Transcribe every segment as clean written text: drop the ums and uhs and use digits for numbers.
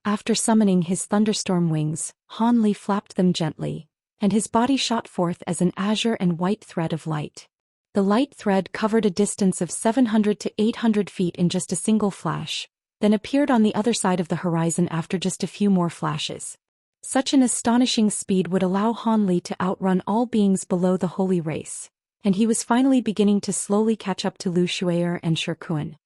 After summoning his thunderstorm wings, Han Li flapped them gently, and his body shot forth as an azure and white thread of light. The light thread covered a distance of 700 to 800 feet in just a single flash, then appeared on the other side of the horizon after just a few more flashes. Such an astonishing speed would allow Han Li to outrun all beings below the holy race, and he was finally beginning to slowly catch up to Lu Shui'er and Shi Kuan.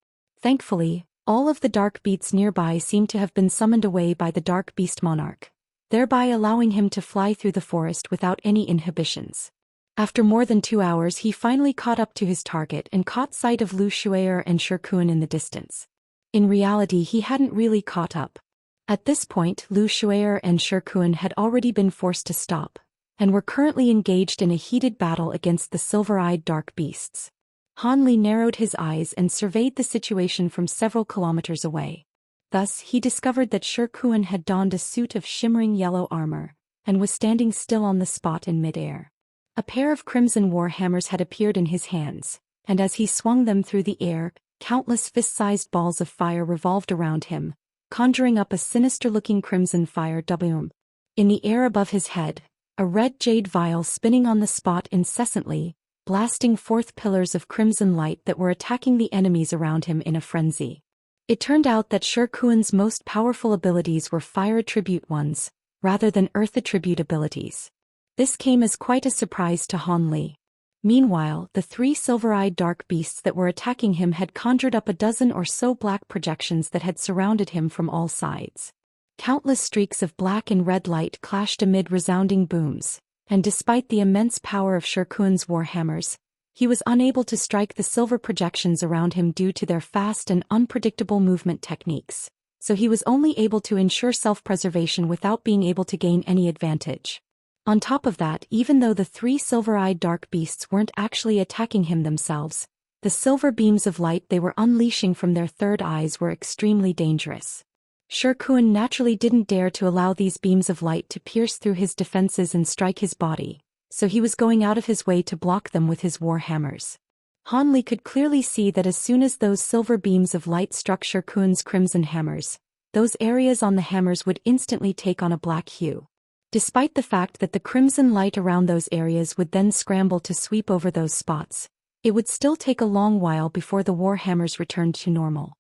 Thankfully, all of the dark beasts nearby seemed to have been summoned away by the dark beast monarch, thereby allowing him to fly through the forest without any inhibitions. After more than 2 hours, he finally caught up to his target and caught sight of Lu Shui'er and Shi Kuan in the distance. In reality, he hadn't really caught up. At this point, Lu Shui'er and Shi Kuan had already been forced to stop, and were currently engaged in a heated battle against the silver-eyed dark beasts. Han Li narrowed his eyes and surveyed the situation from several kilometers away. Thus, he discovered that Shi Kuan had donned a suit of shimmering yellow armor, and was standing still on the spot in midair. A pair of crimson war hammers had appeared in his hands, and as he swung them through the air, countless fist-sized balls of fire revolved around him, conjuring up a sinister-looking crimson fire boom. In the air above his head, a red jade vial spinning on the spot incessantly, blasting forth pillars of crimson light that were attacking the enemies around him in a frenzy. It turned out that Shi Kuan's most powerful abilities were fire attribute ones, rather than earth attribute abilities. This came as quite a surprise to Han Li. Meanwhile, the 3 silver-eyed dark beasts that were attacking him had conjured up a dozen or so black projections that had surrounded him from all sides. Countless streaks of black and red light clashed amid resounding booms, and despite the immense power of Shi Kuan's war hammers, he was unable to strike the silver projections around him due to their fast and unpredictable movement techniques, so he was only able to ensure self-preservation without being able to gain any advantage. On top of that, even though the 3 silver-eyed dark beasts weren't actually attacking him themselves, the silver beams of light they were unleashing from their third eyes were extremely dangerous. Shi Kuan naturally didn't dare to allow these beams of light to pierce through his defenses and strike his body, so he was going out of his way to block them with his war hammers. Han Li could clearly see that as soon as those silver beams of light struck Shi Kuan's crimson hammers, those areas on the hammers would instantly take on a black hue. Despite the fact that the crimson light around those areas would then scramble to sweep over those spots, it would still take a long while before the war hammers returned to normal.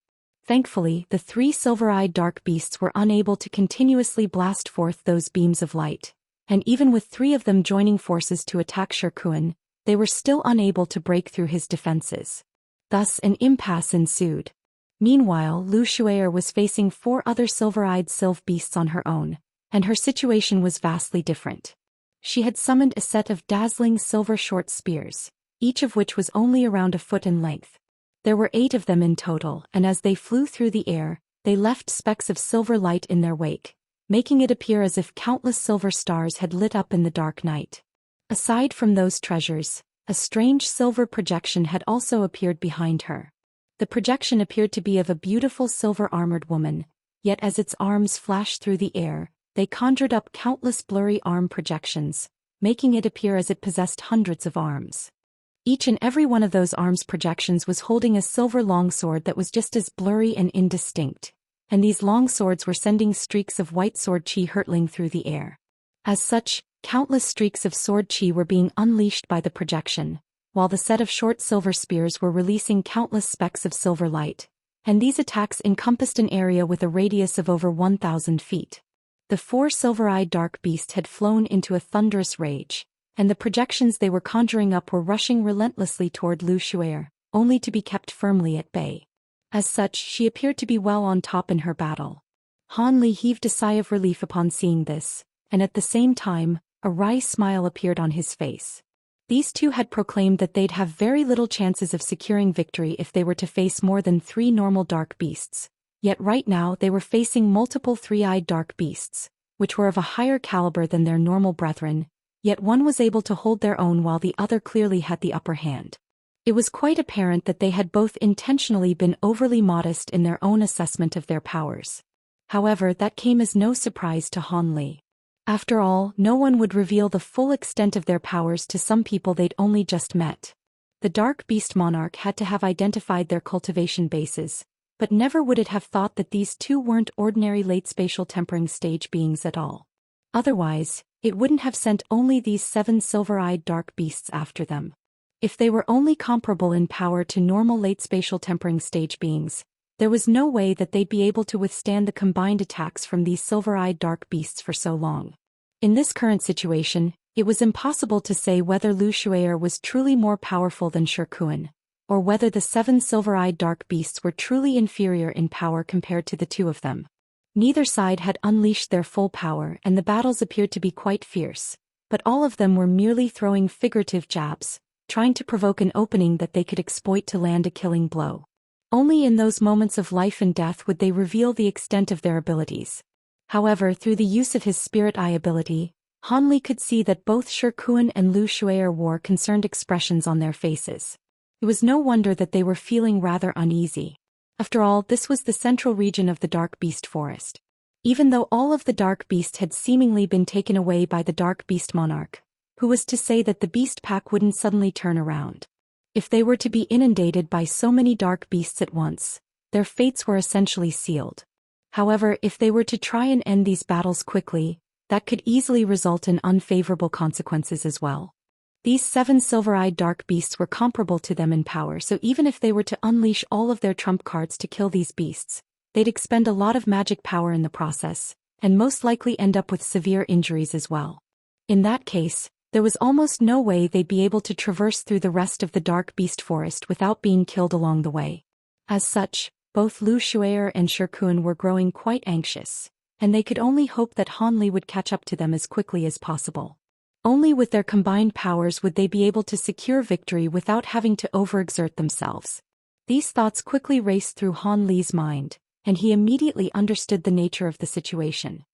Thankfully, the 3 silver-eyed dark beasts were unable to continuously blast forth those beams of light, and even with 3 of them joining forces to attack Shi Kuan, they were still unable to break through his defenses. Thus, an impasse ensued. Meanwhile, Lu Shui'er was facing 4 other silver-eyed sylph beasts on her own, and her situation was vastly different. She had summoned a set of dazzling silver short spears, each of which was only around a foot in length. There were 8 of them in total, and as they flew through the air, they left specks of silver light in their wake, making it appear as if countless silver stars had lit up in the dark night. Aside from those treasures, a strange silver projection had also appeared behind her. The projection appeared to be of a beautiful silver-armored woman, yet as its arms flashed through the air, they conjured up countless blurry arm projections, making it appear as it possessed hundreds of arms. Each and every one of those arms projections was holding a silver longsword that was just as blurry and indistinct, and these longswords were sending streaks of white sword chi hurtling through the air. As such, countless streaks of sword chi were being unleashed by the projection, while the set of short silver spears were releasing countless specks of silver light, and these attacks encompassed an area with a radius of over 1,000 feet. The 4 silver-eyed dark beasts had flown into a thunderous rage, and the projections they were conjuring up were rushing relentlessly toward Lu Shui'er, only to be kept firmly at bay. As such, she appeared to be well on top in her battle. Han Li heaved a sigh of relief upon seeing this, and at the same time, a wry smile appeared on his face. These 2 had proclaimed that they'd have very little chances of securing victory if they were to face more than 3 normal dark beasts. Yet right now they were facing multiple 3-eyed dark beasts, which were of a higher caliber than their normal brethren, yet one was able to hold their own while the other clearly had the upper hand. It was quite apparent that they had both intentionally been overly modest in their own assessment of their powers. However, that came as no surprise to Han Li. After all, no one would reveal the full extent of their powers to some people they'd only just met. The Dark Beast Monarch had to have identified their cultivation bases, but never would it have thought that these two weren't ordinary late spatial tempering stage beings at all. Otherwise, it wouldn't have sent only these 7 silver-eyed dark beasts after them. If they were only comparable in power to normal late spatial tempering stage beings, there was no way that they'd be able to withstand the combined attacks from these silver-eyed dark beasts for so long. In this current situation, it was impossible to say whether Lu Shui'er was truly more powerful than Shi Kuan, or whether the 7 silver-eyed dark beasts were truly inferior in power compared to the 2 of them. Neither side had unleashed their full power and the battles appeared to be quite fierce, but all of them were merely throwing figurative jabs, trying to provoke an opening that they could exploit to land a killing blow. Only in those moments of life and death would they reveal the extent of their abilities. However, through the use of his Spirit Eye ability, Han Li could see that both Shi Kuan and Lu Shui'er wore concerned expressions on their faces. It was no wonder that they were feeling rather uneasy. After all, this was the central region of the Dark Beast Forest. Even though all of the Dark Beasts had seemingly been taken away by the Dark Beast Monarch, who was to say that the Beast Pack wouldn't suddenly turn around? If they were to be inundated by so many Dark Beasts at once, their fates were essentially sealed. However, if they were to try and end these battles quickly, that could easily result in unfavorable consequences as well. These 7 silver-eyed dark beasts were comparable to them in power, so even if they were to unleash all of their trump cards to kill these beasts, they'd expend a lot of magic power in the process, and most likely end up with severe injuries as well. In that case, there was almost no way they'd be able to traverse through the rest of the Dark Beast Forest without being killed along the way. As such, both Lu Shui'er and Shi Kuan were growing quite anxious, and they could only hope that Han Li would catch up to them as quickly as possible. Only with their combined powers would they be able to secure victory without having to overexert themselves. These thoughts quickly raced through Han Li's mind, and he immediately understood the nature of the situation.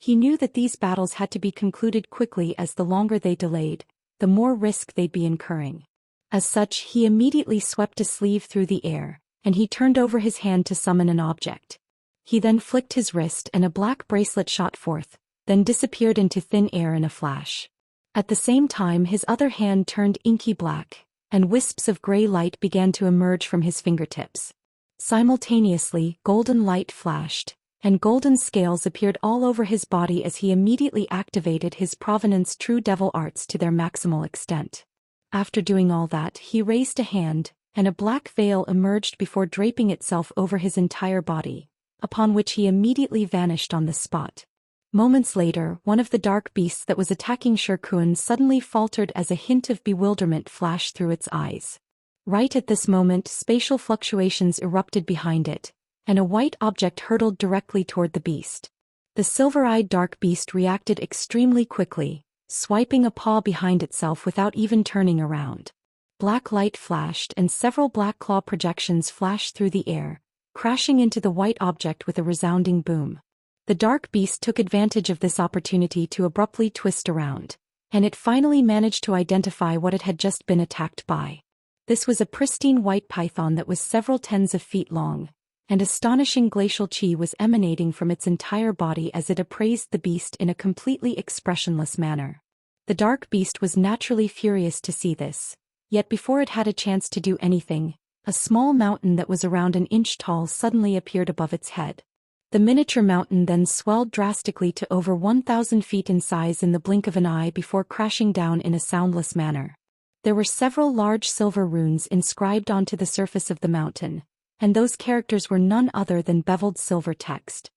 He knew that these battles had to be concluded quickly, as the longer they delayed, the more risk they'd be incurring. As such, he immediately swept a sleeve through the air, and he turned over his hand to summon an object. He then flicked his wrist and a black bracelet shot forth, then disappeared into thin air in a flash. At the same time, his other hand turned inky black, and wisps of gray light began to emerge from his fingertips. Simultaneously, golden light flashed, and golden scales appeared all over his body as he immediately activated his Provenance True Devil Arts to their maximal extent. After doing all that, he raised a hand, and a black veil emerged before draping itself over his entire body, upon which he immediately vanished on the spot. Moments later, one of the dark beasts that was attacking Shi Kuan suddenly faltered as a hint of bewilderment flashed through its eyes. Right at this moment, spatial fluctuations erupted behind it, and a white object hurtled directly toward the beast. The silver-eyed dark beast reacted extremely quickly, swiping a paw behind itself without even turning around. Black light flashed and several black claw projections flashed through the air, crashing into the white object with a resounding boom. The dark beast took advantage of this opportunity to abruptly twist around, and it finally managed to identify what it had just been attacked by. This was a pristine white python that was several tens of feet long, and astonishing glacial chi was emanating from its entire body as it appraised the beast in a completely expressionless manner. The dark beast was naturally furious to see this, yet before it had a chance to do anything, a small mountain that was around an inch tall suddenly appeared above its head. The miniature mountain then swelled drastically to over 1,000 feet in size in the blink of an eye before crashing down in a soundless manner. There were several large silver runes inscribed onto the surface of the mountain, and those characters were none other than beveled silver text.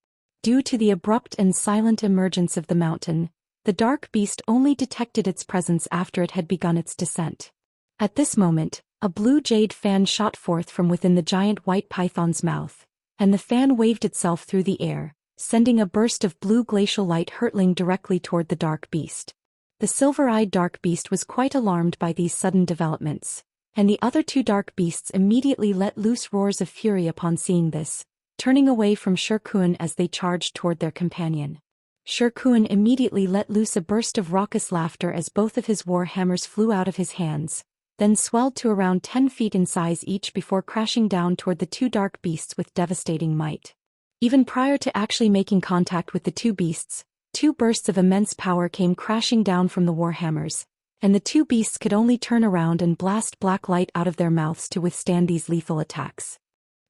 Due to the abrupt and silent emergence of the mountain, the dark beast only detected its presence after it had begun its descent. At this moment, a blue jade fan shot forth from within the giant white python's mouth, and the fan waved itself through the air, sending a burst of blue glacial light hurtling directly toward the dark beast. The silver-eyed dark beast was quite alarmed by these sudden developments, and the other 2 dark beasts immediately let loose roars of fury upon seeing this, turning away from Shi Kuan as they charged toward their companion. Shi Kuan immediately let loose a burst of raucous laughter as both of his war hammers flew out of his hands, then swelled to around 10 feet in size each before crashing down toward the 2 dark beasts with devastating might. Even prior to actually making contact with the 2 beasts, 2 bursts of immense power came crashing down from the warhammers, and the 2 beasts could only turn around and blast black light out of their mouths to withstand these lethal attacks.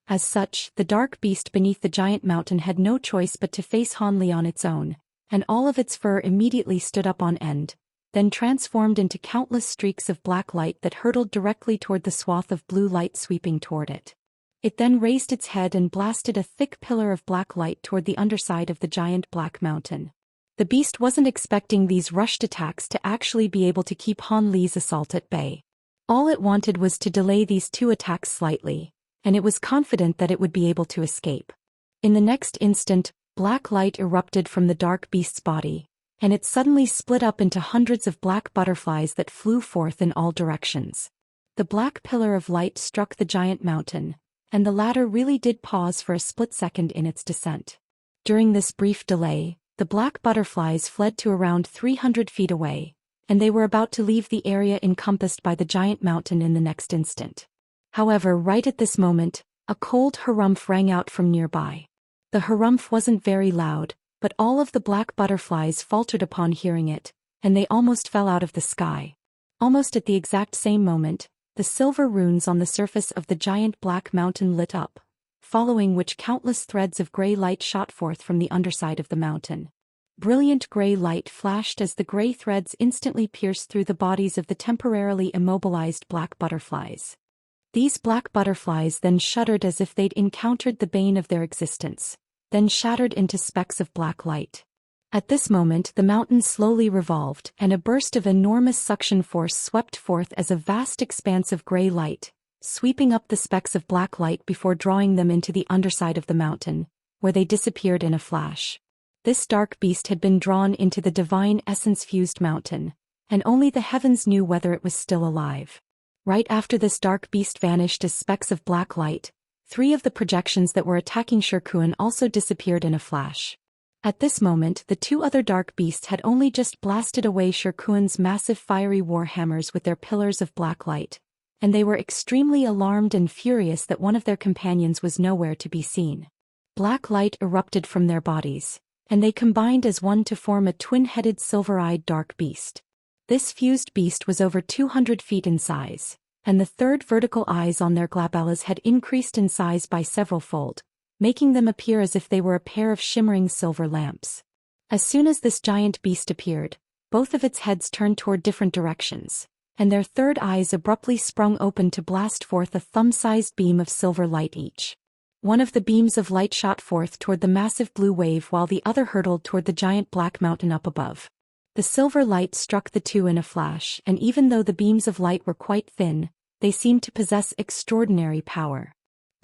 As such, the dark beast beneath the giant mountain had no choice but to face Han Li on its own, and all of its fur immediately stood up on end, then transformed into countless streaks of black light that hurtled directly toward the swath of blue light sweeping toward it. It then raised its head and blasted a thick pillar of black light toward the underside of the giant black mountain. The beast wasn't expecting these rushed attacks to actually be able to keep Han Li's assault at bay. All it wanted was to delay these two attacks slightly, and it was confident that it would be able to escape. In the next instant, black light erupted from the dark beast's body, and it suddenly split up into hundreds of black butterflies that flew forth in all directions. The black pillar of light struck the giant mountain, and the latter really did pause for a split second in its descent. During this brief delay, the black butterflies fled to around 300 feet away, and they were about to leave the area encompassed by the giant mountain in the next instant. However, right at this moment, a cold harumph rang out from nearby. The harumph wasn't very loud, but all of the black butterflies faltered upon hearing it, and they almost fell out of the sky. Almost at the exact same moment, the silver runes on the surface of the giant black mountain lit up, following which countless threads of gray light shot forth from the underside of the mountain. Brilliant gray light flashed as the gray threads instantly pierced through the bodies of the temporarily immobilized black butterflies. These black butterflies then shuddered as if they'd encountered the bane of their existence, then shattered into specks of black light. At this moment the mountain slowly revolved, and a burst of enormous suction force swept forth as a vast expanse of gray light, sweeping up the specks of black light before drawing them into the underside of the mountain, where they disappeared in a flash. This dark beast had been drawn into the divine essence-fused mountain, and only the heavens knew whether it was still alive. Right after this dark beast vanished as specks of black light, 3 of the projections that were attacking Shirkuan also disappeared in a flash. At this moment, the 2 other dark beasts had only just blasted away Shirkuan's massive fiery warhammers with their pillars of black light, and they were extremely alarmed and furious that one of their companions was nowhere to be seen. Black light erupted from their bodies, and they combined as one to form a twin-headed silver-eyed dark beast. This fused beast was over 200 feet in size, and the 3rd vertical eyes on their glabellas had increased in size by several fold, making them appear as if they were a pair of shimmering silver lamps. As soon as this giant beast appeared, both of its heads turned toward different directions, and their 3rd eyes abruptly sprung open to blast forth a thumb-sized beam of silver light each. One of the beams of light shot forth toward the massive blue wave while the other hurtled toward the giant black mountain up above. The silver light struck the 2 in a flash, and even though the beams of light were quite thin, they seemed to possess extraordinary power.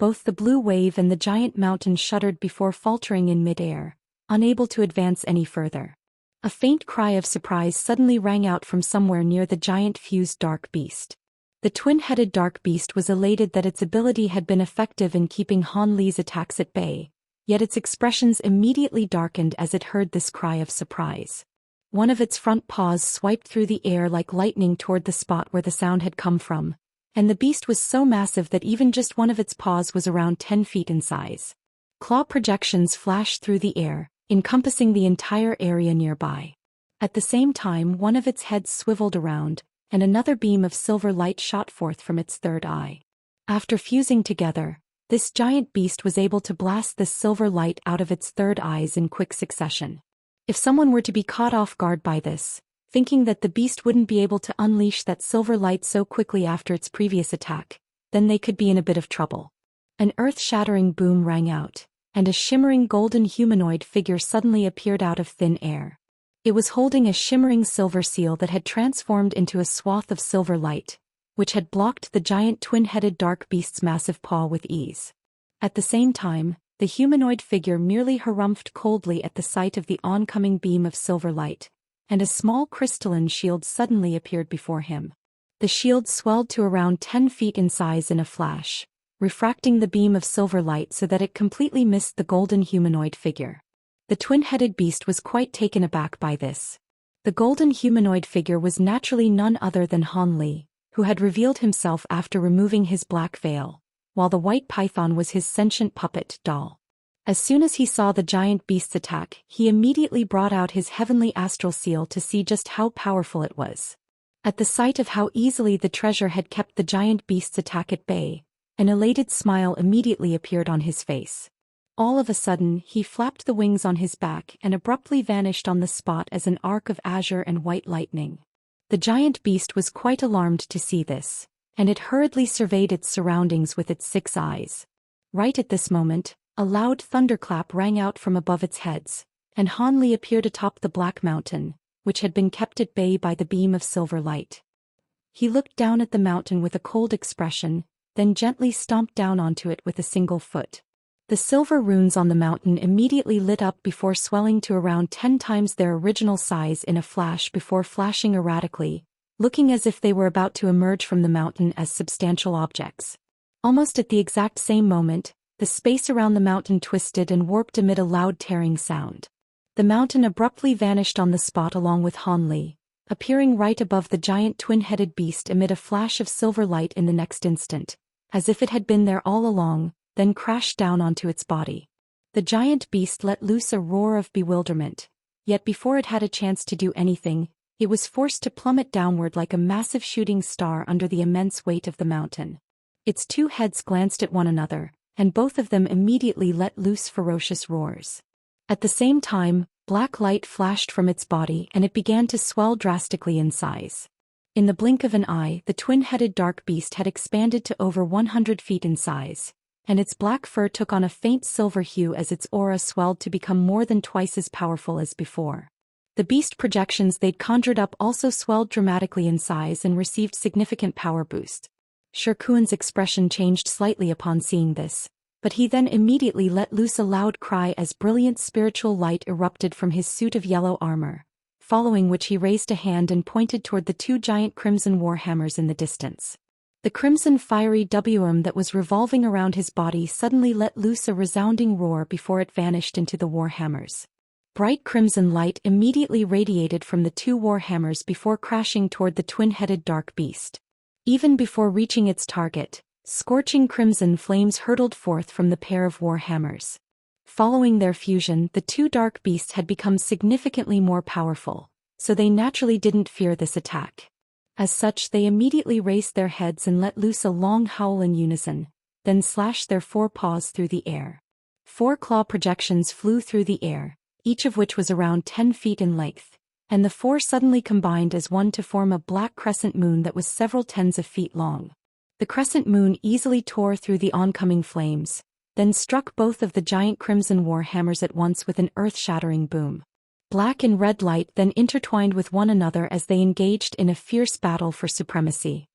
Both the blue wave and the giant mountain shuddered before faltering in mid-air, unable to advance any further. A faint cry of surprise suddenly rang out from somewhere near the giant fused dark beast. The twin-headed dark beast was elated that its ability had been effective in keeping Han Li's attacks at bay, yet its expressions immediately darkened as it heard this cry of surprise. One of its front paws swiped through the air like lightning toward the spot where the sound had come from, and the beast was so massive that even just one of its paws was around 10 feet in size. Claw projections flashed through the air, encompassing the entire area nearby. At the same time, one of its heads swiveled around, and another beam of silver light shot forth from its 3rd eye. After fusing together, this giant beast was able to blast this silver light out of its 3rd eyes in quick succession. If someone were to be caught off guard by this, thinking that the beast wouldn't be able to unleash that silver light so quickly after its previous attack, then they could be in a bit of trouble. An earth-shattering boom rang out, and a shimmering golden humanoid figure suddenly appeared out of thin air. It was holding a shimmering silver seal that had transformed into a swath of silver light, which had blocked the giant twin-headed dark beast's massive paw with ease. At the same time, the humanoid figure merely harumphed coldly at the sight of the oncoming beam of silver light, and a small crystalline shield suddenly appeared before him. The shield swelled to around 10 feet in size in a flash, refracting the beam of silver light so that it completely missed the golden humanoid figure. The twin-headed beast was quite taken aback by this. The golden humanoid figure was naturally none other than Han Li, who had revealed himself after removing his black veil, while the white python was his sentient puppet doll. As soon as he saw the giant beast's attack, he immediately brought out his heavenly astral seal to see just how powerful it was. At the sight of how easily the treasure had kept the giant beast's attack at bay, An elated smile immediately appeared on his face. All of a sudden, he flapped the wings on his back and abruptly vanished on the spot as an arc of azure and white lightning. The giant beast was quite alarmed to see this, and it hurriedly surveyed its surroundings with its 6 eyes. Right at this moment, a loud thunderclap rang out from above its heads, and Han Li appeared atop the black mountain, which had been kept at bay by the beam of silver light. He looked down at the mountain with a cold expression, then gently stomped down onto it with a single foot. The silver runes on the mountain immediately lit up before swelling to around 10 times their original size in a flash before flashing erratically, looking as if they were about to emerge from the mountain as substantial objects. Almost at the exact same moment, the space around the mountain twisted and warped amid a loud tearing sound. The mountain abruptly vanished on the spot along with Han Li, appearing right above the giant twin-headed beast amid a flash of silver light in the next instant, as if it had been there all along, then crashed down onto its body. The giant beast let loose a roar of bewilderment, yet before it had a chance to do anything, it was forced to plummet downward like a massive shooting star under the immense weight of the mountain. Its 2 heads glanced at one another, and both of them immediately let loose ferocious roars. At the same time, black light flashed from its body and it began to swell drastically in size. In the blink of an eye, the twin-headed dark beast had expanded to over 100 feet in size, and its black fur took on a faint silver hue as its aura swelled to become more than twice as powerful as before. The beast projections they'd conjured up also swelled dramatically in size and received significant power boost. Xianxia's expression changed slightly upon seeing this, but he then immediately let loose a loud cry as brilliant spiritual light erupted from his suit of yellow armor, following which he raised a hand and pointed toward the 2 giant crimson warhammers in the distance. The crimson fiery WM that was revolving around his body suddenly let loose a resounding roar before it vanished into the warhammers. Bright crimson light immediately radiated from the 2 warhammers before crashing toward the twin-headed dark beast. Even before reaching its target, scorching crimson flames hurtled forth from the pair of warhammers. Following their fusion, the 2 dark beasts had become significantly more powerful, so they naturally didn't fear this attack. As such, they immediately raised their heads and let loose a long howl in unison, then slashed their 4 paws through the air. 4 claw projections flew through the air, each of which was around 10 feet in length, and the 4 suddenly combined as one to form a black crescent moon that was several tens of feet long. The crescent moon easily tore through the oncoming flames, then struck both of the giant crimson warhammers at once with an earth-shattering boom. Black and red light then intertwined with one another as they engaged in a fierce battle for supremacy.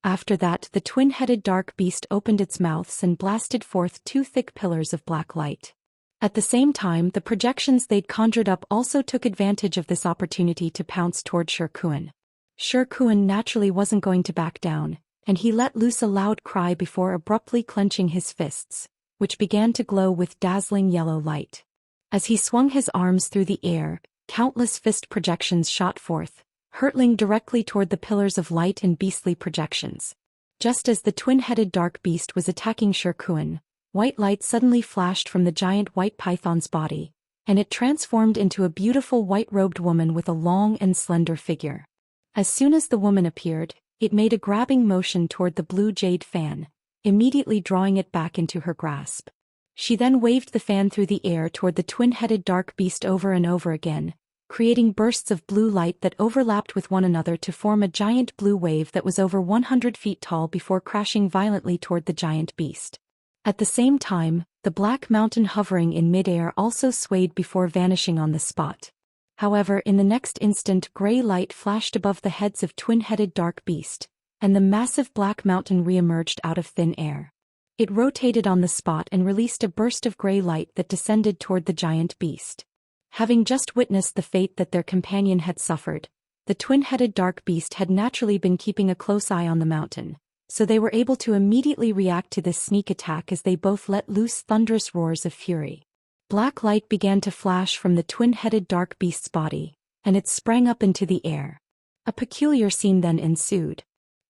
After that, the twin-headed dark beast opened its mouths and blasted forth 2 thick pillars of black light. At the same time, the projections they'd conjured up also took advantage of this opportunity to pounce toward Xianxia. Xianxia naturally wasn't going to back down, and he let loose a loud cry before abruptly clenching his fists, which began to glow with dazzling yellow light. As he swung his arms through the air, countless fist projections shot forth, hurtling directly toward the pillars of light and beastly projections. Just as the twin-headed dark beast was attacking Xianxia, white light suddenly flashed from the giant white python's body, and it transformed into a beautiful white-robed woman with a long and slender figure. As soon as the woman appeared, it made a grabbing motion toward the blue jade fan, immediately drawing it back into her grasp. She then waved the fan through the air toward the twin-headed dark beast over and over again, creating bursts of blue light that overlapped with one another to form a giant blue wave that was over 100 feet tall before crashing violently toward the giant beast. At the same time, the black mountain hovering in midair also swayed before vanishing on the spot. However, in the next instant, gray light flashed above the heads of twin-headed dark beast, and the massive black mountain re-emerged out of thin air. It rotated on the spot and released a burst of gray light that descended toward the giant beast. Having just witnessed the fate that their companion had suffered, the twin-headed dark beast had naturally been keeping a close eye on the mountain, so they were able to immediately react to this sneak attack as they both let loose thunderous roars of fury. Black light began to flash from the twin-headed dark beast's body, and it sprang up into the air. A peculiar scene then ensued.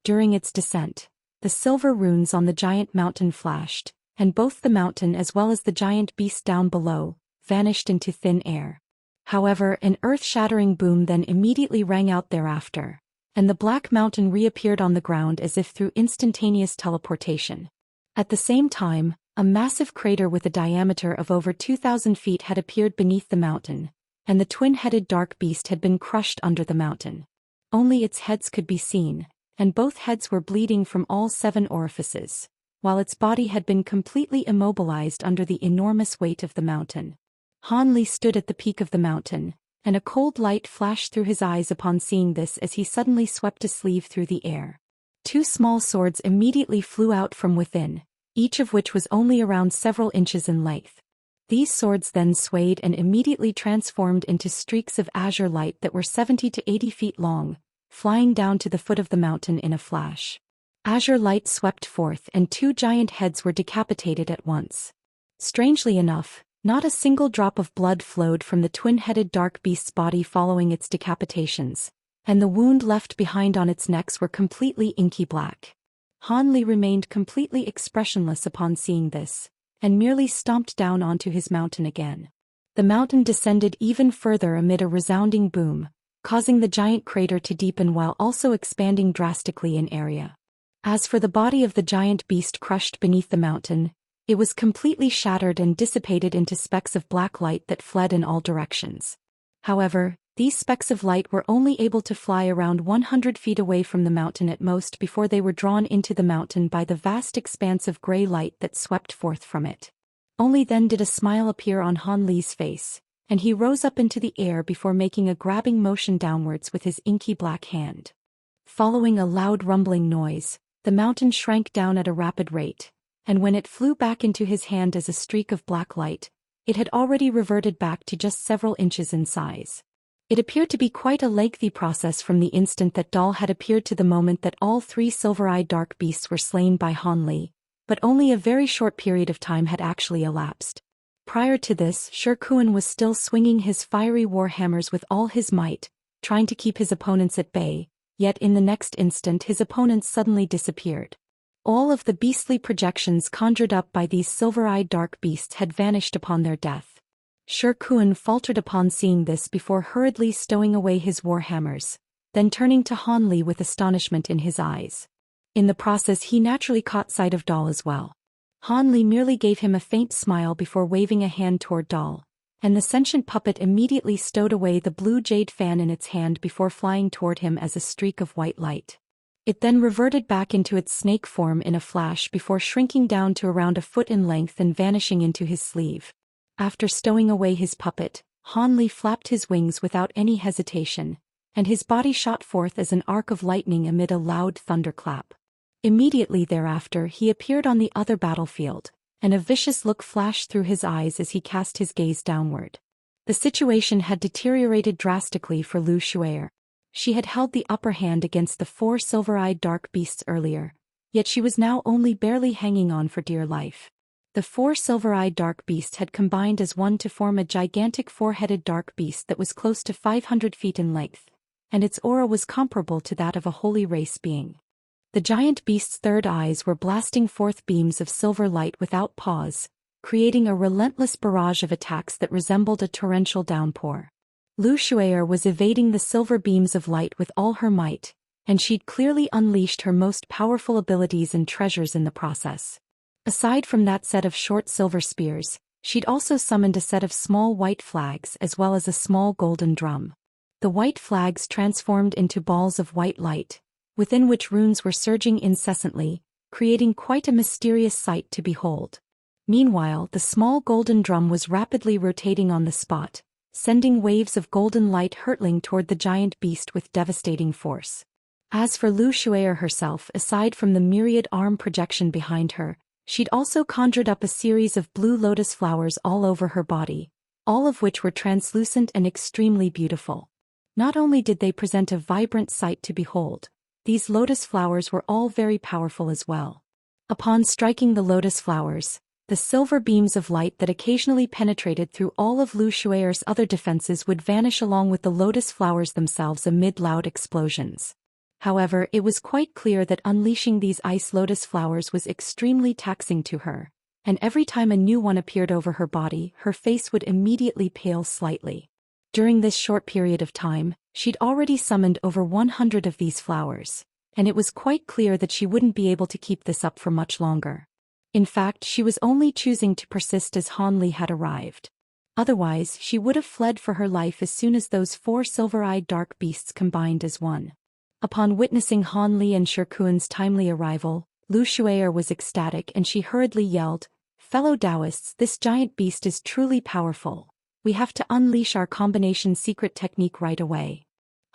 During its descent, the silver runes on the giant mountain flashed, and both the mountain as well as the giant beast down below vanished into thin air. However, an earth-shattering boom then immediately rang out thereafter, and the black mountain reappeared on the ground as if through instantaneous teleportation. At the same time, a massive crater with a diameter of over 2,000 feet had appeared beneath the mountain, and the twin-headed dark beast had been crushed under the mountain. Only its heads could be seen, and both heads were bleeding from all 7 orifices, while its body had been completely immobilized under the enormous weight of the mountain. Han Li stood at the peak of the mountain, and a cold light flashed through his eyes upon seeing this as he suddenly swept a sleeve through the air. 2 small swords immediately flew out from within, each of which was only around several inches in length. These swords then swayed and immediately transformed into streaks of azure light that were 70 to 80 feet long, flying down to the foot of the mountain in a flash. Azure light swept forth and 2 giant heads were decapitated at once. Strangely enough, not a single drop of blood flowed from the twin-headed dark beast's body following its decapitations, and the wound left behind on its necks were completely inky black. Han Li remained completely expressionless upon seeing this, and merely stomped down onto his mountain again. The mountain descended even further amid a resounding boom, causing the giant crater to deepen while also expanding drastically in area. As for the body of the giant beast crushed beneath the mountain, it was completely shattered and dissipated into specks of black light that fled in all directions. However, these specks of light were only able to fly around 100 feet away from the mountain at most before they were drawn into the mountain by the vast expanse of gray light that swept forth from it. Only then did a smile appear on Han Li's face, and he rose up into the air before making a grabbing motion downwards with his inky black hand. Following a loud rumbling noise, the mountain shrank down at a rapid rate, and when it flew back into his hand as a streak of black light, it had already reverted back to just several inches in size. It appeared to be quite a lengthy process from the instant that Dal had appeared to the moment that all 3 silver-eyed dark beasts were slain by Han Li, but only a very short period of time had actually elapsed. Prior to this, Shi Kuan was still swinging his fiery war hammers with all his might, trying to keep his opponents at bay, yet in the next instant his opponents suddenly disappeared. All of the beastly projections conjured up by these silver-eyed dark beasts had vanished upon their death. Shi Kuan faltered upon seeing this before hurriedly stowing away his war hammers, then turning to Han Li with astonishment in his eyes. In the process he naturally caught sight of Dal as well. Han Li merely gave him a faint smile before waving a hand toward Dal, and the sentient puppet immediately stowed away the blue jade fan in its hand before flying toward him as a streak of white light. It then reverted back into its snake form in a flash before shrinking down to around a foot in length and vanishing into his sleeve. After stowing away his puppet, Han Li flapped his wings without any hesitation, and his body shot forth as an arc of lightning amid a loud thunderclap. Immediately thereafter he appeared on the other battlefield, and a vicious look flashed through his eyes as he cast his gaze downward. The situation had deteriorated drastically for Lu Shuer. She had held the upper hand against the 4 silver-eyed dark beasts earlier, yet she was now only barely hanging on for dear life. The 4 silver-eyed dark beasts had combined as one to form a gigantic 4-headed dark beast that was close to 500 feet in length, and its aura was comparable to that of a holy race being. The giant beast's 3rd eyes were blasting forth beams of silver light without pause, creating a relentless barrage of attacks that resembled a torrential downpour. Lu Shuer was evading the silver beams of light with all her might, and she'd clearly unleashed her most powerful abilities and treasures in the process. Aside from that set of short silver spears, she'd also summoned a set of small white flags as well as a small golden drum. The white flags transformed into balls of white light, within which runes were surging incessantly, creating quite a mysterious sight to behold. Meanwhile, the small golden drum was rapidly rotating on the spot, sending waves of golden light hurtling toward the giant beast with devastating force. As for Lu Shuer herself, aside from the myriad arm projection behind her, she'd also conjured up a series of blue lotus flowers all over her body, all of which were translucent and extremely beautiful. Not only did they present a vibrant sight to behold, these lotus flowers were all very powerful as well. Upon striking the lotus flowers, the silver beams of light that occasionally penetrated through all of Lu Shuer's other defenses would vanish along with the lotus flowers themselves amid loud explosions. However, it was quite clear that unleashing these ice lotus flowers was extremely taxing to her, and every time a new one appeared over her body, her face would immediately pale slightly. During this short period of time, she'd already summoned over 100 of these flowers, and it was quite clear that she wouldn't be able to keep this up for much longer. In fact, she was only choosing to persist as Han Li had arrived. Otherwise, she would have fled for her life as soon as those 4 silver-eyed dark beasts combined as one. Upon witnessing Han Li and Shirkuan's timely arrival, Lu Shui'er was ecstatic and she hurriedly yelled, "Fellow Daoists, this giant beast is truly powerful. We have to unleash our combination secret technique right away."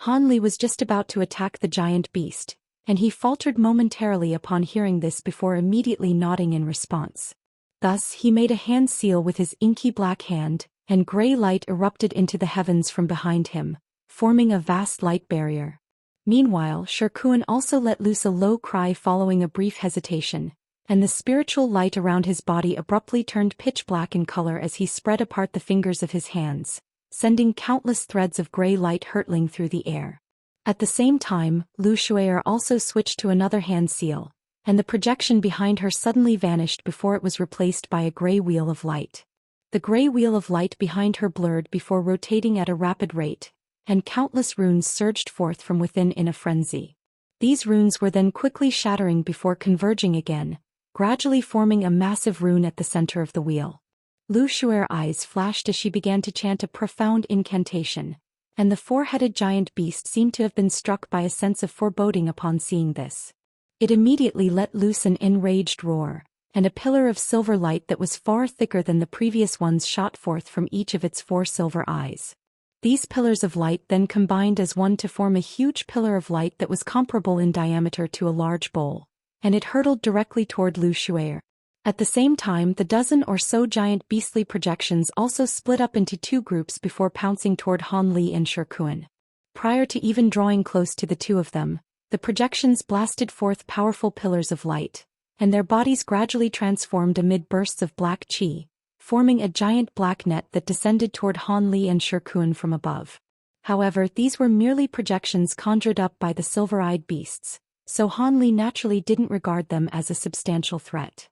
Han Li was just about to attack the giant beast, and he faltered momentarily upon hearing this before immediately nodding in response. Thus he made a hand seal with his inky black hand, and grey light erupted into the heavens from behind him, forming a vast light barrier. Meanwhile, Shirkuan also let loose a low cry following a brief hesitation, and the spiritual light around his body abruptly turned pitch black in color as he spread apart the fingers of his hands, sending countless threads of grey light hurtling through the air. At the same time, Lu Shui'er also switched to another hand seal, and the projection behind her suddenly vanished before it was replaced by a grey wheel of light. The grey wheel of light behind her blurred before rotating at a rapid rate, and countless runes surged forth from within in a frenzy. These runes were then quickly shattering before converging again, gradually forming a massive rune at the center of the wheel. Lu Shui'er's eyes flashed as she began to chant a profound incantation, and the 4-headed giant beast seemed to have been struck by a sense of foreboding upon seeing this. It immediately let loose an enraged roar, and a pillar of silver light that was far thicker than the previous ones shot forth from each of its 4 silver eyes. These pillars of light then combined as one to form a huge pillar of light that was comparable in diameter to a large bowl, and it hurtled directly toward Lu Shui'er. At the same time, the dozen or so giant beastly projections also split up into 2 groups before pouncing toward Han Li and Shirkuan. Prior to even drawing close to the 2 of them, the projections blasted forth powerful pillars of light, and their bodies gradually transformed amid bursts of black qi, forming a giant black net that descended toward Han Li and Shirkuan from above. However, these were merely projections conjured up by the silver-eyed beasts, so Han Li naturally didn't regard them as a substantial threat.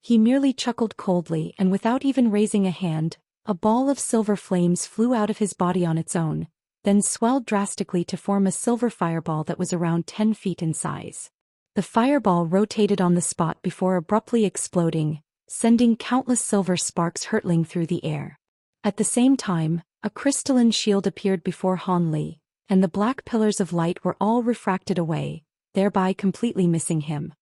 He merely chuckled coldly, and without even raising a hand, a ball of silver flames flew out of his body on its own, then swelled drastically to form a silver fireball that was around 10 feet in size. The fireball rotated on the spot before abruptly exploding, sending countless silver sparks hurtling through the air. At the same time, a crystalline shield appeared before Han Li, and the black pillars of light were all refracted away, thereby completely missing him.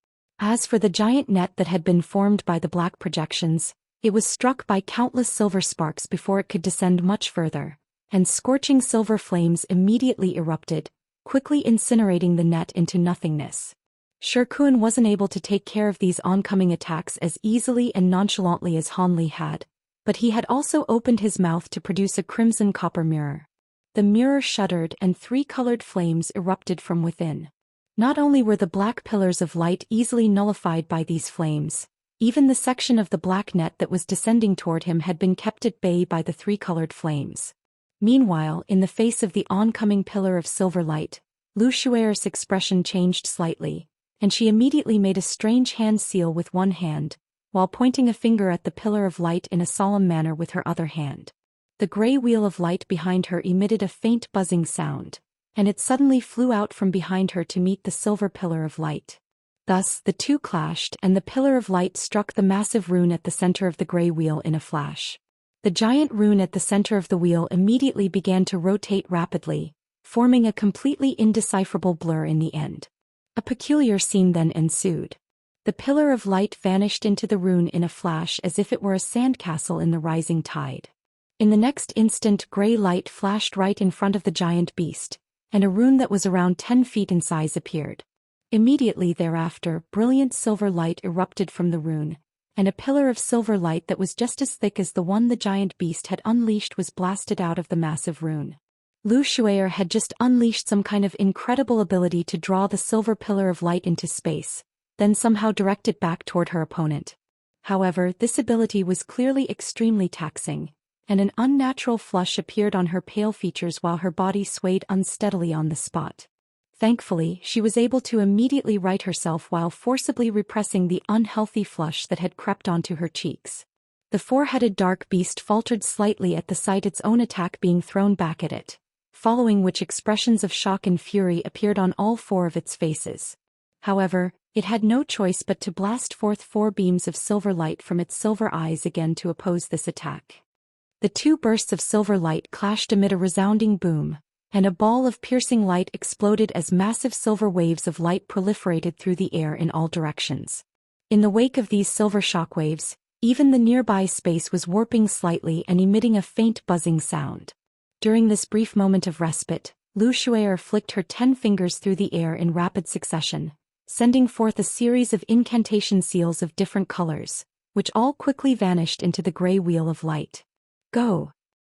As for the giant net that had been formed by the black projections, it was struck by countless silver sparks before it could descend much further, and scorching silver flames immediately erupted, quickly incinerating the net into nothingness. Shirkuan wasn't able to take care of these oncoming attacks as easily and nonchalantly as Han Li had, but he had also opened his mouth to produce a crimson copper mirror. The mirror shuddered and 3 colored flames erupted from within. Not only were the black pillars of light easily nullified by these flames, even the section of the black net that was descending toward him had been kept at bay by the 3 colored flames. Meanwhile, in the face of the oncoming pillar of silver light, Lu Shui'er's expression changed slightly, and she immediately made a strange hand seal with one hand, while pointing a finger at the pillar of light in a solemn manner with her other hand. The grey wheel of light behind her emitted a faint buzzing sound, and it suddenly flew out from behind her to meet the silver pillar of light. Thus, the 2 clashed and the pillar of light struck the massive rune at the center of the grey wheel in a flash. The giant rune at the center of the wheel immediately began to rotate rapidly, forming a completely indecipherable blur in the end. A peculiar scene then ensued. The pillar of light vanished into the rune in a flash as if it were a sandcastle in the rising tide. In the next instant, grey light flashed right in front of the giant beast, and a rune that was around 10 feet in size appeared. Immediately thereafter, brilliant silver light erupted from the rune, and a pillar of silver light that was just as thick as the one the giant beast had unleashed was blasted out of the massive rune. Lu Shui'er had just unleashed some kind of incredible ability to draw the silver pillar of light into space, then somehow direct it back toward her opponent. However, this ability was clearly extremely taxing, and an unnatural flush appeared on her pale features while her body swayed unsteadily on the spot. Thankfully, she was able to immediately right herself while forcibly repressing the unhealthy flush that had crept onto her cheeks. The 4-headed dark beast faltered slightly at the sight its own attack being thrown back at it, following which expressions of shock and fury appeared on all 4 of its faces. However, It had no choice but to blast forth 4 beams of silver light from its silver eyes again to oppose this attack. The 2 bursts of silver light clashed amid a resounding boom, and a ball of piercing light exploded as massive silver waves of light proliferated through the air in all directions. In the wake of these silver shockwaves, even the nearby space was warping slightly and emitting a faint buzzing sound. During this brief moment of respite, Lu Shuer flicked her 10 fingers through the air in rapid succession, sending forth a series of incantation seals of different colors, which all quickly vanished into the gray wheel of light. Go!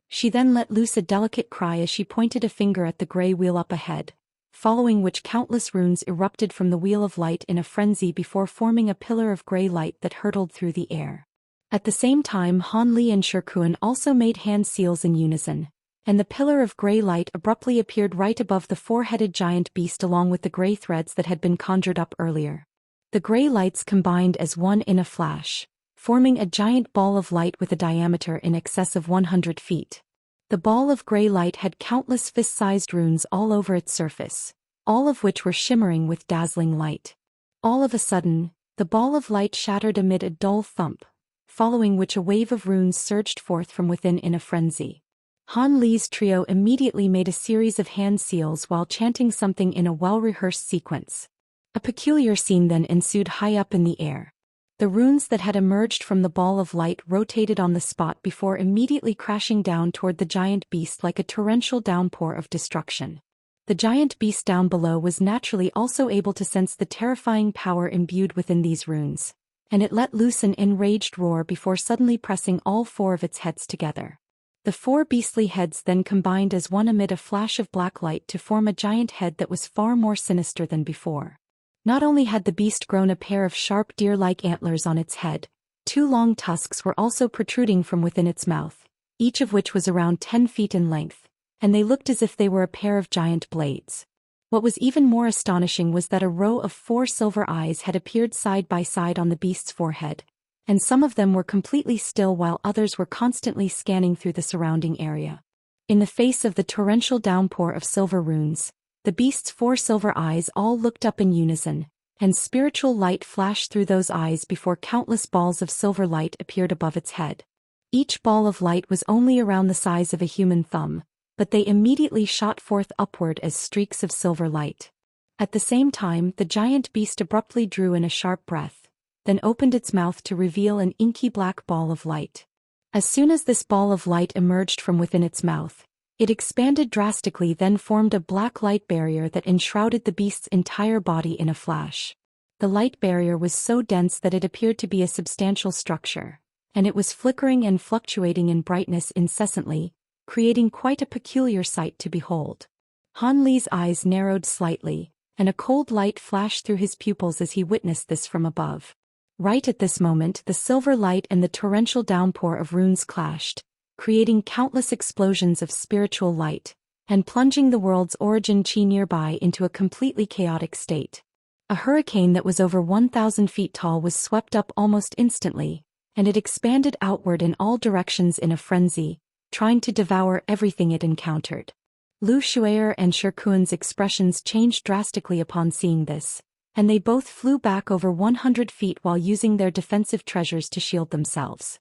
She then let loose a delicate cry as she pointed a finger at the gray wheel up ahead, following which countless runes erupted from the wheel of light in a frenzy before forming a pillar of gray light that hurtled through the air. At the same time, Han Li and Shikuan also made hand seals in unison, and the pillar of gray light abruptly appeared right above the 4-headed giant beast along with the gray threads that had been conjured up earlier. The gray lights combined as one in a flash, forming a giant ball of light with a diameter in excess of 100 feet. The ball of gray light had countless fist-sized runes all over its surface, all of which were shimmering with dazzling light. All of a sudden, the ball of light shattered amid a dull thump, following which a wave of runes surged forth from within in a frenzy. Han Li's trio immediately made a series of hand seals while chanting something in a well-rehearsed sequence. A peculiar scene then ensued high up in the air. The runes that had emerged from the ball of light rotated on the spot before immediately crashing down toward the giant beast like a torrential downpour of destruction. The giant beast down below was naturally also able to sense the terrifying power imbued within these runes, and it let loose an enraged roar before suddenly pressing all 4 of its heads together. The 4 beastly heads then combined as one amid a flash of black light to form a giant head that was far more sinister than before. Not only had the beast grown a pair of sharp deer-like antlers on its head, 2 long tusks were also protruding from within its mouth, each of which was around 10 feet in length, and they looked as if they were a pair of giant blades. What was even more astonishing was that a row of 4 silver eyes had appeared side by side on the beast's forehead, and some of them were completely still while others were constantly scanning through the surrounding area. In the face of the torrential downpour of silver runes, the beast's 4 silver eyes all looked up in unison, and spiritual light flashed through those eyes before countless balls of silver light appeared above its head. Each ball of light was only around the size of a human thumb, but they immediately shot forth upward as streaks of silver light. At the same time, the giant beast abruptly drew in a sharp breath, then opened its mouth to reveal an inky black ball of light. As soon as this ball of light emerged from within its mouth, it expanded drastically, then formed a black light barrier that enshrouded the beast's entire body in a flash. The light barrier was so dense that it appeared to be a substantial structure, and it was flickering and fluctuating in brightness incessantly, creating quite a peculiar sight to behold. Han Li's eyes narrowed slightly, and a cold light flashed through his pupils as he witnessed this from above. Right at this moment, the silver light and the torrential downpour of runes clashed, creating countless explosions of spiritual light, and plunging the world's origin chi nearby into a completely chaotic state. A hurricane that was over 1,000 feet tall was swept up almost instantly, and it expanded outward in all directions in a frenzy, trying to devour everything it encountered. Lu Shuer and Shikuan's expressions changed drastically upon seeing this, and they both flew back over 100 feet while using their defensive treasures to shield themselves.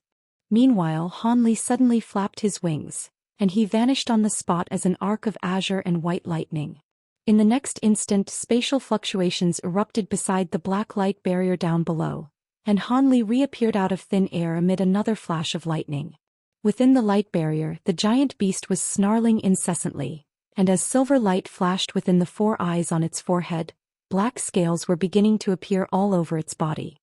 Meanwhile, Han Li suddenly flapped his wings, and he vanished on the spot as an arc of azure and white lightning. In the next instant, spatial fluctuations erupted beside the black light barrier down below, and Han Li reappeared out of thin air amid another flash of lightning. Within the light barrier, the giant beast was snarling incessantly, and as silver light flashed within the 4 eyes on its forehead, black scales were beginning to appear all over its body.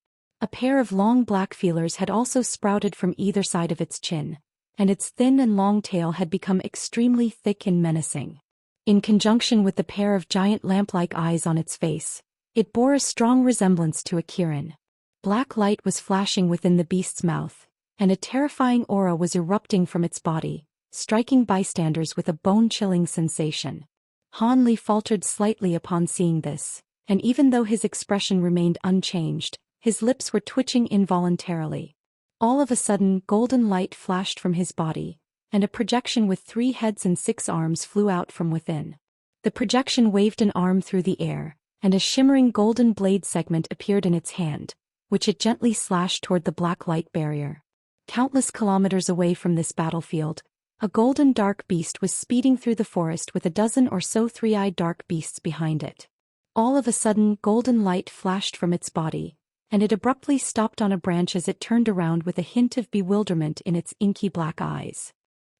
A pair of long black feelers had also sprouted from either side of its chin, and its thin and long tail had become extremely thick and menacing. In conjunction with the pair of giant lamp-like eyes on its face, it bore a strong resemblance to a kirin. Black light was flashing within the beast's mouth, and a terrifying aura was erupting from its body, striking bystanders with a bone-chilling sensation. Han Li faltered slightly upon seeing this, and even though his expression remained unchanged, his lips were twitching involuntarily. All of a sudden, golden light flashed from his body, and a projection with 3 heads and 6 arms flew out from within. The projection waved an arm through the air, and a shimmering golden blade segment appeared in its hand, which it gently slashed toward the black light barrier. Countless kilometers away from this battlefield, a golden dark beast was speeding through the forest with a dozen or so three-eyed dark beasts behind it. All of a sudden, golden light flashed from its body, and it abruptly stopped on a branch as it turned around with a hint of bewilderment in its inky black eyes.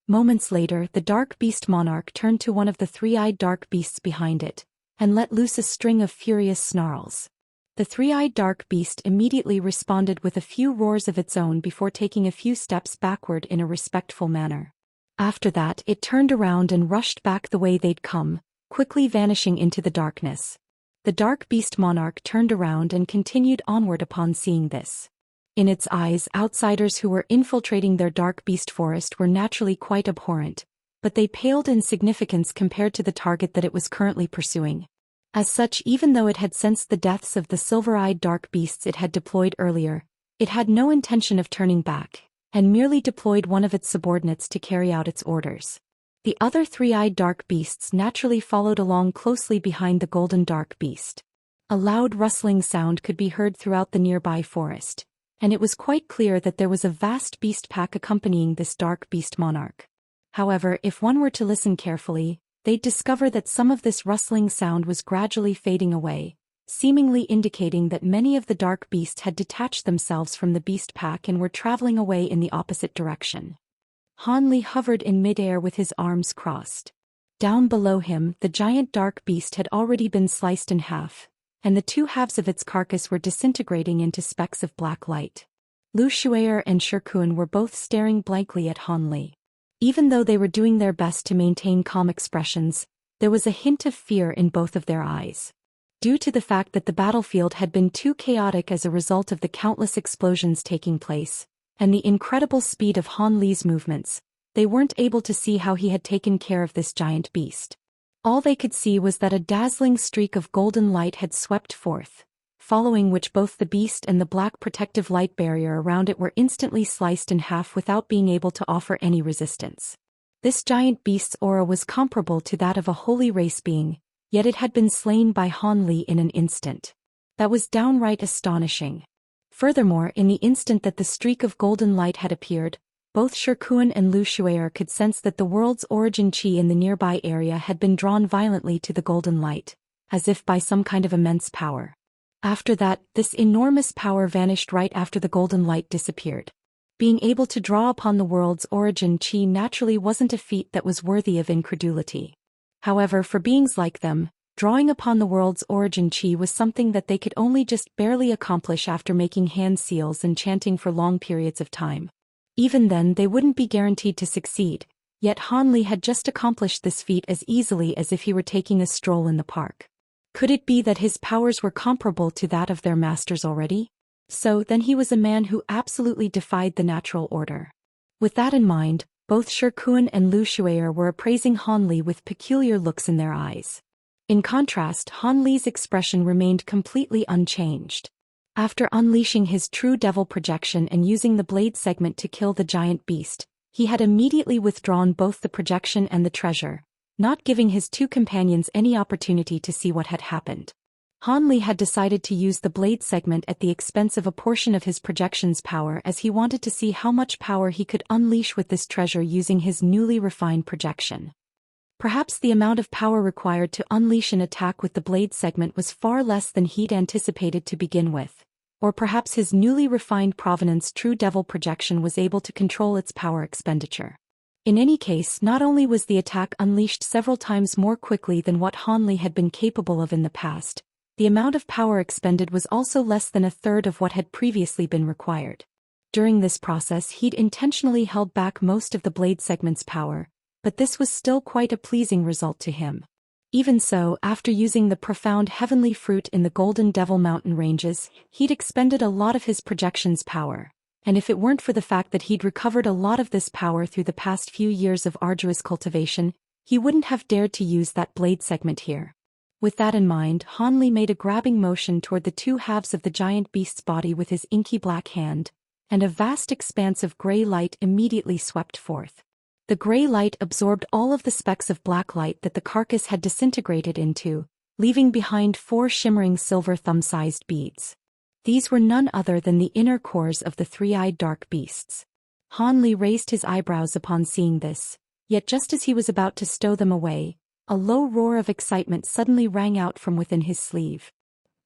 Moments later, the dark beast monarch turned to one of the three-eyed dark beasts behind it, and let loose a string of furious snarls. The three-eyed dark beast immediately responded with a few roars of its own before taking a few steps backward in a respectful manner. After that, it turned around and rushed back the way they'd come, quickly vanishing into the darkness. The dark beast monarch turned around and continued onward upon seeing this. In its eyes, outsiders who were infiltrating their dark beast forest were naturally quite abhorrent, but they paled in significance compared to the target that it was currently pursuing. As such, even though it had sensed the deaths of the silver-eyed dark beasts it had deployed earlier, it had no intention of turning back, and merely deployed one of its subordinates to carry out its orders. The other three-eyed dark beasts naturally followed along closely behind the golden dark beast. A loud rustling sound could be heard throughout the nearby forest, and it was quite clear that there was a vast beast pack accompanying this dark beast monarch. However, if one were to listen carefully, they'd discover that some of this rustling sound was gradually fading away, seemingly indicating that many of the dark beasts had detached themselves from the beast pack and were traveling away in the opposite direction. Han Li hovered in midair with his arms crossed. Down below him, the giant dark beast had already been sliced in half, and the two halves of its carcass were disintegrating into specks of black light. Lu Shui'er and Shirkuan were both staring blankly at Han Li. Even though they were doing their best to maintain calm expressions, there was a hint of fear in both of their eyes. Due to the fact that the battlefield had been too chaotic as a result of the countless explosions taking place, and the incredible speed of Han Li's movements, they weren't able to see how he had taken care of this giant beast. All they could see was that a dazzling streak of golden light had swept forth, following which both the beast and the black protective light barrier around it were instantly sliced in half without being able to offer any resistance. This giant beast's aura was comparable to that of a holy race being, yet it had been slain by Han Li in an instant. That was downright astonishing. Furthermore, in the instant that the streak of golden light had appeared, both Shirkuan and Lu Shui'er could sense that the world's origin chi in the nearby area had been drawn violently to the golden light, as if by some kind of immense power. After that, this enormous power vanished right after the golden light disappeared. Being able to draw upon the world's origin chi naturally wasn't a feat that was worthy of incredulity. However, for beings like them, drawing upon the world's origin chi was something that they could only just barely accomplish after making hand seals and chanting for long periods of time. Even then, they wouldn't be guaranteed to succeed, yet Han Li had just accomplished this feat as easily as if he were taking a stroll in the park. Could it be that his powers were comparable to that of their masters already? So, then he was a man who absolutely defied the natural order. With that in mind, both Shirkuan and Lu Shui'er were appraising Han Li with peculiar looks in their eyes. In contrast, Han Li's expression remained completely unchanged. After unleashing his true devil projection and using the blade segment to kill the giant beast, he had immediately withdrawn both the projection and the treasure, not giving his two companions any opportunity to see what had happened. Han Li had decided to use the blade segment at the expense of a portion of his projection's power as he wanted to see how much power he could unleash with this treasure using his newly refined projection. Perhaps the amount of power required to unleash an attack with the blade segment was far less than he'd anticipated to begin with, or perhaps his newly refined provenance true devil projection was able to control its power expenditure. In any case, not only was the attack unleashed several times more quickly than what Han Li had been capable of in the past, the amount of power expended was also less than a third of what had previously been required. During this process, he'd intentionally held back most of the blade segment's power, but this was still quite a pleasing result to him. Even so, after using the profound heavenly fruit in the Golden Devil Mountain ranges, he'd expended a lot of his projection's power. And if it weren't for the fact that he'd recovered a lot of this power through the past few years of arduous cultivation, he wouldn't have dared to use that blade segment here. With that in mind, Han Li made a grabbing motion toward the two halves of the giant beast's body with his inky black hand, and a vast expanse of gray light immediately swept forth. The gray light absorbed all of the specks of black light that the carcass had disintegrated into, leaving behind 4 shimmering silver thumb-sized beads. These were none other than the inner cores of the three-eyed dark beasts. Han Li raised his eyebrows upon seeing this, yet just as he was about to stow them away, a low roar of excitement suddenly rang out from within his sleeve.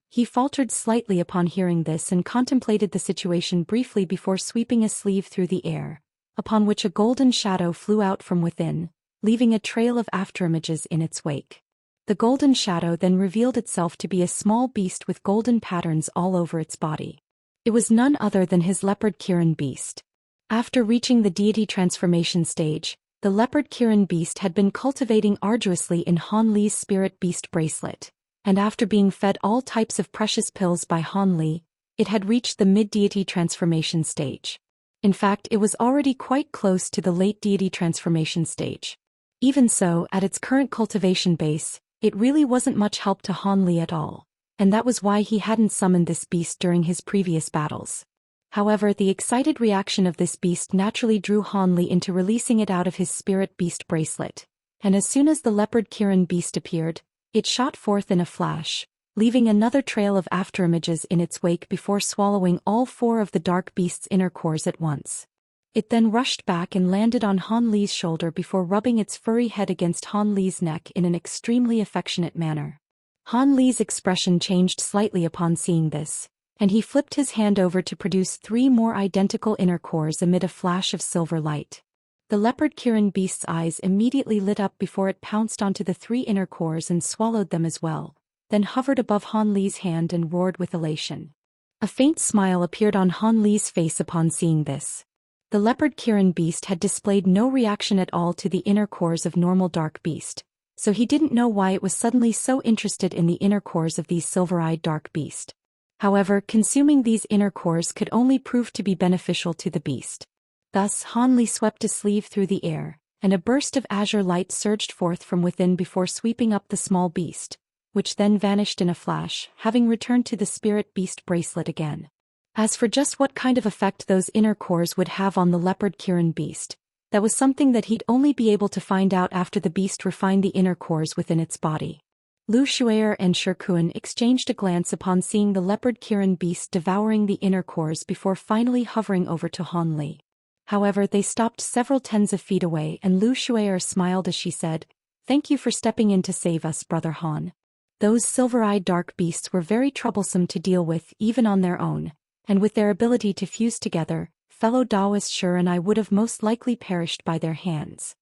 He faltered slightly upon hearing this and contemplated the situation briefly before sweeping a sleeve through the air, upon which a golden shadow flew out from within, leaving a trail of afterimages in its wake. The golden shadow then revealed itself to be a small beast with golden patterns all over its body. It was none other than his leopard Kirin beast. After reaching the deity transformation stage, the leopard Kirin beast had been cultivating arduously in Han Li's spirit beast bracelet, and after being fed all types of precious pills by Han Li, it had reached the mid-deity transformation stage. In fact, it was already quite close to the late deity transformation stage. Even so, at its current cultivation base, it really wasn't much help to Han Li at all, and that was why he hadn't summoned this beast during his previous battles. However, the excited reaction of this beast naturally drew Han Li into releasing it out of his spirit beast bracelet, and as soon as the leopard Kirin beast appeared, it shot forth in a flash, leaving another trail of afterimages in its wake before swallowing all 4 of the dark beast's inner cores at once. It then rushed back and landed on Han Li's shoulder before rubbing its furry head against Han Li's neck in an extremely affectionate manner. Han Li's expression changed slightly upon seeing this, and he flipped his hand over to produce 3 more identical inner cores amid a flash of silver light. The leopard Kirin beast's eyes immediately lit up before it pounced onto the 3 inner cores and swallowed them as well, then hovered above Han Li's hand and roared with elation. A faint smile appeared on Han Li's face upon seeing this. The leopard Kirin beast had displayed no reaction at all to the inner cores of normal dark beast, so he didn't know why it was suddenly so interested in the inner cores of these silver-eyed dark beast. However, consuming these inner cores could only prove to be beneficial to the beast. Thus Han Li swept a sleeve through the air, and a burst of azure light surged forth from within before sweeping up the small beast, which then vanished in a flash, having returned to the spirit beast bracelet again. As for just what kind of effect those inner cores would have on the leopard Kirin beast, that was something that he'd only be able to find out after the beast refined the inner cores within its body. Lu Shuer and Shikuan exchanged a glance upon seeing the leopard Kirin beast devouring the inner cores before finally hovering over to Han Li. However, they stopped several tens of feet away and Lu Shuer smiled as she said, "Thank you for stepping in to save us, Brother Han. Those silver-eyed dark beasts were very troublesome to deal with even on their own, and with their ability to fuse together, fellow Daoist Shur and I would have most likely perished by their hands.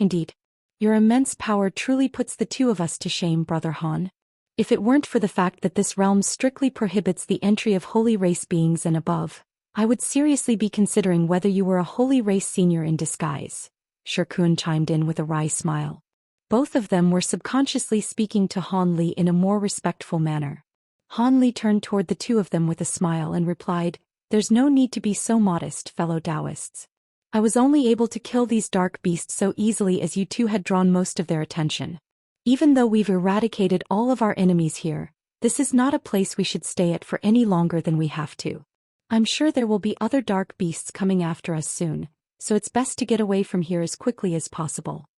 Indeed, your immense power truly puts the 2 of us to shame, Brother Han. If it weren't for the fact that this realm strictly prohibits the entry of holy race beings and above, I would seriously be considering whether you were a holy race senior in disguise." Shikuan chimed in with a wry smile. Both of them were subconsciously speaking to Han Li in a more respectful manner. Han Li turned toward the 2 of them with a smile and replied, "There's no need to be so modest, fellow Daoists. I was only able to kill these dark beasts so easily as you 2 had drawn most of their attention. Even though we've eradicated all of our enemies here, this is not a place we should stay at for any longer than we have to. I'm sure there will be other dark beasts coming after us soon, so it's best to get away from here as quickly as possible."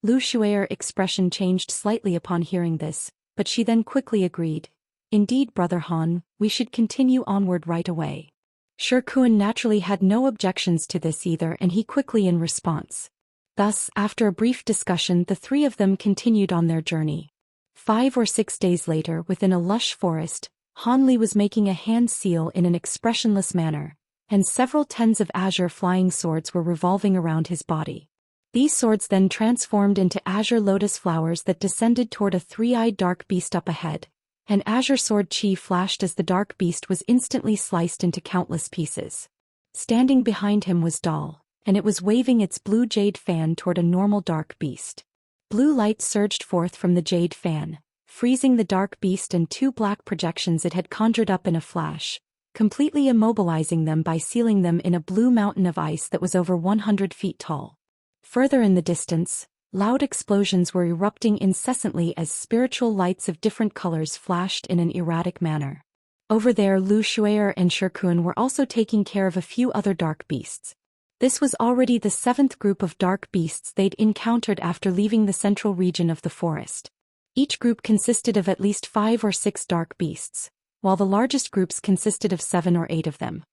Lu Shuer's expression changed slightly upon hearing this, but she then quickly agreed, "Indeed, Brother Han, we should continue onward right away." Shikuan naturally had no objections to this either and he quickly in response. Thus, after a brief discussion the 3 of them continued on their journey. 5 or 6 days later within a lush forest, Han Li was making a hand seal in an expressionless manner, and several tens of azure flying swords were revolving around his body. These swords then transformed into azure lotus flowers that descended toward a 3-eyed dark beast up ahead. An azure sword chi flashed as the dark beast was instantly sliced into countless pieces. Standing behind him was Dal, and it was waving its blue jade fan toward a normal dark beast. Blue light surged forth from the jade fan, freezing the dark beast and 2 black projections it had conjured up in a flash, completely immobilizing them by sealing them in a blue mountain of ice that was over 100 feet tall. Further in the distance, loud explosions were erupting incessantly as spiritual lights of different colors flashed in an erratic manner. Over there Lu Shuer and Shikuan were also taking care of a few other dark beasts. This was already the 7th group of dark beasts they'd encountered after leaving the central region of the forest. Each group consisted of at least 5 or 6 dark beasts, while the largest groups consisted of 7 or 8 of them.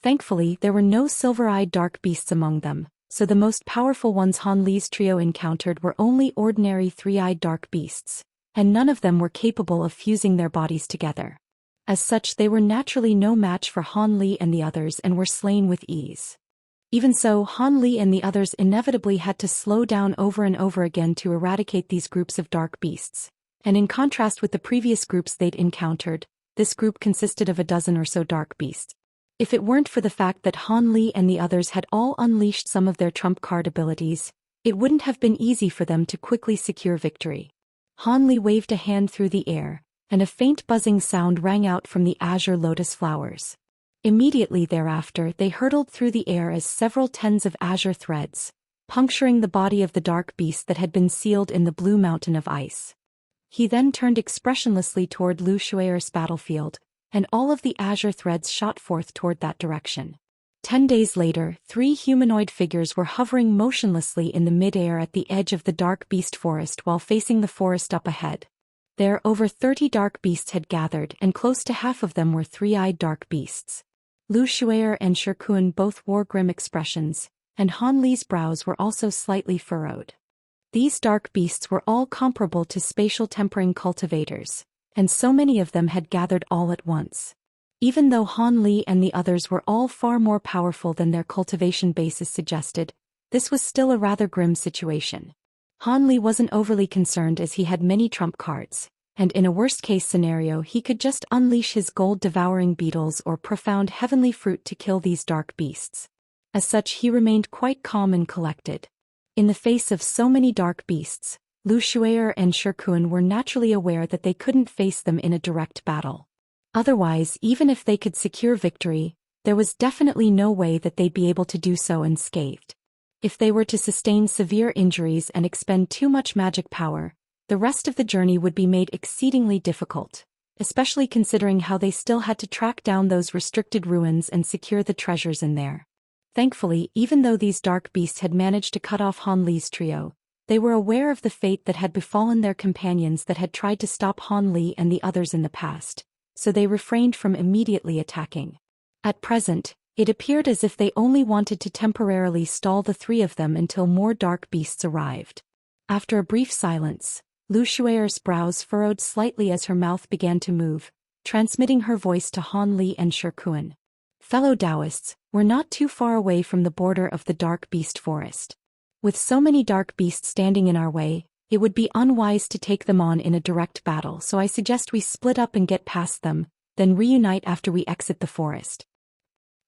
Thankfully, there were no silver-eyed dark beasts among them, so the most powerful ones Han Li's trio encountered were only ordinary 3-eyed dark beasts, and none of them were capable of fusing their bodies together. As such, they were naturally no match for Han Li and the others and were slain with ease. Even so, Han Li and the others inevitably had to slow down over and over again to eradicate these groups of dark beasts, and in contrast with the previous groups they'd encountered, this group consisted of a dozen or so dark beasts. If it weren't for the fact that Han Li and the others had all unleashed some of their trump card abilities, it wouldn't have been easy for them to quickly secure victory. Han Li waved a hand through the air, and a faint buzzing sound rang out from the azure lotus flowers. Immediately thereafter they hurtled through the air as several tens of azure threads, puncturing the body of the dark beast that had been sealed in the blue mountain of ice. He then turned expressionlessly toward Lu Shui'er's battlefield, and all of the azure threads shot forth toward that direction. 10 days later, 3 humanoid figures were hovering motionlessly in the mid-air at the edge of the dark beast forest while facing the forest up ahead. There, over 30 dark beasts had gathered, and close to half of them were 3-eyed dark beasts. Lu Shui'er and Shikuan both wore grim expressions, and Han Li's brows were also slightly furrowed. These dark beasts were all comparable to spatial tempering cultivators, and so many of them had gathered all at once. Even though Han Li and the others were all far more powerful than their cultivation bases suggested, this was still a rather grim situation. Han Li wasn't overly concerned as he had many trump cards, and in a worst-case scenario he could just unleash his gold-devouring beetles or profound heavenly fruit to kill these dark beasts. As such, he remained quite calm and collected. In the face of so many dark beasts, Lu Shui'er and Shikuan were naturally aware that they couldn't face them in a direct battle. Otherwise, even if they could secure victory, there was definitely no way that they'd be able to do so unscathed. If they were to sustain severe injuries and expend too much magic power, the rest of the journey would be made exceedingly difficult, especially considering how they still had to track down those restricted ruins and secure the treasures in there. Thankfully, even though these dark beasts had managed to cut off Han Li's trio, they were aware of the fate that had befallen their companions that had tried to stop Han Li and the others in the past, so they refrained from immediately attacking. At present, it appeared as if they only wanted to temporarily stall the 3 of them until more dark beasts arrived. After a brief silence, Lu Shui'er's brows furrowed slightly as her mouth began to move, transmitting her voice to Han Li and Shikuan. Fellow Daoists, we're not too far away from the border of the dark beast forest. With so many dark beasts standing in our way, it would be unwise to take them on in a direct battle, so I suggest we split up and get past them, then reunite after we exit the forest.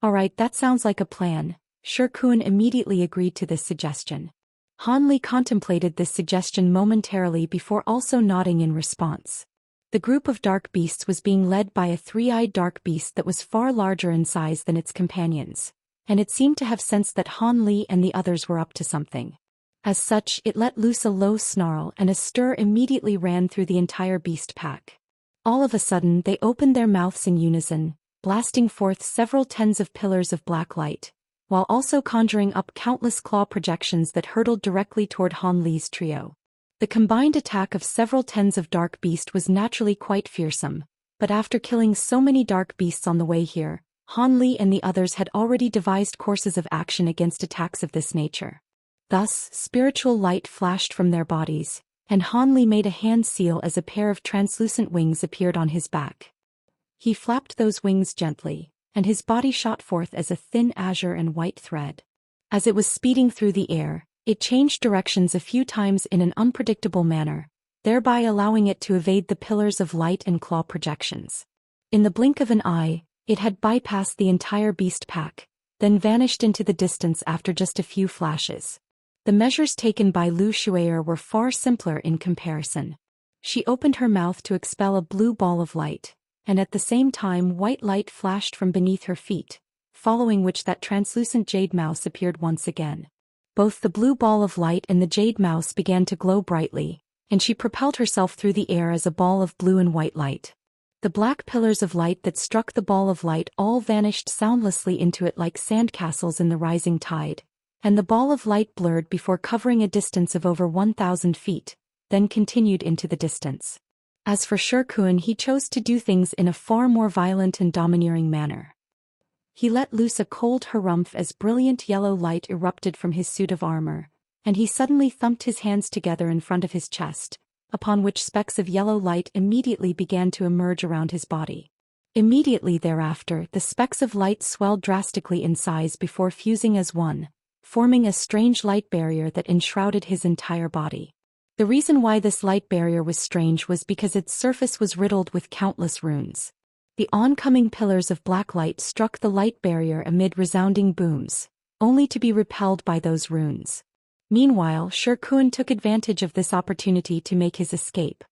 Alright, that sounds like a plan. Shikuan immediately agreed to this suggestion. Han Li contemplated this suggestion momentarily before also nodding in response. The group of dark beasts was being led by a 3-eyed dark beast that was far larger in size than its companions, and it seemed to have sensed that Han Li and the others were up to something. As such, it let loose a low snarl and a stir immediately ran through the entire beast pack. All of a sudden they opened their mouths in unison, blasting forth several tens of pillars of black light, while also conjuring up countless claw projections that hurtled directly toward Han Li's trio. The combined attack of several tens of dark beasts was naturally quite fearsome, but after killing so many dark beasts on the way here, Han Li and the others had already devised courses of action against attacks of this nature. Thus, spiritual light flashed from their bodies, and Han Li made a hand seal as a pair of translucent wings appeared on his back. He flapped those wings gently, and his body shot forth as a thin azure and white thread. As it was speeding through the air, it changed directions a few times in an unpredictable manner, thereby allowing it to evade the pillars of light and claw projections. In the blink of an eye, it had bypassed the entire beast pack, then vanished into the distance after just a few flashes. The measures taken by Lu Shui'er were far simpler in comparison. She opened her mouth to expel a blue ball of light, and at the same time white light flashed from beneath her feet, following which that translucent jade mouse appeared once again. Both the blue ball of light and the jade mouse began to glow brightly, and she propelled herself through the air as a ball of blue and white light. The black pillars of light that struck the ball of light all vanished soundlessly into it like sandcastles in the rising tide, and the ball of light blurred before covering a distance of over 1,000 feet, then continued into the distance. As for Zhou Xian, he chose to do things in a far more violent and domineering manner. He let loose a cold harumph as brilliant yellow light erupted from his suit of armor, and he suddenly thumped his hands together in front of his chest, upon which specks of yellow light immediately began to emerge around his body. Immediately thereafter, the specks of light swelled drastically in size before fusing as one, forming a strange light barrier that enshrouded his entire body. The reason why this light barrier was strange was because its surface was riddled with countless runes. The oncoming pillars of black light struck the light barrier amid resounding booms, only to be repelled by those runes. Meanwhile, Zhou Xian took advantage of this opportunity to make his escape.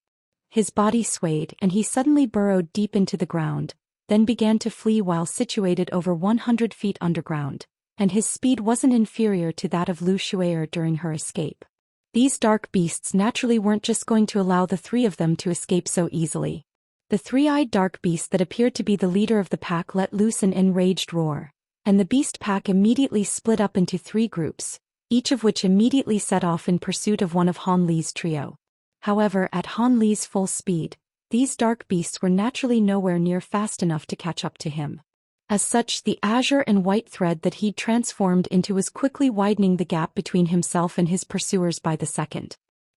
His body swayed and he suddenly burrowed deep into the ground, then began to flee while situated over 100 feet underground, and his speed wasn't inferior to that of Lu Xuer during her escape. These dark beasts naturally weren't just going to allow the three of them to escape so easily. The three-eyed dark beast that appeared to be the leader of the pack let loose an enraged roar, and the beast pack immediately split up into 3 groups, each of which immediately set off in pursuit of one of Han Li's trio. However, at Han Li's full speed, these dark beasts were naturally nowhere near fast enough to catch up to him. As such, the azure and white thread that he'd transformed into was quickly widening the gap between himself and his pursuers by the second.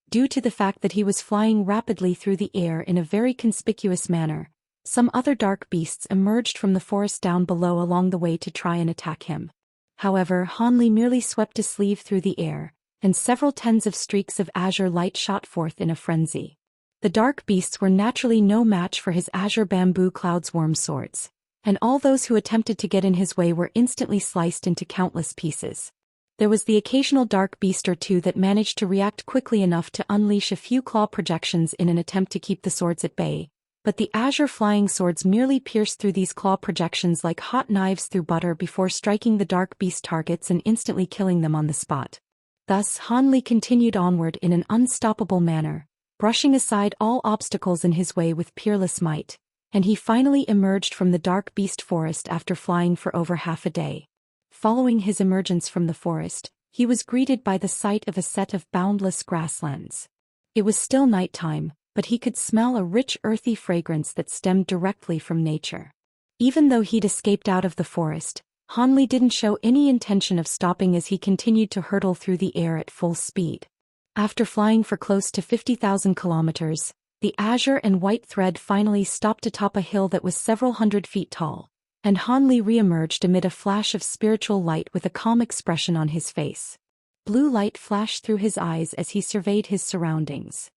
Due to the fact that he was flying rapidly through the air in a very conspicuous manner, some other dark beasts emerged from the forest down below along the way to try and attack him. However, Han Li merely swept a sleeve through the air, and several tens of streaks of azure light shot forth in a frenzy. The dark beasts were naturally no match for his azure bamboo cloud's worm swords, and all those who attempted to get in his way were instantly sliced into countless pieces. There was the occasional dark beast or two that managed to react quickly enough to unleash a few claw projections in an attempt to keep the swords at bay, but the azure flying swords merely pierced through these claw projections like hot knives through butter before striking the dark beast targets and instantly killing them on the spot. Thus Han Li continued onward in an unstoppable manner, brushing aside all obstacles in his way with peerless might, and he finally emerged from the dark beast forest after flying for over half a day. Following his emergence from the forest, he was greeted by the sight of a set of boundless grasslands. It was still nighttime, but he could smell a rich earthy fragrance that stemmed directly from nature. Even though he'd escaped out of the forest, Han Li didn't show any intention of stopping as he continued to hurtle through the air at full speed. After flying for close to 50,000 kilometers, the azure and white thread finally stopped atop a hill that was several hundred feet tall, and Han Li re-emerged amid a flash of spiritual light with a calm expression on his face. Blue light flashed through his eyes as he surveyed his surroundings.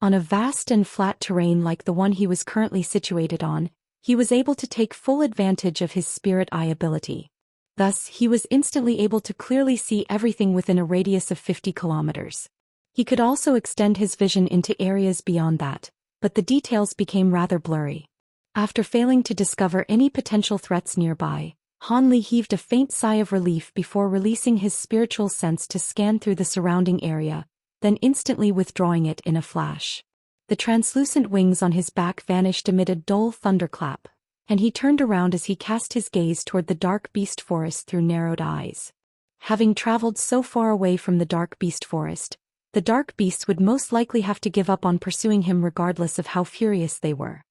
On a vast and flat terrain like the one he was currently situated on, he was able to take full advantage of his spirit eye ability. Thus, he was instantly able to clearly see everything within a radius of 50 kilometers. He could also extend his vision into areas beyond that, but the details became rather blurry. After failing to discover any potential threats nearby, Han Li heaved a faint sigh of relief before releasing his spiritual sense to scan through the surrounding area, then instantly withdrawing it in a flash. The translucent wings on his back vanished amid a dull thunderclap, and he turned around as he cast his gaze toward the dark beast forest through narrowed eyes. Having traveled so far away from the dark beast forest, the dark beasts would most likely have to give up on pursuing him regardless of how furious they were.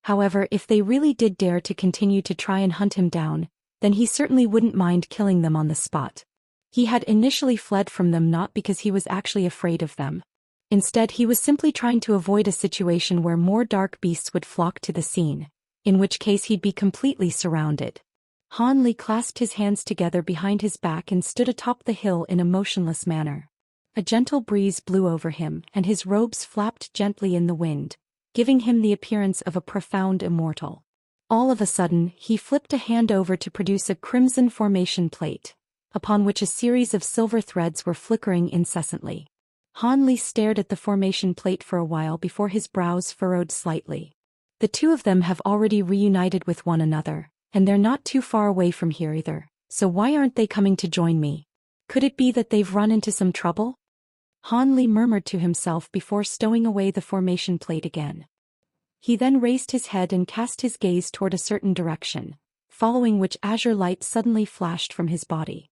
However, if they really did dare to continue to try and hunt him down, then he certainly wouldn't mind killing them on the spot. He had initially fled from them not because he was actually afraid of them. Instead, he was simply trying to avoid a situation where more dark beasts would flock to the scene, in which case he'd be completely surrounded. Han Li clasped his hands together behind his back and stood atop the hill in a motionless manner. A gentle breeze blew over him, and his robes flapped gently in the wind, giving him the appearance of a profound immortal. All of a sudden, he flipped a hand over to produce a crimson formation plate, upon which a series of silver threads were flickering incessantly. Han Li stared at the formation plate for a while before his brows furrowed slightly. The two of them have already reunited with one another, and they're not too far away from here either, so why aren't they coming to join me? Could it be that they've run into some trouble? Han Li murmured to himself before stowing away the formation plate again. He then raised his head and cast his gaze toward a certain direction, following which azure light suddenly flashed from his body.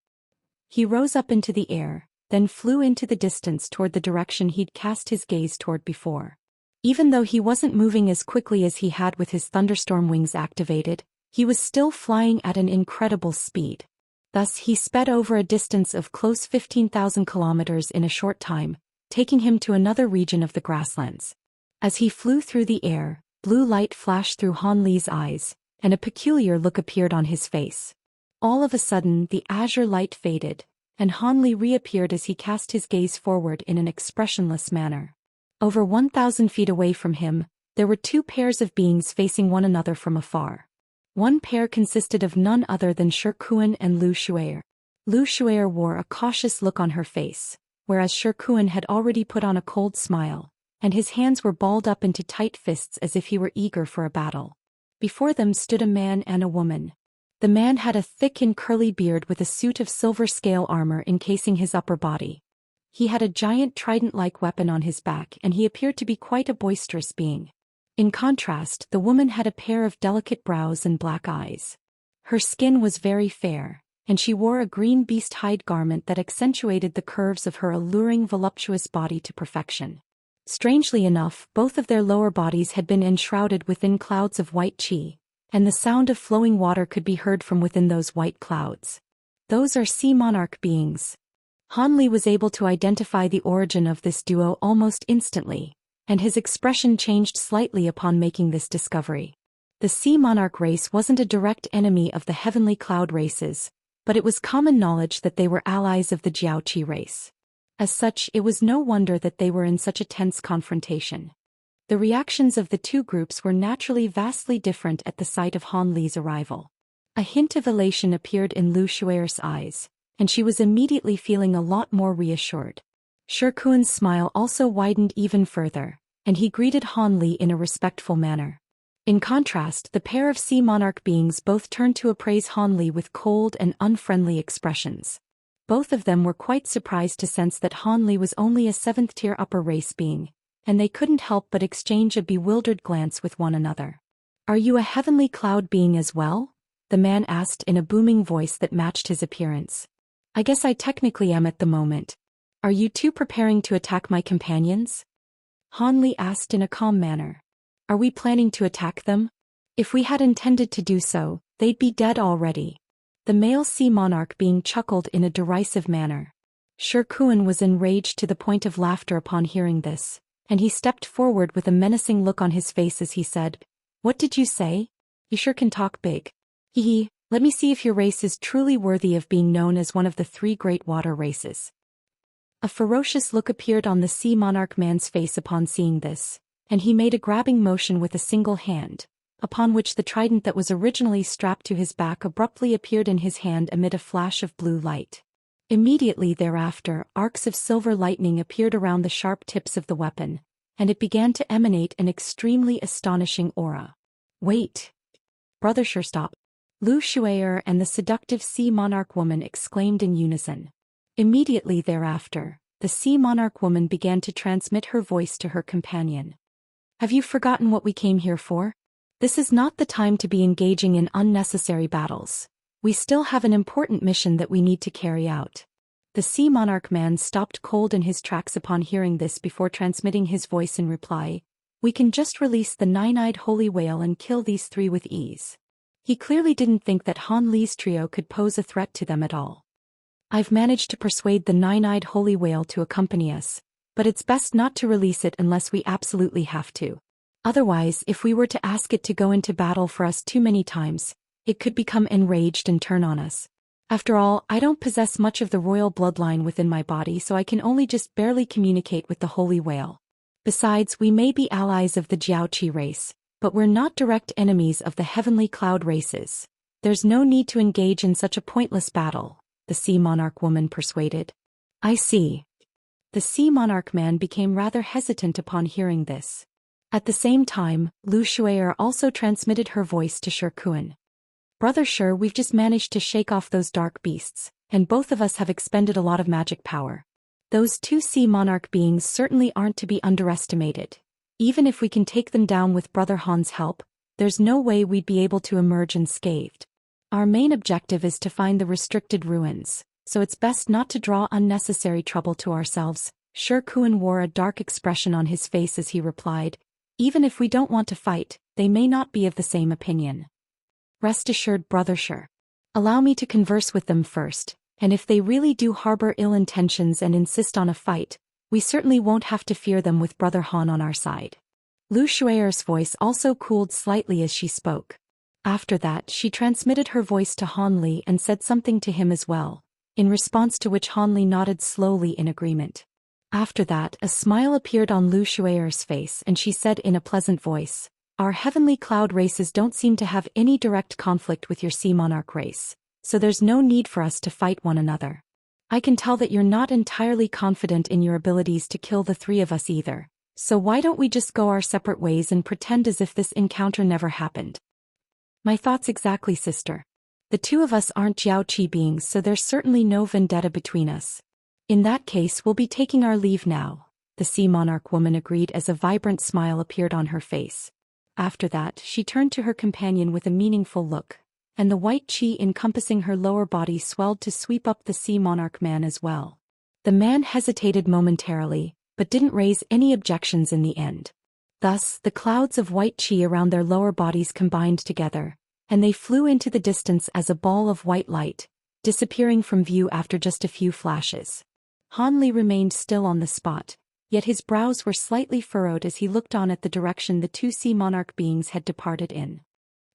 He rose up into the air, then flew into the distance toward the direction he'd cast his gaze toward before. Even though he wasn't moving as quickly as he had with his thunderstorm wings activated, he was still flying at an incredible speed. Thus he sped over a distance of close 15,000 kilometers in a short time, taking him to another region of the grasslands. As he flew through the air, blue light flashed through Han Li's eyes, and a peculiar look appeared on his face. All of a sudden the azure light faded, and Han Li reappeared as he cast his gaze forward in an expressionless manner. Over 1,000 feet away from him, there were two pairs of beings facing one another from afar. One pair consisted of none other than Shi Kuan and Lu Shuer. Lu Shuer wore a cautious look on her face, whereas Shi Kuan had already put on a cold smile, and his hands were balled up into tight fists as if he were eager for a battle. Before them stood a man and a woman. The man had a thick and curly beard with a suit of silver scale armor encasing his upper body. He had a giant trident-like weapon on his back and he appeared to be quite a boisterous being. In contrast, the woman had a pair of delicate brows and black eyes. Her skin was very fair, and she wore a green beast hide garment that accentuated the curves of her alluring voluptuous body to perfection. Strangely enough, both of their lower bodies had been enshrouded within clouds of white qi, and the sound of flowing water could be heard from within those white clouds. Those are sea monarch beings. Han Li was able to identify the origin of this duo almost instantly, and his expression changed slightly upon making this discovery. The sea monarch race wasn't a direct enemy of the heavenly cloud races, but it was common knowledge that they were allies of the Jiaoqi race. As such, it was no wonder that they were in such a tense confrontation. The reactions of the two groups were naturally vastly different at the sight of Han Li's arrival. A hint of elation appeared in Lu Shuer's eyes, and she was immediately feeling a lot more reassured. Shi Kuan's smile also widened even further, and he greeted Han Li in a respectful manner. In contrast, the pair of sea monarch beings both turned to appraise Han Li with cold and unfriendly expressions. Both of them were quite surprised to sense that Han Li was only a 7th-tier upper race being, and they couldn't help but exchange a bewildered glance with one another. "Are you a heavenly cloud being as well?" the man asked in a booming voice that matched his appearance. "I guess I technically am at the moment. Are you two preparing to attack my companions?" Han Li asked in a calm manner. "Are we planning to attack them? If we had intended to do so, they'd be dead already." The male sea monarch being chuckled in a derisive manner. Shi Kuan was enraged to the point of laughter upon hearing this, and he stepped forward with a menacing look on his face as he said, "What did you say? You sure can talk big. Hee, let me see if your race is truly worthy of being known as one of the 3 great water races." A ferocious look appeared on the sea monarch man's face upon seeing this, and he made a grabbing motion with a single hand, upon which the trident that was originally strapped to his back abruptly appeared in his hand amid a flash of blue light. Immediately thereafter, arcs of silver lightning appeared around the sharp tips of the weapon, and it began to emanate an extremely astonishing aura. "Wait! Brother Shi, stop!" Lu Shuer and the seductive sea monarch woman exclaimed in unison. Immediately thereafter, the sea monarch woman began to transmit her voice to her companion. "Have you forgotten what we came here for? This is not the time to be engaging in unnecessary battles. We still have an important mission that we need to carry out." The sea monarch man stopped cold in his tracks upon hearing this before transmitting his voice in reply. "We can just release the 9-eyed holy whale and kill these 3 with ease." He clearly didn't think that Han Li's trio could pose a threat to them at all. "I've managed to persuade the 9-eyed holy whale to accompany us, but it's best not to release it unless we absolutely have to. Otherwise, if we were to ask it to go into battle for us too many times, it could become enraged and turn on us. After all, I don't possess much of the royal bloodline within my body, so I can only just barely communicate with the holy whale. Besides, we may be allies of the Jiaoqi race, but we're not direct enemies of the heavenly cloud races. There's no need to engage in such a pointless battle," the sea monarch woman persuaded. "I see." The sea monarch man became rather hesitant upon hearing this. At the same time, Lu Shuer also transmitted her voice to Shi Kuan. "Brother Shi, we've just managed to shake off those dark beasts, and both of us have expended a lot of magic power. Those 2 sea monarch beings certainly aren't to be underestimated. Even if we can take them down with Brother Han's help, there's no way we'd be able to emerge unscathed. Our main objective is to find the restricted ruins, so it's best not to draw unnecessary trouble to ourselves. Shi Kuan wore a dark expression on his face as he replied, even if we don't want to fight, they may not be of the same opinion. Rest assured, Brother Shi. Allow me to converse with them first, and if they really do harbor ill intentions and insist on a fight, we certainly won't have to fear them with Brother Han on our side. Lu Shui'er's voice also cooled slightly as she spoke. After that, she transmitted her voice to Han Li and said something to him as well, in response to which Han Li nodded slowly in agreement. After that, a smile appeared on Lu Shui'er's face and she said in a pleasant voice, "Our heavenly cloud races don't seem to have any direct conflict with your sea monarch race, so there's no need for us to fight one another. I can tell that you're not entirely confident in your abilities to kill the three of us either, so why don't we just go our separate ways and pretend as if this encounter never happened?" My thoughts exactly, sister. The two of us aren't Jiaoqi beings, so there's certainly no vendetta between us. In that case, we'll be taking our leave now, the sea monarch woman agreed as a vibrant smile appeared on her face. After that, she turned to her companion with a meaningful look, and the white qi encompassing her lower body swelled to sweep up the sea monarch man as well. The man hesitated momentarily, but didn't raise any objections in the end. Thus, the clouds of white qi around their lower bodies combined together, and they flew into the distance as a ball of white light, disappearing from view after just a few flashes. Han Li remained still on the spot, yet his brows were slightly furrowed as he looked on at the direction the two sea monarch beings had departed in.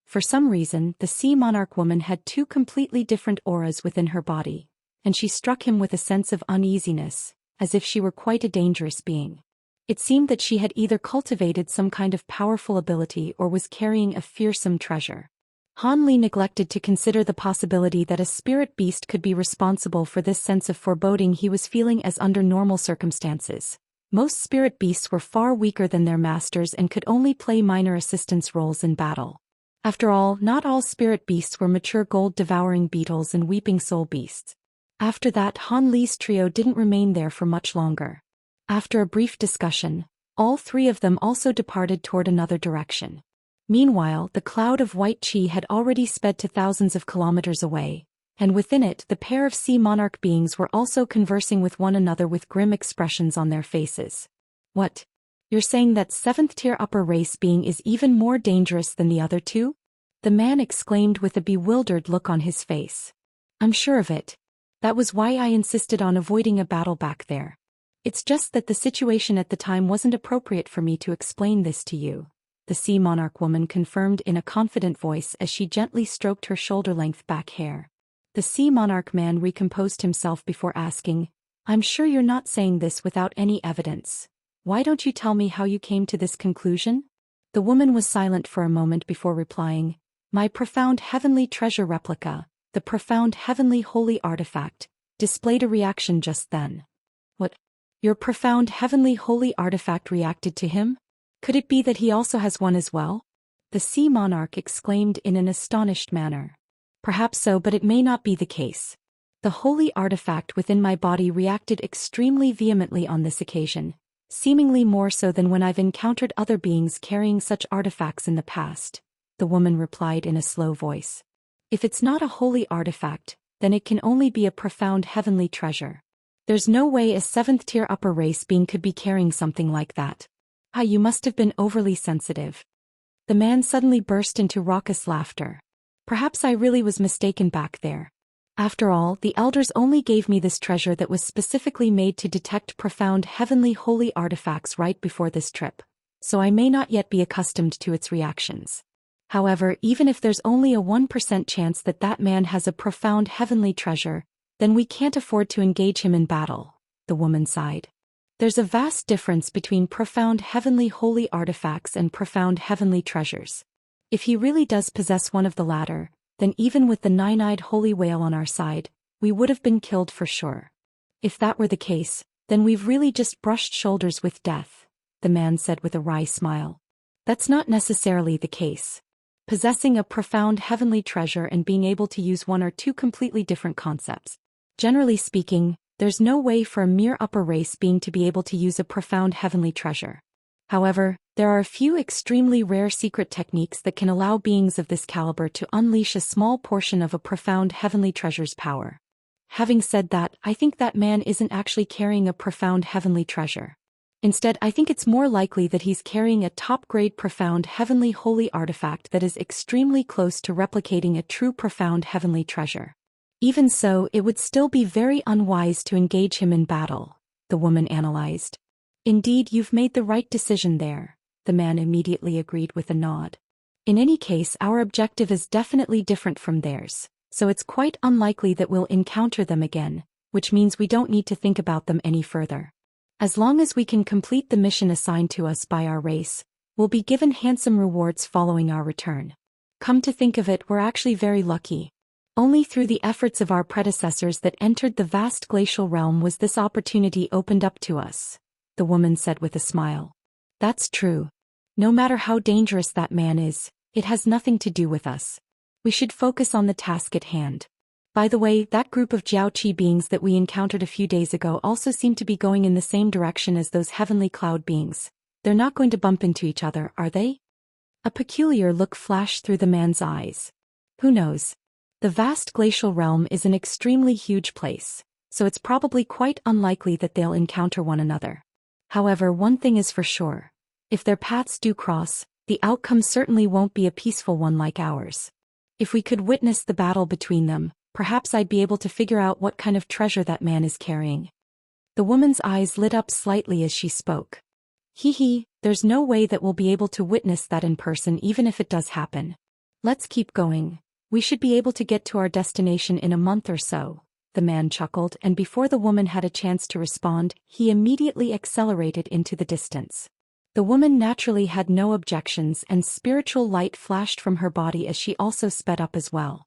For some reason, the sea monarch woman had two completely different auras within her body, and she struck him with a sense of uneasiness, as if she were quite a dangerous being. It seemed that she had either cultivated some kind of powerful ability or was carrying a fearsome treasure. Han Li neglected to consider the possibility that a spirit beast could be responsible for this sense of foreboding he was feeling, as under normal circumstances, most spirit beasts were far weaker than their masters and could only play minor assistance roles in battle. After all, not all spirit beasts were mature gold-devouring beetles and weeping soul beasts. After that, Han Li's trio didn't remain there for much longer. After a brief discussion, all three of them also departed toward another direction. Meanwhile, the cloud of white qi had already sped to thousands of kilometers away, and within it the pair of sea monarch beings were also conversing with one another with grim expressions on their faces. What? You're saying that seventh-tier upper race being is even more dangerous than the other two? The man exclaimed with a bewildered look on his face. I'm sure of it. That was why I insisted on avoiding a battle back there. It's just that the situation at the time wasn't appropriate for me to explain this to you, the sea monarch woman confirmed in a confident voice as she gently stroked her shoulder-length back hair. The sea monarch man recomposed himself before asking, I'm sure you're not saying this without any evidence. Why don't you tell me how you came to this conclusion? The woman was silent for a moment before replying, My profound heavenly treasure replica, the profound heavenly holy artifact, displayed a reaction just then. What? Your profound heavenly holy artifact reacted to him? Could it be that he also has one as well? The sea monarch exclaimed in an astonished manner. Perhaps so, but it may not be the case. The holy artifact within my body reacted extremely vehemently on this occasion, seemingly more so than when I've encountered other beings carrying such artifacts in the past, the woman replied in a slow voice. If it's not a holy artifact, then it can only be a profound heavenly treasure. There's no way a 7th-tier upper race being could be carrying something like that. Ah, you must have been overly sensitive. The man suddenly burst into raucous laughter. Perhaps I really was mistaken back there. After all, the elders only gave me this treasure that was specifically made to detect profound heavenly holy artifacts right before this trip, so I may not yet be accustomed to its reactions. However, even if there's only a 1% chance that that man has a profound heavenly treasure, then we can't afford to engage him in battle, the woman sighed. There's a vast difference between profound heavenly holy artifacts and profound heavenly treasures. If he really does possess one of the latter, then even with the nine-eyed holy whale on our side, we would have been killed for sure. If that were the case, then we've really just brushed shoulders with death, the man said with a wry smile. That's not necessarily the case. Possessing a profound heavenly treasure and being able to use one are two completely different concepts. Generally speaking, there's no way for a mere upper race being to be able to use a profound heavenly treasure. However, there are a few extremely rare secret techniques that can allow beings of this caliber to unleash a small portion of a profound heavenly treasure's power. having said that, I think that man isn't actually carrying a profound heavenly treasure. Instead, I think it's more likely that he's carrying a top-grade profound heavenly holy artifact that is extremely close to replicating a true profound heavenly treasure. Even so, it would still be very unwise to engage him in battle, the woman analyzed. Indeed, you've made the right decision there, the man immediately agreed with a nod. In any case, our objective is definitely different from theirs, so it's quite unlikely that we'll encounter them again, which means we don't need to think about them any further. As long as we can complete the mission assigned to us by our race, we'll be given handsome rewards following our return. Come to think of it, we're actually very lucky. Only through the efforts of our predecessors that entered the vast glacial realm was this opportunity opened up to us, the woman said with a smile. That's true. No matter how dangerous that man is, it has nothing to do with us. We should focus on the task at hand. By the way, that group of Jiaoqi beings that we encountered a few days ago also seem to be going in the same direction as those heavenly cloud beings. They're not going to bump into each other, are they? A peculiar look flashed through the man's eyes. Who knows? The vast glacial realm is an extremely huge place, so it's probably quite unlikely that they'll encounter one another. However, one thing is for sure. If their paths do cross, the outcome certainly won't be a peaceful one like ours. If we could witness the battle between them, perhaps I'd be able to figure out what kind of treasure that man is carrying. The woman's eyes lit up slightly as she spoke. There's no way that we'll be able to witness that in person even if it does happen. Let's keep going. We should be able to get to our destination in a month or so, the man chuckled, and before the woman had a chance to respond, he immediately accelerated into the distance. The woman naturally had no objections, and spiritual light flashed from her body as she also sped up as well.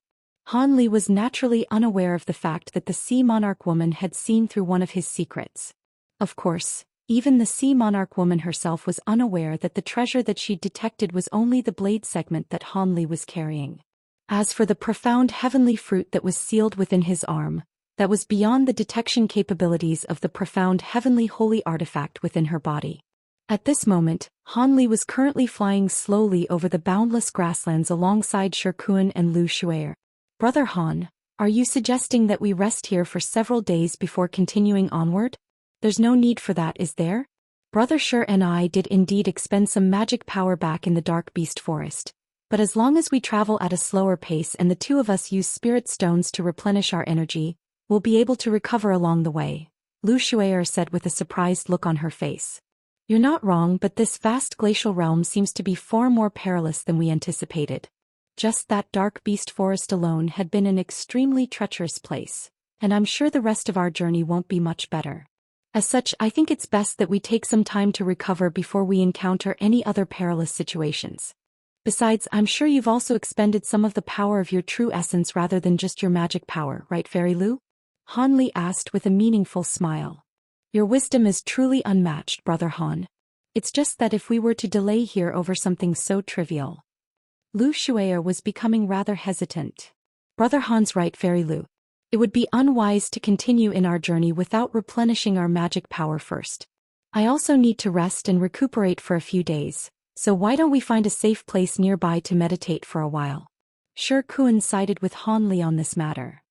Han Li was naturally unaware of the fact that the Sea Monarch woman had seen through one of his secrets. Of course, even the Sea Monarch woman herself was unaware that the treasure that she'd detected was only the blade segment that Han Li was carrying. As for the profound heavenly fruit that was sealed within his arm, that was beyond the detection capabilities of the profound heavenly holy artifact within her body. At this moment, Han Li was currently flying slowly over the boundless grasslands alongside Shikuan and Lu Shuer. Brother Han, are you suggesting that we rest here for several days before continuing onward? There's no need for that, is there? Brother Shi and I did indeed expend some magic power back in the Dark Beast Forest. But as long as we travel at a slower pace and the two of us use spirit stones to replenish our energy, we'll be able to recover along the way, Lu Shuer said with a surprised look on her face. You're not wrong, but this vast glacial realm seems to be far more perilous than we anticipated. Just that Dark Beast Forest alone had been an extremely treacherous place, and I'm sure the rest of our journey won't be much better. As such, I think it's best that we take some time to recover before we encounter any other perilous situations. Besides, I'm sure you've also expended some of the power of your true essence rather than just your magic power, right, Fairy Lu? Han Li asked with a meaningful smile. Your wisdom is truly unmatched, Brother Han. It's just that if we were to delay here over something so trivial. Lu Shuer was becoming rather hesitant. Brother Han's right, Fairy Lu. It would be unwise to continue in our journey without replenishing our magic power first. I also need to rest and recuperate for a few days. So why don't we find a safe place nearby to meditate for a while? Shikuan sided with Han Li on this matter.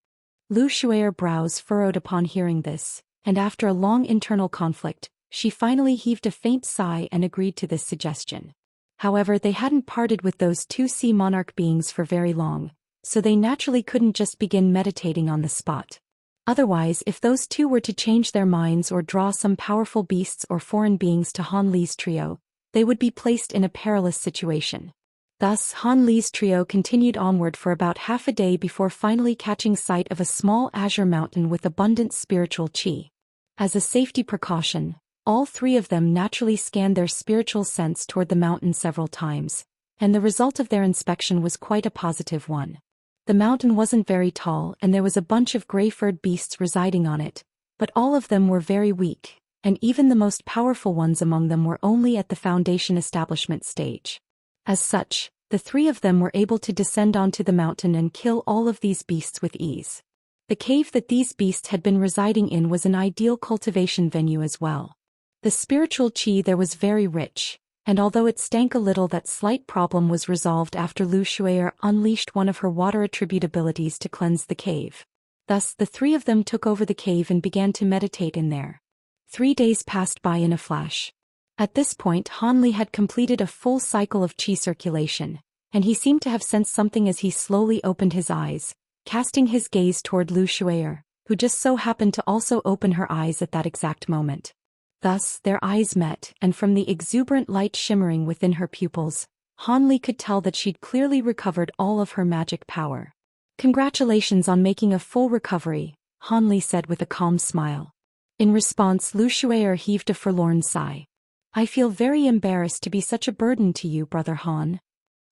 Lu Shuer's brows furrowed upon hearing this, and after a long internal conflict, she finally heaved a faint sigh and agreed to this suggestion. However, they hadn't parted with those two sea monarch beings for very long, so they naturally couldn't just begin meditating on the spot. Otherwise, if those two were to change their minds or draw some powerful beasts or foreign beings to Han Li's trio, they would be placed in a perilous situation. Thus, Han Li's trio continued onward for about half a day before finally catching sight of a small azure mountain with abundant spiritual qi. As a safety precaution, all three of them naturally scanned their spiritual sense toward the mountain several times, and the result of their inspection was quite a positive one. The mountain wasn't very tall and there was a bunch of gray-furred beasts residing on it, but all of them were very weak, and even the most powerful ones among them were only at the foundation establishment stage. As such, the three of them were able to descend onto the mountain and kill all of these beasts with ease. The cave that these beasts had been residing in was an ideal cultivation venue as well. The spiritual qi there was very rich, and although it stank a little, that slight problem was resolved after Lu Shuer unleashed one of her water attribute abilities to cleanse the cave. Thus the three of them took over the cave and began to meditate in there. 3 days passed by in a flash. At this point Han Li had completed a full cycle of qi circulation, and he seemed to have sensed something as he slowly opened his eyes, casting his gaze toward Lu Shuier, who just so happened to also open her eyes at that exact moment. Thus their eyes met, and from the exuberant light shimmering within her pupils, Han Li could tell that she'd clearly recovered all of her magic power. "Congratulations on making a full recovery," Han Li said with a calm smile. In response, Lu Shuier heaved a forlorn sigh. "I feel very embarrassed to be such a burden to you, Brother Han."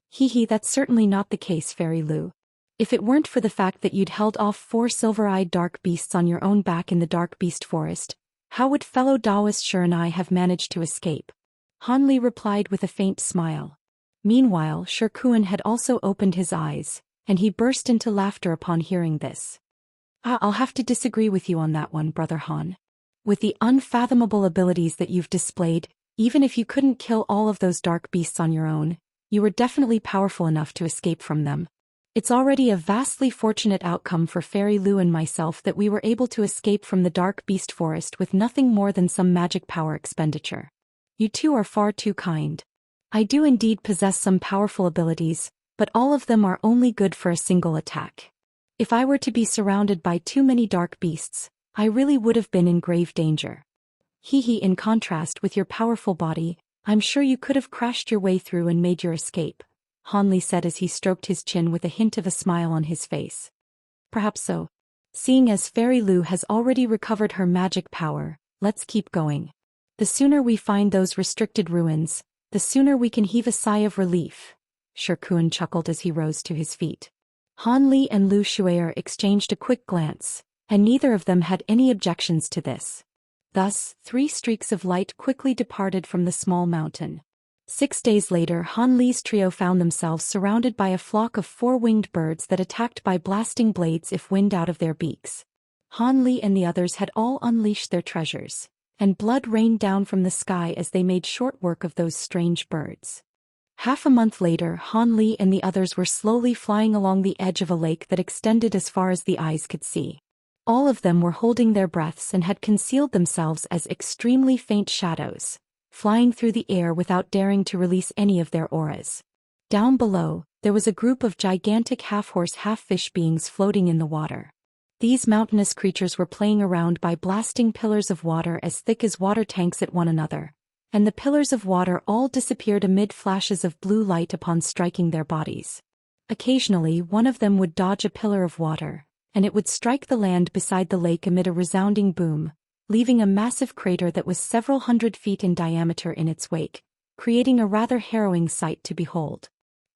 "Hee, that's certainly not the case, Fairy Lu. If it weren't for the fact that you'd held off 4 silver-eyed dark beasts on your own back in the Dark Beast Forest, how would fellow Daoist Shi and I have managed to escape?" Han Li replied with a faint smile. Meanwhile, Shi Kuan had also opened his eyes, and he burst into laughter upon hearing this. "I'll have to disagree with you on that one, Brother Han. With the unfathomable abilities that you've displayed, even if you couldn't kill all of those dark beasts on your own, you were definitely powerful enough to escape from them. It's already a vastly fortunate outcome for Fairy Lu and myself that we were able to escape from the Dark Beast Forest with nothing more than some magic power expenditure. You two are far too kind. I do indeed possess some powerful abilities, but all of them are only good for a single attack. If I were to be surrounded by too many dark beasts, I really would have been in grave danger. In contrast with your powerful body, I'm sure you could have crashed your way through and made your escape," Han Li said as he stroked his chin with a hint of a smile on his face. "Perhaps so. Seeing as Fairy Lu has already recovered her magic power, let's keep going. The sooner we find those restricted ruins, the sooner we can heave a sigh of relief." Shi Kuan chuckled as he rose to his feet. Han Li and Lu Shuier exchanged a quick glance, and neither of them had any objections to this. Thus, 3 streaks of light quickly departed from the small mountain. 6 days later, Han Li's trio found themselves surrounded by a flock of 4-winged birds that attacked by blasting blades if wind out of their beaks. Han Li and the others had all unleashed their treasures, and blood rained down from the sky as they made short work of those strange birds. Half a month later, Han Li and the others were slowly flying along the edge of a lake that extended as far as the eyes could see. All of them were holding their breaths and had concealed themselves as extremely faint shadows, flying through the air without daring to release any of their auras. Down below, there was a group of gigantic half-horse half-fish beings floating in the water. These mountainous creatures were playing around by blasting pillars of water as thick as water tanks at one another, and the pillars of water all disappeared amid flashes of blue light upon striking their bodies. Occasionally, one of them would dodge a pillar of water, and it would strike the land beside the lake amid a resounding boom, leaving a massive crater that was several hundred feet in diameter in its wake, creating a rather harrowing sight to behold.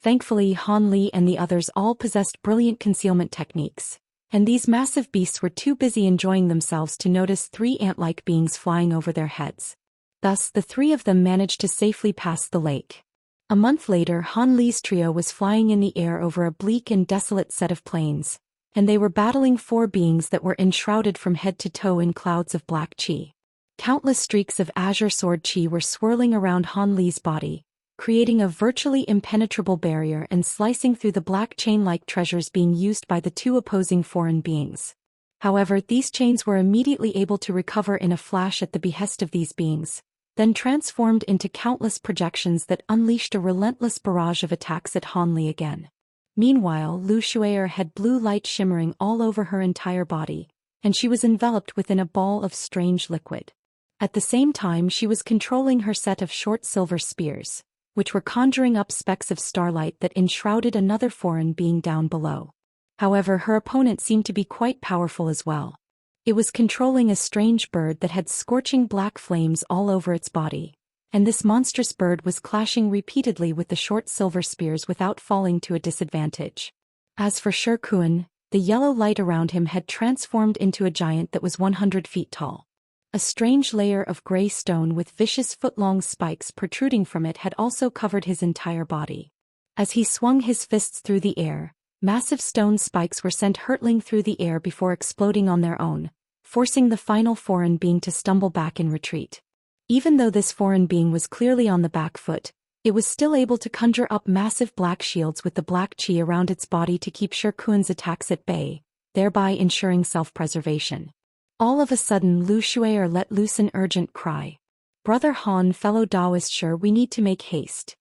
Thankfully, Han Li and the others all possessed brilliant concealment techniques, and these massive beasts were too busy enjoying themselves to notice 3 ant-like beings flying over their heads. Thus, the 3 of them managed to safely pass the lake. A month later, Han Li's trio was flying in the air over a bleak and desolate set of plains, and they were battling 4 beings that were enshrouded from head to toe in clouds of black qi. Countless streaks of azure sword qi were swirling around Han Li's body, creating a virtually impenetrable barrier and slicing through the black chain-like treasures being used by the 2 opposing foreign beings. However, these chains were immediately able to recover in a flash at the behest of these beings, then transformed into countless projections that unleashed a relentless barrage of attacks at Han Li again. Meanwhile, Lu Shuier had blue light shimmering all over her entire body, and she was enveloped within a ball of strange liquid. At the same time, she was controlling her set of short silver spears, which were conjuring up specks of starlight that enshrouded another foreign being down below. However, her opponent seemed to be quite powerful as well. It was controlling a strange bird that had scorching black flames all over its body, and this monstrous bird was clashing repeatedly with the short silver spears without falling to a disadvantage. As for Shi Kuan, the yellow light around him had transformed into a giant that was 100 feet tall. A strange layer of gray stone with vicious foot-long spikes protruding from it had also covered his entire body. As he swung his fists through the air, massive stone spikes were sent hurtling through the air before exploding on their own, forcing the final foreign being to stumble back in retreat. Even though this foreign being was clearly on the back foot, it was still able to conjure up massive black shields with the black qi around its body to keep Shi Kuan's attacks at bay, thereby ensuring self-preservation. All of a sudden Lu Shui'er let loose an urgent cry. "Brother Han, fellow Daoist, sure, we need to make haste.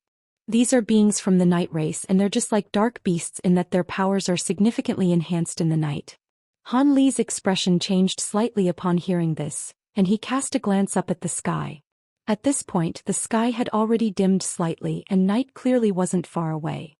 These are beings from the night race and they're just like dark beasts in that their powers are significantly enhanced in the night." Han Li's expression changed slightly upon hearing this, and he cast a glance up at the sky. At this point the sky had already dimmed slightly and night clearly wasn't far away.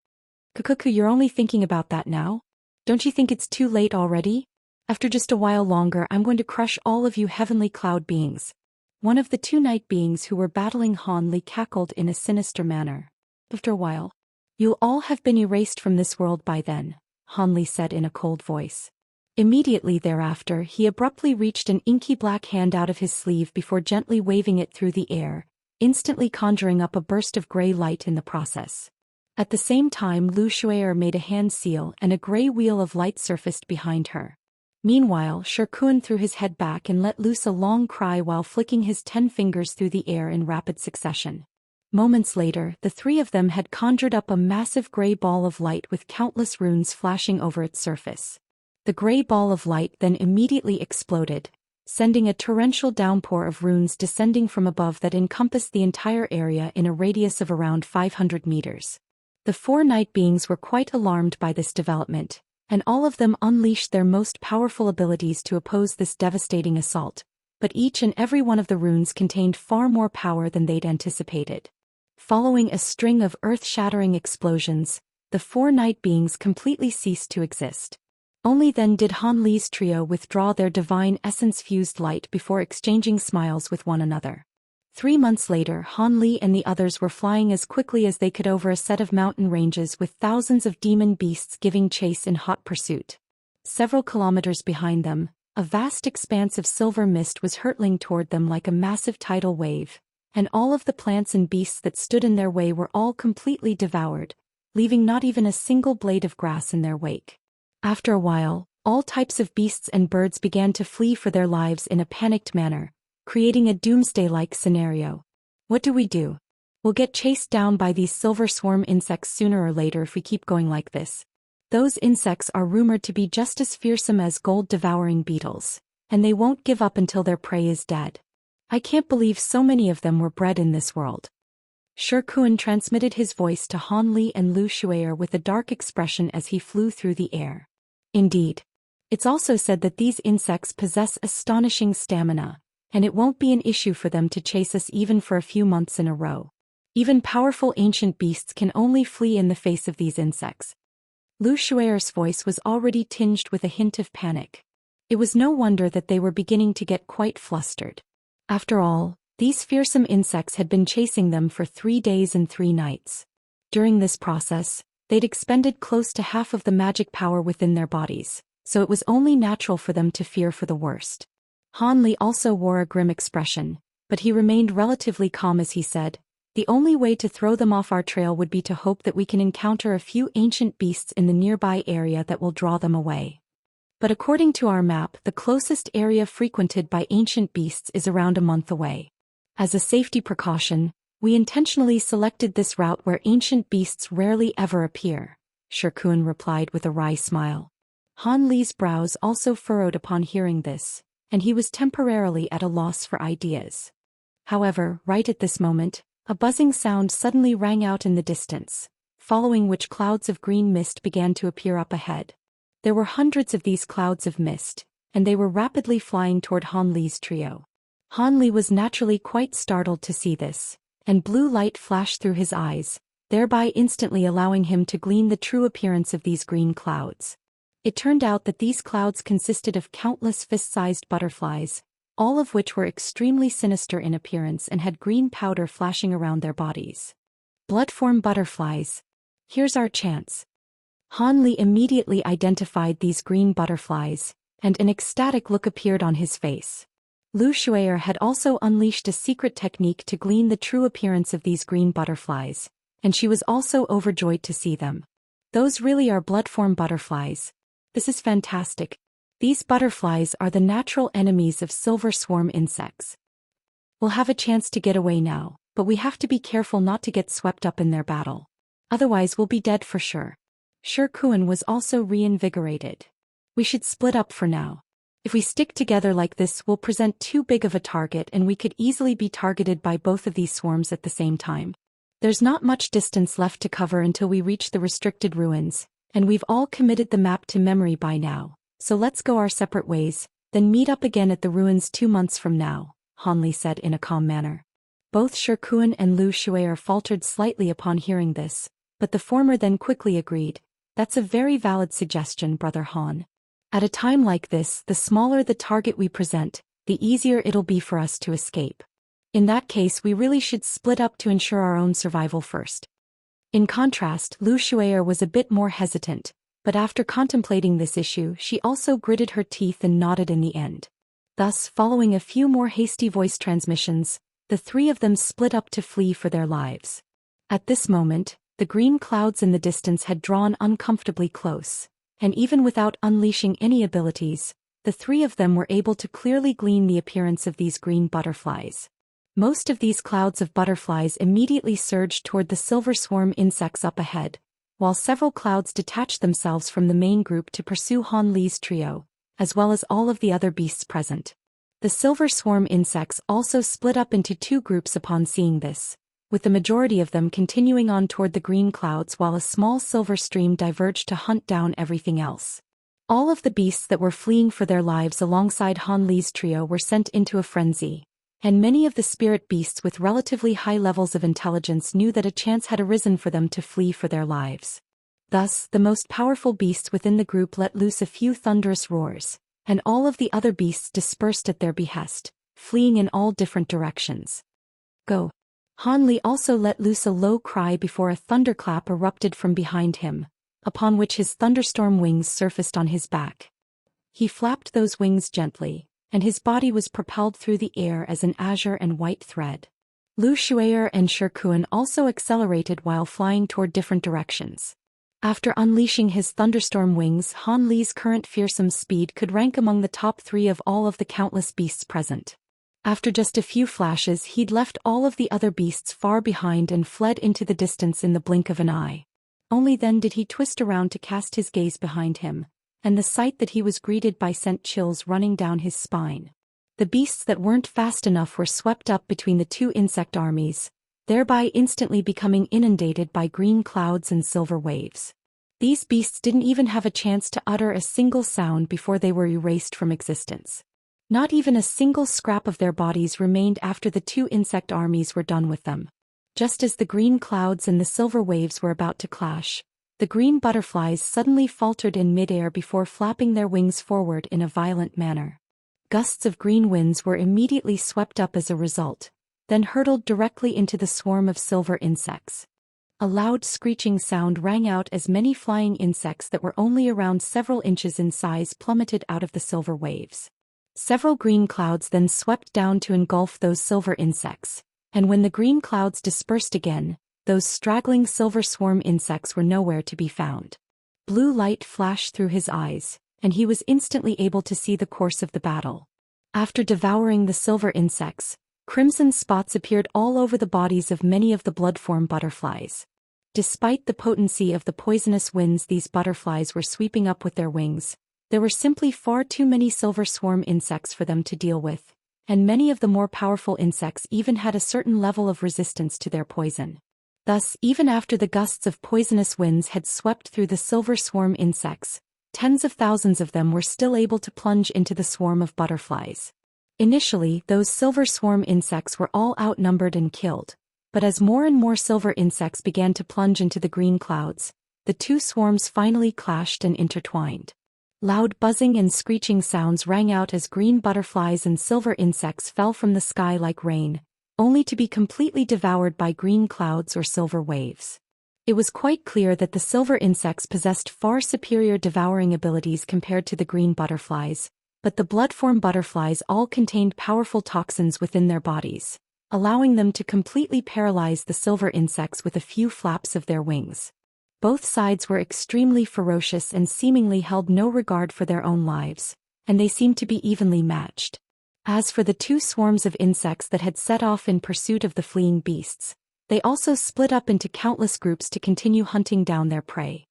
"Kukuku, you're only thinking about that now? Don't you think it's too late already? After just a while longer I'm going to crush all of you heavenly cloud beings." One of the two night beings who were battling Han Li cackled in a sinister manner. "After a while? You'll all have been erased from this world by then," Han Li said in a cold voice. Immediately thereafter he abruptly reached an inky black hand out of his sleeve before gently waving it through the air, instantly conjuring up a burst of gray light in the process. At the same time Lu Shui'er made a hand seal and a gray wheel of light surfaced behind her. Meanwhile Shirkuan threw his head back and let loose a long cry while flicking his 10 fingers through the air in rapid succession. Moments later the three of them had conjured up a massive gray ball of light with countless runes flashing over its surface. The gray ball of light then immediately exploded, sending a torrential downpour of runes descending from above that encompassed the entire area in a radius of around 500 meters. The four night beings were quite alarmed by this development, and all of them unleashed their most powerful abilities to oppose this devastating assault, but each and every one of the runes contained far more power than they'd anticipated. Following a string of earth-shattering explosions, the four night beings completely ceased to exist. Only then did Han Li's trio withdraw their divine essence-fused light before exchanging smiles with one another. 3 months later Han Li and the others were flying as quickly as they could over a set of mountain ranges with thousands of demon beasts giving chase in hot pursuit. Several kilometers behind them, a vast expanse of silver mist was hurtling toward them like a massive tidal wave, and all of the plants and beasts that stood in their way were all completely devoured, leaving not even a single blade of grass in their wake. After a while, all types of beasts and birds began to flee for their lives in a panicked manner, creating a doomsday-like scenario. "What do we do? We'll get chased down by these silver swarm insects sooner or later if we keep going like this. Those insects are rumored to be just as fearsome as gold-devouring beetles, and they won't give up until their prey is dead. I can't believe so many of them were bred in this world." Shirkuan transmitted his voice to Han Li and Lu Shui'er with a dark expression as he flew through the air. "Indeed. It's also said that these insects possess astonishing stamina, and it won't be an issue for them to chase us even for a few months in a row. Even powerful ancient beasts can only flee in the face of these insects." Lu Shui'er's voice was already tinged with a hint of panic. It was no wonder that they were beginning to get quite flustered. After all, these fearsome insects had been chasing them for 3 days and 3 nights. During this process, they'd expended close to half of the magic power within their bodies, so it was only natural for them to fear for the worst. Han Li also wore a grim expression, but he remained relatively calm as he said, "The only way to throw them off our trail would be to hope that we can encounter a few ancient beasts in the nearby area that will draw them away. But according to our map, the closest area frequented by ancient beasts is around a month away. As a safety precaution, we intentionally selected this route where ancient beasts rarely ever appear," Shirkuan replied with a wry smile. Han Li's brows also furrowed upon hearing this, and he was temporarily at a loss for ideas. However, right at this moment, a buzzing sound suddenly rang out in the distance, following which clouds of green mist began to appear up ahead. There were hundreds of these clouds of mist, and they were rapidly flying toward Han Li's trio. Han Li was naturally quite startled to see this, and blue light flashed through his eyes, thereby instantly allowing him to glean the true appearance of these green clouds. It turned out that these clouds consisted of countless fist-sized butterflies, all of which were extremely sinister in appearance and had green powder flashing around their bodies. "Bloodform butterflies. Here's our chance." Han Li immediately identified these green butterflies, and an ecstatic look appeared on his face. Lu Shui'er had also unleashed a secret technique to glean the true appearance of these green butterflies, and she was also overjoyed to see them. "Those really are bloodform butterflies. This is fantastic. These butterflies are the natural enemies of silver swarm insects. We'll have a chance to get away now, but we have to be careful not to get swept up in their battle. Otherwise we'll be dead for sure." Shirkuan was also reinvigorated. We should split up for now. If we stick together like this, we'll present too big of a target and we could easily be targeted by both of these swarms at the same time. There's not much distance left to cover until we reach the restricted ruins, and we've all committed the map to memory by now, so let's go our separate ways, then meet up again at the ruins 2 months from now, Han Li said in a calm manner. Both Shi Kuan and Lu Shuier faltered slightly upon hearing this, but the former then quickly agreed. That's a very valid suggestion, Brother Han. At a time like this, the smaller the target we present, the easier it'll be for us to escape. In that case, we really should split up to ensure our own survival first. In contrast, Lu Shuier was a bit more hesitant, but after contemplating this issue, she also gritted her teeth and nodded in the end. Thus, following a few more hasty voice transmissions, the three of them split up to flee for their lives. At this moment, the green clouds in the distance had drawn uncomfortably close, and even without unleashing any abilities, the three of them were able to clearly glean the appearance of these green butterflies. Most of these clouds of butterflies immediately surged toward the silver swarm insects up ahead, while several clouds detached themselves from the main group to pursue Han Li's trio, as well as all of the other beasts present. The silver swarm insects also split up into 2 groups upon seeing this, with the majority of them continuing on toward the green clouds while a small silver stream diverged to hunt down everything else. All of the beasts that were fleeing for their lives alongside Han Li's trio were sent into a frenzy, and many of the spirit beasts with relatively high levels of intelligence knew that a chance had arisen for them to flee for their lives. Thus, the most powerful beasts within the group let loose a few thunderous roars, and all of the other beasts dispersed at their behest, fleeing in all different directions. Go! Han Li also let loose a low cry before a thunderclap erupted from behind him, upon which his thunderstorm wings surfaced on his back. He flapped those wings gently, and his body was propelled through the air as an azure and white thread. Lu Shuier and Shi Kuan also accelerated while flying toward different directions. After unleashing his thunderstorm wings, Han Li's current fearsome speed could rank among the top 3 of all of the countless beasts present. After just a few flashes, he'd left all of the other beasts far behind and fled into the distance in the blink of an eye. Only then did he twist around to cast his gaze behind him, and the sight that he was greeted by sent chills running down his spine. The beasts that weren't fast enough were swept up between the 2 insect armies, thereby instantly becoming inundated by green clouds and silver waves. These beasts didn't even have a chance to utter a single sound before they were erased from existence. Not even a single scrap of their bodies remained after the 2 insect armies were done with them. Just as the green clouds and the silver waves were about to clash, the green butterflies suddenly faltered in midair before flapping their wings forward in a violent manner. Gusts of green winds were immediately swept up as a result, then hurtled directly into the swarm of silver insects. A loud screeching sound rang out as many flying insects that were only around several inches in size plummeted out of the silver waves. Several green clouds then swept down to engulf those silver insects, and when the green clouds dispersed again, those straggling silver swarm insects were nowhere to be found. Blue light flashed through his eyes, and he was instantly able to see the course of the battle. After devouring the silver insects, crimson spots appeared all over the bodies of many of the blood-form butterflies. Despite the potency of the poisonous winds these butterflies were sweeping up with their wings, there were simply far too many silver swarm insects for them to deal with, and many of the more powerful insects even had a certain level of resistance to their poison. Thus, even after the gusts of poisonous winds had swept through the silver swarm insects, tens of thousands of them were still able to plunge into the swarm of butterflies. Initially, those silver swarm insects were all outnumbered and killed, but as more and more silver insects began to plunge into the green clouds, the 2 swarms finally clashed and intertwined. Loud buzzing and screeching sounds rang out as green butterflies and silver insects fell from the sky like rain, only to be completely devoured by green clouds or silver waves. It was quite clear that the silver insects possessed far superior devouring abilities compared to the green butterflies, but the blood-form butterflies all contained powerful toxins within their bodies, allowing them to completely paralyze the silver insects with a few flaps of their wings. Both sides were extremely ferocious and seemingly held no regard for their own lives, and they seemed to be evenly matched. As for the 2 swarms of insects that had set off in pursuit of the fleeing beasts, they also split up into countless groups to continue hunting down their prey.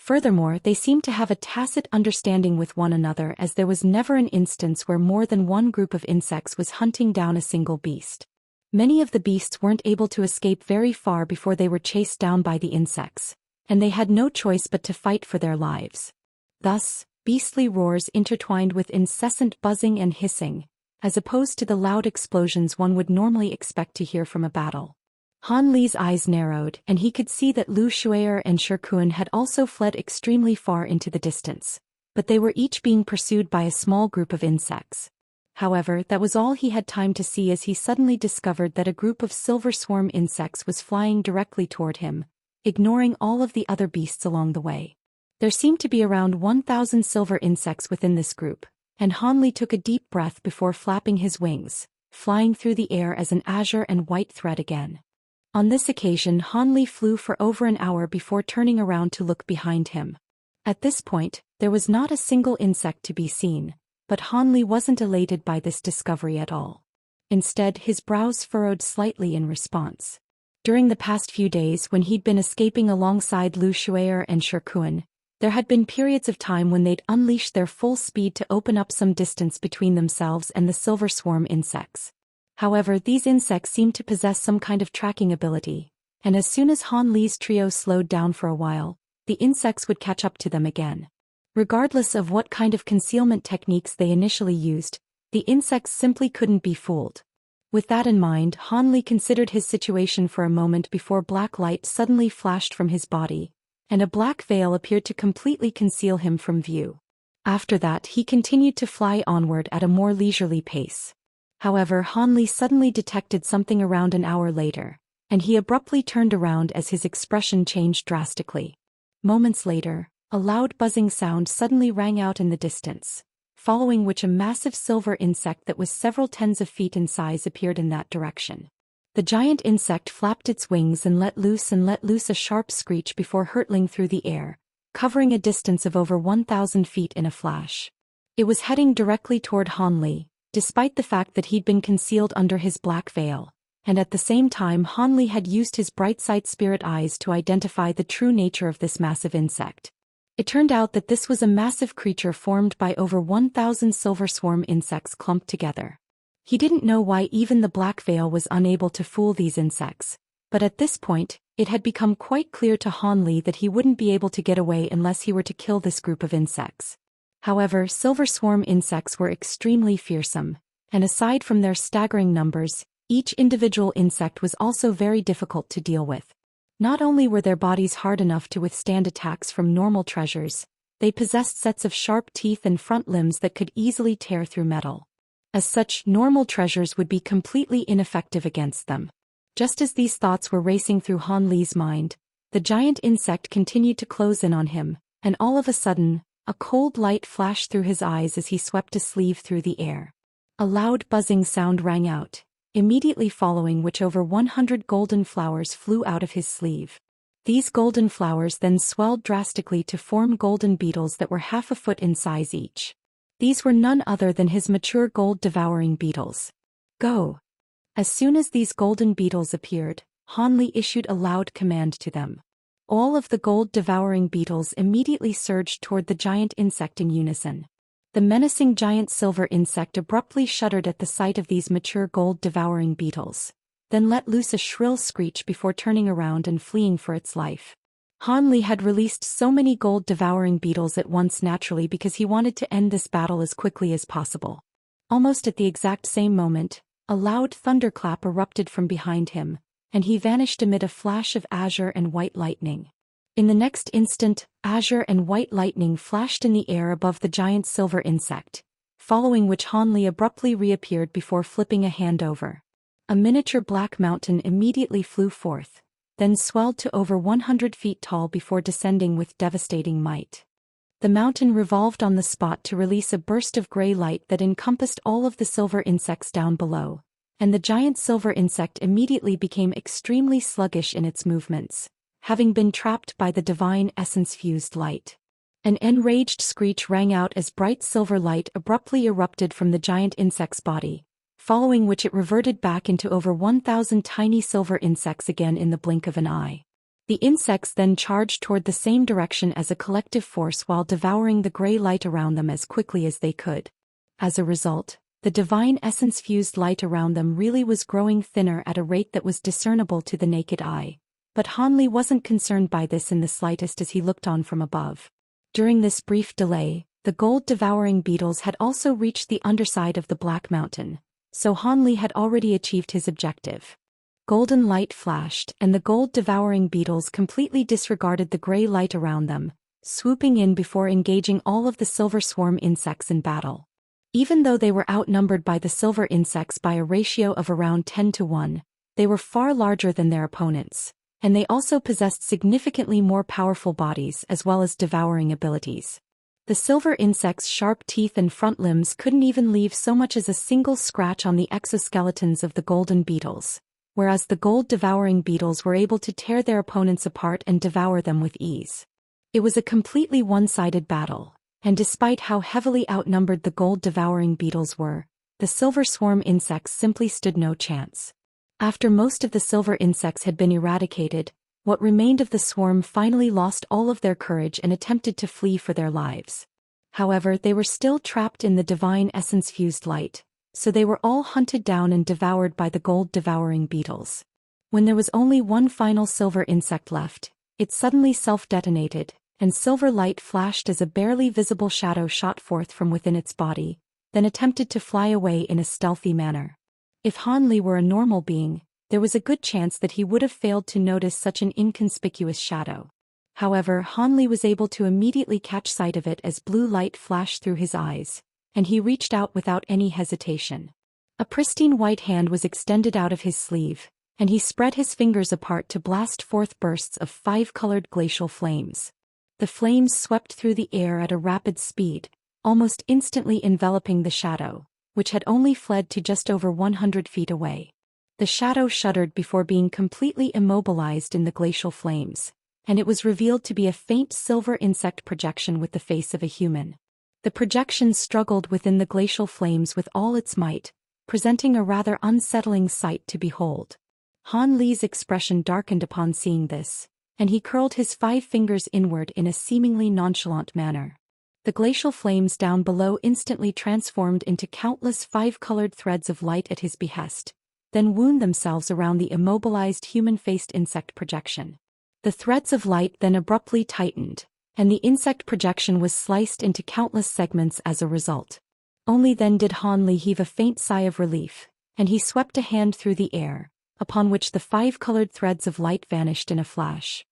Furthermore, they seemed to have a tacit understanding with one another, as there was never an instance where more than one group of insects was hunting down a single beast. Many of the beasts weren't able to escape very far before they were chased down by the insects, and they had no choice but to fight for their lives. Thus, beastly roars intertwined with incessant buzzing and hissing, as opposed to the loud explosions one would normally expect to hear from a battle. Han Li's eyes narrowed, and he could see that Lu Shui'er and Shikuan had also fled extremely far into the distance, but they were each being pursued by a small group of insects. However, that was all he had time to see as he suddenly discovered that a group of silver swarm insects was flying directly toward him, ignoring all of the other beasts along the way. There seemed to be around 1,000 silver insects within this group, and Han Li took a deep breath before flapping his wings, flying through the air as an azure and white thread again. On this occasion, Han Li flew for over an hour before turning around to look behind him. At this point, there was not a single insect to be seen, but Han Li wasn't elated by this discovery at all. Instead, his brows furrowed slightly in response. During the past few days when he'd been escaping alongside Lu Shui'er and Shikuan, there had been periods of time when they'd unleashed their full speed to open up some distance between themselves and the silver swarm insects. However, these insects seemed to possess some kind of tracking ability, and as soon as Han Li's trio slowed down for a while, the insects would catch up to them again. Regardless of what kind of concealment techniques they initially used, the insects simply couldn't be fooled. With that in mind, Han Li considered his situation for a moment before black light suddenly flashed from his body, and a black veil appeared to completely conceal him from view. After that, he continued to fly onward at a more leisurely pace. However, Han Li suddenly detected something around an hour later, and he abruptly turned around as his expression changed drastically. Moments later, a loud buzzing sound suddenly rang out in the distance, following which a massive silver insect that was several tens of feet in size appeared in that direction. The giant insect flapped its wings and let loose a sharp screech before hurtling through the air, covering a distance of over 1,000 feet in a flash. It was heading directly toward Han Li, despite the fact that he'd been concealed under his black veil, and at the same time Han Li had used his bright sight spirit eyes to identify the true nature of this massive insect. It turned out that this was a massive creature formed by over 1,000 silver swarm insects clumped together. He didn't know why even the black veil was unable to fool these insects, but at this point, it had become quite clear to Han Li that he wouldn't be able to get away unless he were to kill this group of insects. However, silver swarm insects were extremely fearsome, and aside from their staggering numbers, each individual insect was also very difficult to deal with. Not only were their bodies hard enough to withstand attacks from normal treasures, they possessed sets of sharp teeth and front limbs that could easily tear through metal. As such, normal treasures would be completely ineffective against them. Just as these thoughts were racing through Han Li's mind, the giant insect continued to close in on him, and all of a sudden, a cold light flashed through his eyes as he swept a sleeve through the air. A loud buzzing sound rang out, immediately following which over 100 golden flowers flew out of his sleeve. These golden flowers then swelled drastically to form golden beetles that were half a foot in size each. These were none other than his mature gold-devouring beetles. Go! As soon as these golden beetles appeared, Han Li issued a loud command to them. All of the gold-devouring beetles immediately surged toward the giant insect in unison. The menacing giant silver insect abruptly shuddered at the sight of these mature gold-devouring beetles, then let loose a shrill screech before turning around and fleeing for its life. Han Li had released so many gold-devouring beetles at once naturally because he wanted to end this battle as quickly as possible. Almost at the exact same moment, a loud thunderclap erupted from behind him, and he vanished amid a flash of azure and white lightning. In the next instant, azure and white lightning flashed in the air above the giant silver insect, following which Han Li abruptly reappeared before flipping a hand over. A miniature black mountain immediately flew forth, then swelled to over 100 feet tall before descending with devastating might. The mountain revolved on the spot to release a burst of gray light that encompassed all of the silver insects down below, and the giant silver insect immediately became extremely sluggish in its movements, having been trapped by the divine essence-fused light. An enraged screech rang out as bright silver light abruptly erupted from the giant insect's body, following which it reverted back into over 1,000 tiny silver insects again in the blink of an eye. The insects then charged toward the same direction as a collective force while devouring the gray light around them as quickly as they could. As a result, the divine essence-fused light around them really was growing thinner at a rate that was discernible to the naked eye. But Hanli wasn't concerned by this in the slightest as he looked on from above. During this brief delay, the gold-devouring beetles had also reached the underside of the Black Mountain, so Hanli had already achieved his objective. Golden light flashed, and the gold-devouring beetles completely disregarded the gray light around them, swooping in before engaging all of the silver swarm insects in battle. Even though they were outnumbered by the silver insects by a ratio of around 10-1, they were far larger than their opponents, and they also possessed significantly more powerful bodies as well as devouring abilities. The silver insects' sharp teeth and front limbs couldn't even leave so much as a single scratch on the exoskeletons of the golden beetles, whereas the gold-devouring beetles were able to tear their opponents apart and devour them with ease. It was a completely one-sided battle, and despite how heavily outnumbered the gold-devouring beetles were, the silver swarm insects simply stood no chance. After most of the silver insects had been eradicated, what remained of the swarm finally lost all of their courage and attempted to flee for their lives. However, they were still trapped in the divine essence-fused light, so they were all hunted down and devoured by the gold-devouring beetles. When there was only one final silver insect left, it suddenly self-detonated, and silver light flashed as a barely visible shadow shot forth from within its body, then attempted to fly away in a stealthy manner. If Hanli were a normal being, there was a good chance that he would have failed to notice such an inconspicuous shadow. However, Hanli was able to immediately catch sight of it as blue light flashed through his eyes, and he reached out without any hesitation. A pristine white hand was extended out of his sleeve, and he spread his fingers apart to blast forth bursts of 5-colored glacial flames. The flames swept through the air at a rapid speed, almost instantly enveloping the shadow, which had only fled to just over 100 feet away. The shadow shuddered before being completely immobilized in the glacial flames, and it was revealed to be a faint silver insect projection with the face of a human. The projection struggled within the glacial flames with all its might, presenting a rather unsettling sight to behold. Hanli's expression darkened upon seeing this, and he curled his 5 fingers inward in a seemingly nonchalant manner. The glacial flames down below instantly transformed into countless 5-colored threads of light at his behest, then wound themselves around the immobilized human-faced insect projection. The threads of light then abruptly tightened, and the insect projection was sliced into countless segments as a result. Only then did Hanli heave a faint sigh of relief, and he swept a hand through the air, upon which the 5-colored threads of light vanished in a flash.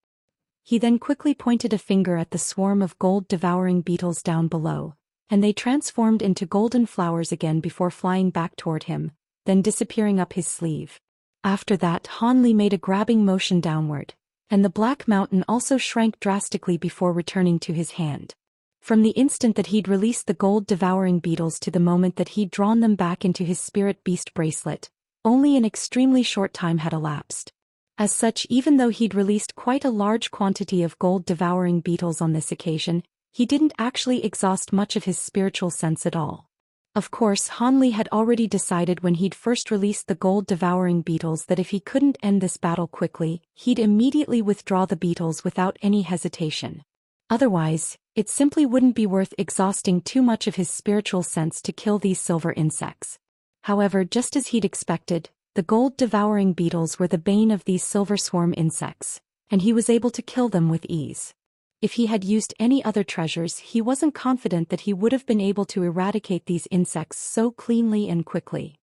He then quickly pointed a finger at the swarm of gold-devouring beetles down below, and they transformed into golden flowers again before flying back toward him, then disappearing up his sleeve. After that, Hanli made a grabbing motion downward, and the Black Mountain also shrank drastically before returning to his hand. From the instant that he'd released the gold-devouring beetles to the moment that he'd drawn them back into his spirit beast bracelet, only an extremely short time had elapsed. As such, even though he'd released quite a large quantity of gold-devouring beetles on this occasion, he didn't actually exhaust much of his spiritual sense at all. Of course, Hanli had already decided when he'd first released the gold-devouring beetles that if he couldn't end this battle quickly, he'd immediately withdraw the beetles without any hesitation. Otherwise, it simply wouldn't be worth exhausting too much of his spiritual sense to kill these silver insects. However, just as he'd expected, the gold-devouring beetles were the bane of these silver swarm insects, and he was able to kill them with ease. If he had used any other treasures, he wasn't confident that he would have been able to eradicate these insects so cleanly and quickly.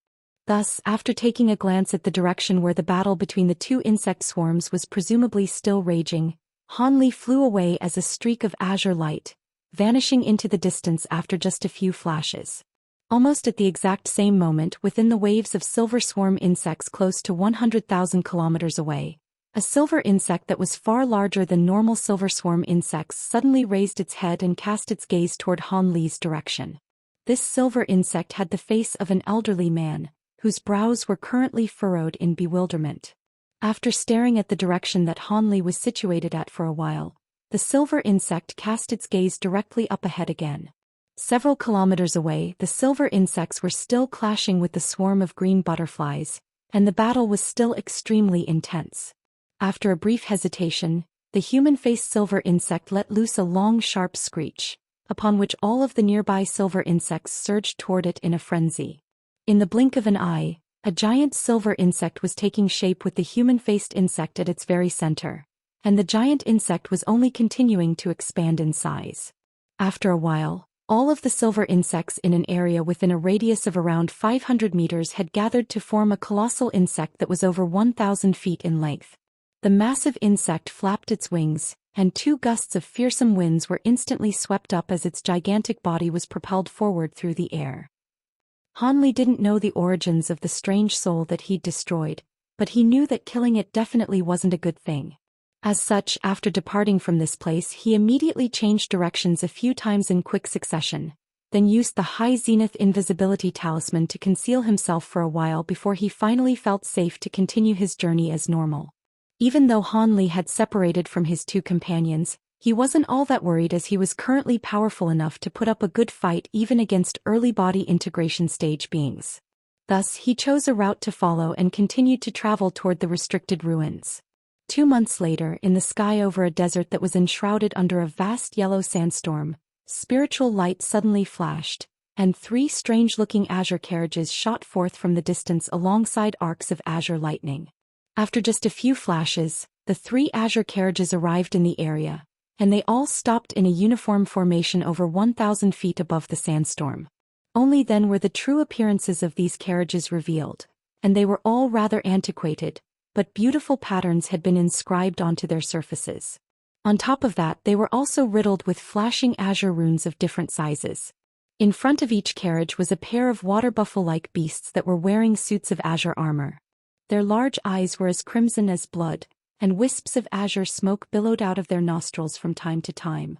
Thus, after taking a glance at the direction where the battle between the 2 insect swarms was presumably still raging, Hanli flew away as a streak of azure light, vanishing into the distance after just a few flashes. Almost at the exact same moment, within the waves of silver swarm insects close to 100,000 kilometers away, a silver insect that was far larger than normal silver swarm insects suddenly raised its head and cast its gaze toward Hanli's direction. This silver insect had the face of an elderly man, whose brows were currently furrowed in bewilderment. After staring at the direction that Hanli was situated at for a while, the silver insect cast its gaze directly up ahead again. Several kilometers away, the silver insects were still clashing with the swarm of green butterflies, and the battle was still extremely intense. After a brief hesitation, the human-faced silver insect let loose a long sharp screech, upon which all of the nearby silver insects surged toward it in a frenzy. In the blink of an eye, a giant silver insect was taking shape with the human-faced insect at its very center, and the giant insect was only continuing to expand in size. After a while, all of the silver insects in an area within a radius of around 500 meters had gathered to form a colossal insect that was over 1,000 feet in length. The massive insect flapped its wings, and 2 gusts of fearsome winds were instantly swept up as its gigantic body was propelled forward through the air. Hanli didn't know the origins of the strange soul that he'd destroyed, but he knew that killing it definitely wasn't a good thing. As such, after departing from this place, he immediately changed directions a few times in quick succession, then used the high zenith invisibility talisman to conceal himself for a while before he finally felt safe to continue his journey as normal. Even though Hanli had separated from his 2 companions, he wasn't all that worried as he was currently powerful enough to put up a good fight even against early body integration stage beings. Thus, he chose a route to follow and continued to travel toward the restricted ruins. 2 months later, in the sky over a desert that was enshrouded under a vast yellow sandstorm, spiritual light suddenly flashed, and 3 strange-looking azure carriages shot forth from the distance alongside arcs of azure lightning. After just a few flashes, the 3 azure carriages arrived in the area, and they all stopped in a uniform formation over 1,000 feet above the sandstorm. Only then were the true appearances of these carriages revealed, and they were all rather antiquated, but beautiful patterns had been inscribed onto their surfaces. On top of that, they were also riddled with flashing azure runes of different sizes. In front of each carriage was a pair of water buffalo-like beasts that were wearing suits of azure armor. Their large eyes were as crimson as blood, and wisps of azure smoke billowed out of their nostrils from time to time.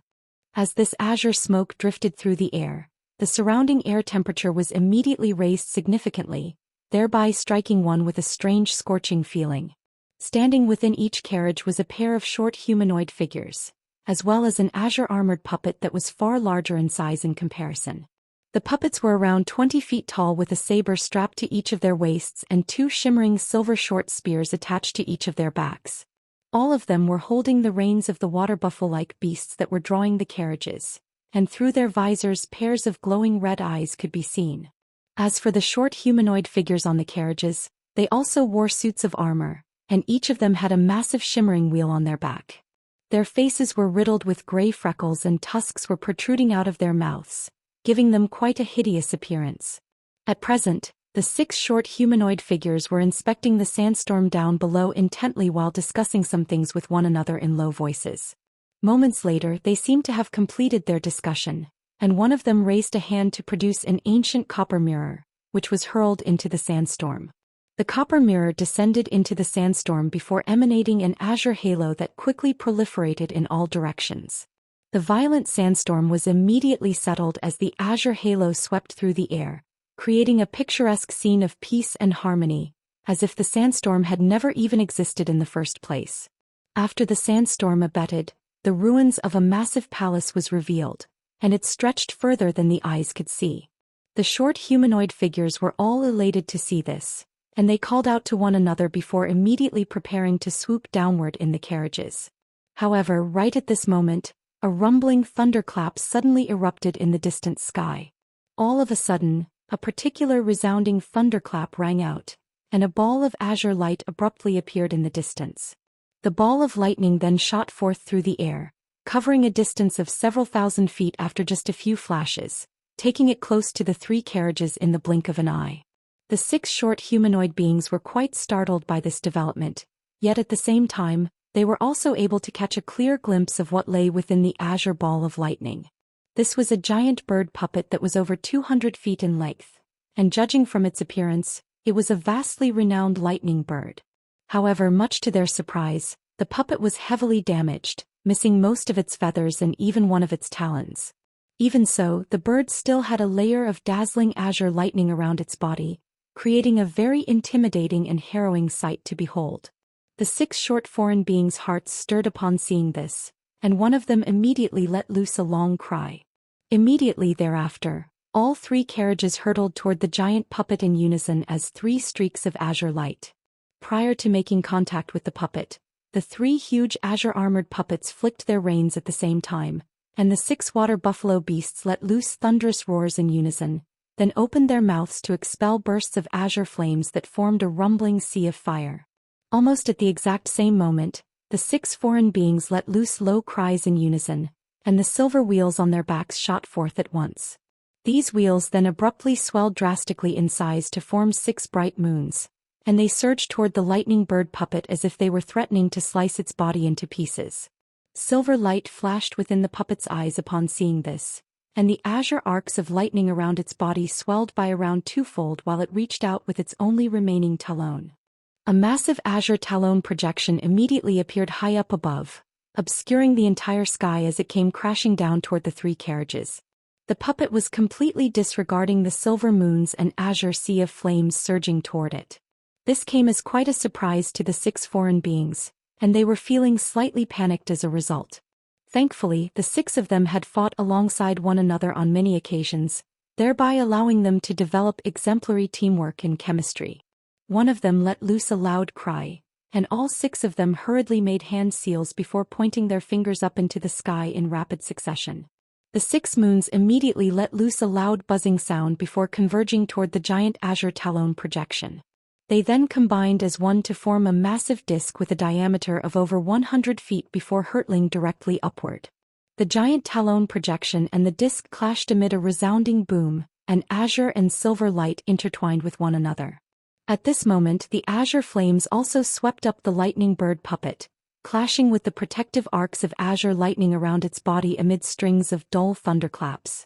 As this azure smoke drifted through the air, the surrounding air temperature was immediately raised significantly, thereby striking one with a strange scorching feeling. Standing within each carriage was a pair of short humanoid figures, as well as an azure-armored puppet that was far larger in size in comparison. The puppets were around 20 feet tall with a saber strapped to each of their waists and 2 shimmering silver short spears attached to each of their backs. All of them were holding the reins of the water buffalo-like beasts that were drawing the carriages, and through their visors pairs of glowing red eyes could be seen. As for the short humanoid figures on the carriages, they also wore suits of armor, and each of them had a massive shimmering wheel on their back. Their faces were riddled with gray freckles and tusks were protruding out of their mouths, giving them quite a hideous appearance. At present, the 6 short humanoid figures were inspecting the sandstorm down below intently while discussing some things with one another in low voices. Moments later, they seemed to have completed their discussion, and one of them raised a hand to produce an ancient copper mirror, which was hurled into the sandstorm. The copper mirror descended into the sandstorm before emanating an azure halo that quickly proliferated in all directions. The violent sandstorm was immediately settled as the azure halo swept through the air, creating a picturesque scene of peace and harmony, as if the sandstorm had never even existed in the first place. After the sandstorm abated, the ruins of a massive palace was revealed, and it stretched further than the eyes could see. The short humanoid figures were all elated to see this, and they called out to one another before immediately preparing to swoop downward in the carriages. However, right at this moment, a rumbling thunderclap suddenly erupted in the distant sky. All of a sudden, a particular resounding thunderclap rang out, and a ball of azure light abruptly appeared in the distance. The ball of lightning then shot forth through the air, covering a distance of several thousand feet after just a few flashes, taking it close to the 3 carriages in the blink of an eye. The 6 short humanoid beings were quite startled by this development, yet at the same time, they were also able to catch a clear glimpse of what lay within the azure ball of lightning. This was a giant bird puppet that was over 200 feet in length, and judging from its appearance, it was a vastly renowned lightning bird. However, much to their surprise, the puppet was heavily damaged, missing most of its feathers and even one of its talons. Even so, the bird still had a layer of dazzling azure lightning around its body, creating a very intimidating and harrowing sight to behold. The 6 short foreign beings' hearts stirred upon seeing this, and one of them immediately let loose a long cry. Immediately thereafter, all 3 carriages hurtled toward the giant puppet in unison as 3 streaks of azure light. Prior to making contact with the puppet, The 3 huge azure-armored puppets flicked their reins at the same time, and the 6 water buffalo beasts let loose thunderous roars in unison, then opened their mouths to expel bursts of azure flames that formed a rumbling sea of fire. Almost at the exact same moment, the 6 foreign beings let loose low cries in unison, and the silver wheels on their backs shot forth at once. These wheels then abruptly swelled drastically in size to form 6 bright moons, and they surged toward the lightning bird puppet as if they were threatening to slice its body into pieces. Silver light flashed within the puppet's eyes upon seeing this, and the azure arcs of lightning around its body swelled by around twofold while it reached out with its only remaining talon. A massive azure talon projection immediately appeared high up above, obscuring the entire sky as it came crashing down toward the 3 carriages. The puppet was completely disregarding the silver moons and azure sea of flames surging toward it. This came as quite a surprise to the 6 foreign beings, and they were feeling slightly panicked as a result. Thankfully, the 6 of them had fought alongside one another on many occasions, thereby allowing them to develop exemplary teamwork and chemistry. One of them let loose a loud cry, and all 6 of them hurriedly made hand seals before pointing their fingers up into the sky in rapid succession. The 6 moons immediately let loose a loud buzzing sound before converging toward the giant azure talon projection. They then combined as one to form a massive disk with a diameter of over 100 feet before hurtling directly upward. The giant talon projection and the disk clashed amid a resounding boom, and azure and silver light intertwined with one another. At this moment the azure flames also swept up the lightning bird puppet, clashing with the protective arcs of azure lightning around its body amid strings of dull thunderclaps.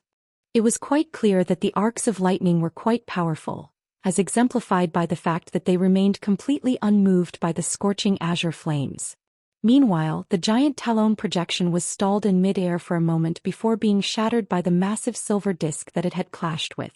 It was quite clear that the arcs of lightning were quite powerful, as exemplified by the fact that they remained completely unmoved by the scorching azure flames. Meanwhile, the giant talon projection was stalled in mid-air for a moment before being shattered by the massive silver disk that it had clashed with.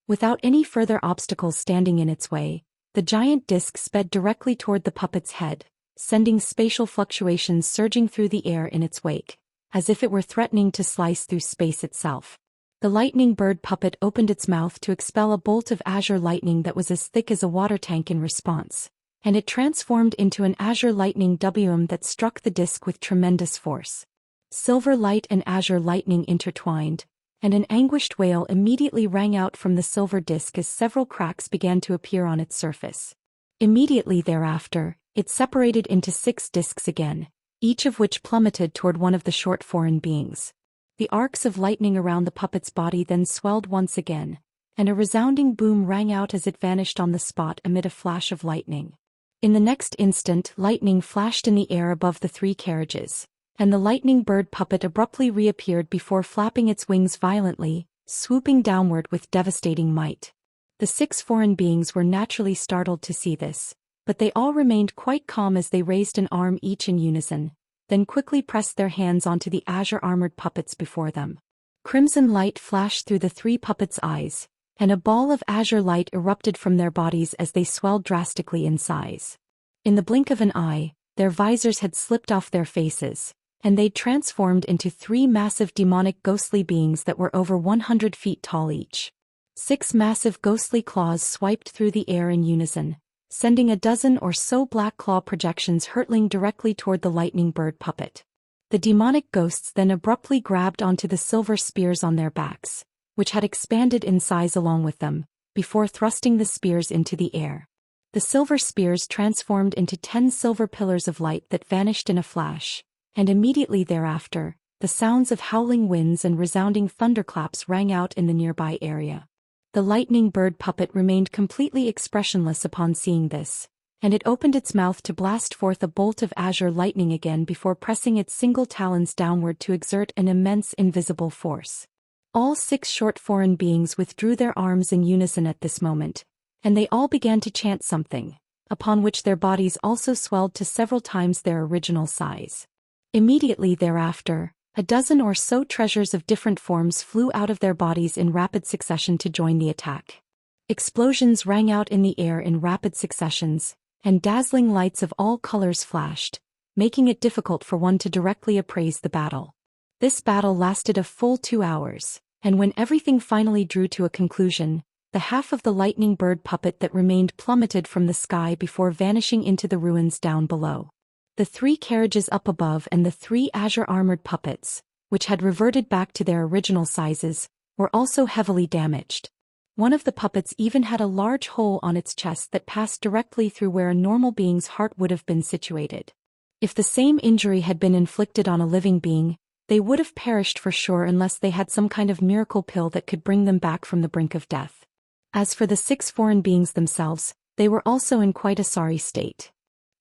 Without any further obstacles standing in its way, the giant disk sped directly toward the puppet's head, sending spatial fluctuations surging through the air in its wake, as if it were threatening to slice through space itself. The lightning bird puppet opened its mouth to expel a bolt of azure lightning that was as thick as a water tank in response, and it transformed into an azure lightning WM that struck the disk with tremendous force. Silver light and azure lightning intertwined, and an anguished wail immediately rang out from the silver disk as several cracks began to appear on its surface. Immediately thereafter, it separated into 6 disks again, each of which plummeted toward one of the short foreign beings. The arcs of lightning around the puppet's body then swelled once again, and a resounding boom rang out as it vanished on the spot amid a flash of lightning. In the next instant, lightning flashed in the air above the 3 carriages, and the lightning bird puppet abruptly reappeared before flapping its wings violently, swooping downward with devastating might. The 6 foreign beings were naturally startled to see this, but they all remained quite calm as they raised an arm each in unison, then quickly pressed their hands onto the azure-armored puppets before them. Crimson light flashed through the 3 puppets' eyes, and a ball of azure light erupted from their bodies as they swelled drastically in size. In the blink of an eye, their visors had slipped off their faces, and they'd transformed into 3 massive demonic ghostly beings that were over 100 feet tall each. 6 massive ghostly claws swiped through the air in unison, sending a dozen or so black claw projections hurtling directly toward the lightning bird puppet. The demonic ghosts then abruptly grabbed onto the silver spears on their backs, which had expanded in size along with them, before thrusting the spears into the air. The silver spears transformed into 10 silver pillars of light that vanished in a flash, and immediately thereafter, the sounds of howling winds and resounding thunderclaps rang out in the nearby area. The lightning bird puppet remained completely expressionless upon seeing this, and it opened its mouth to blast forth a bolt of azure lightning again before pressing its single talons downward to exert an immense invisible force. All 6 short foreign beings withdrew their arms in unison at this moment, and they all began to chant something, upon which their bodies also swelled to several times their original size. Immediately thereafter, a dozen or so treasures of different forms flew out of their bodies in rapid succession to join the attack. Explosions rang out in the air in rapid successions, and dazzling lights of all colors flashed, making it difficult for one to directly appraise the battle. This battle lasted a full 2 hours, and when everything finally drew to a conclusion, the half of the lightning bird puppet that remained plummeted from the sky before vanishing into the ruins down below. The 3 carriages up above and the 3 azure-armored puppets, which had reverted back to their original sizes, were also heavily damaged. One of the puppets even had a large hole on its chest that passed directly through where a normal being's heart would have been situated. If the same injury had been inflicted on a living being, they would have perished for sure unless they had some kind of miracle pill that could bring them back from the brink of death. As for the 6 foreign beings themselves, they were also in quite a sorry state.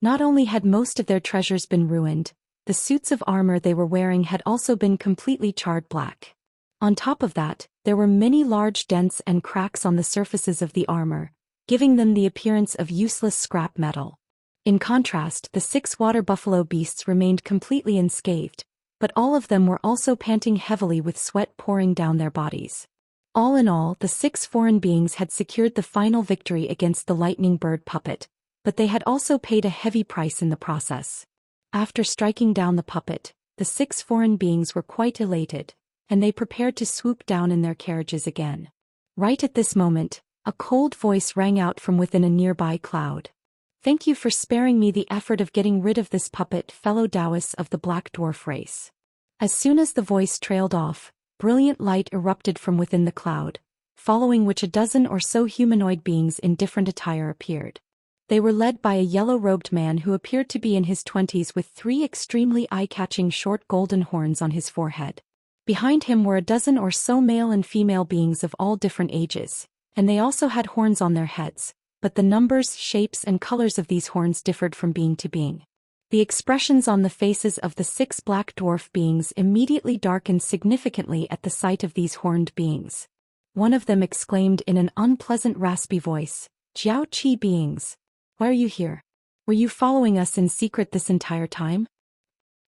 Not only had most of their treasures been ruined, the suits of armor they were wearing had also been completely charred black. On top of that, there were many large dents and cracks on the surfaces of the armor, giving them the appearance of useless scrap metal. In contrast, the 6 water buffalo beasts remained completely unscathed, but all of them were also panting heavily with sweat pouring down their bodies. All in all, the 6 foreign beings had secured the final victory against the lightning bird puppet, but they had also paid a heavy price in the process. After striking down the puppet, the 6 foreign beings were quite elated, and they prepared to swoop down in their carriages again. Right at this moment, a cold voice rang out from within a nearby cloud. "Thank you for sparing me the effort of getting rid of this puppet, fellow Daoists of the Black Dwarf race." As soon as the voice trailed off, brilliant light erupted from within the cloud, following which a dozen or so humanoid beings in different attire appeared. They were led by a yellow-robed man who appeared to be in his 20s with 3 extremely eye-catching short golden horns on his forehead. Behind him were a dozen or so male and female beings of all different ages, and they also had horns on their heads, but the numbers, shapes and colors of these horns differed from being to being. The expressions on the faces of the 6 black dwarf beings immediately darkened significantly at the sight of these horned beings. One of them exclaimed in an unpleasant raspy voice, "Jiao Qi beings, why are you here? Were you following us in secret this entire time?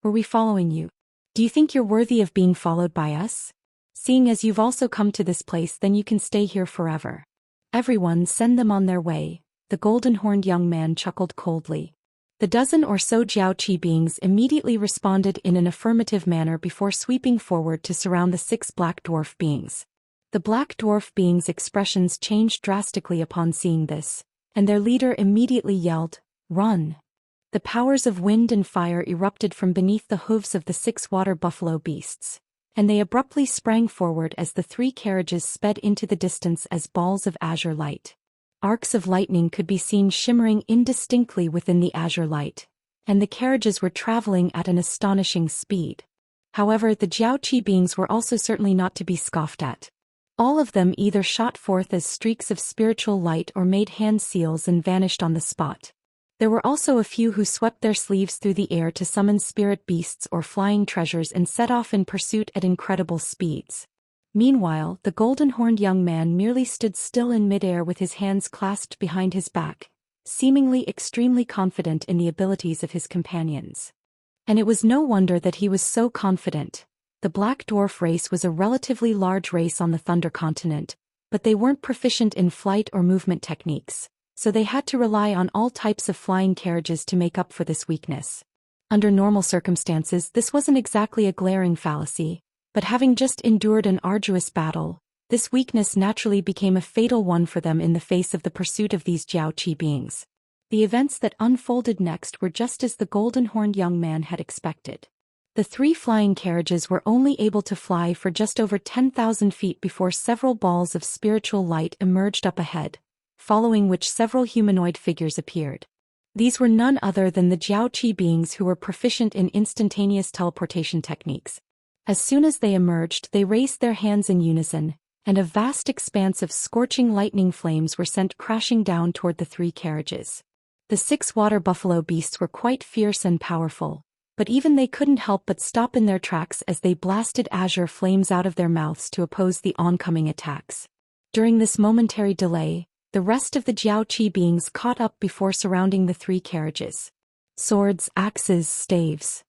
Were we following you? Do you think you're worthy of being followed by us? Seeing as you've also come to this place, then you can stay here forever. Everyone, send them on their way," the golden-horned young man chuckled coldly. The dozen or so Jiaoqi beings immediately responded in an affirmative manner before sweeping forward to surround the 6 black dwarf beings. The black dwarf beings' expressions changed drastically upon seeing this, and their leader immediately yelled, "Run!" The powers of wind and fire erupted from beneath the hooves of the 6 water buffalo beasts, and they abruptly sprang forward as the 3 carriages sped into the distance as balls of azure light. Arcs of lightning could be seen shimmering indistinctly within the azure light, and the carriages were traveling at an astonishing speed. However, the Jiaoqi beings were also certainly not to be scoffed at. All of them either shot forth as streaks of spiritual light or made hand seals and vanished on the spot. There were also a few who swept their sleeves through the air to summon spirit beasts or flying treasures and set off in pursuit at incredible speeds. Meanwhile, the golden-horned young man merely stood still in midair with his hands clasped behind his back, seemingly extremely confident in the abilities of his companions. And it was no wonder that he was so confident. The Black Dwarf race was a relatively large race on the Thunder Continent, but they weren't proficient in flight or movement techniques, so they had to rely on all types of flying carriages to make up for this weakness. Under normal circumstances, this wasn't exactly a glaring fallacy, but having just endured an arduous battle, this weakness naturally became a fatal one for them in the face of the pursuit of these Jiaoqi beings. The events that unfolded next were just as the golden-horned young man had expected. The 3 flying carriages were only able to fly for just over 10,000 feet before several balls of spiritual light emerged up ahead, following which several humanoid figures appeared. These were none other than the Jiaoqi beings who were proficient in instantaneous teleportation techniques. As soon as they emerged, they raised their hands in unison, and a vast expanse of scorching lightning flames were sent crashing down toward the 3 carriages. The 6 water buffalo beasts were quite fierce and powerful, but even they couldn't help but stop in their tracks as they blasted azure flames out of their mouths to oppose the oncoming attacks. During this momentary delay, the rest of the Jiaoqi beings caught up before surrounding the 3 carriages. Swords, axes, staves.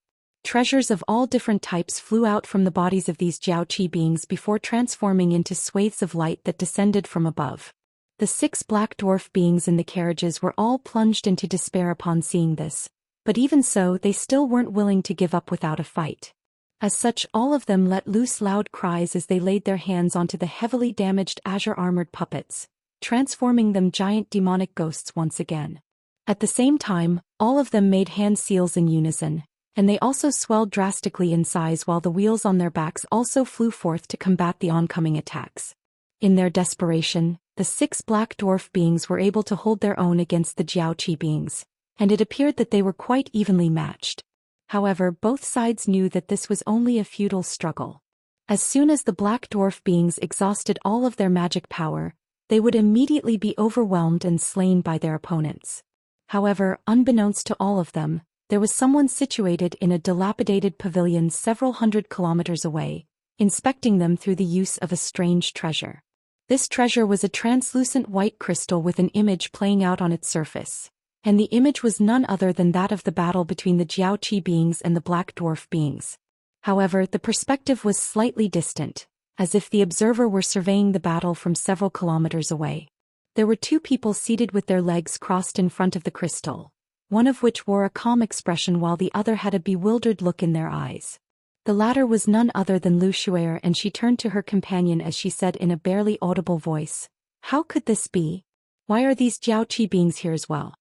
Treasures of all different types flew out from the bodies of these Jiaoqi beings before transforming into swathes of light that descended from above. The 6 black dwarf beings in the carriages were all plunged into despair upon seeing this, but even so they still weren't willing to give up without a fight. As such, all of them let loose loud cries as they laid their hands onto the heavily damaged azure-armored puppets, transforming them giant demonic ghosts once again. At the same time, all of them made hand seals in unison, and they also swelled drastically in size while the wheels on their backs also flew forth to combat the oncoming attacks. In their desperation, the 6 black dwarf beings were able to hold their own against the Jiaoqi beings, and it appeared that they were quite evenly matched. However, both sides knew that this was only a futile struggle. As soon as the black dwarf beings exhausted all of their magic power, they would immediately be overwhelmed and slain by their opponents. However, unbeknownst to all of them, there was someone situated in a dilapidated pavilion several hundred kilometers away, inspecting them through the use of a strange treasure. This treasure was a translucent white crystal with an image playing out on its surface, and the image was none other than that of the battle between the Jiaoqi beings and the black dwarf beings. However, the perspective was slightly distant, as if the observer were surveying the battle from several kilometers away. There were 2 people seated with their legs crossed in front of the crystal, one of which wore a calm expression while the other had a bewildered look in their eyes. The latter was none other than Lu Shuer, and she turned to her companion as she said in a barely audible voice, "How could this be? Why are these Jiaoqi beings here as well?"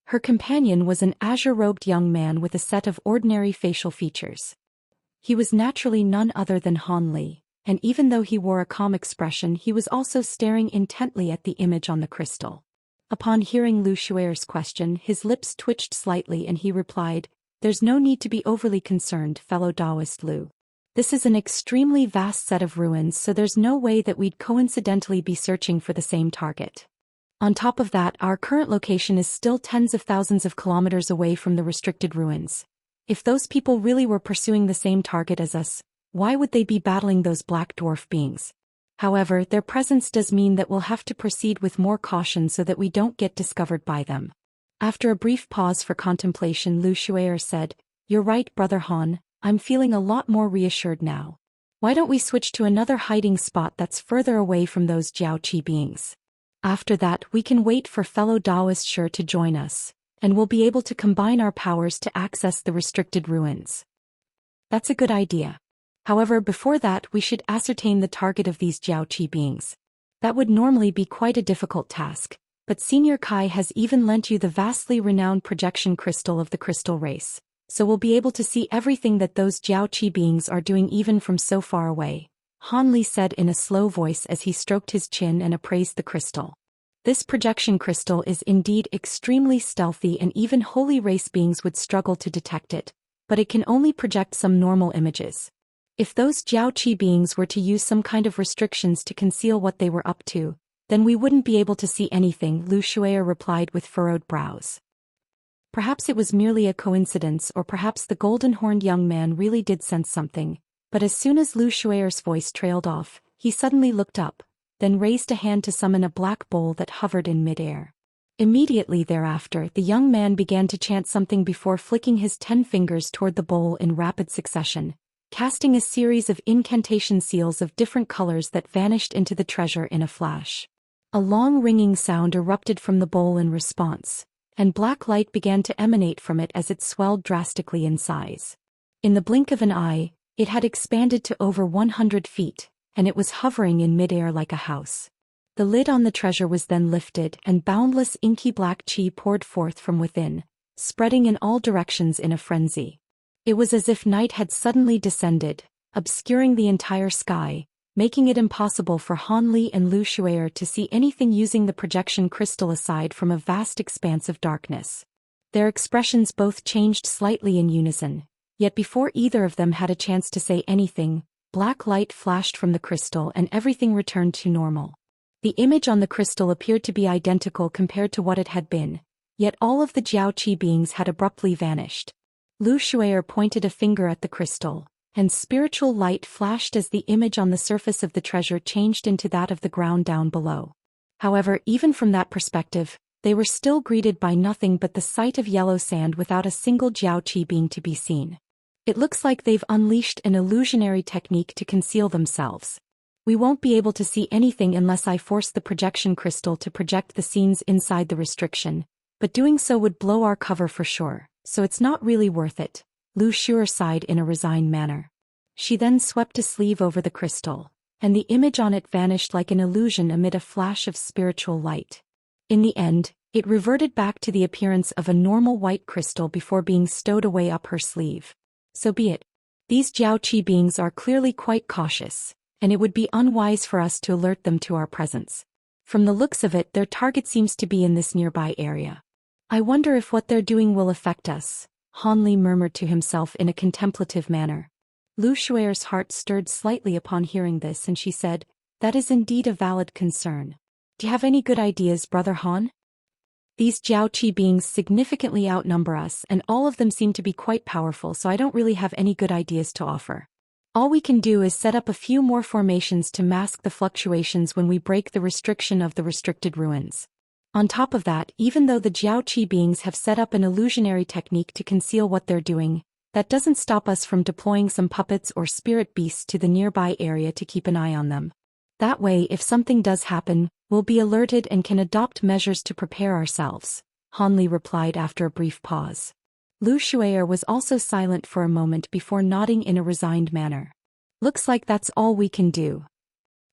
Her companion was an azure-robed young man with a set of ordinary facial features. He was naturally none other than Han Li, and even though he wore a calm expression, he was also staring intently at the image on the crystal. Upon hearing Lu Shuer's question, his lips twitched slightly and he replied, "There's no need to be overly concerned, fellow Daoist Lu. This is an extremely vast set of ruins, so there's no way that we'd coincidentally be searching for the same target. On top of that, our current location is still tens of thousands of kilometers away from the restricted ruins. If those people really were pursuing the same target as us, why would they be battling those black dwarf beings? However, their presence does mean that we'll have to proceed with more caution so that we don't get discovered by them." After a brief pause for contemplation, Lu Shuer said, "You're right, Brother Han, I'm feeling a lot more reassured now. Why don't we switch to another hiding spot that's further away from those Jiaoqi beings? After that, we can wait for fellow Daoist Sure to join us, and we'll be able to combine our powers to access the restricted ruins." "That's a good idea. However, before that we should ascertain the target of these Jiaoqi beings. That would normally be quite a difficult task, but Senior Kai has even lent you the vastly renowned projection crystal of the crystal race, so we'll be able to see everything that those Jiaoqi beings are doing even from so far away," Han Li said in a slow voice as he stroked his chin and appraised the crystal. "This projection crystal is indeed extremely stealthy and even holy race beings would struggle to detect it, but it can only project some normal images. If those Jiaoqi beings were to use some kind of restrictions to conceal what they were up to, then we wouldn't be able to see anything," Lu Shuer replied with furrowed brows. Perhaps it was merely a coincidence, or perhaps the golden-horned young man really did sense something, but as soon as Lu Shuer's voice trailed off, he suddenly looked up, then raised a hand to summon a black bowl that hovered in mid-air. Immediately thereafter, the young man began to chant something before flicking his 10 fingers toward the bowl in rapid succession, casting a series of incantation seals of different colors that vanished into the treasure in a flash. A long ringing sound erupted from the bowl in response, and black light began to emanate from it as it swelled drastically in size. In the blink of an eye, it had expanded to over 100 feet, and it was hovering in midair like a house. The lid on the treasure was then lifted, and boundless inky black chi poured forth from within, spreading in all directions in a frenzy. It was as if night had suddenly descended, obscuring the entire sky, making it impossible for Han Li and Lu Shuer to see anything using the projection crystal aside from a vast expanse of darkness. Their expressions both changed slightly in unison, yet before either of them had a chance to say anything, black light flashed from the crystal and everything returned to normal. The image on the crystal appeared to be identical compared to what it had been, yet all of the Jiaoqi beings had abruptly vanished. Lu Shuer pointed a finger at the crystal, and spiritual light flashed as the image on the surface of the treasure changed into that of the ground down below. However, even from that perspective, they were still greeted by nothing but the sight of yellow sand without a single Jiaoqi being to be seen. "It looks like they've unleashed an illusionary technique to conceal themselves. We won't be able to see anything unless I force the projection crystal to project the scenes inside the restriction, but doing so would blow our cover for sure, so it's not really worth it," Lu Shuer sighed in a resigned manner. She then swept a sleeve over the crystal, and the image on it vanished like an illusion amid a flash of spiritual light. In the end, It reverted back to the appearance of a normal white crystal before being stowed away up her sleeve. So be it. These Jiaoqi beings are clearly quite cautious, and it would be unwise for us to alert them to our presence. From the looks of it, their target seems to be in this nearby area. I wonder if what they're doing will affect us, Han Li murmured to himself in a contemplative manner. Lu Shuer's heart stirred slightly upon hearing this, and she said, "That is indeed a valid concern. Do you have any good ideas, Brother Han? These Jiaoqi beings significantly outnumber us, and all of them seem to be quite powerful, so I don't really have any good ideas to offer. All we can do is set up a few more formations to mask the fluctuations when we break the restriction of the restricted ruins. On top of that, even though the Jiaoqi beings have set up an illusionary technique to conceal what they're doing, that doesn't stop us from deploying some puppets or spirit beasts to the nearby area to keep an eye on them. That way, if something does happen, we'll be alerted and can adopt measures to prepare ourselves," Han Li replied after a brief pause. Lu Shuer was also silent for a moment before nodding in a resigned manner. "Looks like that's all we can do.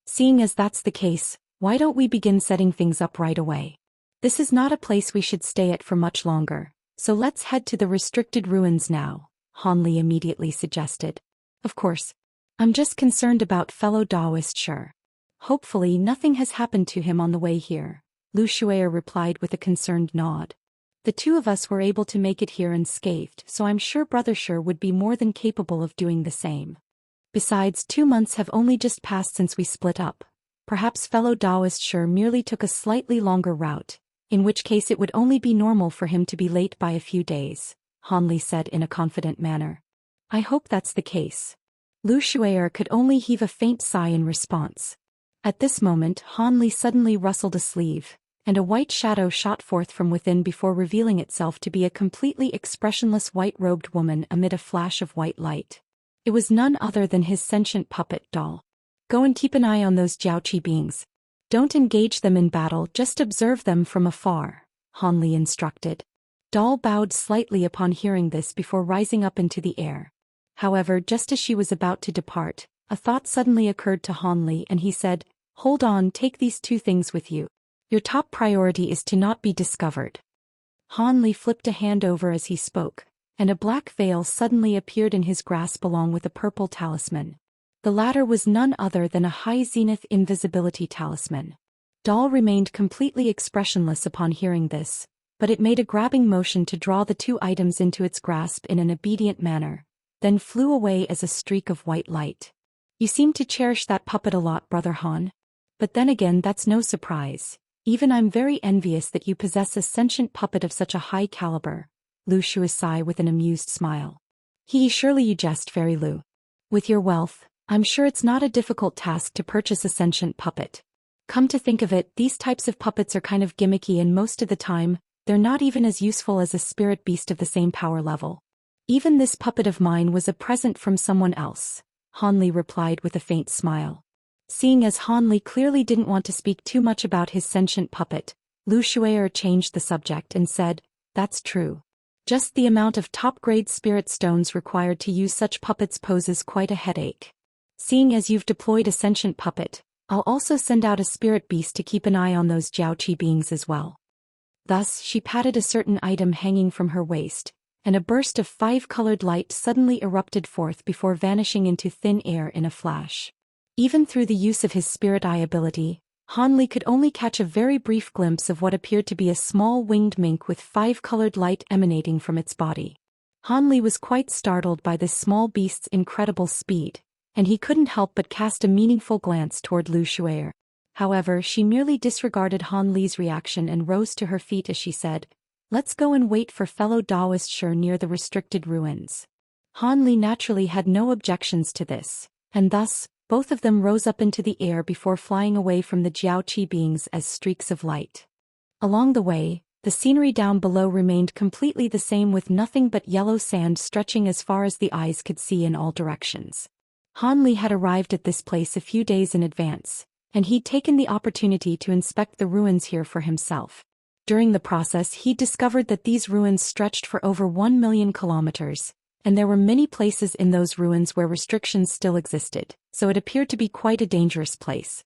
Seeing as that's the case, why don't we begin setting things up right away? This is not a place we should stay at for much longer, so let's head to the restricted ruins now," Han Li immediately suggested. "Of course. I'm just concerned about fellow Daoist Sure. Hopefully nothing has happened to him on the way here," Lu Shuer replied with a concerned nod. "The two of us were able to make it here unscathed, so I'm sure Brother Sure would be more than capable of doing the same. Besides, 2 months have only just passed since we split up. Perhaps fellow Daoist Sure merely took a slightly longer route, in which case it would only be normal for him to be late by a few days," Han Li said in a confident manner. "I hope that's the case." Lu Shuer could only heave a faint sigh in response. At this moment, Han Li suddenly rustled a sleeve, and a white shadow shot forth from within before revealing itself to be a completely expressionless white-robed woman amid a flash of white light. It was none other than his sentient puppet doll. "Go and keep an eye on those Jiaoqi beings. Don't engage them in battle, just observe them from afar," Han Li instructed. Doll bowed slightly upon hearing this before rising up into the air. However, just as she was about to depart, a thought suddenly occurred to Han Li, and he said, "Hold on, take these 2 things with you. Your top priority is to not be discovered." Han Li flipped a hand over as he spoke, and a black veil suddenly appeared in his grasp along with a purple talisman. The latter was none other than a high-zenith invisibility talisman. Doll remained completely expressionless upon hearing this, but it made a grabbing motion to draw the 2 items into its grasp in an obedient manner, then flew away as a streak of white light. "You seem to cherish that puppet a lot, Brother Han. But then again, that's no surprise. Even I'm very envious that you possess a sentient puppet of such a high caliber," Lu Shuai sighed with an amused smile. Surely you jest, Fairy Lu. With your wealth, I'm sure it's not a difficult task to purchase a sentient puppet. Come to think of it, these types of puppets are kind of gimmicky, and most of the time, they're not even as useful as a spirit beast of the same power level. Even this puppet of mine was a present from someone else," Han Li replied with a faint smile. Seeing as Han Li clearly didn't want to speak too much about his sentient puppet, Lu Shuer changed the subject and said, "That's true. Just the amount of top-grade spirit stones required to use such puppets poses quite a headache. Seeing as you've deployed a sentient puppet, I'll also send out a spirit beast to keep an eye on those Jiaoqi beings as well." Thus, she patted a certain item hanging from her waist, and a burst of 5-colored light suddenly erupted forth before vanishing into thin air in a flash. Even through the use of his spirit eye ability, Han Li could only catch a very brief glimpse of what appeared to be a small winged mink with 5-colored light emanating from its body. Han Li was quite startled by this small beast's incredible speed, and he couldn't help but cast a meaningful glance toward Lu Shuer. However, she merely disregarded Han Li's reaction and rose to her feet as she said, "Let's go and wait for fellow Daoist Sure near the restricted ruins." Han Li naturally had no objections to this, and thus, both of them rose up into the air before flying away from the Jiaoqi beings as streaks of light. Along the way, the scenery down below remained completely the same, with nothing but yellow sand stretching as far as the eyes could see in all directions. Han Li had arrived at this place a few days in advance, and he'd taken the opportunity to inspect the ruins here for himself. During the process, he discovered that these ruins stretched for over 1 million kilometers, and there were many places in those ruins where restrictions still existed, so it appeared to be quite a dangerous place.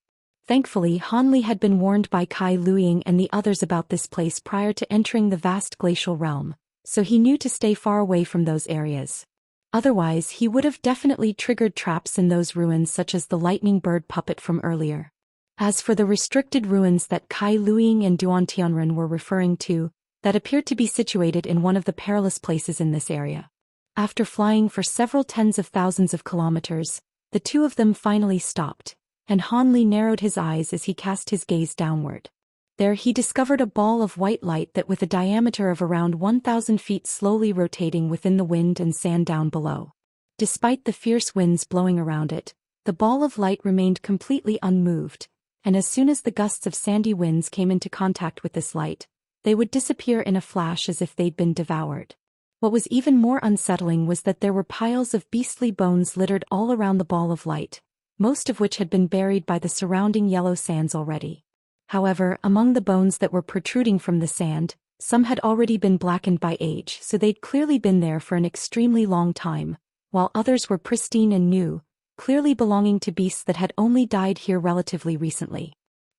Thankfully, Han Li had been warned by Kai Luiying and the others about this place prior to entering the vast glacial realm, so he knew to stay far away from those areas. Otherwise, he would have definitely triggered traps in those ruins such as the lightning bird puppet from earlier. As for the restricted ruins that Kai Luiying and Duan Tianren were referring to, that appeared to be situated in one of the perilous places in this area. After flying for several tens of thousands of kilometers, the two of them finally stopped, and Han Li narrowed his eyes as he cast his gaze downward. There he discovered a ball of white light that with a diameter of around 1,000 feet slowly rotating within the wind and sand down below. Despite the fierce winds blowing around it, the ball of light remained completely unmoved, and as soon as the gusts of sandy winds came into contact with this light, they would disappear in a flash as if they'd been devoured. What was even more unsettling was that there were piles of beastly bones littered all around the ball of light, most of which had been buried by the surrounding yellow sands already. However, among the bones that were protruding from the sand, some had already been blackened by age, so they'd clearly been there for an extremely long time, while others were pristine and new, clearly belonging to beasts that had only died here relatively recently.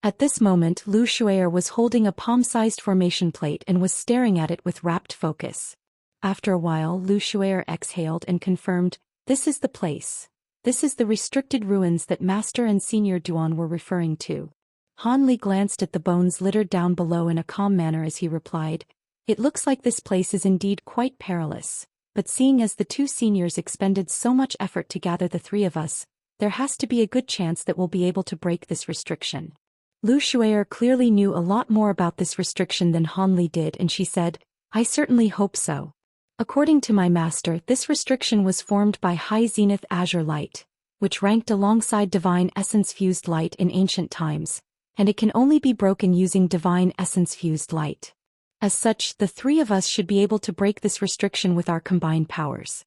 At this moment, Lu Shui'er was holding a palm-sized formation plate and was staring at it with rapt focus. After a while, Lu Shui'er exhaled and confirmed, "This is the place. This is the restricted ruins that Master and Senior Duan were referring to." Han Li glanced at the bones littered down below in a calm manner as he replied, "It looks like this place is indeed quite perilous, but seeing as the two seniors expended so much effort to gather the three of us, there has to be a good chance that we'll be able to break this restriction." Lu Shui'er clearly knew a lot more about this restriction than Han Li did, and she said, "I certainly hope so. According to my master, this restriction was formed by high zenith azure light, which ranked alongside divine essence-fused light in ancient times, and it can only be broken using divine essence-fused light. As such, the three of us should be able to break this restriction with our combined powers."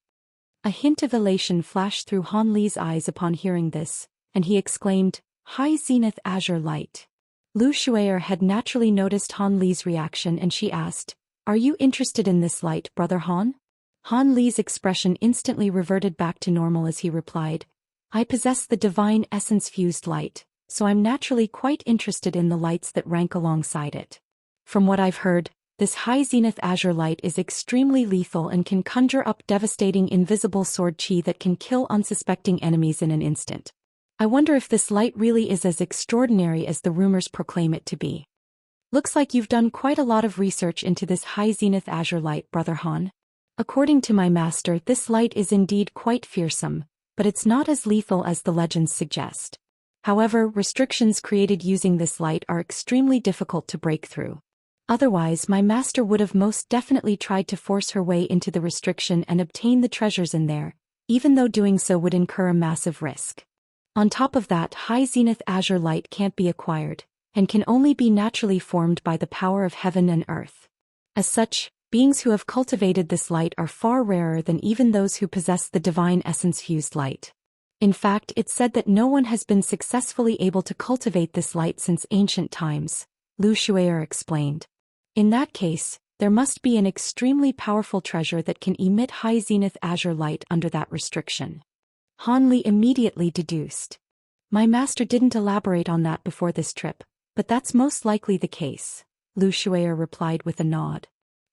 A hint of elation flashed through Han Li's eyes upon hearing this, and he exclaimed, "High zenith azure light." Lu Shui'er had naturally noticed Han Li's reaction and she asked, "Are you interested in this light, Brother Han?" Han Li's expression instantly reverted back to normal as he replied, "I possess the divine essence-fused light, so I'm naturally quite interested in the lights that rank alongside it. From what I've heard, this high zenith azure light is extremely lethal and can conjure up devastating invisible sword chi that can kill unsuspecting enemies in an instant. I wonder if this light really is as extraordinary as the rumors proclaim it to be." "Looks like you've done quite a lot of research into this high zenith azure light, Brother Han. According to my master, this light is indeed quite fearsome, but it's not as lethal as the legends suggest. However, restrictions created using this light are extremely difficult to break through. Otherwise, my master would have most definitely tried to force her way into the restriction and obtain the treasures in there, even though doing so would incur a massive risk. On top of that, high zenith azure light can't be acquired, and can only be naturally formed by the power of heaven and earth. As such, beings who have cultivated this light are far rarer than even those who possess the divine essence-fused light. In fact, it's said that no one has been successfully able to cultivate this light since ancient times," Lu Shui'er explained. "In that case, there must be an extremely powerful treasure that can emit high zenith azure light under that restriction." Han Li immediately deduced. "My master didn't elaborate on that before this trip, but that's most likely the case," Lu Shui'er replied with a nod.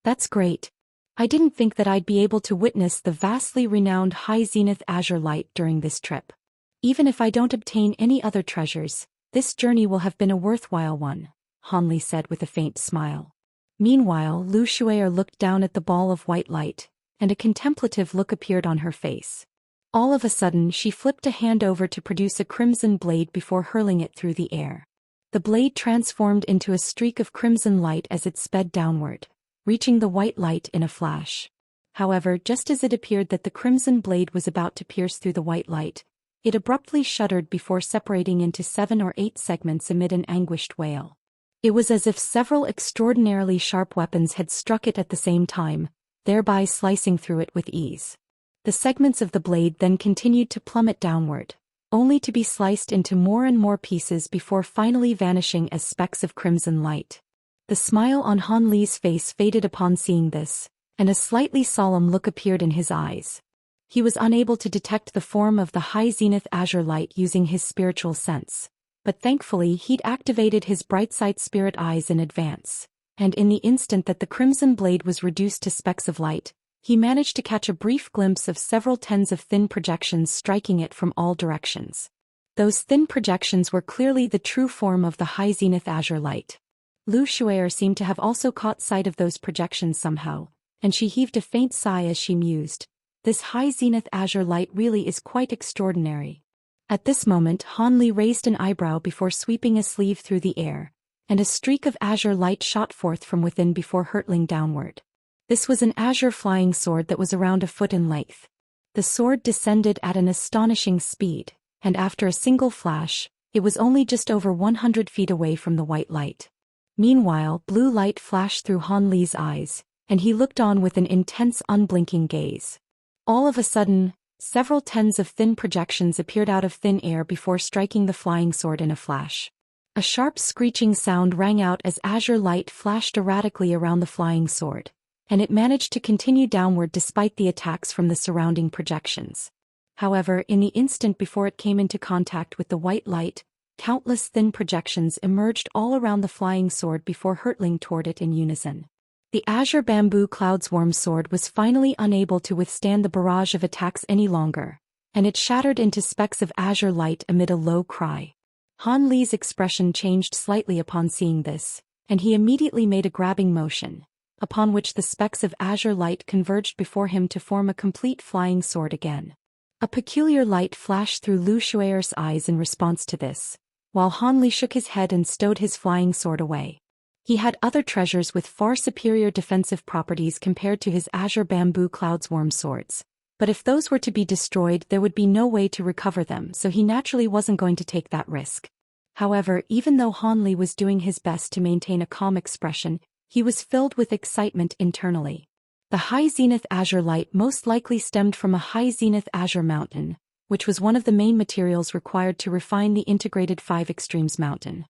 "That's great. I didn't think that I'd be able to witness the vastly renowned high zenith azure light during this trip. Even if I don't obtain any other treasures, this journey will have been a worthwhile one," Han Li said with a faint smile. Meanwhile, Lu Shui'er looked down at the ball of white light, and a contemplative look appeared on her face. All of a sudden, she flipped a hand over to produce a crimson blade before hurling it through the air. The blade transformed into a streak of crimson light as it sped downward, reaching the white light in a flash. However, just as it appeared that the crimson blade was about to pierce through the white light, it abruptly shuddered before separating into 7 or 8 segments amid an anguished wail. It was as if several extraordinarily sharp weapons had struck it at the same time, thereby slicing through it with ease. The segments of the blade then continued to plummet downward, only to be sliced into more and more pieces before finally vanishing as specks of crimson light. The smile on Han Li's face faded upon seeing this, and a slightly solemn look appeared in his eyes. He was unable to detect the form of the high zenith azure light using his spiritual sense, but thankfully he'd activated his bright-sight spirit eyes in advance, and in the instant that the crimson blade was reduced to specks of light, he managed to catch a brief glimpse of several tens of thin projections striking it from all directions. Those thin projections were clearly the true form of the high zenith azure light. Lu Shuer seemed to have also caught sight of those projections somehow, and she heaved a faint sigh as she mused. This high zenith azure light really is quite extraordinary. At this moment Han Li raised an eyebrow before sweeping a sleeve through the air, and a streak of azure light shot forth from within before hurtling downward. This was an azure flying sword that was around a foot in length. The sword descended at an astonishing speed, and after a single flash, it was only just over 100 feet away from the white light. Meanwhile, blue light flashed through Han Li's eyes, and he looked on with an intense unblinking gaze. All of a sudden, several tens of thin projections appeared out of thin air before striking the flying sword in a flash. A sharp screeching sound rang out as azure light flashed erratically around the flying sword, and it managed to continue downward despite the attacks from the surrounding projections. However, in the instant before it came into contact with the white light, countless thin projections emerged all around the flying sword before hurtling toward it in unison. The azure bamboo cloudswarm sword was finally unable to withstand the barrage of attacks any longer, and it shattered into specks of azure light amid a low cry. Han Li's expression changed slightly upon seeing this, and he immediately made a grabbing motion, upon which the specks of azure light converged before him to form a complete flying sword again. A peculiar light flashed through Lu Shuer's eyes in response to this, while Han Li shook his head and stowed his flying sword away. He had other treasures with far superior defensive properties compared to his azure bamboo cloudswarm swords, but if those were to be destroyed there would be no way to recover them, so he naturally wasn't going to take that risk. However, even though Han Li was doing his best to maintain a calm expression, he was filled with excitement internally. The high zenith azure light most likely stemmed from a high zenith azure mountain, which was one of the main materials required to refine the integrated 5 extremes mountain.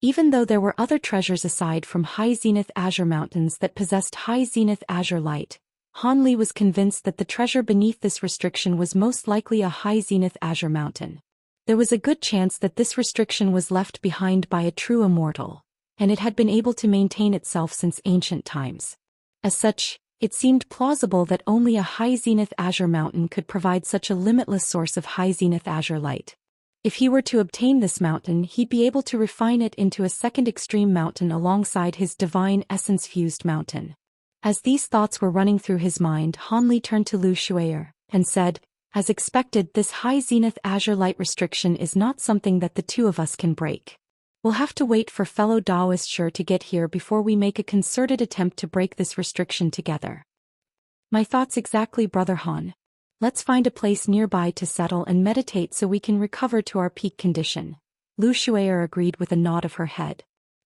Even though there were other treasures aside from high zenith azure mountains that possessed high zenith azure light, Han Li was convinced that the treasure beneath this restriction was most likely a high zenith azure mountain. There was a good chance that this restriction was left behind by a true immortal, and it had been able to maintain itself since ancient times. As such, it seemed plausible that only a high zenith azure mountain could provide such a limitless source of high zenith azure light. If he were to obtain this mountain, he'd be able to refine it into a second extreme mountain alongside his divine essence-fused mountain. As these thoughts were running through his mind, Han Li turned to Lu Shuer and said, "As expected, this high zenith azure light restriction is not something that the two of us can break. We'll have to wait for fellow Daoist Shi to get here before we make a concerted attempt to break this restriction together." "My thoughts exactly, Brother Han. Let's find a place nearby to settle and meditate so we can recover to our peak condition." Lu Shuer agreed with a nod of her head.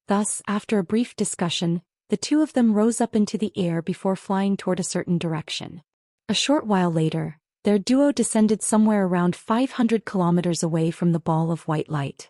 Thus, after a brief discussion, the two of them rose up into the air before flying toward a certain direction. A short while later, their duo descended somewhere around 500 kilometers away from the ball of white light.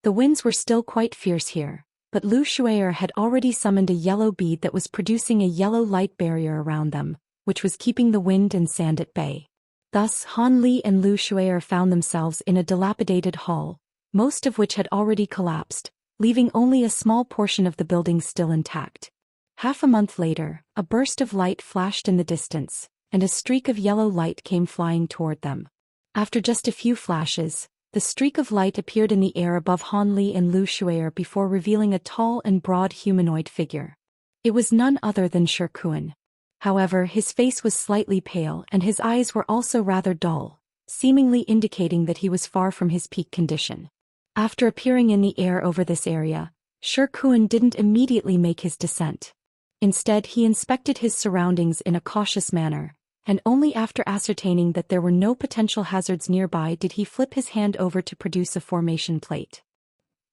The winds were still quite fierce here, but Lu Shuer had already summoned a yellow bead that was producing a yellow light barrier around them, which was keeping the wind and sand at bay. Thus Han Li and Lu Shuer found themselves in a dilapidated hall, most of which had already collapsed, leaving only a small portion of the building still intact. Half a month later, a burst of light flashed in the distance, and a streak of yellow light came flying toward them. After just a few flashes, the streak of light appeared in the air above Han Li and Lu Shuer before revealing a tall and broad humanoid figure. It was none other than Shi Kuan. However, his face was slightly pale and his eyes were also rather dull, seemingly indicating that he was far from his peak condition. After appearing in the air over this area, Shi Kuan didn't immediately make his descent. Instead, he inspected his surroundings in a cautious manner, and only after ascertaining that there were no potential hazards nearby did he flip his hand over to produce a formation plate.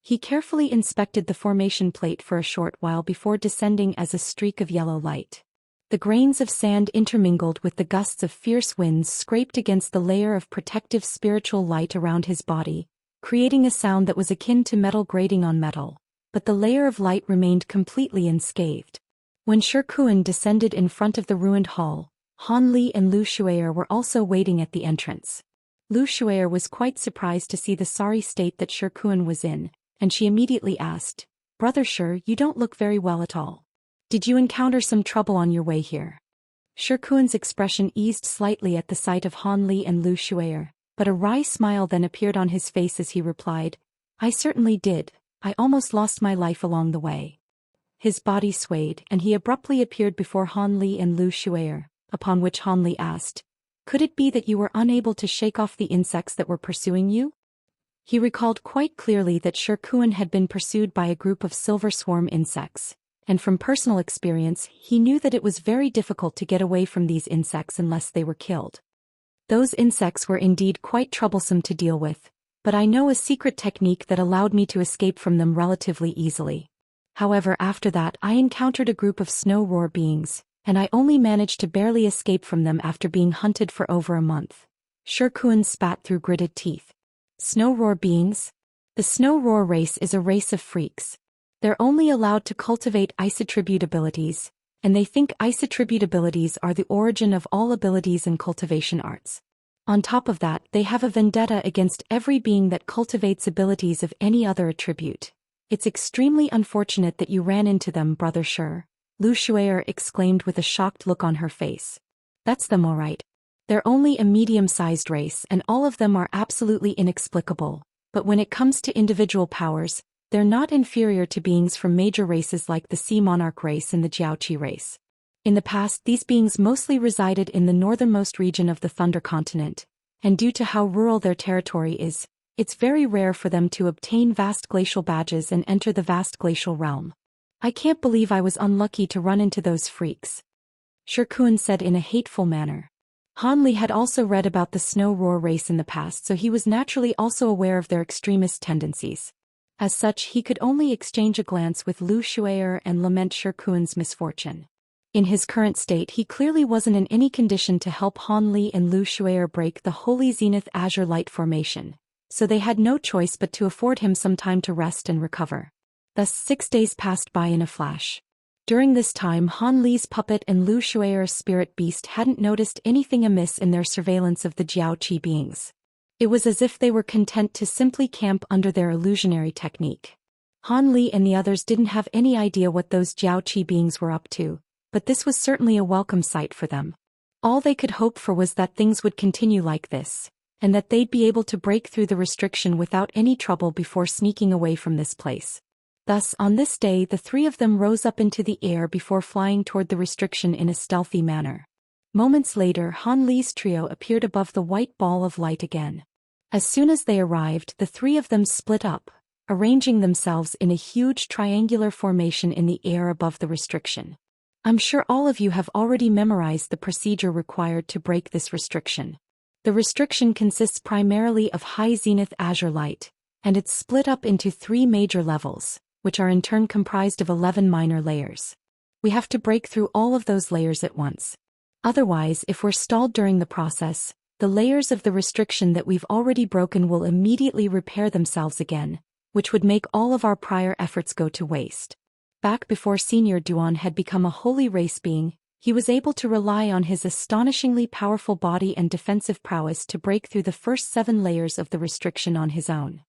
He carefully inspected the formation plate for a short while before descending as a streak of yellow light. The grains of sand intermingled with the gusts of fierce winds scraped against the layer of protective spiritual light around his body, creating a sound that was akin to metal grating on metal, but the layer of light remained completely unscathed. When Shi Kuan descended in front of the ruined hall, Han Li and Lu Shuer were also waiting at the entrance. Lu Shuer was quite surprised to see the sorry state that Shi Kuan was in, and she immediately asked, "Brother Shi, you don't look very well at all. Did you encounter some trouble on your way here?" Shi Kuan's expression eased slightly at the sight of Han Li and Lu Shuer, but a wry smile then appeared on his face as he replied, "I certainly did. I almost lost my life along the way." His body swayed and he abruptly appeared before Han Li and Lu Shuer, upon which Han Li asked, "Could it be that you were unable to shake off the insects that were pursuing you?" He recalled quite clearly that Shi Kuan had been pursued by a group of silver swarm insects, and from personal experience he knew that it was very difficult to get away from these insects unless they were killed. Those insects were indeed quite troublesome to deal with, but I know a secret technique that allowed me to escape from them relatively easily. However, after that I encountered a group of snow roar beings, and I only managed to barely escape from them after being hunted for over a month. Shi Kuan spat through gritted teeth. Snow roar beings? The snow roar race is a race of freaks. They're only allowed to cultivate ice attribute abilities, and they think ice attribute abilities are the origin of all abilities and cultivation arts. On top of that, they have a vendetta against every being that cultivates abilities of any other attribute. It's extremely unfortunate that you ran into them, Brother Shi, Lu Shuer exclaimed with a shocked look on her face. That's them all right. They're only a medium-sized race and all of them are absolutely inexplicable, but when it comes to individual powers, they're not inferior to beings from major races like the Sea Monarch race and the Jiaoqi race. In the past, these beings mostly resided in the northernmost region of the Thunder Continent, and due to how rural their territory is, it's very rare for them to obtain vast glacial badges and enter the vast glacial realm. I can't believe I was unlucky to run into those freaks, Shi Kuan said in a hateful manner. Han Li had also read about the snow roar race in the past, so he was naturally also aware of their extremist tendencies. As such, he could only exchange a glance with Lu Shuer and lament Shi Kuan's misfortune. In his current state, he clearly wasn't in any condition to help Han Li and Lu Shuer break the Holy Zenith Azure Light formation, so they had no choice but to afford him some time to rest and recover. Thus 6 days passed by in a flash. During this time, Han Li's puppet and Lu Shuer's spirit beast hadn't noticed anything amiss in their surveillance of the Jiaoqi beings. It was as if they were content to simply camp under their illusionary technique. Han Li and the others didn't have any idea what those Jiaoqi beings were up to, but this was certainly a welcome sight for them. All they could hope for was that things would continue like this, and that they'd be able to break through the restriction without any trouble before sneaking away from this place. Thus, on this day, the three of them rose up into the air before flying toward the restriction in a stealthy manner. Moments later, Han Li's trio appeared above the white ball of light again. As soon as they arrived, the three of them split up, arranging themselves in a huge triangular formation in the air above the restriction. I'm sure all of you have already memorized the procedure required to break this restriction. The restriction consists primarily of high zenith azure light, and it's split up into 3 major levels, which are in turn comprised of 11 minor layers. We have to break through all of those layers at once. Otherwise, if we're stalled during the process, the layers of the restriction that we've already broken will immediately repair themselves again, which would make all of our prior efforts go to waste. Back before Senior Duan had become a holy race being, he was able to rely on his astonishingly powerful body and defensive prowess to break through the first 7 layers of the restriction on his own.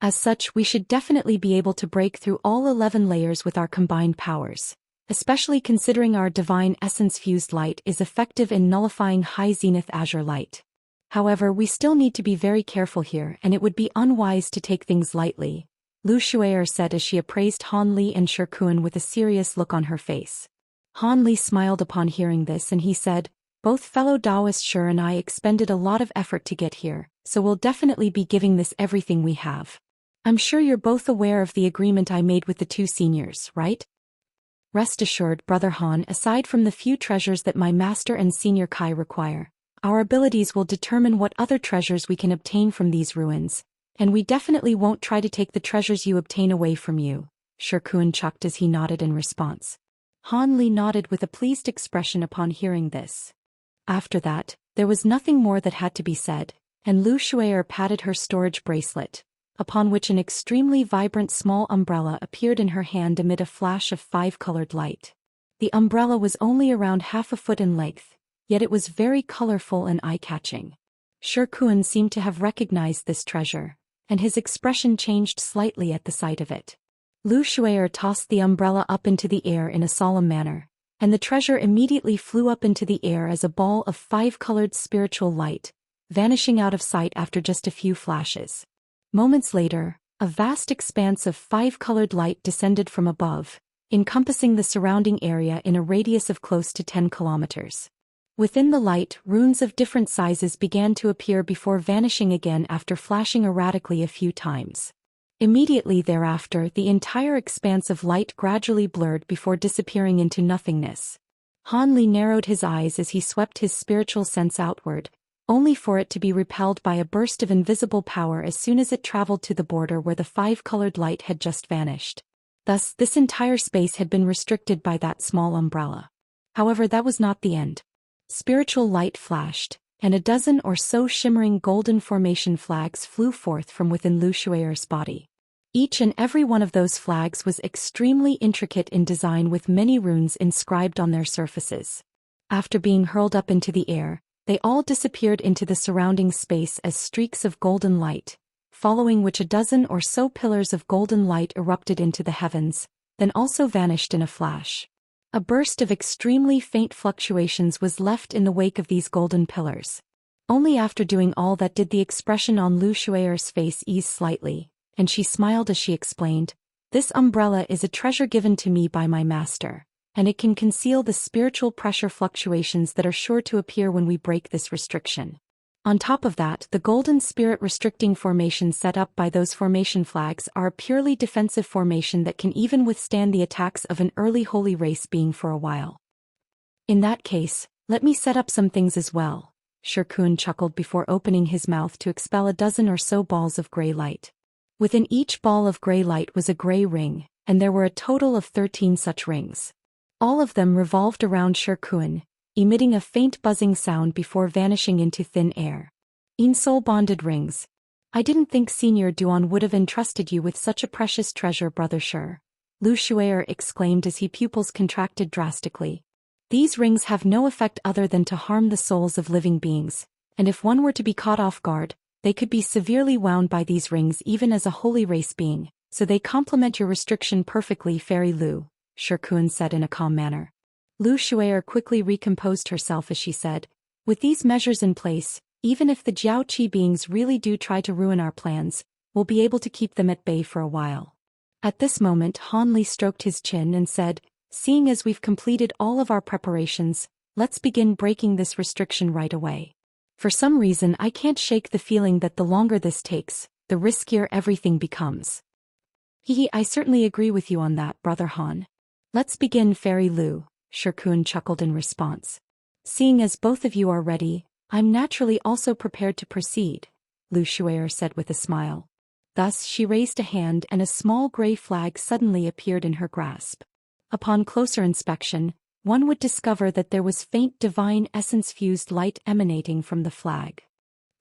As such, we should definitely be able to break through all 11 layers with our combined powers, especially considering our divine essence-fused light is effective in nullifying high zenith azure light. However, we still need to be very careful here, and it would be unwise to take things lightly, Lu Shuer said as she appraised Han Li and Shi Kuan with a serious look on her face. Han Li smiled upon hearing this and he said, "Both fellow Daoist Shi and I expended a lot of effort to get here, so we'll definitely be giving this everything we have. I'm sure you're both aware of the agreement I made with the 2 seniors, right? Rest assured, Brother Han, aside from the few treasures that my master and Senior Kai require, our abilities will determine what other treasures we can obtain from these ruins, and we definitely won't try to take the treasures you obtain away from you," Shi Kuan chucked as he nodded in response. Han Li nodded with a pleased expression upon hearing this. After that, there was nothing more that had to be said, and Lu Shuer patted her storage bracelet, upon which an extremely vibrant small umbrella appeared in her hand amid a flash of 5-colored light. The umbrella was only around half a foot in length, yet it was very colorful and eye-catching. Shirkuan seemed to have recognized this treasure, and his expression changed slightly at the sight of it. Lu Shui'er tossed the umbrella up into the air in a solemn manner, and the treasure immediately flew up into the air as a ball of 5-colored spiritual light, vanishing out of sight after just a few flashes. Moments later, a vast expanse of 5-colored light descended from above, encompassing the surrounding area in a radius of close to 10 kilometers. Within the light, runes of different sizes began to appear before vanishing again after flashing erratically a few times. Immediately thereafter, the entire expanse of light gradually blurred before disappearing into nothingness. Han Li narrowed his eyes as he swept his spiritual sense outward, only for it to be repelled by a burst of invisible power as soon as it traveled to the border where the 5-colored light had just vanished. Thus, this entire space had been restricted by that small umbrella. However, that was not the end. Spiritual light flashed, and a dozen or so shimmering golden formation flags flew forth from within Lu Shui'er's body. Each and every one of those flags was extremely intricate in design with many runes inscribed on their surfaces. After being hurled up into the air, they all disappeared into the surrounding space as streaks of golden light, following which a dozen or so pillars of golden light erupted into the heavens, then also vanished in a flash. A burst of extremely faint fluctuations was left in the wake of these golden pillars. Only after doing all that did the expression on Lu Shui'er's face ease slightly, and she smiled as she explained, "This umbrella is a treasure given to me by my master, and it can conceal the spiritual pressure fluctuations that are sure to appear when we break this restriction. On top of that, the golden spirit restricting formation set up by those formation flags are a purely defensive formation that can even withstand the attacks of an early holy race being for a while." "In that case, let me set up some things as well," Shirkuan chuckled before opening his mouth to expel a dozen or so balls of gray light. Within each ball of gray light was a gray ring, and there were a total of 13 such rings. All of them revolved around Shirkuan, emitting a faint buzzing sound before vanishing into thin air. "Soul-bonded rings. I didn't think Senior Duan would have entrusted you with such a precious treasure, Brother Shi," Lu Shui'er exclaimed as his pupils contracted drastically. "These rings have no effect other than to harm the souls of living beings, and if one were to be caught off guard, they could be severely wound by these rings even as a holy race being, so they complement your restriction perfectly, Fairy Lu," Shirkuan said in a calm manner. Lu Shui'er quickly recomposed herself as she said, "With these measures in place, even if the Jiaoqi beings really do try to ruin our plans, we'll be able to keep them at bay for a while." At this moment Han Li stroked his chin and said, "Seeing as we've completed all of our preparations, let's begin breaking this restriction right away. For some reason I can't shake the feeling that the longer this takes, the riskier everything becomes." I certainly agree with you on that, Brother Han. Let's begin, Fairy Lu," Shirkuan chuckled in response. "Seeing as both of you are ready, I'm naturally also prepared to proceed," Lu Shui'er said with a smile. Thus she raised a hand and a small gray flag suddenly appeared in her grasp. Upon closer inspection, one would discover that there was faint divine essence-fused light emanating from the flag.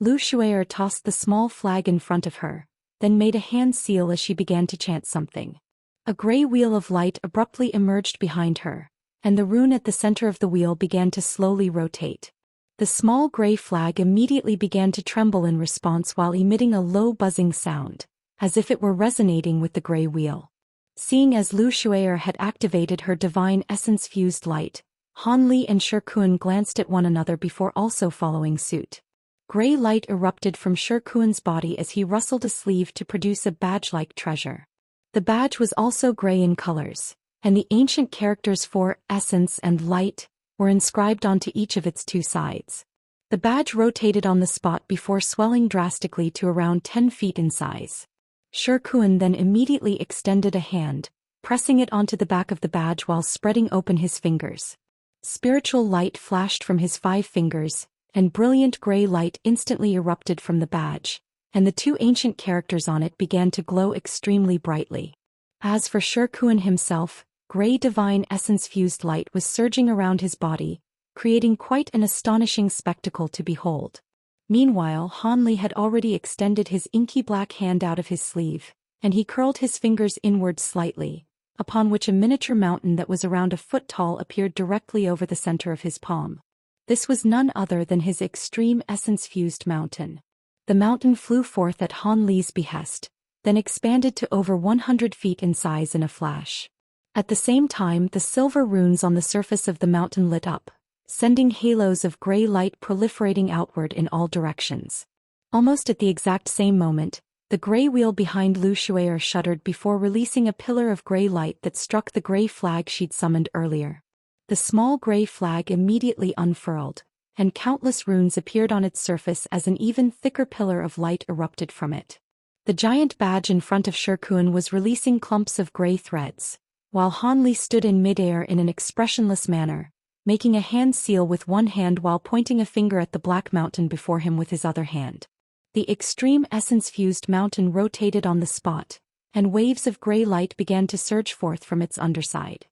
Lu Shui'er tossed the small flag in front of her, then made a hand seal as she began to chant something. A gray wheel of light abruptly emerged behind her, and the rune at the center of the wheel began to slowly rotate. The small gray flag immediately began to tremble in response while emitting a low buzzing sound, as if it were resonating with the gray wheel. Seeing as Lu Shui'er had activated her divine essence-fused light, Han Li and Shirkuan glanced at one another before also following suit. Gray light erupted from Shirkuan's body as he rustled a sleeve to produce a badge-like treasure. The badge was also gray in colors, and the ancient characters for essence and light were inscribed onto each of its two sides. The badge rotated on the spot before swelling drastically to around 10 feet in size. Shirkuan then immediately extended a hand, pressing it onto the back of the badge while spreading open his fingers. Spiritual light flashed from his 5 fingers, and brilliant gray light instantly erupted from the badge, and the 2 ancient characters on it began to glow extremely brightly. As for Shirkuan himself, gray divine essence-fused light was surging around his body, creating quite an astonishing spectacle to behold. Meanwhile, Han Li had already extended his inky black hand out of his sleeve, and he curled his fingers inward slightly, upon which a miniature mountain that was around a foot tall appeared directly over the center of his palm. This was none other than his extreme essence-fused mountain. The mountain flew forth at Han Li's behest, then expanded to over 100 feet in size in a flash. At the same time, the silver runes on the surface of the mountain lit up, sending halos of gray light proliferating outward in all directions. Almost at the exact same moment, the gray wheel behind Lu Shuier shuddered before releasing a pillar of gray light that struck the gray flag she'd summoned earlier. The small gray flag immediately unfurled, and countless runes appeared on its surface as an even thicker pillar of light erupted from it. The giant badge in front of Shirkuan was releasing clumps of gray threads, while Han Li stood in midair in an expressionless manner, making a hand seal with one hand while pointing a finger at the black mountain before him with his other hand. The extreme essence-fused mountain rotated on the spot, and waves of gray light began to surge forth from its underside.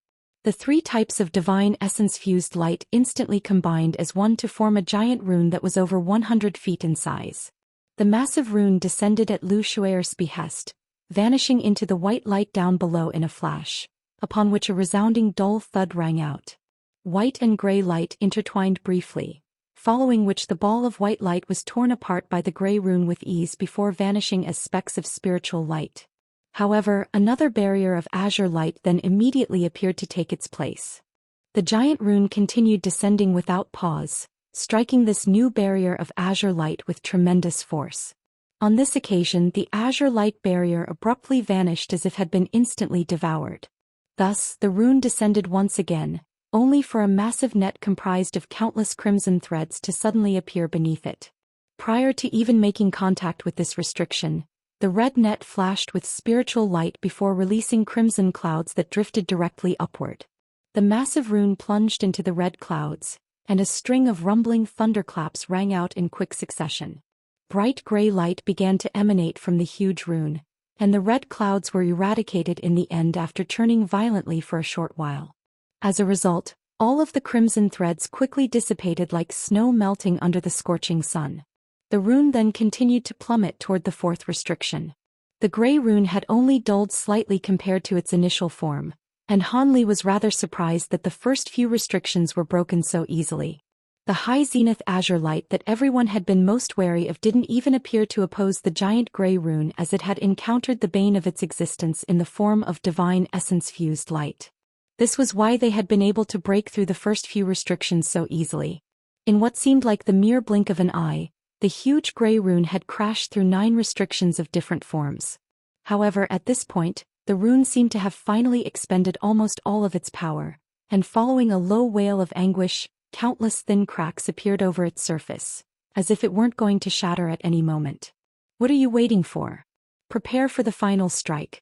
The three types of divine essence-fused light instantly combined as one to form a giant rune that was over 100 feet in size. The massive rune descended at Lu Shuier's behest, vanishing into the white light down below in a flash, upon which a resounding dull thud rang out. White and gray light intertwined briefly, following which the ball of white light was torn apart by the gray rune with ease before vanishing as specks of spiritual light. However, another barrier of azure light then immediately appeared to take its place. The giant rune continued descending without pause, striking this new barrier of azure light with tremendous force. On this occasion, the azure light barrier abruptly vanished as if had been instantly devoured. Thus, the rune descended once again, only for a massive net comprised of countless crimson threads to suddenly appear beneath it. Prior to even making contact with this restriction, the red net flashed with spiritual light before releasing crimson clouds that drifted directly upward. The massive rune plunged into the red clouds, and a string of rumbling thunderclaps rang out in quick succession. Bright gray light began to emanate from the huge rune, and the red clouds were eradicated in the end after churning violently for a short while. As a result, all of the crimson threads quickly dissipated like snow melting under the scorching sun. The rune then continued to plummet toward the fourth restriction. The gray rune had only dulled slightly compared to its initial form, and Han Li was rather surprised that the first few restrictions were broken so easily. The high zenith azure light that everyone had been most wary of didn't even appear to oppose the giant gray rune as it had encountered the bane of its existence in the form of divine essence-fused light. This was why they had been able to break through the first few restrictions so easily. In what seemed like the mere blink of an eye, the huge gray rune had crashed through 9 restrictions of different forms. However, at this point, the rune seemed to have finally expended almost all of its power, and following a low wail of anguish, countless thin cracks appeared over its surface, as if it weren't going to shatter at any moment. What are you waiting for? Prepare for the final strike.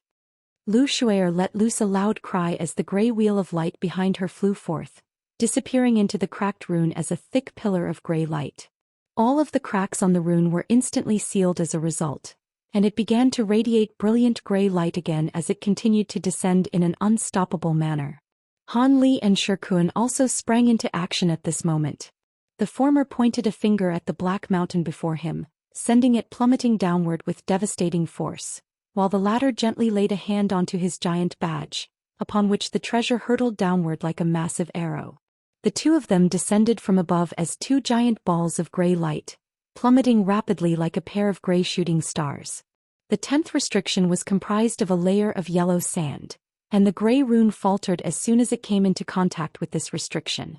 Lu Shuier let loose a loud cry as the gray wheel of light behind her flew forth, disappearing into the cracked rune as a thick pillar of gray light. All of the cracks on the rune were instantly sealed as a result, and it began to radiate brilliant gray light again as it continued to descend in an unstoppable manner. Han Li and Shirkuan also sprang into action at this moment. The former pointed a finger at the black mountain before him, sending it plummeting downward with devastating force, while the latter gently laid a hand onto his giant badge, upon which the treasure hurtled downward like a massive arrow. The two of them descended from above as 2 giant balls of gray light, plummeting rapidly like a pair of gray shooting stars. The 10th restriction was comprised of a layer of yellow sand, and the gray rune faltered as soon as it came into contact with this restriction.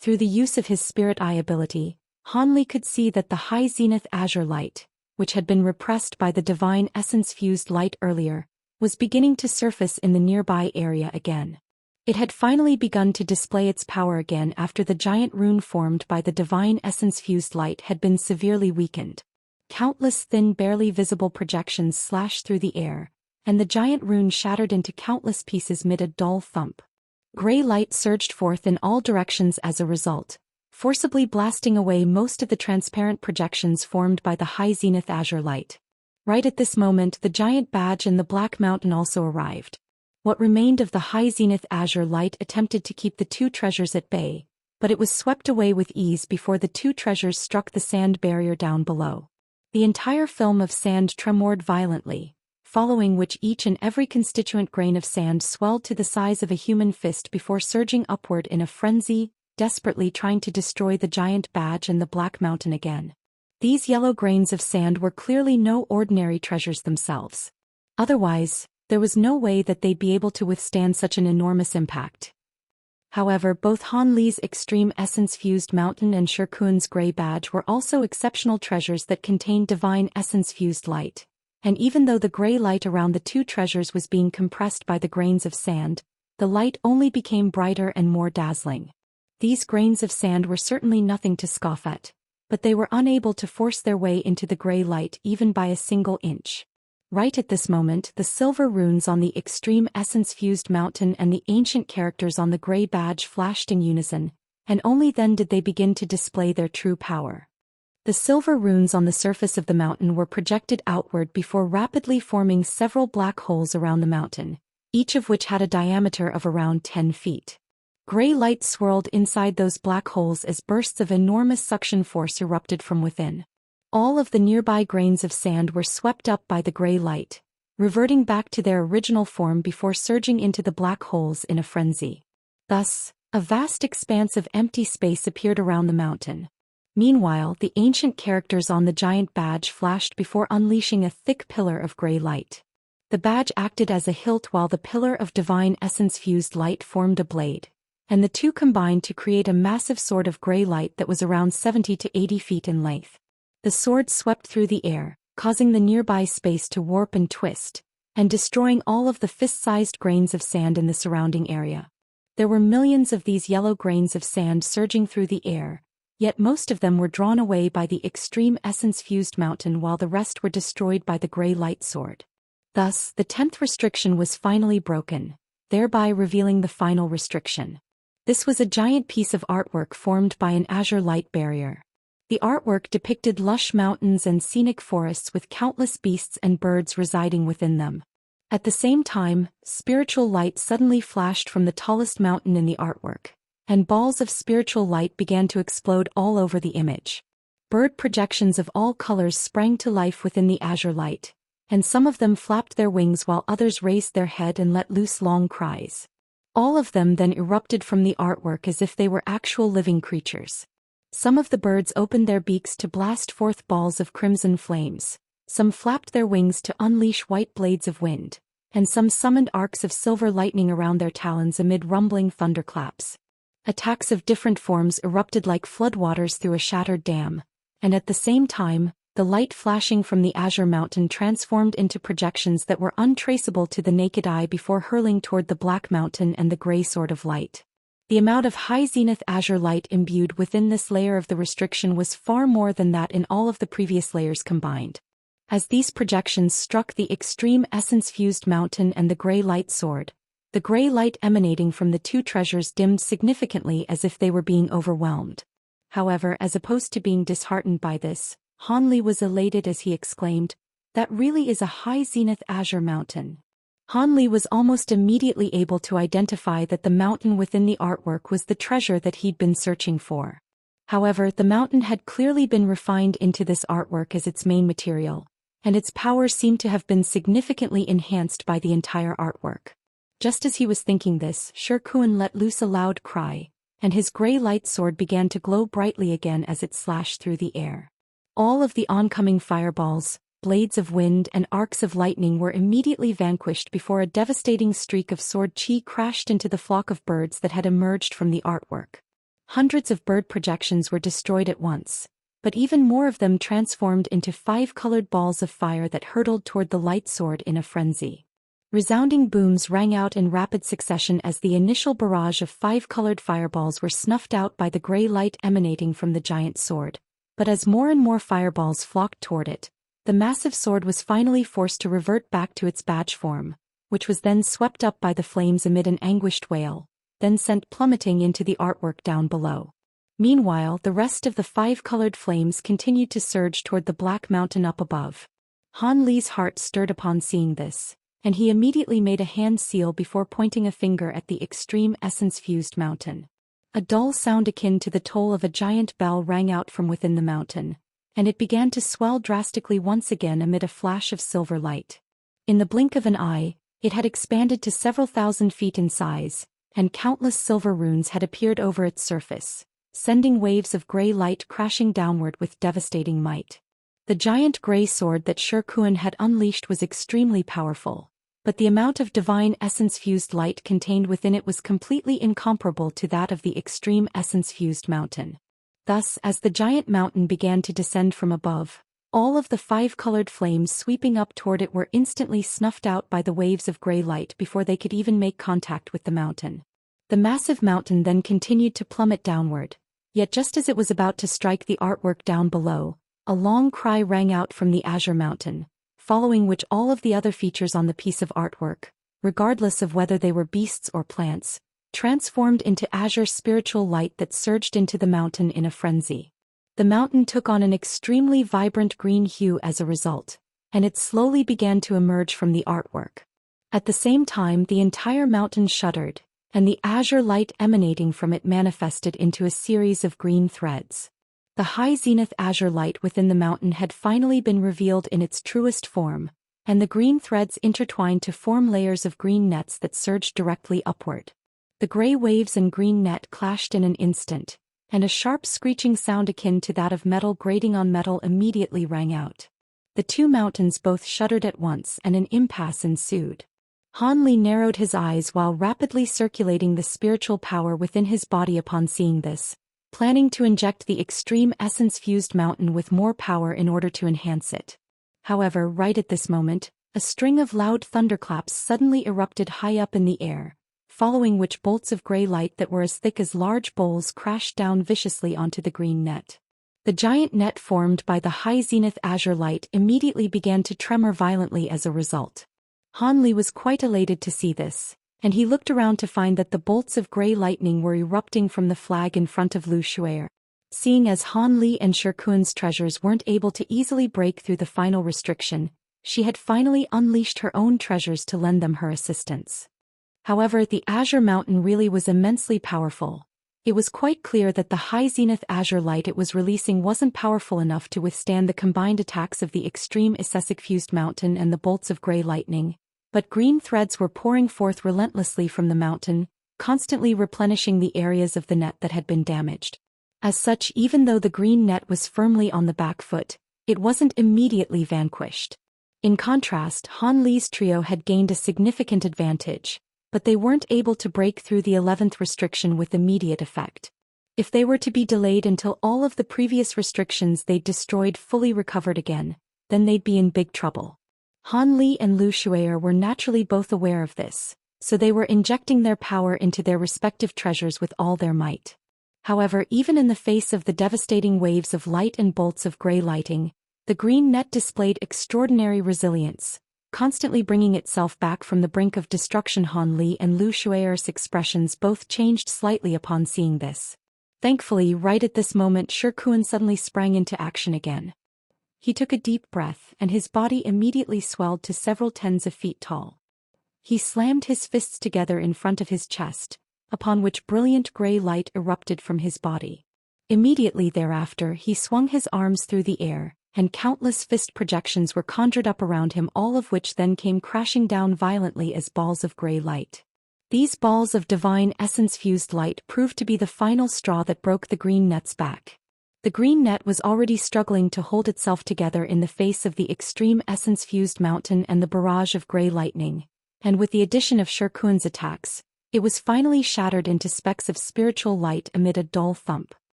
Through the use of his spirit eye ability, Han Li could see that the high zenith azure light, which had been repressed by the divine essence-fused light earlier, was beginning to surface in the nearby area again. It had finally begun to display its power again after the giant rune formed by the divine essence-fused light had been severely weakened. Countless thin barely visible projections slashed through the air, and the giant rune shattered into countless pieces mid a dull thump. Gray light surged forth in all directions as a result, forcibly blasting away most of the transparent projections formed by the high zenith azure light. Right at this moment, the giant badge and the black mountain also arrived. What remained of the high zenith azure light attempted to keep the 2 treasures at bay, but it was swept away with ease before the 2 treasures struck the sand barrier down below. The entire film of sand tremored violently, following which each and every constituent grain of sand swelled to the size of a human fist before surging upward in a frenzy, desperately trying to destroy the giant badge and the Black Mountain again. These yellow grains of sand were clearly no ordinary treasures themselves. Otherwise, there was no way that they'd be able to withstand such an enormous impact. However, both Han Li's extreme essence-fused mountain and Shi Kuan's gray badge were also exceptional treasures that contained divine essence-fused light. And even though the gray light around the two treasures was being compressed by the grains of sand, the light only became brighter and more dazzling. These grains of sand were certainly nothing to scoff at, but they were unable to force their way into the gray light even by a single inch. Right at this moment, the silver runes on the extreme essence-fused mountain and the ancient characters on the gray badge flashed in unison, and only then did they begin to display their true power. The silver runes on the surface of the mountain were projected outward before rapidly forming several black holes around the mountain, each of which had a diameter of around 10 feet. Gray light swirled inside those black holes as bursts of enormous suction force erupted from within. All of the nearby grains of sand were swept up by the gray light, reverting back to their original form before surging into the black holes in a frenzy. Thus, a vast expanse of empty space appeared around the mountain. Meanwhile, the ancient characters on the giant badge flashed before unleashing a thick pillar of gray light. The badge acted as a hilt while the pillar of divine essence-fused light formed a blade, and the two combined to create a massive sword of gray light that was around 70 to 80 feet in length. The sword swept through the air, causing the nearby space to warp and twist, and destroying all of the fist-sized grains of sand in the surrounding area. There were millions of these yellow grains of sand surging through the air, yet most of them were drawn away by the extreme essence-fused mountain while the rest were destroyed by the gray light sword. Thus, the 10th restriction was finally broken, thereby revealing the final restriction. This was a giant piece of artwork formed by an azure light barrier. The artwork depicted lush mountains and scenic forests with countless beasts and birds residing within them. At the same time, spiritual light suddenly flashed from the tallest mountain in the artwork, and balls of spiritual light began to explode all over the image. Bird projections of all colors sprang to life within the azure light, and some of them flapped their wings while others raised their head and let loose long cries. All of them then erupted from the artwork as if they were actual living creatures. Some of the birds opened their beaks to blast forth balls of crimson flames, some flapped their wings to unleash white blades of wind, and some summoned arcs of silver lightning around their talons amid rumbling thunderclaps. Attacks of different forms erupted like floodwaters through a shattered dam, and at the same time, the light flashing from the azure mountain transformed into projections that were untraceable to the naked eye before hurling toward the Black Mountain and the gray sword of light. The amount of high-zenith azure light imbued within this layer of the restriction was far more than that in all of the previous layers combined. As these projections struck the extreme essence-fused mountain and the gray light sword, the gray light emanating from the two treasures dimmed significantly as if they were being overwhelmed. However, as opposed to being disheartened by this, Han Li was elated as he exclaimed, "That really is a high-zenith azure mountain." Han Li was almost immediately able to identify that the mountain within the artwork was the treasure that he'd been searching for. However, the mountain had clearly been refined into this artwork as its main material, and its power seemed to have been significantly enhanced by the entire artwork. Just as he was thinking this, Shi Kuan let loose a loud cry, and his gray light sword began to glow brightly again as it slashed through the air. All of the oncoming fireballs, blades of wind and arcs of lightning were immediately vanquished before a devastating streak of sword chi crashed into the flock of birds that had emerged from the artwork. Hundreds of bird projections were destroyed at once, but even more of them transformed into 5-colored balls of fire that hurtled toward the light sword in a frenzy. Resounding booms rang out in rapid succession as the initial barrage of 5-colored fireballs were snuffed out by the gray light emanating from the giant sword. But as more and more fireballs flocked toward it, the massive sword was finally forced to revert back to its badge form, which was then swept up by the flames amid an anguished wail, then sent plummeting into the artwork down below. Meanwhile, the rest of the 5-colored flames continued to surge toward the Black Mountain up above. Han Li's heart stirred upon seeing this, and he immediately made a hand seal before pointing a finger at the extreme essence-fused mountain. A dull sound akin to the toll of a giant bell rang out from within the mountain, and it began to swell drastically once again amid a flash of silver light. In the blink of an eye, it had expanded to several thousand feet in size, and countless silver runes had appeared over its surface, sending waves of gray light crashing downward with devastating might. The giant gray sword that Shi Kuan had unleashed was extremely powerful, but the amount of divine essence-fused light contained within it was completely incomparable to that of the extreme essence-fused mountain. Thus, as the giant mountain began to descend from above, all of the 5 colored flames sweeping up toward it were instantly snuffed out by the waves of gray light before they could even make contact with the mountain. The massive mountain then continued to plummet downward, yet just as it was about to strike the artwork down below, a long cry rang out from the azure mountain, following which all of the other features on the piece of artwork, regardless of whether they were beasts or plants, transformed into azure spiritual light that surged into the mountain in a frenzy. The mountain took on an extremely vibrant green hue as a result, and it slowly began to emerge from the artwork. At the same time, the entire mountain shuddered, and the azure light emanating from it manifested into a series of green threads. The high zenith azure light within the mountain had finally been revealed in its truest form, and the green threads intertwined to form layers of green nets that surged directly upward. The gray waves and green net clashed in an instant, and a sharp screeching sound akin to that of metal grating on metal immediately rang out. The 2 mountains both shuddered at once and an impasse ensued. Han Li narrowed his eyes while rapidly circulating the spiritual power within his body upon seeing this, planning to inject the extreme essence-fused mountain with more power in order to enhance it. However, right at this moment, a string of loud thunderclaps suddenly erupted high up in the air, following which bolts of gray light that were as thick as large bowls crashed down viciously onto the green net. The giant net formed by the high zenith azure light immediately began to tremor violently as a result. Han Li was quite elated to see this, and he looked around to find that the bolts of gray lightning were erupting from the flag in front of Lu Shuer. Seeing as Han Li and Shi Kuan's treasures weren't able to easily break through the final restriction, she had finally unleashed her own treasures to lend them her assistance. However, the azure mountain really was immensely powerful. It was quite clear that the high zenith azure light it was releasing wasn't powerful enough to withstand the combined attacks of the extreme essence-fused mountain and the bolts of gray lightning, but green threads were pouring forth relentlessly from the mountain, constantly replenishing the areas of the net that had been damaged. As such, even though the green net was firmly on the back foot, it wasn't immediately vanquished. In contrast, Han Li's trio had gained a significant advantage, but they weren't able to break through the 11th restriction with immediate effect. If they were to be delayed until all of the previous restrictions they'd destroyed fully recovered again, then they'd be in big trouble. Han Li and Lu Shuer were naturally both aware of this, so they were injecting their power into their respective treasures with all their might. However, even in the face of the devastating waves of light and bolts of gray lighting, the green net displayed extraordinary resilience, constantly bringing itself back from the brink of destruction. Han Li and Lu Shuer's expressions both changed slightly upon seeing this. Thankfully, right at this moment, Shi Kuan suddenly sprang into action again. He took a deep breath, and his body immediately swelled to several tens of feet tall. He slammed his fists together in front of his chest, upon which brilliant gray light erupted from his body. Immediately thereafter, he swung his arms through the air, and countless fist projections were conjured up around him, all of which then came crashing down violently as balls of gray light. These balls of divine essence-fused light proved to be the final straw that broke the green net's back. The green net was already struggling to hold itself together in the face of the extreme essence-fused mountain and the barrage of gray lightning, and with the addition of Shi Kuan's attacks, it was finally shattered into specks of spiritual light amid a dull thump.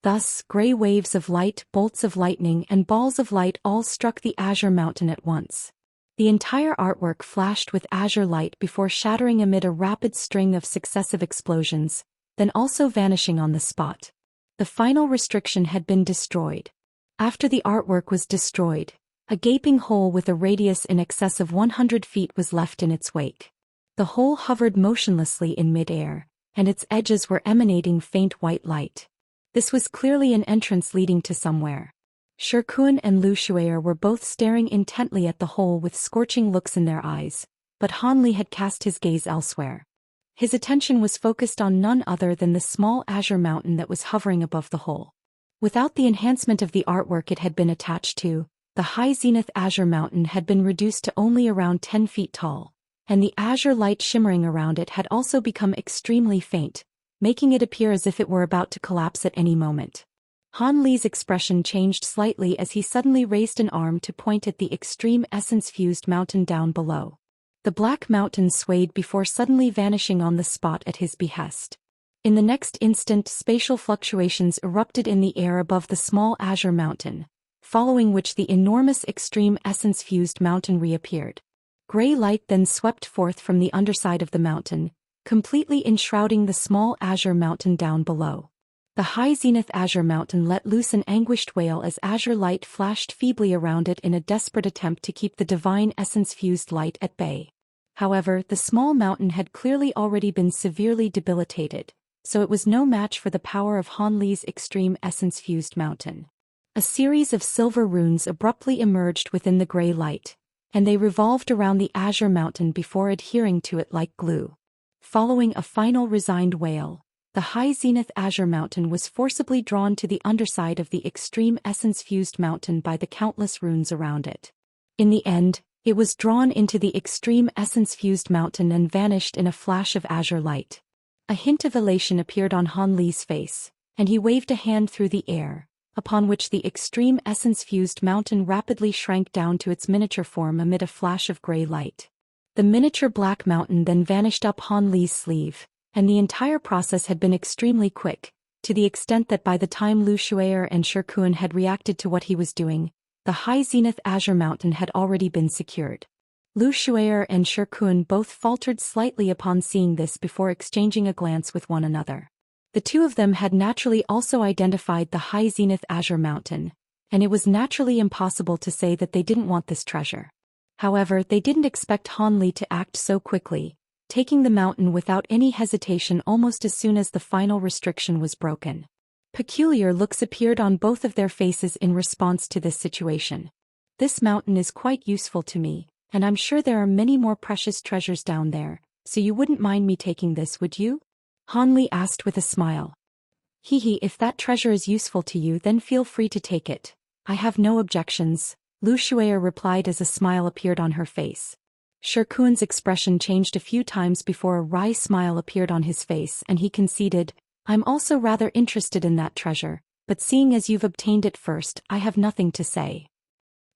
Thus, gray waves of light, bolts of lightning, and balls of light all struck the azure mountain at once. The entire artwork flashed with azure light before shattering amid a rapid string of successive explosions, then also vanishing on the spot. The final restriction had been destroyed. After the artwork was destroyed, a gaping hole with a radius in excess of 100 feet was left in its wake. The hole hovered motionlessly in mid-air, and its edges were emanating faint white light. This was clearly an entrance leading to somewhere. Shi Kuan and Lu Shuer were both staring intently at the hole with scorching looks in their eyes, but Han Li had cast his gaze elsewhere. His attention was focused on none other than the small azure mountain that was hovering above the hole. Without the enhancement of the artwork it had been attached to, the high zenith azure mountain had been reduced to only around 10 feet tall, and the azure light shimmering around it had also become extremely faint, making it appear as if it were about to collapse at any moment. Han Li's expression changed slightly as he suddenly raised an arm to point at the extreme essence-fused mountain down below. The black mountain swayed before suddenly vanishing on the spot at his behest. In the next instant, spatial fluctuations erupted in the air above the small azure mountain, following which the enormous extreme essence-fused mountain reappeared. Gray light then swept forth from the underside of the mountain, completely enshrouding the small azure mountain down below. The high zenith azure mountain let loose an anguished wail as azure light flashed feebly around it in a desperate attempt to keep the divine essence-fused light at bay. However, the small mountain had clearly already been severely debilitated, so it was no match for the power of Han Li's extreme essence-fused mountain. A series of silver runes abruptly emerged within the gray light, and they revolved around the azure mountain before adhering to it like glue. Following a final resigned wail, the high zenith azure mountain was forcibly drawn to the underside of the extreme essence-fused mountain by the countless runes around it. In the end, it was drawn into the extreme essence-fused mountain and vanished in a flash of azure light. A hint of elation appeared on Han Li's face, and he waved a hand through the air, upon which the extreme essence-fused mountain rapidly shrank down to its miniature form amid a flash of gray light. The miniature black mountain then vanished up Han Li's sleeve, and the entire process had been extremely quick, to the extent that by the time Lu Shui'er and Shi Kun had reacted to what he was doing, the high zenith azure mountain had already been secured. Lu Shui'er and Shi Kun both faltered slightly upon seeing this before exchanging a glance with one another. The two of them had naturally also identified the high zenith azure mountain, and it was naturally impossible to say that they didn't want this treasure. However, they didn't expect Han Li to act so quickly, taking the mountain without any hesitation almost as soon as the final restriction was broken. Peculiar looks appeared on both of their faces in response to this situation. This mountain is quite useful to me, and I'm sure there are many more precious treasures down there, so you wouldn't mind me taking this, would you? Han Li asked with a smile. Hehe, if that treasure is useful to you, then feel free to take it. I have no objections, Lu Shui'er replied as a smile appeared on her face. Shi Kun's expression changed a few times before a wry smile appeared on his face and he conceded, I'm also rather interested in that treasure, but seeing as you've obtained it first, I have nothing to say.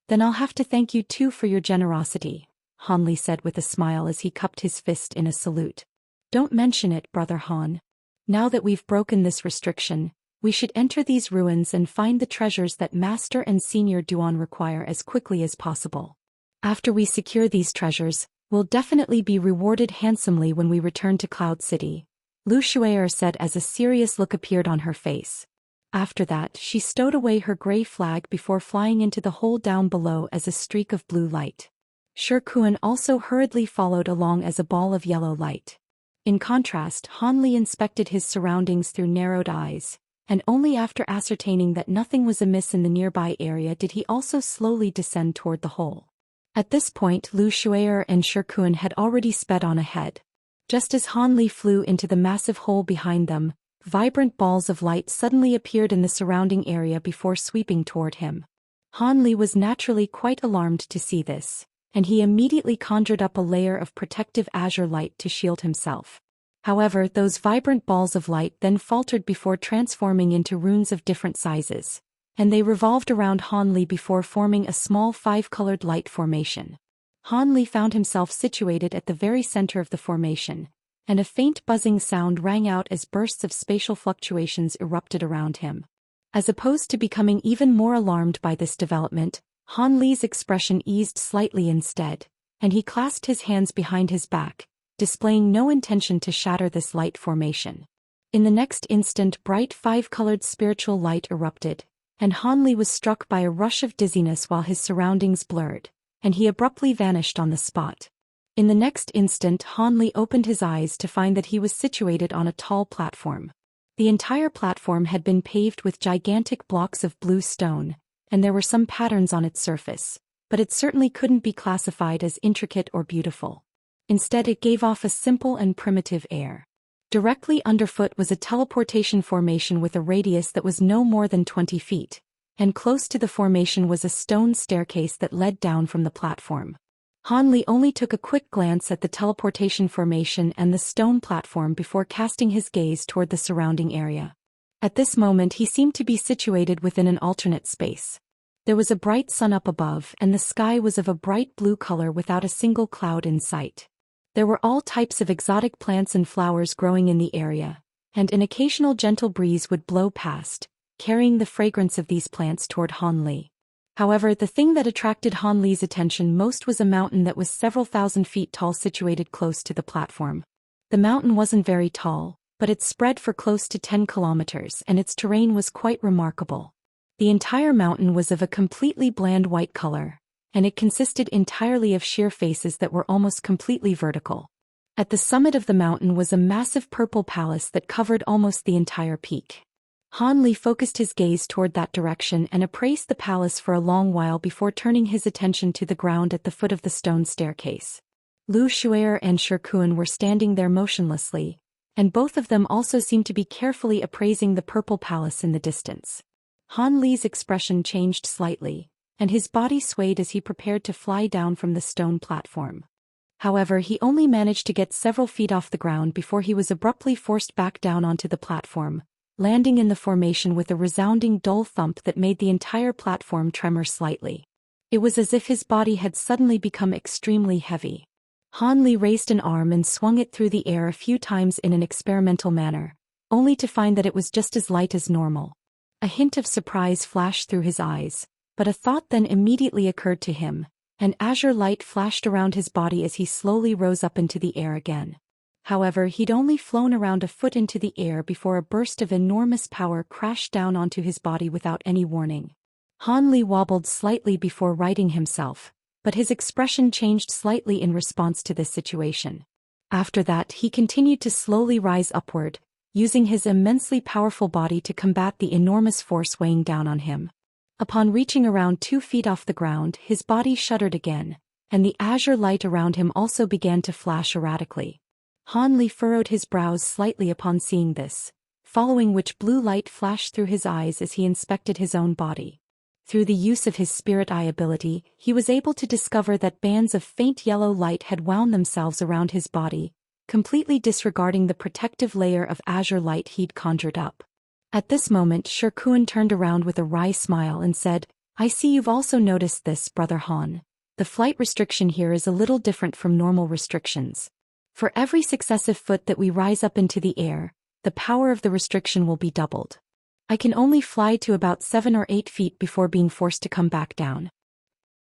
Then I'll have to thank you too for your generosity, Han Li said with a smile as he cupped his fist in a salute. Don't mention it, brother Han. Now that we've broken this restriction, we should enter these ruins and find the treasures that Master and Senior Duan require as quickly as possible. After we secure these treasures, we'll definitely be rewarded handsomely when we return to Cloud City, Lu Shui'er said as a serious look appeared on her face. After that, she stowed away her gray flag before flying into the hole down below as a streak of blue light. Shi Kun also hurriedly followed along as a ball of yellow light. In contrast, Han Li inspected his surroundings through narrowed eyes, and only after ascertaining that nothing was amiss in the nearby area did he also slowly descend toward the hole. At this point, Lu Shui'er and Shi Kun had already sped on ahead. Just as Han Li flew into the massive hole behind them, vibrant balls of light suddenly appeared in the surrounding area before sweeping toward him. Han Li was naturally quite alarmed to see this, and he immediately conjured up a layer of protective azure light to shield himself. However, those vibrant balls of light then faltered before transforming into runes of different sizes, and they revolved around Han Li before forming a small five-colored light formation. Han Li found himself situated at the very center of the formation, and a faint buzzing sound rang out as bursts of spatial fluctuations erupted around him. As opposed to becoming even more alarmed by this development, Han Li's expression eased slightly instead, and he clasped his hands behind his back, displaying no intention to shatter this light formation. In the next instant, bright five-colored spiritual light erupted, and Han Li was struck by a rush of dizziness while his surroundings blurred, and he abruptly vanished on the spot. In the next instant, Han Li opened his eyes to find that he was situated on a tall platform. The entire platform had been paved with gigantic blocks of blue stone, and there were some patterns on its surface, but it certainly couldn't be classified as intricate or beautiful. Instead, it gave off a simple and primitive air. Directly underfoot was a teleportation formation with a radius that was no more than 20 feet, and close to the formation was a stone staircase that led down from the platform. Han Li only took a quick glance at the teleportation formation and the stone platform before casting his gaze toward the surrounding area. At this moment he seemed to be situated within an alternate space. There was a bright sun up above and the sky was of a bright blue color without a single cloud in sight. There were all types of exotic plants and flowers growing in the area, and an occasional gentle breeze would blow past, carrying the fragrance of these plants toward Han Li. However, the thing that attracted Han Li's attention most was a mountain that was several thousand feet tall situated close to the platform. The mountain wasn't very tall, but it spread for close to 10 kilometers and its terrain was quite remarkable. The entire mountain was of a completely bland white color, and it consisted entirely of sheer faces that were almost completely vertical. At the summit of the mountain was a massive purple palace that covered almost the entire peak. Han Li focused his gaze toward that direction and appraised the palace for a long while before turning his attention to the ground at the foot of the stone staircase. Lu Shuer and Shikuan were standing there motionlessly, and both of them also seemed to be carefully appraising the purple palace in the distance. Han Li's expression changed slightly, and his body swayed as he prepared to fly down from the stone platform. However, he only managed to get several feet off the ground before he was abruptly forced back down onto the platform, landing in the formation with a resounding dull thump that made the entire platform tremor slightly. It was as if his body had suddenly become extremely heavy. Han Li raised an arm and swung it through the air a few times in an experimental manner, only to find that it was just as light as normal. A hint of surprise flashed through his eyes, but a thought then immediately occurred to him. An azure light flashed around his body as he slowly rose up into the air again. However, he'd only flown around a foot into the air before a burst of enormous power crashed down onto his body without any warning. Han Li wobbled slightly before righting himself, but his expression changed slightly in response to this situation. After that, he continued to slowly rise upward, using his immensely powerful body to combat the enormous force weighing down on him. Upon reaching around 2 feet off the ground, his body shuddered again, and the azure light around him also began to flash erratically. Han Li furrowed his brows slightly upon seeing this, following which blue light flashed through his eyes as he inspected his own body. Through the use of his spirit eye ability, he was able to discover that bands of faint yellow light had wound themselves around his body, completely disregarding the protective layer of azure light he'd conjured up. At this moment, Shikuan turned around with a wry smile and said, "I see you've also noticed this, Brother Han. The flight restriction here is a little different from normal restrictions. For every successive foot that we rise up into the air, the power of the restriction will be doubled. I can only fly to about 7 or 8 feet before being forced to come back down.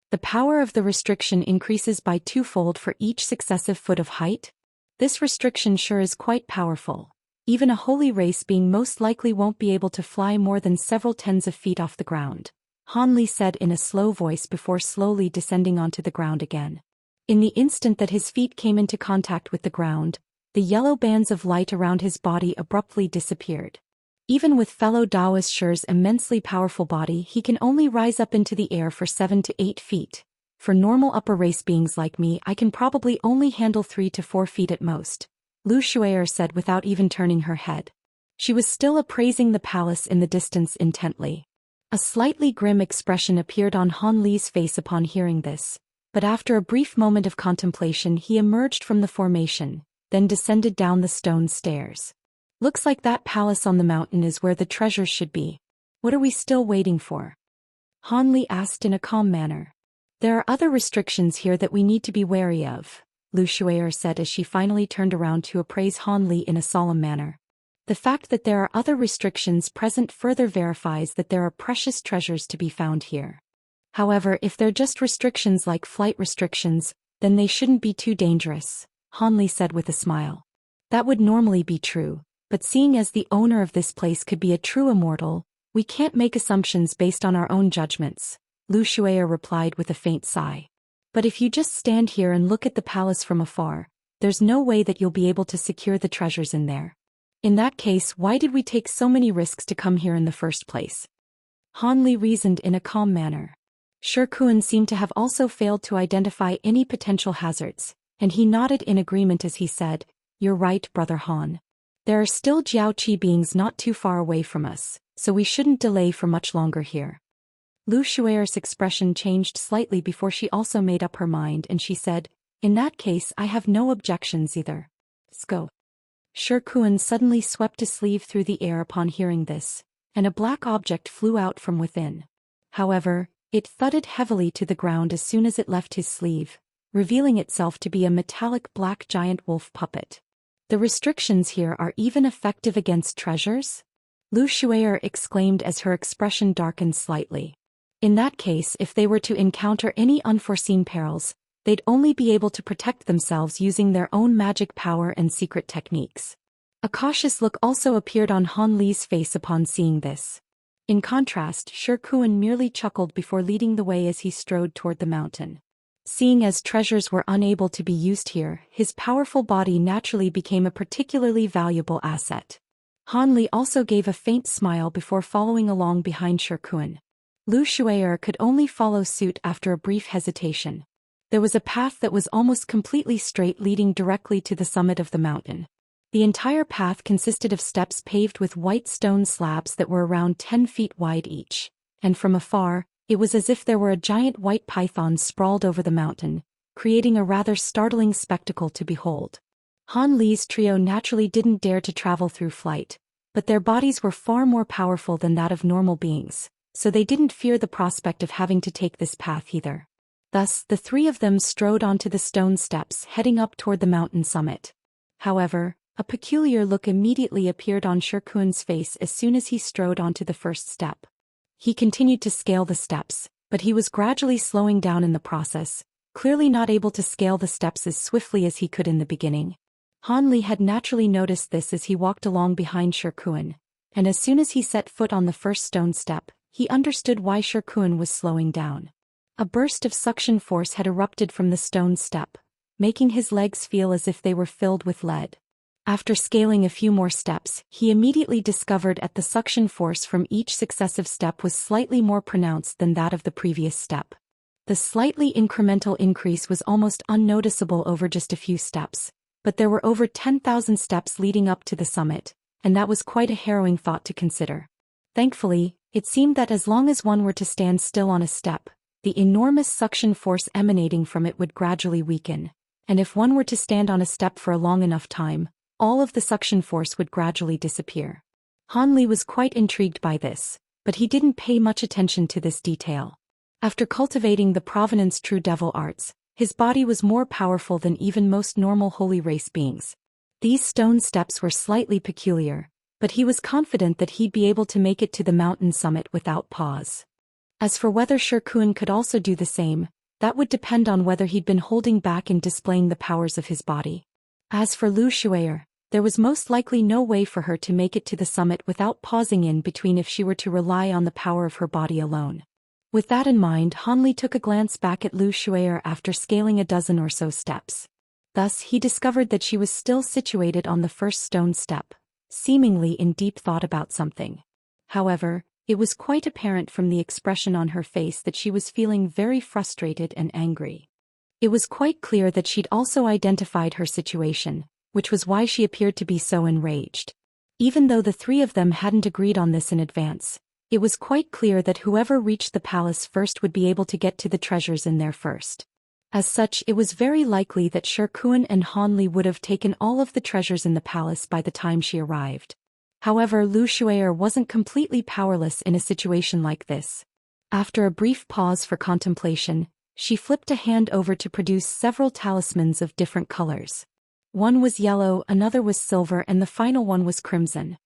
The power of the restriction increases by 2-fold for each successive foot of height. This restriction sure is quite powerful. Even a holy race being most likely won't be able to fly more than several tens of feet off the ground," Han Li said in a slow voice before slowly descending onto the ground again. In the instant that his feet came into contact with the ground, the yellow bands of light around his body abruptly disappeared. Even with fellow Daoist Shi's immensely powerful body, he can only rise up into the air for 7 to 8 feet. For normal upper race beings like me, I can probably only handle 3 to 4 feet at most, Lu Shuer said without even turning her head. She was still appraising the palace in the distance intently. A slightly grim expression appeared on Han Li's face upon hearing this, but after a brief moment of contemplation he emerged from the formation, then descended down the stone stairs. "Looks like that palace on the mountain is where the treasures should be. What are we still waiting for?" Han Li asked in a calm manner. "There are other restrictions here that we need to be wary of," Lu Shuer said as she finally turned around to appraise Han Li in a solemn manner. "The fact that there are other restrictions present further verifies that there are precious treasures to be found here. However, if they're just restrictions like flight restrictions, then they shouldn't be too dangerous," Han Li said with a smile. "That would normally be true, but seeing as the owner of this place could be a true immortal, we can't make assumptions based on our own judgments," Lu Shuer replied with a faint sigh. "But if you just stand here and look at the palace from afar, there's no way that you'll be able to secure the treasures in there. In that case, why did we take so many risks to come here in the first place?" Han Li reasoned in a calm manner. Shikuan seemed to have also failed to identify any potential hazards, and he nodded in agreement as he said, "You're right, Brother Han. There are still Jiaoqi beings not too far away from us, so we shouldn't delay for much longer here." Lu Shuer's expression changed slightly before she also made up her mind, and she said, "In that case I have no objections either." Sko. Shikuan suddenly swept a sleeve through the air upon hearing this, and a black object flew out from within. However, it thudded heavily to the ground as soon as it left his sleeve, revealing itself to be a metallic black giant wolf puppet. The restrictions here are even effective against treasures? Lu Shuer exclaimed as her expression darkened slightly. In that case, if they were to encounter any unforeseen perils, they'd only be able to protect themselves using their own magic power and secret techniques. A cautious look also appeared on Han Li's face upon seeing this. In contrast, Shikuan merely chuckled before leading the way as he strode toward the mountain. Seeing as treasures were unable to be used here, his powerful body naturally became a particularly valuable asset. Han Li also gave a faint smile before following along behind Shikuan. Lu Shuer could only follow suit after a brief hesitation. There was a path that was almost completely straight leading directly to the summit of the mountain. The entire path consisted of steps paved with white stone slabs that were around 10 feet wide each, and from afar, it was as if there were a giant white python sprawled over the mountain, creating a rather startling spectacle to behold. Han Li's trio naturally didn't dare to travel through flight, but their bodies were far more powerful than that of normal beings, so they didn't fear the prospect of having to take this path either. Thus, the three of them strode onto the stone steps heading up toward the mountain summit. However, a peculiar look immediately appeared on Shikuan's face as soon as he strode onto the first step. He continued to scale the steps, but he was gradually slowing down in the process, clearly not able to scale the steps as swiftly as he could in the beginning. Han Li had naturally noticed this as he walked along behind Shikuan, and as soon as he set foot on the first stone step, he understood why Shikuan was slowing down. A burst of suction force had erupted from the stone step, making his legs feel as if they were filled with lead. After scaling a few more steps, he immediately discovered that the suction force from each successive step was slightly more pronounced than that of the previous step. The slightly incremental increase was almost unnoticeable over just a few steps, but there were over 10,000 steps leading up to the summit, and that was quite a harrowing thought to consider. Thankfully, it seemed that as long as one were to stand still on a step, the enormous suction force emanating from it would gradually weaken, and if one were to stand on a step for a long enough time, all of the suction force would gradually disappear. Han Li was quite intrigued by this, but he didn't pay much attention to this detail. After cultivating the Provenance True Devil arts, his body was more powerful than even most normal holy race beings. These stone steps were slightly peculiar, but he was confident that he'd be able to make it to the mountain summit without pause. As for whether Shikuan could also do the same, that would depend on whether he'd been holding back in displaying the powers of his body. As for Lu Shuer, there was most likely no way for her to make it to the summit without pausing in between if she were to rely on the power of her body alone. With that in mind, Han Li took a glance back at Lu Shuer after scaling a dozen or so steps. Thus, he discovered that she was still situated on the first stone step, seemingly in deep thought about something. However, it was quite apparent from the expression on her face that she was feeling very frustrated and angry. It was quite clear that she'd also identified her situation, which was why she appeared to be so enraged. Even though the three of them hadn't agreed on this in advance, it was quite clear that whoever reached the palace first would be able to get to the treasures in there first. As such, it was very likely that Shikuan and Han Li would have taken all of the treasures in the palace by the time she arrived. However, Lu Shuer wasn't completely powerless in a situation like this. After a brief pause for contemplation, she flipped a hand over to produce several talismans of different colors. One was yellow, another was silver, and the final one was crimson.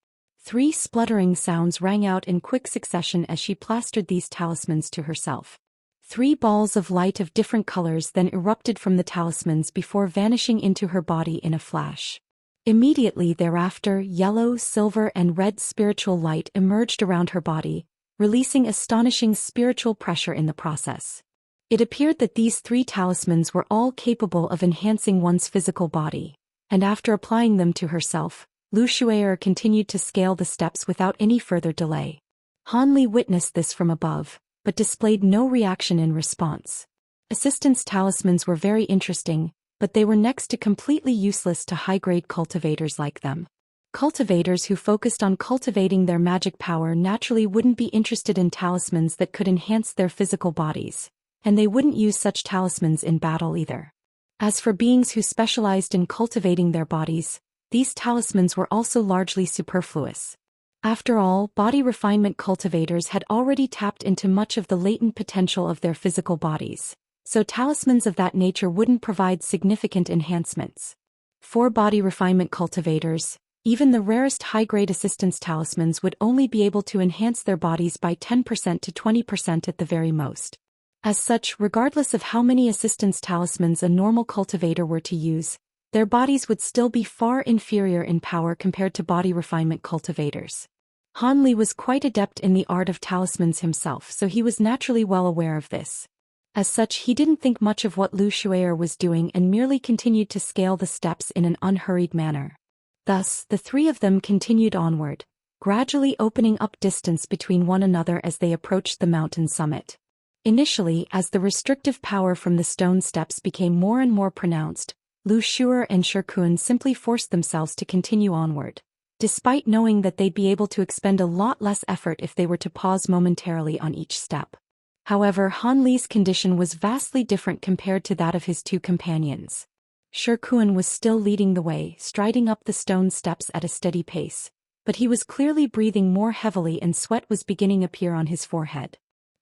3 spluttering sounds rang out in quick succession as she plastered these talismans to herself. 3 balls of light of different colors then erupted from the talismans before vanishing into her body in a flash. Immediately thereafter, yellow, silver, and red spiritual light emerged around her body, releasing astonishing spiritual pressure in the process. It appeared that these 3 talismans were all capable of enhancing one's physical body, and after applying them to herself, Lu Shuer continued to scale the steps without any further delay. Han Li witnessed this from above, but displayed no reaction in response. Assistance talismans were very interesting, but they were next to completely useless to high-grade cultivators like them. Cultivators who focused on cultivating their magic power naturally wouldn't be interested in talismans that could enhance their physical bodies, and they wouldn't use such talismans in battle either. As for beings who specialized in cultivating their bodies, these talismans were also largely superfluous. After all, body refinement cultivators had already tapped into much of the latent potential of their physical bodies, so talismans of that nature wouldn't provide significant enhancements. For body refinement cultivators, even the rarest high-grade assistance talismans would only be able to enhance their bodies by 10% to 20% at the very most. As such, regardless of how many assistance talismans a normal cultivator were to use, their bodies would still be far inferior in power compared to body refinement cultivators. Han Li was quite adept in the art of talismans himself, so he was naturally well aware of this. As such, he didn't think much of what Zhou Xian was doing and merely continued to scale the steps in an unhurried manner. Thus, the three of them continued onward, gradually opening up distance between one another as they approached the mountain summit. Initially, as the restrictive power from the stone steps became more and more pronounced, Zhou Xian and Xianxia simply forced themselves to continue onward, despite knowing that they'd be able to expend a lot less effort if they were to pause momentarily on each step. However, Han Li's condition was vastly different compared to that of his two companions. Xianxia was still leading the way, striding up the stone steps at a steady pace, but he was clearly breathing more heavily and sweat was beginning to appear on his forehead.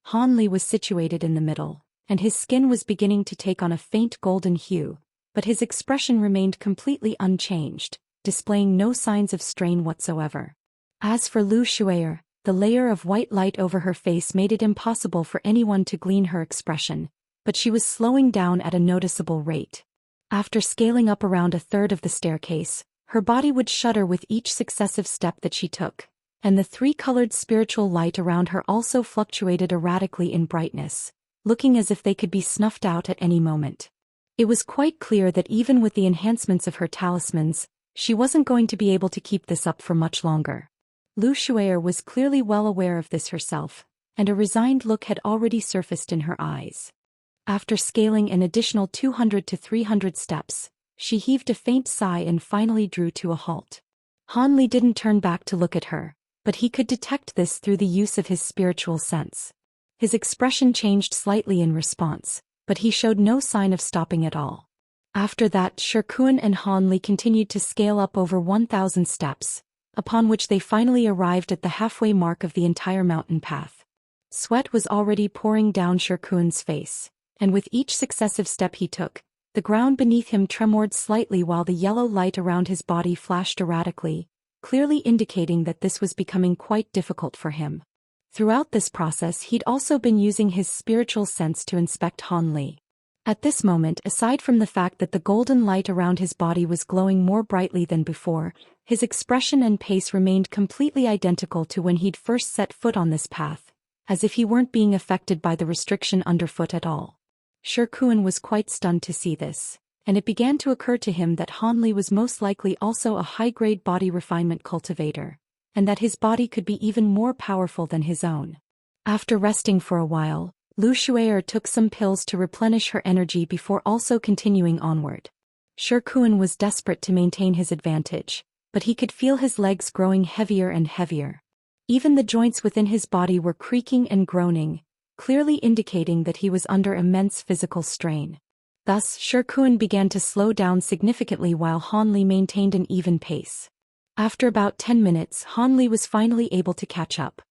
Han Li was situated in the middle, and his skin was beginning to take on a faint golden hue, but his expression remained completely unchanged, displaying no signs of strain whatsoever. As for Zhou Xian, the layer of white light over her face made it impossible for anyone to glean her expression, but she was slowing down at a noticeable rate. After scaling up around a third of the staircase, her body would shudder with each successive step that she took, and the three-colored spiritual light around her also fluctuated erratically in brightness, looking as if they could be snuffed out at any moment. It was quite clear that even with the enhancements of her talismans, she wasn't going to be able to keep this up for much longer. Zhou Xian was clearly well aware of this herself, and a resigned look had already surfaced in her eyes. After scaling an additional 200 to 300 steps, she heaved a faint sigh and finally drew to a halt. Han Li didn't turn back to look at her, but he could detect this through the use of his spiritual sense. His expression changed slightly in response, but he showed no sign of stopping at all. After that, Xianxia and Han Li continued to scale up over 1,000 steps, upon which they finally arrived at the halfway mark of the entire mountain path. Sweat was already pouring down Xianxia's face, and with each successive step he took, the ground beneath him tremored slightly while the yellow light around his body flashed erratically, clearly indicating that this was becoming quite difficult for him. Throughout this process he'd also been using his spiritual sense to inspect Han Li. At this moment, aside from the fact that the golden light around his body was glowing more brightly than before, his expression and pace remained completely identical to when he'd first set foot on this path, as if he weren't being affected by the restriction underfoot at all. Xianxia was quite stunned to see this, and it began to occur to him that Han Li was most likely also a high-grade body refinement cultivator, and that his body could be even more powerful than his own. After resting for a while, Zhou Xian took some pills to replenish her energy before also continuing onward. Xianxia was desperate to maintain his advantage, but he could feel his legs growing heavier and heavier. Even the joints within his body were creaking and groaning, clearly indicating that he was under immense physical strain. Thus, Xianxia began to slow down significantly while Han Li maintained an even pace. After about 10 minutes, Han Li was finally able to catch up.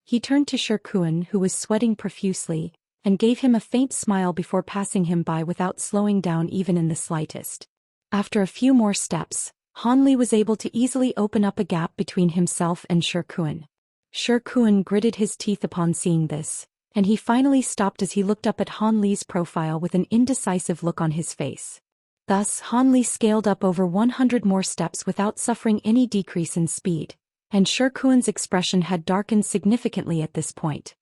He turned to Xianxia, who was sweating profusely, and gave him a faint smile before passing him by without slowing down even in the slightest. After a few more steps, Han Li was able to easily open up a gap between himself and Xianxia. Xianxia gritted his teeth upon seeing this, and he finally stopped as he looked up at Han Li's profile with an indecisive look on his face. Thus, Han Li scaled up over 100 more steps without suffering any decrease in speed, and Xianxia's expression had darkened significantly at this point.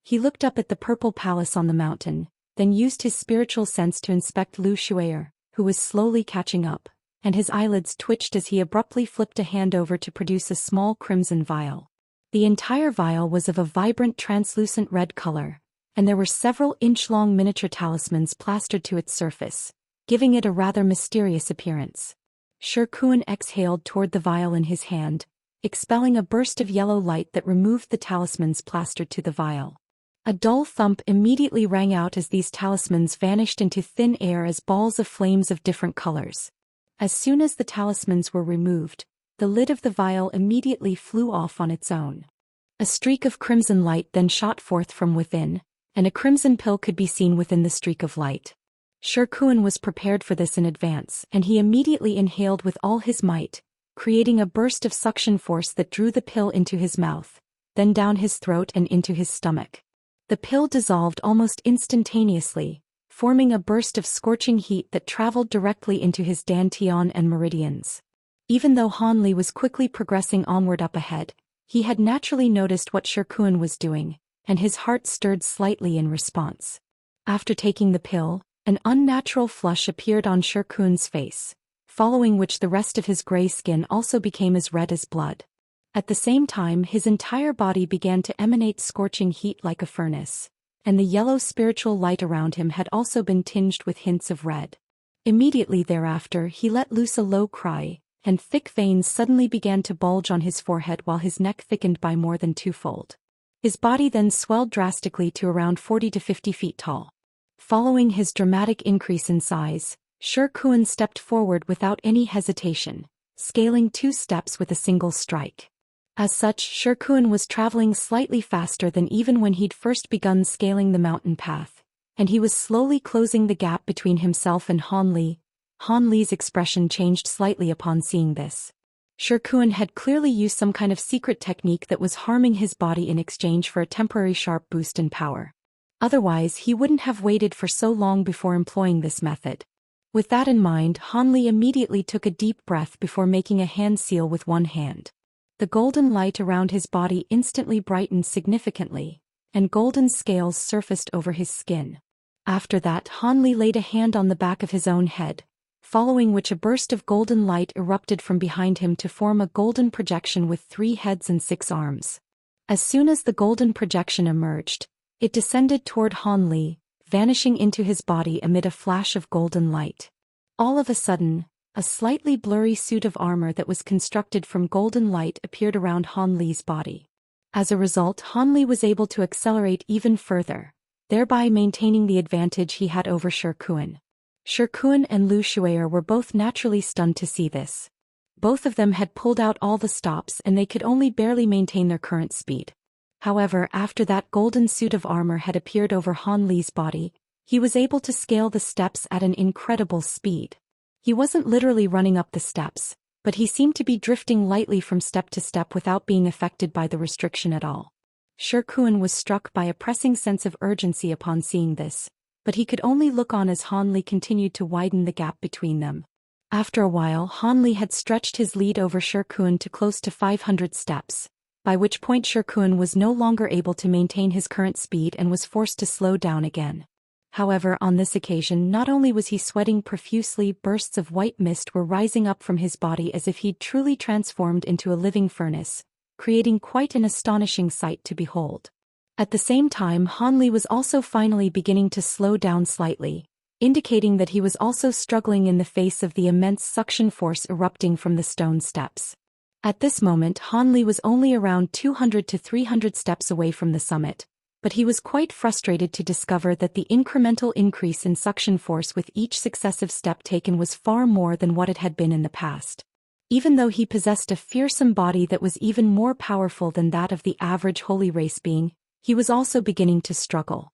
He looked up at the purple palace on the mountain, then used his spiritual sense to inspect Zhou Xian, who was slowly catching up, and his eyelids twitched as he abruptly flipped a hand over to produce a small crimson vial. The entire vial was of a vibrant translucent red color, and there were several inch-long miniature talismans plastered to its surface, giving it a rather mysterious appearance. Shirkuan exhaled toward the vial in his hand, expelling a burst of yellow light that removed the talismans plastered to the vial. A dull thump immediately rang out as these talismans vanished into thin air as balls of flames of different colors. As soon as the talismans were removed, the lid of the vial immediately flew off on its own. A streak of crimson light then shot forth from within, and a crimson pill could be seen within the streak of light. Shirkuan was prepared for this in advance, and he immediately inhaled with all his might, creating a burst of suction force that drew the pill into his mouth, then down his throat and into his stomach. The pill dissolved almost instantaneously, forming a burst of scorching heat that traveled directly into his dantian and meridians. Even though Han Li was quickly progressing onward up ahead, he had naturally noticed what Shirkuan was doing, and his heart stirred slightly in response. After taking the pill, an unnatural flush appeared on Shirkuan's face, following which the rest of his gray skin also became as red as blood. At the same time, his entire body began to emanate scorching heat like a furnace, and the yellow spiritual light around him had also been tinged with hints of red. Immediately thereafter, he let loose a low cry, and thick veins suddenly began to bulge on his forehead while his neck thickened by more than twofold. His body then swelled drastically to around 40 to 50 feet tall. Following his dramatic increase in size, Shirkuan stepped forward without any hesitation, scaling 2 steps with a single strike. As such, Shirkuan was traveling slightly faster than even when he'd first begun scaling the mountain path, and he was slowly closing the gap between himself and Han Li. Han Li's expression changed slightly upon seeing this. Shirkuan had clearly used some kind of secret technique that was harming his body in exchange for a temporary sharp boost in power. Otherwise, he wouldn't have waited for so long before employing this method. With that in mind, Han Li immediately took a deep breath before making a hand seal with one hand. The golden light around his body instantly brightened significantly, and golden scales surfaced over his skin. After that, Han Li laid a hand on the back of his own head, following which a burst of golden light erupted from behind him to form a golden projection with 3 heads and 6 arms. As soon as the golden projection emerged, it descended toward Han Li, vanishing into his body amid a flash of golden light. All of a sudden, a slightly blurry suit of armor that was constructed from golden light appeared around Han Li's body. As a result, Han Li was able to accelerate even further, thereby maintaining the advantage he had over Shirkuan. Shirkuan and Lu Shuier were both naturally stunned to see this. Both of them had pulled out all the stops and they could only barely maintain their current speed. However, after that golden suit of armor had appeared over Han Li's body, he was able to scale the steps at an incredible speed. He wasn't literally running up the steps, but he seemed to be drifting lightly from step to step without being affected by the restriction at all. Shirkuan was struck by a pressing sense of urgency upon seeing this, but he could only look on as Han Li continued to widen the gap between them. After a while, Han Li had stretched his lead over Shirkuan to close to 500 steps, by which point Shirkuan was no longer able to maintain his current speed and was forced to slow down again. However, on this occasion not only was he sweating profusely, bursts of white mist were rising up from his body as if he'd truly transformed into a living furnace, creating quite an astonishing sight to behold. At the same time, Han Li was also finally beginning to slow down slightly, indicating that he was also struggling in the face of the immense suction force erupting from the stone steps. At this moment, Han Li was only around 200 to 300 steps away from the summit, but he was quite frustrated to discover that the incremental increase in suction force with each successive step taken was far more than what it had been in the past. Even though he possessed a fearsome body that was even more powerful than that of the average holy race being, he was also beginning to struggle.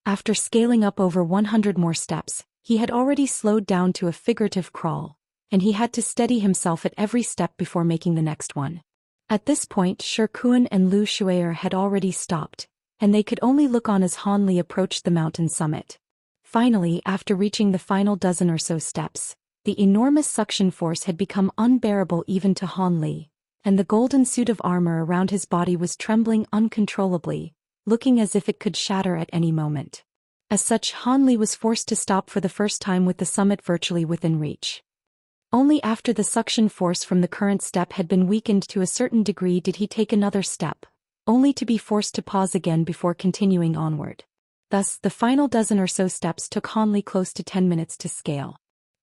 After scaling up over 100 more steps, he had already slowed down to a figurative crawl, and he had to steady himself at every step before making the next one. At this point, Shirkuan and Lu Shuier had already stopped, and they could only look on as Han Li approached the mountain summit. Finally, after reaching the final dozen or so steps, the enormous suction force had become unbearable even to Han Li, and the golden suit of armor around his body was trembling uncontrollably, looking as if it could shatter at any moment. As such, Han Li was forced to stop for the first time with the summit virtually within reach. Only after the suction force from the current step had been weakened to a certain degree did he take another step, only to be forced to pause again before continuing onward. Thus, the final dozen or so steps took Han Li close to 10 minutes to scale.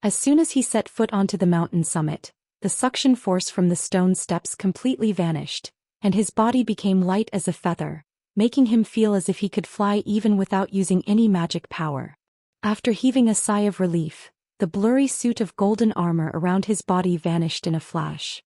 As soon as he set foot onto the mountain summit, the suction force from the stone steps completely vanished, and his body became light as a feather, making him feel as if he could fly even without using any magic power. After heaving a sigh of relief, the blurry suit of golden armor around his body vanished in a flash.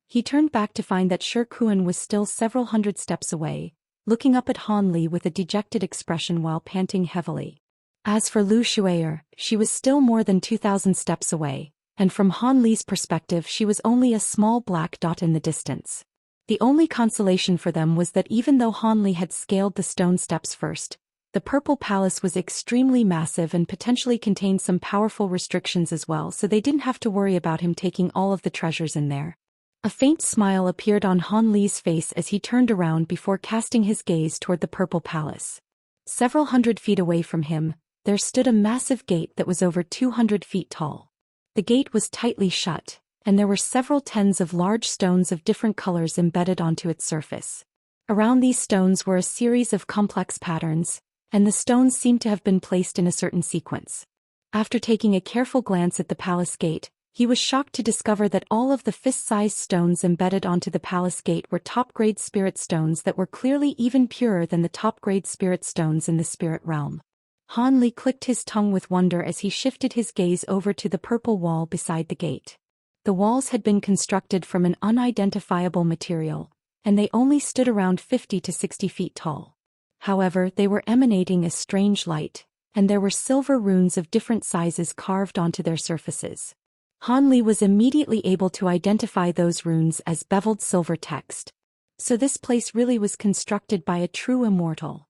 He turned back to find that Shi Kuan was still several hundred steps away, looking up at Han Li with a dejected expression while panting heavily. As for Lu Xue'er, she was still more than 2,000 steps away, and from Han Li's perspective she was only a small black dot in the distance. The only consolation for them was that even though Han Li had scaled the stone steps first, the Purple Palace was extremely massive and potentially contained some powerful restrictions as well, so they didn't have to worry about him taking all of the treasures in there. A faint smile appeared on Han Li's face as he turned around before casting his gaze toward the Purple Palace. Several hundred feet away from him, there stood a massive gate that was over 200 feet tall. The gate was tightly shut, and there were several tens of large stones of different colors embedded onto its surface. Around these stones were a series of complex patterns, and the stones seemed to have been placed in a certain sequence. After taking a careful glance at the palace gate, he was shocked to discover that all of the fist-sized stones embedded onto the palace gate were top-grade spirit stones that were clearly even purer than the top-grade spirit stones in the spirit realm. Han Li clicked his tongue with wonder as he shifted his gaze over to the purple wall beside the gate. The walls had been constructed from an unidentifiable material, and they only stood around 50 to 60 feet tall. However, they were emanating a strange light, and there were silver runes of different sizes carved onto their surfaces. Han Li was immediately able to identify those runes as beveled silver text. So this place really was constructed by a true immortal.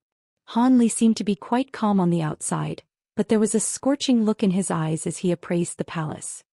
Han Li seemed to be quite calm on the outside, but there was a scorching look in his eyes as he appraised the palace.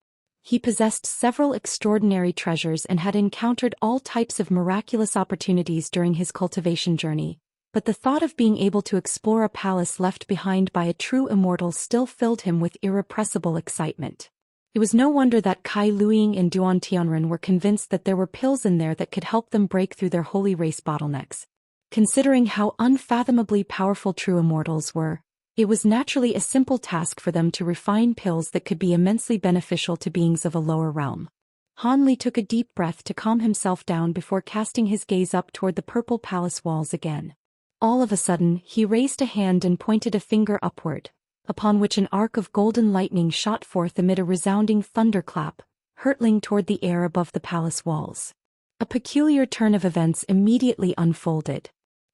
He possessed several extraordinary treasures and had encountered all types of miraculous opportunities during his cultivation journey, but the thought of being able to explore a palace left behind by a true immortal still filled him with irrepressible excitement. It was no wonder that Kai Luiying and Duan Tianren were convinced that there were pills in there that could help them break through their holy race bottlenecks. Considering how unfathomably powerful true immortals were, it was naturally a simple task for them to refine pills that could be immensely beneficial to beings of a lower realm. Han Li took a deep breath to calm himself down before casting his gaze up toward the purple palace walls again. All of a sudden, he raised a hand and pointed a finger upward, upon which an arc of golden lightning shot forth amid a resounding thunderclap, hurtling toward the air above the palace walls. A peculiar turn of events immediately unfolded.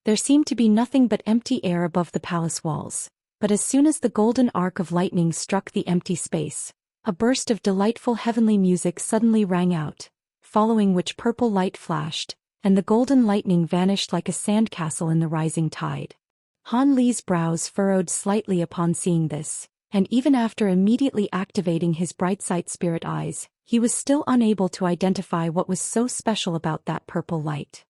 There seemed to be nothing but empty air above the palace walls, but as soon as the golden arc of lightning struck the empty space, a burst of delightful heavenly music suddenly rang out, following which purple light flashed, and the golden lightning vanished like a sandcastle in the rising tide. Han Li's brows furrowed slightly upon seeing this, and even after immediately activating his bright sight spirit eyes, he was still unable to identify what was so special about that purple light.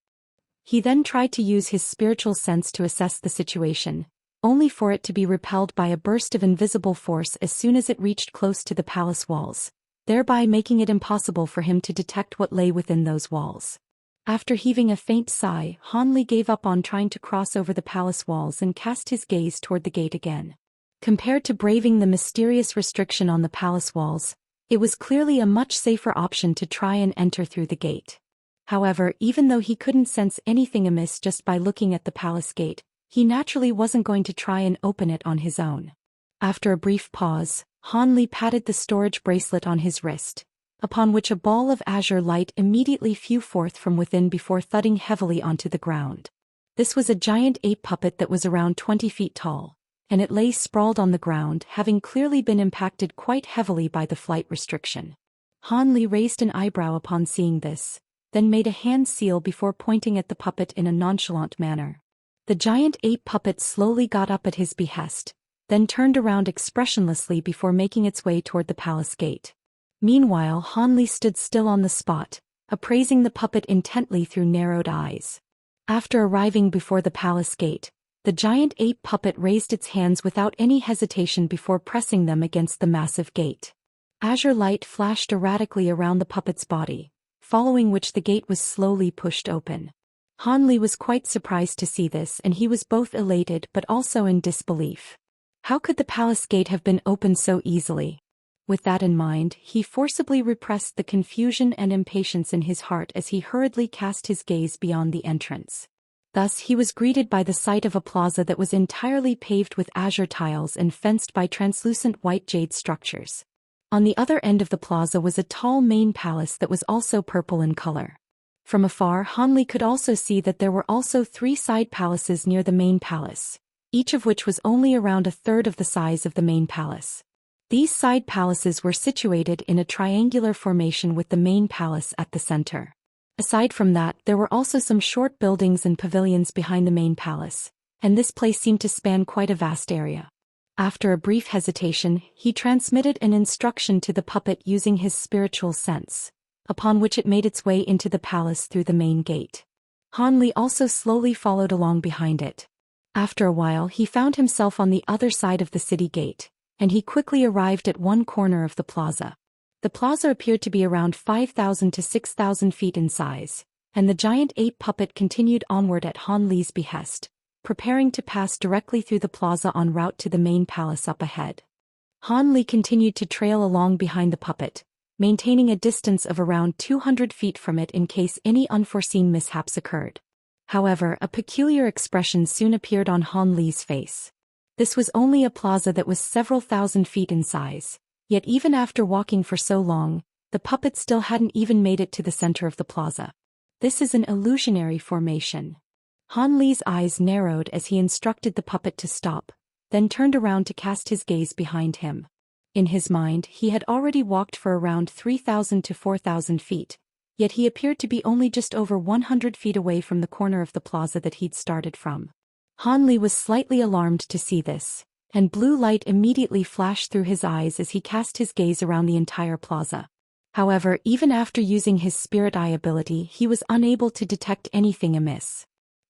He then tried to use his spiritual sense to assess the situation, only for it to be repelled by a burst of invisible force as soon as it reached close to the palace walls, thereby making it impossible for him to detect what lay within those walls. After heaving a faint sigh, Han Li gave up on trying to cross over the palace walls and cast his gaze toward the gate again. Compared to braving the mysterious restriction on the palace walls, it was clearly a much safer option to try and enter through the gate. However, even though he couldn't sense anything amiss just by looking at the palace gate, he naturally wasn't going to try and open it on his own. After a brief pause, Han Li patted the storage bracelet on his wrist, upon which a ball of azure light immediately flew forth from within before thudding heavily onto the ground. This was a giant ape puppet that was around 20 feet tall, and it lay sprawled on the ground, having clearly been impacted quite heavily by the flight restriction. Han Li raised an eyebrow upon seeing this, then made a hand seal before pointing at the puppet in a nonchalant manner. The giant ape puppet slowly got up at his behest, then turned around expressionlessly before making its way toward the palace gate. Meanwhile, Han Li stood still on the spot, appraising the puppet intently through narrowed eyes. After arriving before the palace gate, the giant ape puppet raised its hands without any hesitation before pressing them against the massive gate. Azure light flashed erratically around the puppet's body, following which the gate was slowly pushed open. Han Li was quite surprised to see this, and he was both elated but also in disbelief. How could the palace gate have been opened so easily? With that in mind, he forcibly repressed the confusion and impatience in his heart as he hurriedly cast his gaze beyond the entrance. Thus he was greeted by the sight of a plaza that was entirely paved with azure tiles and fenced by translucent white jade structures. On the other end of the plaza was a tall main palace that was also purple in color. From afar, Hanli could also see that there were also 3 side palaces near the main palace, each of which was only around a third of the size of the main palace. These side palaces were situated in a triangular formation with the main palace at the center. Aside from that, there were also some short buildings and pavilions behind the main palace, and this place seemed to span quite a vast area. After a brief hesitation, he transmitted an instruction to the puppet using his spiritual sense, upon which it made its way into the palace through the main gate. Hanli also slowly followed along behind it. After a while he found himself on the other side of the city gate, and he quickly arrived at one corner of the plaza. The plaza appeared to be around 5,000 to 6,000 feet in size, and the giant ape puppet continued onward at Hanli's behest, preparing to pass directly through the plaza en route to the main palace up ahead. Hanli continued to trail along behind the puppet, maintaining a distance of around 200 feet from it in case any unforeseen mishaps occurred. However, a peculiar expression soon appeared on Hanli's face. This was only a plaza that was several thousand feet in size, yet even after walking for so long, the puppet still hadn't even made it to the center of the plaza. This is an illusionary formation. Hanli's eyes narrowed as he instructed the puppet to stop, then turned around to cast his gaze behind him. In his mind, he had already walked for around 3,000 to 4,000 feet, yet he appeared to be only just over 100 feet away from the corner of the plaza that he'd started from. Hanli was slightly alarmed to see this, and blue light immediately flashed through his eyes as he cast his gaze around the entire plaza. However, even after using his spirit eye ability, he was unable to detect anything amiss.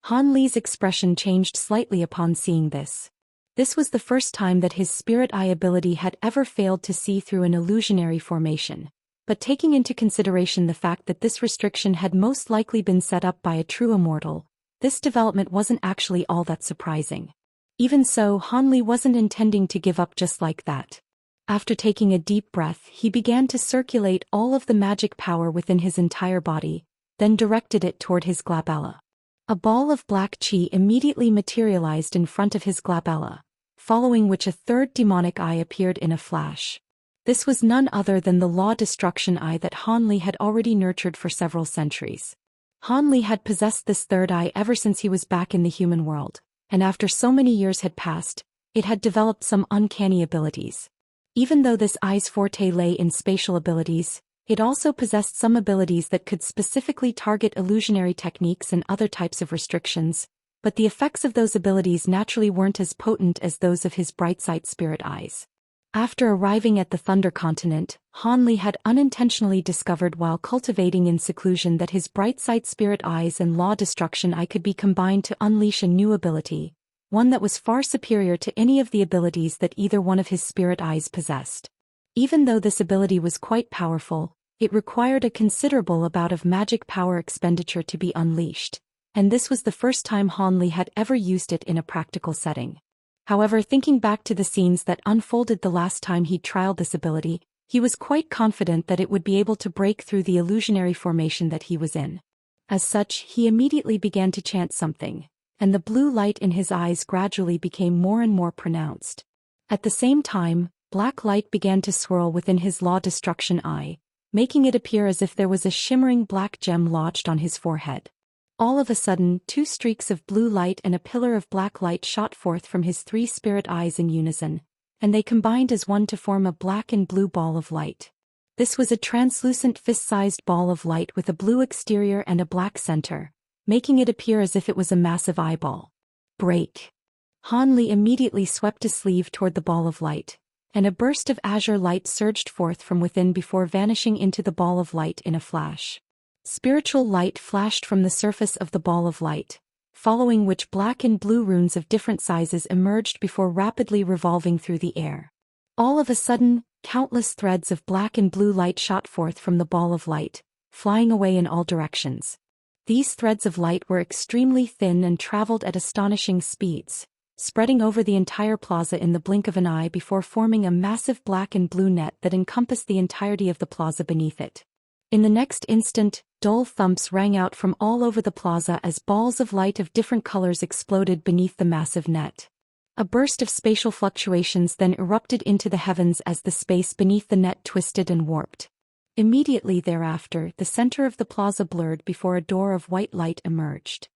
Hanli's expression changed slightly upon seeing this. This was the first time that his spirit eye ability had ever failed to see through an illusionary formation, but taking into consideration the fact that this restriction had most likely been set up by a true immortal, this development wasn't actually all that surprising. Even so, Hanli wasn't intending to give up just like that. After taking a deep breath, he began to circulate all of the magic power within his entire body, then directed it toward his glabella. A ball of black chi immediately materialized in front of his glabella, following which a third demonic eye appeared in a flash. This was none other than the law destruction eye that Hanli had already nurtured for several centuries. Hanli had possessed this third eye ever since he was back in the human world, and after so many years had passed, it had developed some uncanny abilities. Even though this eye's forte lay in spatial abilities, it also possessed some abilities that could specifically target illusionary techniques and other types of restrictions, but the effects of those abilities naturally weren't as potent as those of his bright sight spirit eyes. After arriving at the Thunder Continent, Hanli had unintentionally discovered while cultivating in seclusion that his bright sight spirit eyes and law destruction eye could be combined to unleash a new ability, one that was far superior to any of the abilities that either one of his spirit eyes possessed. Even though this ability was quite powerful, it required a considerable amount of magic power expenditure to be unleashed, and this was the first time Hanli had ever used it in a practical setting. However, thinking back to the scenes that unfolded the last time he trialed this ability, he was quite confident that it would be able to break through the illusionary formation that he was in. As such, he immediately began to chant something, and the blue light in his eyes gradually became more and more pronounced. At the same time, black light began to swirl within his law destruction eye, making it appear as if there was a shimmering black gem lodged on his forehead. All of a sudden, 2 streaks of blue light and a pillar of black light shot forth from his 3 spirit eyes in unison, and they combined as one to form a black and blue ball of light. This was a translucent fist-sized ball of light with a blue exterior and a black center, making it appear as if it was a massive eyeball. Break! Hanli immediately swept a sleeve toward the ball of light, and a burst of azure light surged forth from within before vanishing into the ball of light in a flash. Spiritual light flashed from the surface of the ball of light, following which black and blue runes of different sizes emerged before rapidly revolving through the air. All of a sudden, countless threads of black and blue light shot forth from the ball of light, flying away in all directions. These threads of light were extremely thin and traveled at astonishing speeds, spreading over the entire plaza in the blink of an eye before forming a massive black and blue net that encompassed the entirety of the plaza beneath it. In the next instant, dull thumps rang out from all over the plaza as balls of light of different colors exploded beneath the massive net. A burst of spatial fluctuations then erupted into the heavens as the space beneath the net twisted and warped. Immediately thereafter, the center of the plaza blurred before a door of white light emerged.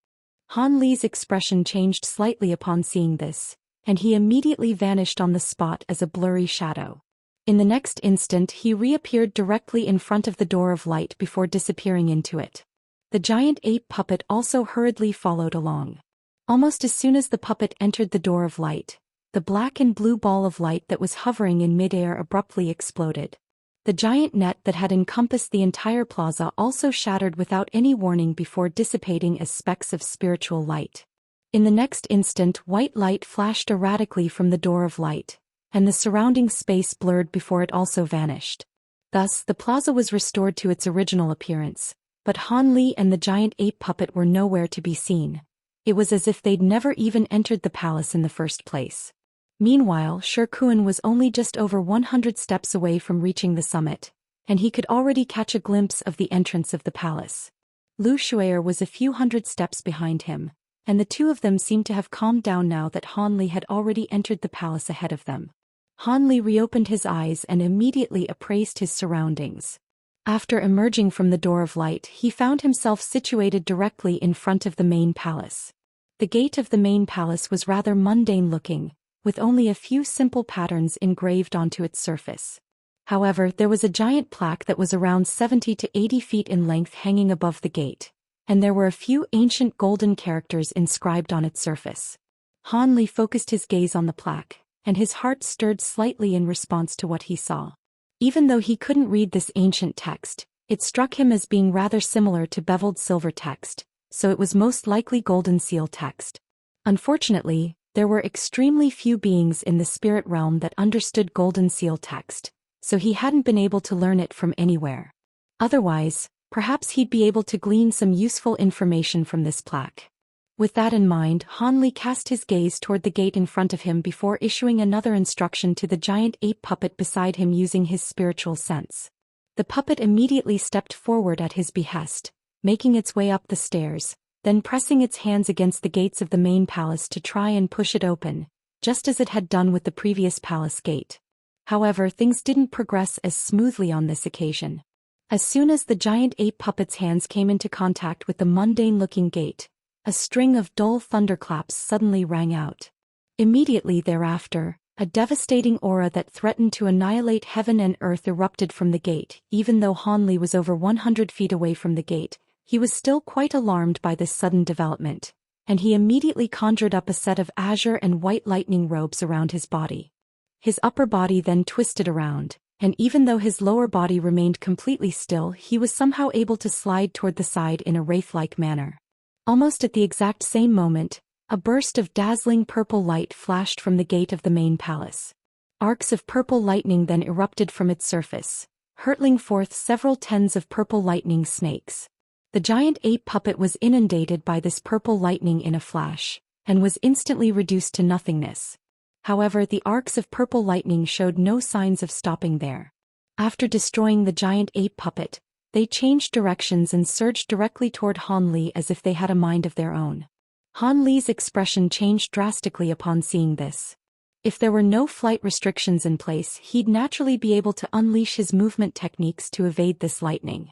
Han Li's expression changed slightly upon seeing this, and he immediately vanished on the spot as a blurry shadow. In the next instant he reappeared directly in front of the door of light before disappearing into it. The giant ape puppet also hurriedly followed along. Almost as soon as the puppet entered the door of light, the black and blue ball of light that was hovering in midair abruptly exploded. The giant net that had encompassed the entire plaza also shattered without any warning before dissipating as specks of spiritual light. In the next instant, white light flashed erratically from the door of light, and the surrounding space blurred before it also vanished. Thus, the plaza was restored to its original appearance, but Han Li and the giant ape puppet were nowhere to be seen. It was as if they'd never even entered the palace in the first place. Meanwhile, Shi Kuan was only just over 100 steps away from reaching the summit, and he could already catch a glimpse of the entrance of the palace. Lu Shui'er was a few hundred steps behind him, and the two of them seemed to have calmed down now that Han Li had already entered the palace ahead of them. Han Li reopened his eyes and immediately appraised his surroundings. After emerging from the door of light, he found himself situated directly in front of the main palace. The gate of the main palace was rather mundane-looking, with only a few simple patterns engraved onto its surface. However, there was a giant plaque that was around 70 to 80 feet in length hanging above the gate, and there were a few ancient golden characters inscribed on its surface. Han Li focused his gaze on the plaque, and his heart stirred slightly in response to what he saw. Even though he couldn't read this ancient text, it struck him as being rather similar to beveled silver text, so it was most likely golden seal text. Unfortunately, there were extremely few beings in the spirit realm that understood golden seal text, so he hadn't been able to learn it from anywhere. Otherwise, perhaps he'd be able to glean some useful information from this plaque. With that in mind, Han Li cast his gaze toward the gate in front of him before issuing another instruction to the giant ape puppet beside him using his spiritual sense. The puppet immediately stepped forward at his behest, making its way up the stairs, then pressing its hands against the gates of the main palace to try and push it open, just as it had done with the previous palace gate. However, things didn't progress as smoothly on this occasion. As soon as the giant ape puppet's hands came into contact with the mundane-looking gate, a string of dull thunderclaps suddenly rang out. Immediately thereafter, a devastating aura that threatened to annihilate heaven and earth erupted from the gate. Even though Han Li was over 100 feet away from the gate, he was still quite alarmed by this sudden development, and he immediately conjured up a set of azure and white lightning robes around his body. His upper body then twisted around, and even though his lower body remained completely still, he was somehow able to slide toward the side in a wraith-like manner. Almost at the exact same moment, a burst of dazzling purple light flashed from the gate of the main palace. Arcs of purple lightning then erupted from its surface, hurtling forth several tens of purple lightning snakes. The giant ape puppet was inundated by this purple lightning in a flash, and was instantly reduced to nothingness. However, the arcs of purple lightning showed no signs of stopping there. After destroying the giant ape puppet, they changed directions and surged directly toward Han Li as if they had a mind of their own. Han Li's expression changed drastically upon seeing this. If there were no flight restrictions in place, he'd naturally be able to unleash his movement techniques to evade this lightning.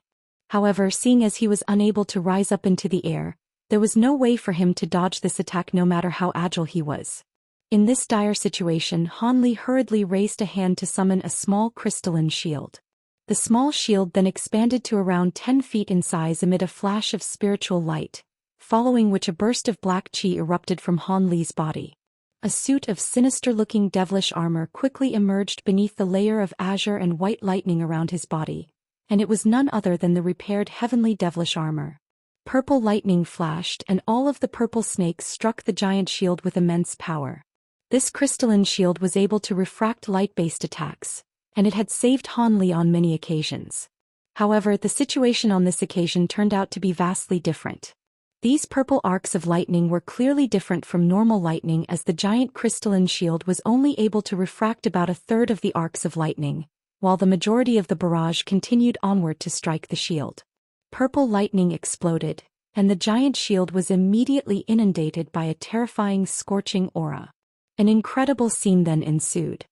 However, seeing as he was unable to rise up into the air, there was no way for him to dodge this attack no matter how agile he was. In this dire situation, Han Li hurriedly raised a hand to summon a small crystalline shield. The small shield then expanded to around 10 feet in size amid a flash of spiritual light, following which a burst of black chi erupted from Han Li's body. A suit of sinister-looking devilish armor quickly emerged beneath the layer of azure and white lightning around his body, and it was none other than the repaired heavenly devilish armor. Purple lightning flashed and all of the purple snakes struck the giant shield with immense power. This crystalline shield was able to refract light-based attacks, and it had saved Han Li on many occasions. However, the situation on this occasion turned out to be vastly different. These purple arcs of lightning were clearly different from normal lightning, as the giant crystalline shield was only able to refract about a third of the arcs of lightning, while the majority of the barrage continued onward to strike the shield. Purple lightning exploded, and the giant shield was immediately inundated by a terrifying scorching aura. An incredible scene then ensued.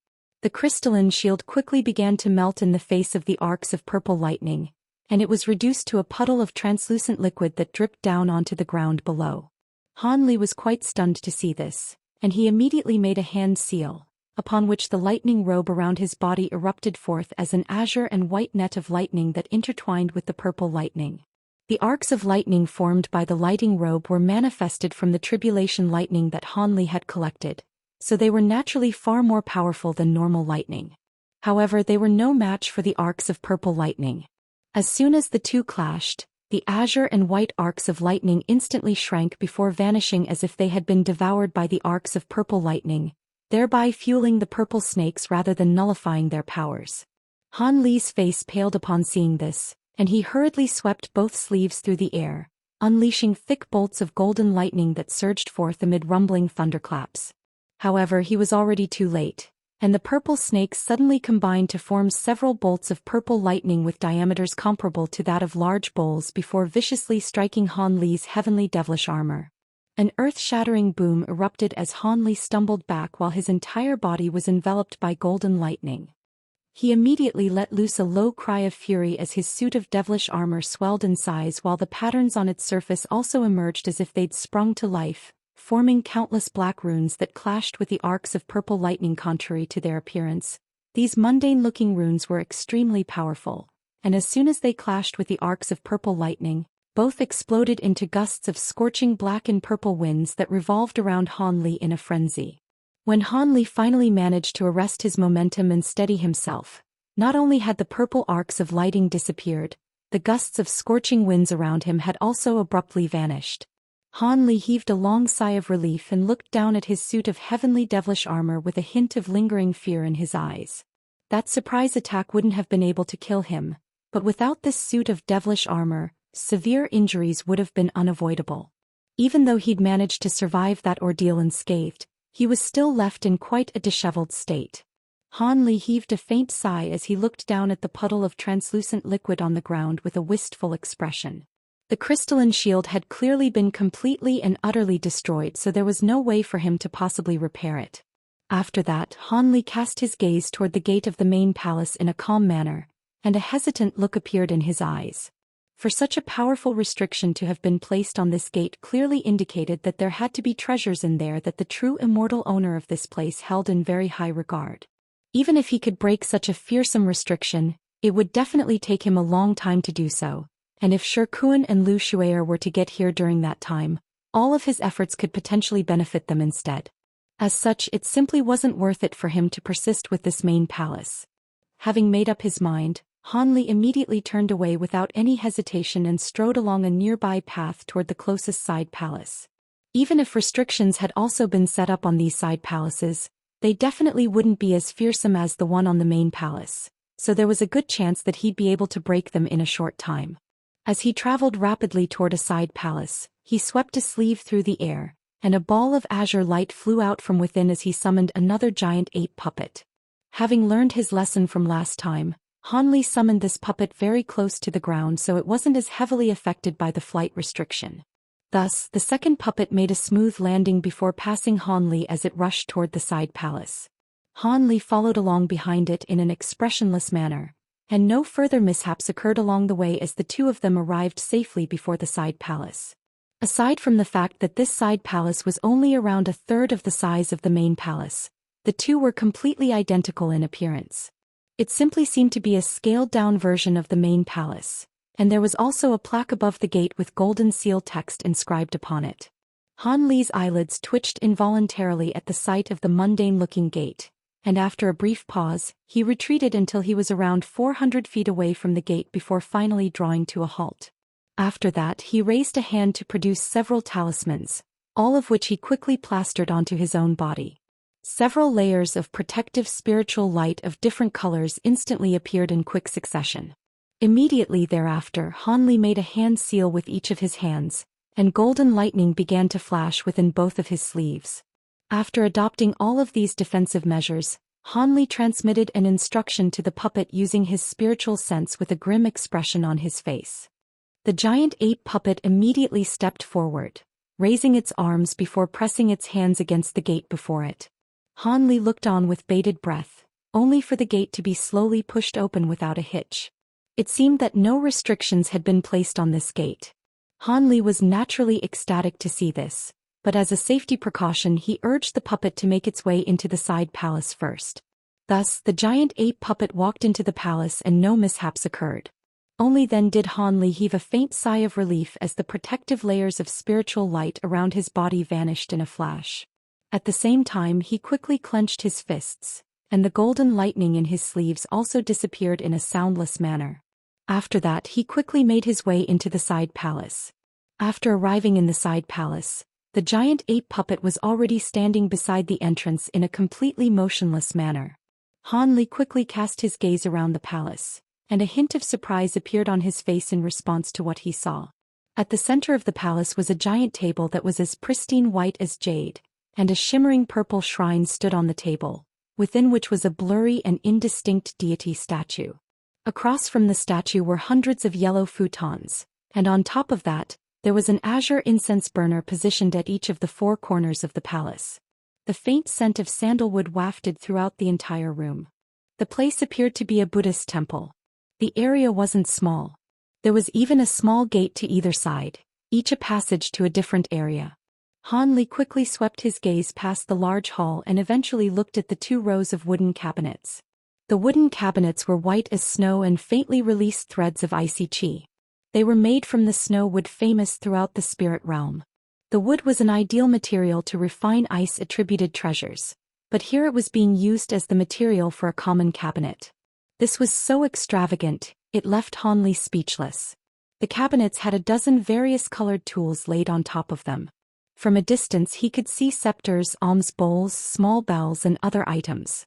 The crystalline shield quickly began to melt in the face of the arcs of purple lightning, and it was reduced to a puddle of translucent liquid that dripped down onto the ground below. Han Li was quite stunned to see this, and he immediately made a hand seal, upon which the lightning robe around his body erupted forth as an azure and white net of lightning that intertwined with the purple lightning. The arcs of lightning formed by the lighting robe were manifested from the tribulation lightning that Han Li had collected, so they were naturally far more powerful than normal lightning. However, they were no match for the arcs of purple lightning. As soon as the two clashed, the azure and white arcs of lightning instantly shrank before vanishing as if they had been devoured by the arcs of purple lightning, thereby fueling the purple snakes rather than nullifying their powers. Han Li's face paled upon seeing this, and he hurriedly swept both sleeves through the air, unleashing thick bolts of golden lightning that surged forth amid rumbling thunderclaps. However, he was already too late, and the purple snakes suddenly combined to form several bolts of purple lightning with diameters comparable to that of large bowls before viciously striking Han Li's heavenly devilish armor. An earth-shattering boom erupted as Han Li stumbled back while his entire body was enveloped by golden lightning. He immediately let loose a low cry of fury as his suit of devilish armor swelled in size, while the patterns on its surface also emerged as if they'd sprung to life, forming countless black runes that clashed with the arcs of purple lightning. Contrary to their appearance, these mundane-looking runes were extremely powerful, and as soon as they clashed with the arcs of purple lightning, both exploded into gusts of scorching black and purple winds that revolved around Han Li in a frenzy. When Han Li finally managed to arrest his momentum and steady himself, not only had the purple arcs of lighting disappeared, the gusts of scorching winds around him had also abruptly vanished. Han Li heaved a long sigh of relief and looked down at his suit of heavenly devilish armor with a hint of lingering fear in his eyes. That surprise attack wouldn't have been able to kill him, but without this suit of devilish armor, severe injuries would have been unavoidable. Even though he'd managed to survive that ordeal unscathed, he was still left in quite a disheveled state. Han Li heaved a faint sigh as he looked down at the puddle of translucent liquid on the ground with a wistful expression. The crystalline shield had clearly been completely and utterly destroyed, so there was no way for him to possibly repair it. After that, Han Li cast his gaze toward the gate of the main palace in a calm manner, and a hesitant look appeared in his eyes. For such a powerful restriction to have been placed on this gate clearly indicated that there had to be treasures in there that the true immortal owner of this place held in very high regard. Even if he could break such a fearsome restriction, it would definitely take him a long time to do so. And if Shikuan and Lu Shuer were to get here during that time, all of his efforts could potentially benefit them instead. As such, it simply wasn't worth it for him to persist with this main palace. Having made up his mind, Han Li immediately turned away without any hesitation and strode along a nearby path toward the closest side palace. Even if restrictions had also been set up on these side palaces, they definitely wouldn't be as fearsome as the one on the main palace, so there was a good chance that he'd be able to break them in a short time. As he traveled rapidly toward a side palace, he swept a sleeve through the air, and a ball of azure light flew out from within as he summoned another giant ape puppet. Having learned his lesson from last time, Han Li summoned this puppet very close to the ground so it wasn't as heavily affected by the flight restriction. Thus, the second puppet made a smooth landing before passing Han Li as it rushed toward the side palace. Han Li followed along behind it in an expressionless manner, and no further mishaps occurred along the way as the two of them arrived safely before the side palace. Aside from the fact that this side palace was only around a third of the size of the main palace, the two were completely identical in appearance. It simply seemed to be a scaled-down version of the main palace, and there was also a plaque above the gate with golden seal text inscribed upon it. Han Li's eyelids twitched involuntarily at the sight of the mundane-looking gate, and after a brief pause, he retreated until he was around 400 feet away from the gate before finally drawing to a halt. After that, he raised a hand to produce several talismans, all of which he quickly plastered onto his own body. Several layers of protective spiritual light of different colors instantly appeared in quick succession. Immediately thereafter, Han Li made a hand seal with each of his hands, and golden lightning began to flash within both of his sleeves. After adopting all of these defensive measures, Han Li transmitted an instruction to the puppet using his spiritual sense with a grim expression on his face. The giant ape puppet immediately stepped forward, raising its arms before pressing its hands against the gate before it. Han Li looked on with bated breath, only for the gate to be slowly pushed open without a hitch. It seemed that no restrictions had been placed on this gate. Han Li was naturally ecstatic to see this, but as a safety precaution he urged the puppet to make its way into the side palace first. Thus, the giant ape puppet walked into the palace and no mishaps occurred. Only then did Han Li heave a faint sigh of relief as the protective layers of spiritual light around his body vanished in a flash. At the same time he quickly clenched his fists, and the golden lightning in his sleeves also disappeared in a soundless manner. After that he quickly made his way into the side palace. After arriving in the side palace, the giant ape puppet was already standing beside the entrance in a completely motionless manner. Han Li quickly cast his gaze around the palace, and a hint of surprise appeared on his face in response to what he saw. At the center of the palace was a giant table that was as pristine white as jade, and a shimmering purple shrine stood on the table, within which was a blurry and indistinct deity statue. Across from the statue were hundreds of yellow futons, and on top of that, there was an azure incense burner positioned at each of the four corners of the palace. The faint scent of sandalwood wafted throughout the entire room. The place appeared to be a Buddhist temple. The area wasn't small. There was even a small gate to either side, each a passage to a different area. Han Li quickly swept his gaze past the large hall and eventually looked at the 2 rows of wooden cabinets. The wooden cabinets were white as snow and faintly released threads of icy qi. They were made from the snow wood famous throughout the spirit realm. The wood was an ideal material to refine ice-attributed treasures, but here it was being used as the material for a common cabinet. This was so extravagant, it left Han Li speechless. The cabinets had a dozen various colored tools laid on top of them. From a distance he could see scepters, alms bowls, small bells and other items.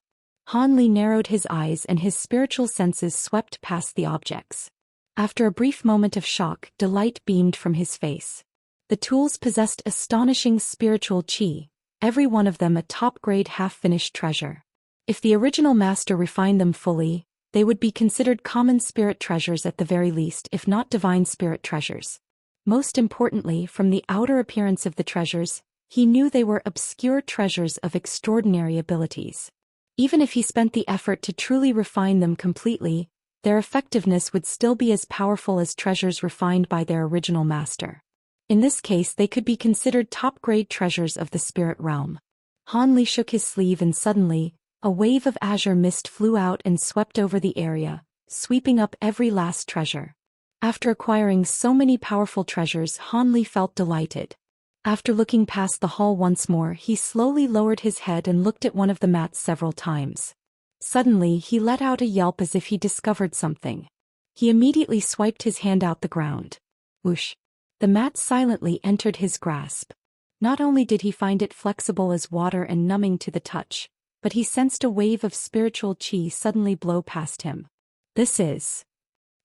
Han Li narrowed his eyes and his spiritual senses swept past the objects. After a brief moment of shock, delight beamed from his face. The tools possessed astonishing spiritual qi, every one of them a top-grade half-finished treasure. If the original master refined them fully, they would be considered common spirit treasures at the very least, if not divine spirit treasures. Most importantly, from the outer appearance of the treasures, he knew they were obscure treasures of extraordinary abilities. Even if he spent the effort to truly refine them completely, their effectiveness would still be as powerful as treasures refined by their original master. In this case they could be considered top-grade treasures of the spirit realm. Han Li shook his sleeve and suddenly, a wave of azure mist flew out and swept over the area, sweeping up every last treasure. After acquiring so many powerful treasures, Han Li felt delighted. After looking past the hall once more, he slowly lowered his head and looked at one of the mats several times. Suddenly he let out a yelp as if he discovered something. He immediately swiped his hand out the ground. Whoosh! The mat silently entered his grasp. Not only did he find it flexible as water and numbing to the touch, but he sensed a wave of spiritual qi suddenly blow past him. This is...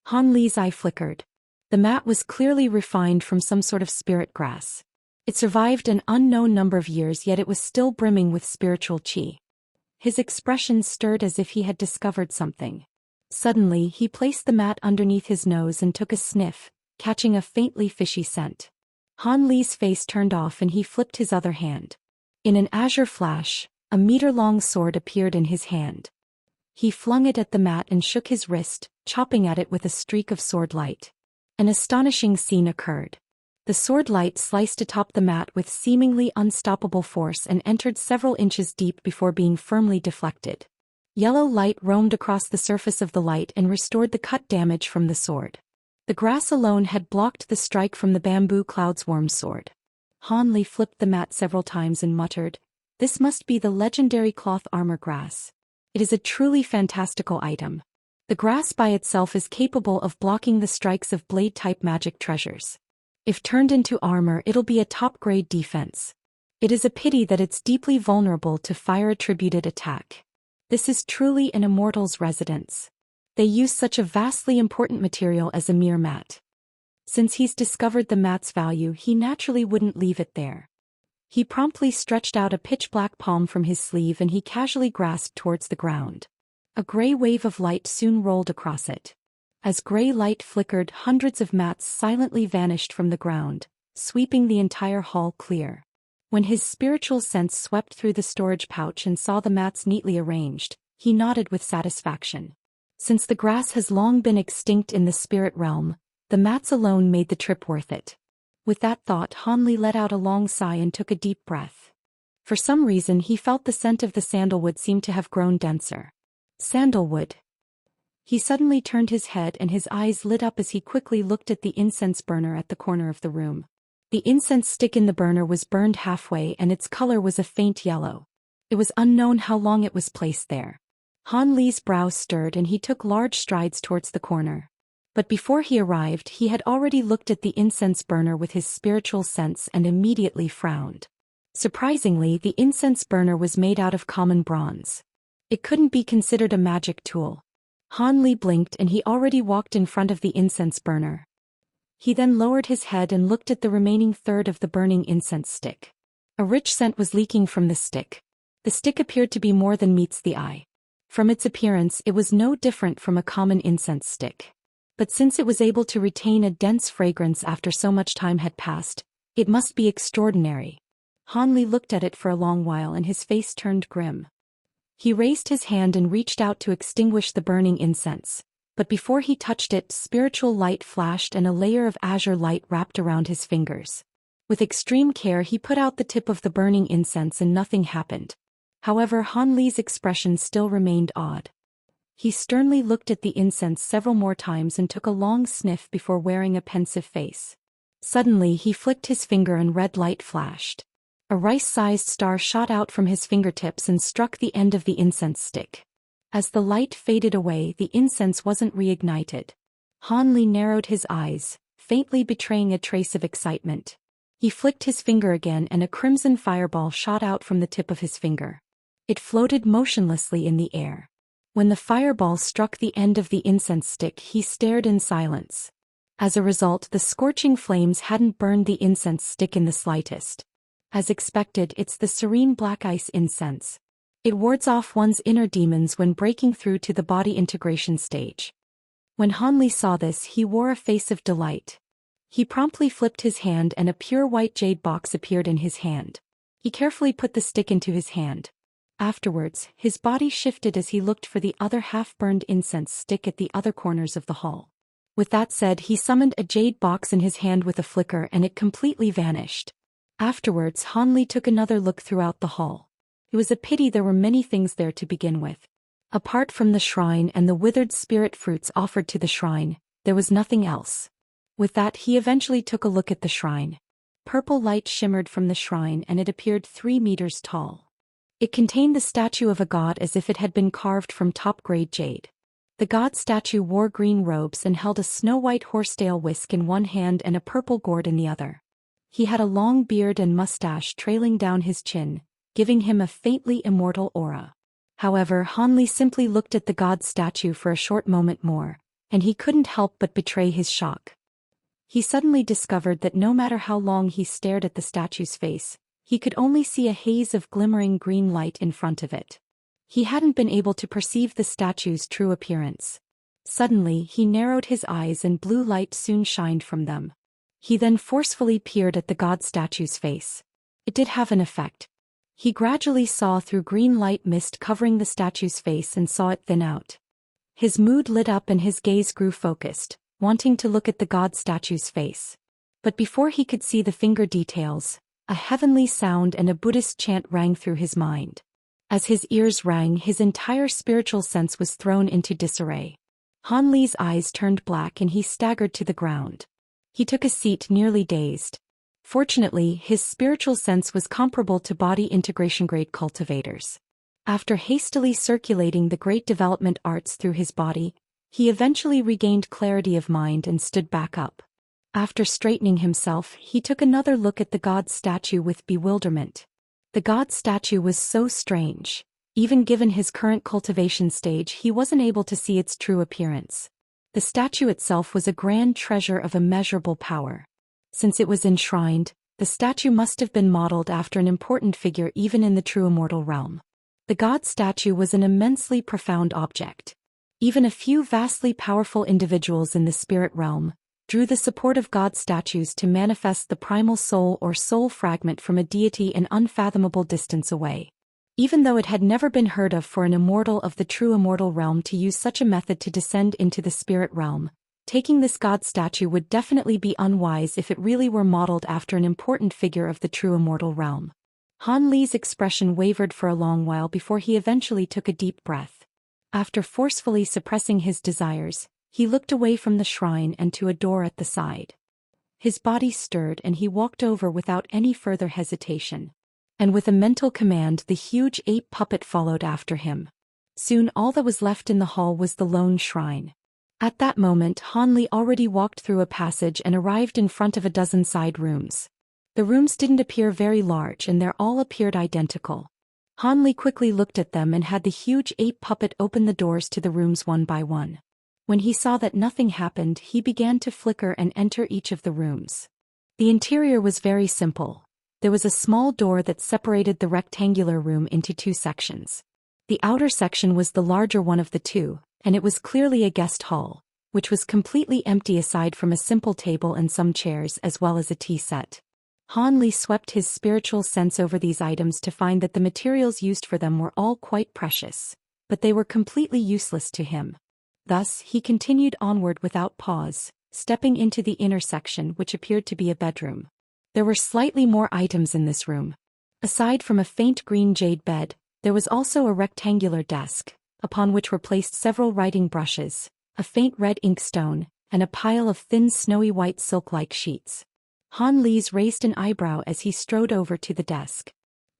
Han Li's eye flickered. The mat was clearly refined from some sort of spirit grass. It survived an unknown number of years, yet it was still brimming with spiritual qi. His expression stirred as if he had discovered something. Suddenly he placed the mat underneath his nose and took a sniff, catching a faintly fishy scent. Han Li's face turned off and he flipped his other hand. In an azure flash, a meter-long sword appeared in his hand. He flung it at the mat and shook his wrist, chopping at it with a streak of sword light. An astonishing scene occurred. The sword light sliced atop the mat with seemingly unstoppable force and entered several inches deep before being firmly deflected. Yellow light roamed across the surface of the light and restored the cut damage from the sword. The grass alone had blocked the strike from the bamboo cloudsworm's sword. Han Li flipped the mat several times and muttered, "This must be the legendary cloth armor grass. It is a truly fantastical item. The grass by itself is capable of blocking the strikes of blade-type magic treasures. If turned into armor, it'll be a top-grade defense. It is a pity that it's deeply vulnerable to fire-attributed attack. This is truly an immortal's residence. They use such a vastly important material as a mere mat." Since he's discovered the mat's value, he naturally wouldn't leave it there. He promptly stretched out a pitch-black palm from his sleeve and he casually grasped towards the ground. A gray wave of light soon rolled across it. As gray light flickered, hundreds of mats silently vanished from the ground, sweeping the entire hall clear. When his spiritual sense swept through the storage pouch and saw the mats neatly arranged, he nodded with satisfaction. Since the grass has long been extinct in the spirit realm, the mats alone made the trip worth it. With that thought, Hanli let out a long sigh and took a deep breath. For some reason he felt the scent of the sandalwood seemed to have grown denser. Sandalwood. He suddenly turned his head and his eyes lit up as he quickly looked at the incense burner at the corner of the room. The incense stick in the burner was burned halfway and its color was a faint yellow. It was unknown how long it was placed there. Han Li's brow stirred and he took large strides towards the corner. But before he arrived, he had already looked at the incense burner with his spiritual sense and immediately frowned. Surprisingly, the incense burner was made out of common bronze. It couldn't be considered a magic tool. Han Li blinked and he already walked in front of the incense burner. He then lowered his head and looked at the remaining third of the burning incense stick. A rich scent was leaking from the stick. The stick appeared to be more than meets the eye. From its appearance, it was no different from a common incense stick. But since it was able to retain a dense fragrance after so much time had passed, it must be extraordinary. Han Li looked at it for a long while and his face turned grim. He raised his hand and reached out to extinguish the burning incense, but before he touched it, spiritual light flashed and a layer of azure light wrapped around his fingers. With extreme care he put out the tip of the burning incense and nothing happened. However, Han Li's expression still remained odd. He sternly looked at the incense several more times and took a long sniff before wearing a pensive face. Suddenly he flicked his finger and red light flashed. A rice-sized star shot out from his fingertips and struck the end of the incense stick. As the light faded away, the incense wasn't reignited. Han Li narrowed his eyes, faintly betraying a trace of excitement. He flicked his finger again and a crimson fireball shot out from the tip of his finger. It floated motionlessly in the air. When the fireball struck the end of the incense stick, he stared in silence. As a result, the scorching flames hadn't burned the incense stick in the slightest. As expected, it's the serene black ice incense. It wards off one's inner demons when breaking through to the body integration stage. When Han Li saw this, he wore a face of delight. He promptly flipped his hand and a pure white jade box appeared in his hand. He carefully put the stick into his hand. Afterwards, his body shifted as he looked for the other half-burned incense stick at the other corners of the hall. With that said, he summoned a jade box in his hand with a flicker and it completely vanished. Afterwards, Han Li took another look throughout the hall. It was a pity there were many things there to begin with. Apart from the shrine and the withered spirit fruits offered to the shrine, there was nothing else. With that, he eventually took a look at the shrine. Purple light shimmered from the shrine and it appeared 3 meters tall. It contained the statue of a god as if it had been carved from top-grade jade. The god statue wore green robes and held a snow-white horsetail whisk in one hand and a purple gourd in the other. He had a long beard and mustache trailing down his chin, giving him a faintly immortal aura. However, Han Li simply looked at the god statue for a short moment more, and he couldn't help but betray his shock. He suddenly discovered that no matter how long he stared at the statue's face, he could only see a haze of glimmering green light in front of it. He hadn't been able to perceive the statue's true appearance. Suddenly, he narrowed his eyes and blue light soon shined from them. He then forcefully peered at the god statue's face. It did have an effect. He gradually saw through green light mist covering the statue's face and saw it thin out. His mood lit up and his gaze grew focused, wanting to look at the god statue's face. But before he could see the finger details, a heavenly sound and a Buddhist chant rang through his mind. As his ears rang, his entire spiritual sense was thrown into disarray. Han Li's eyes turned black and he staggered to the ground. He took a seat nearly dazed. Fortunately, his spiritual sense was comparable to body integration grade cultivators. After hastily circulating the great development arts through his body, he eventually regained clarity of mind and stood back up. After straightening himself, he took another look at the god statue with bewilderment. The god statue was so strange. Even given his current cultivation stage, he wasn't able to see its true appearance. The statue itself was a grand treasure of immeasurable power. Since it was enshrined, the statue must have been modeled after an important figure even in the true immortal realm. The god statue was an immensely profound object. Even a few vastly powerful individuals in the spirit realm drew the support of god statues to manifest the primal soul or soul fragment from a deity an unfathomable distance away. Even though it had never been heard of for an immortal of the true immortal realm to use such a method to descend into the spirit realm, taking this god statue would definitely be unwise if it really were modeled after an important figure of the true immortal realm. Han Li's expression wavered for a long while before he eventually took a deep breath. After forcefully suppressing his desires, he looked away from the shrine and to a door at the side. His body stirred and he walked over without any further hesitation. And with a mental command, the huge ape puppet followed after him. Soon all that was left in the hall was the lone shrine. At that moment, Han Li already walked through a passage and arrived in front of a dozen side rooms. The rooms didn't appear very large and they all appeared identical. Han Li quickly looked at them and had the huge ape puppet open the doors to the rooms one by one. When he saw that nothing happened, he began to flicker and enter each of the rooms. The interior was very simple. There was a small door that separated the rectangular room into two sections. The outer section was the larger one of the two, and it was clearly a guest hall, which was completely empty aside from a simple table and some chairs as well as a tea set. Han Li swept his spiritual sense over these items to find that the materials used for them were all quite precious, but they were completely useless to him. Thus, he continued onward without pause, stepping into the inner section which appeared to be a bedroom. There were slightly more items in this room. Aside from a faint green jade bed, there was also a rectangular desk, upon which were placed several writing brushes, a faint red inkstone, and a pile of thin snowy white silk-like sheets. Han Li's raised an eyebrow as he strode over to the desk.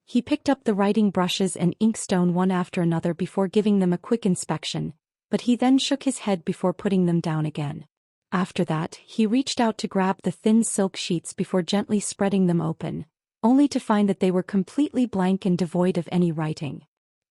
He picked up the writing brushes and inkstone one after another before giving them a quick inspection, but he then shook his head before putting them down again. After that, he reached out to grab the thin silk sheets before gently spreading them open, only to find that they were completely blank and devoid of any writing.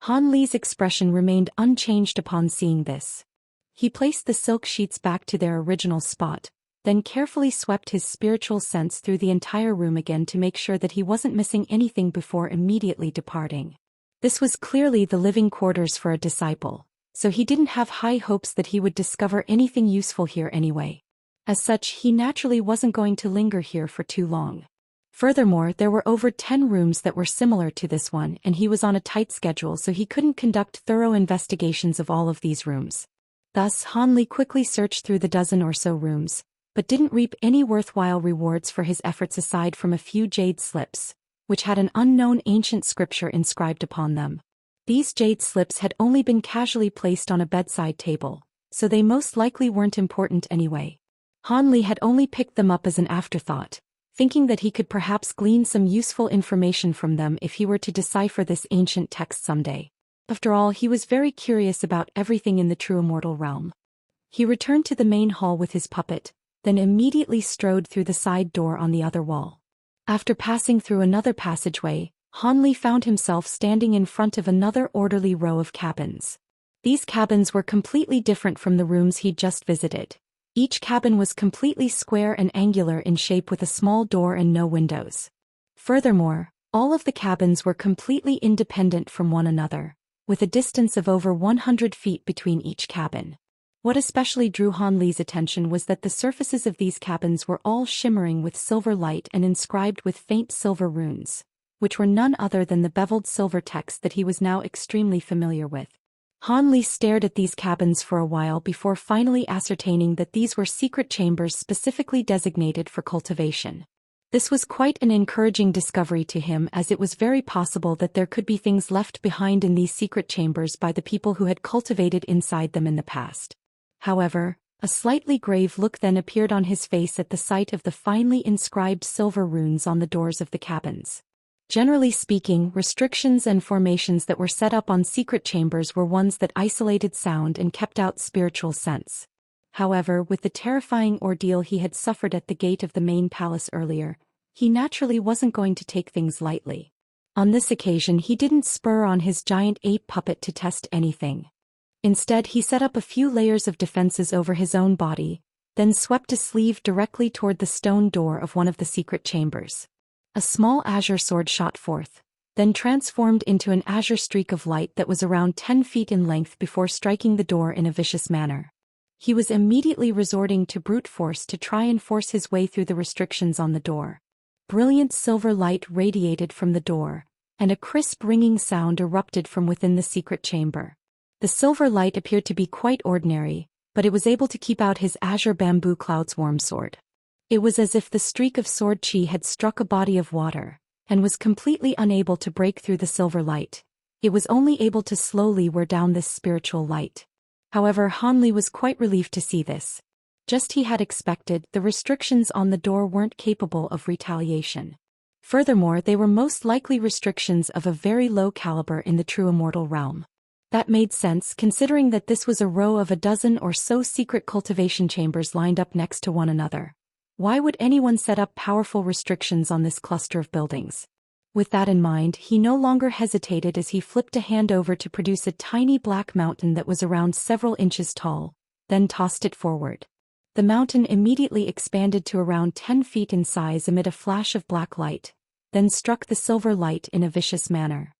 Han Li's expression remained unchanged upon seeing this. He placed the silk sheets back to their original spot, then carefully swept his spiritual sense through the entire room again to make sure that he wasn't missing anything before immediately departing. This was clearly the living quarters for a disciple, so he didn't have high hopes that he would discover anything useful here anyway. As such, he naturally wasn't going to linger here for too long. Furthermore, there were over 10 rooms that were similar to this one, and he was on a tight schedule, so he couldn't conduct thorough investigations of all of these rooms. Thus, Han Li quickly searched through the dozen or so rooms, but didn't reap any worthwhile rewards for his efforts aside from a few jade slips, which had an unknown ancient scripture inscribed upon them. These jade slips had only been casually placed on a bedside table, so they most likely weren't important anyway. Han Li had only picked them up as an afterthought, thinking that he could perhaps glean some useful information from them if he were to decipher this ancient text someday. After all, he was very curious about everything in the true immortal realm. He returned to the main hall with his puppet, then immediately strode through the side door on the other wall. After passing through another passageway, Han Li found himself standing in front of another orderly row of cabins. These cabins were completely different from the rooms he'd just visited. Each cabin was completely square and angular in shape with a small door and no windows. Furthermore, all of the cabins were completely independent from one another, with a distance of over 100 feet between each cabin. What especially drew Han Li's attention was that the surfaces of these cabins were all shimmering with silver light and inscribed with faint silver runes, which were none other than the beveled silver text that he was now extremely familiar with. Han Li stared at these cabins for a while before finally ascertaining that these were secret chambers specifically designated for cultivation. This was quite an encouraging discovery to him, as it was very possible that there could be things left behind in these secret chambers by the people who had cultivated inside them in the past. However, a slightly grave look then appeared on his face at the sight of the finely inscribed silver runes on the doors of the cabins. Generally speaking, restrictions and formations that were set up on secret chambers were ones that isolated sound and kept out spiritual sense. However, with the terrifying ordeal he had suffered at the gate of the main palace earlier, he naturally wasn't going to take things lightly. On this occasion, he didn't spur on his giant ape puppet to test anything. Instead, he set up a few layers of defenses over his own body, then swept a sleeve directly toward the stone door of one of the secret chambers. A small azure sword shot forth, then transformed into an azure streak of light that was around 10 feet in length before striking the door in a vicious manner. He was immediately resorting to brute force to try and force his way through the restrictions on the door. Brilliant silver light radiated from the door, and a crisp ringing sound erupted from within the secret chamber. The silver light appeared to be quite ordinary, but it was able to keep out his azure bamboo cloud's warm sword. It was as if the streak of sword chi had struck a body of water, and was completely unable to break through the silver light. It was only able to slowly wear down this spiritual light. However, Hanli was quite relieved to see this. Just he had expected, the restrictions on the door weren't capable of retaliation. Furthermore, they were most likely restrictions of a very low caliber in the true immortal realm. That made sense considering that this was a row of a dozen or so secret cultivation chambers lined up next to one another. Why would anyone set up powerful restrictions on this cluster of buildings? With that in mind, he no longer hesitated as he flipped a hand over to produce a tiny black mountain that was around several inches tall, then tossed it forward. The mountain immediately expanded to around 10 feet in size amid a flash of black light, then struck the silver light in a vicious manner.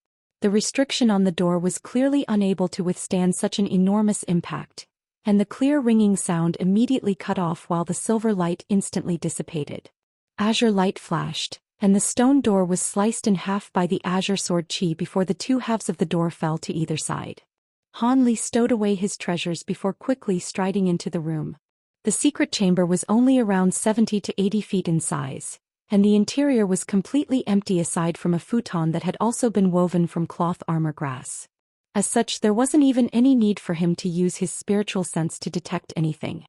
The restriction on the door was clearly unable to withstand such an enormous impact, and the clear ringing sound immediately cut off while the silver light instantly dissipated. Azure light flashed, and the stone door was sliced in half by the azure sword chi before the two halves of the door fell to either side. Hanli stowed away his treasures before quickly striding into the room. The secret chamber was only around 70 to 80 feet in size, and the interior was completely empty aside from a futon that had also been woven from cloth armor grass. As such, there wasn't even any need for him to use his spiritual sense to detect anything.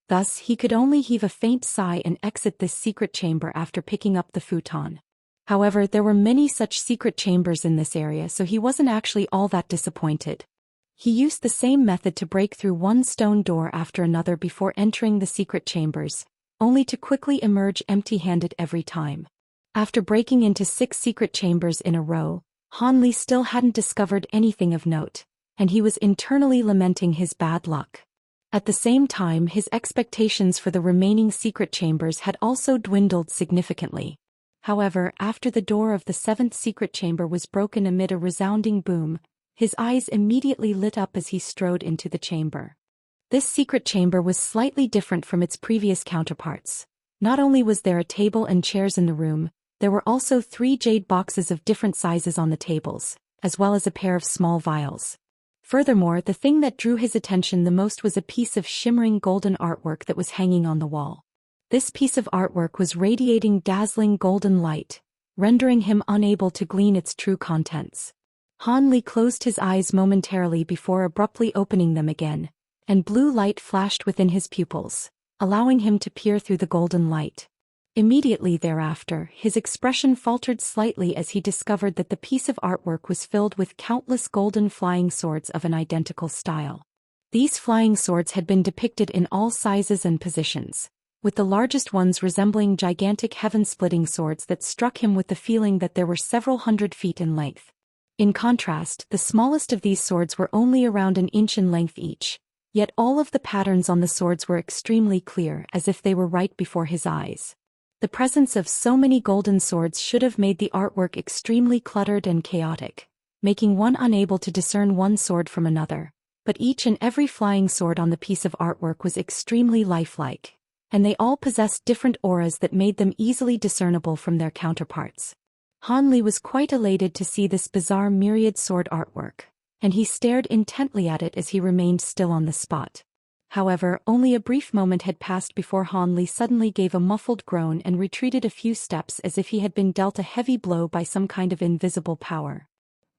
Thus, he could only heave a faint sigh and exit this secret chamber after picking up the futon. However, there were many such secret chambers in this area, so he wasn't actually all that disappointed. He used the same method to break through one stone door after another before entering the secret chambers, only to quickly emerge empty-handed every time. After breaking into 6 secret chambers in a row, Hanli still hadn't discovered anything of note, and he was internally lamenting his bad luck. At the same time, his expectations for the remaining secret chambers had also dwindled significantly. However, after the door of the 7th secret chamber was broken amid a resounding boom, his eyes immediately lit up as he strode into the chamber. This secret chamber was slightly different from its previous counterparts. Not only was there a table and chairs in the room, there were also 3 jade boxes of different sizes on the tables, as well as a pair of small vials. Furthermore, the thing that drew his attention the most was a piece of shimmering golden artwork that was hanging on the wall. This piece of artwork was radiating dazzling golden light, rendering him unable to glean its true contents. Hanli closed his eyes momentarily before abruptly opening them again, and blue light flashed within his pupils, allowing him to peer through the golden light. Immediately thereafter, his expression faltered slightly as he discovered that the piece of artwork was filled with countless golden flying swords of an identical style. These flying swords had been depicted in all sizes and positions, with the largest ones resembling gigantic heaven-splitting swords that struck him with the feeling that there were several 100 feet in length. In contrast, the smallest of these swords were only around an inch in length each, yet all of the patterns on the swords were extremely clear, as if they were right before his eyes. The presence of so many golden swords should have made the artwork extremely cluttered and chaotic, making one unable to discern one sword from another, but each and every flying sword on the piece of artwork was extremely lifelike, and they all possessed different auras that made them easily discernible from their counterparts. Hanli was quite elated to see this bizarre myriad sword artwork, and he stared intently at it as he remained still on the spot. However, only a brief moment had passed before Hanli suddenly gave a muffled groan and retreated a few steps as if he had been dealt a heavy blow by some kind of invisible power.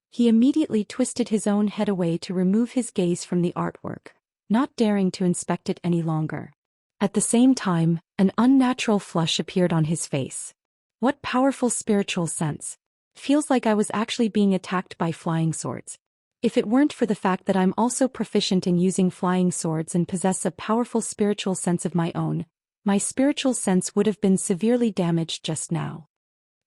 He immediately twisted his own head away to remove his gaze from the artwork, not daring to inspect it any longer. At the same time, an unnatural flush appeared on his face. What powerful spiritual sense! Feels like I was actually being attacked by flying swords. If it weren't for the fact that I'm also proficient in using flying swords and possess a powerful spiritual sense of my own, my spiritual sense would have been severely damaged just now.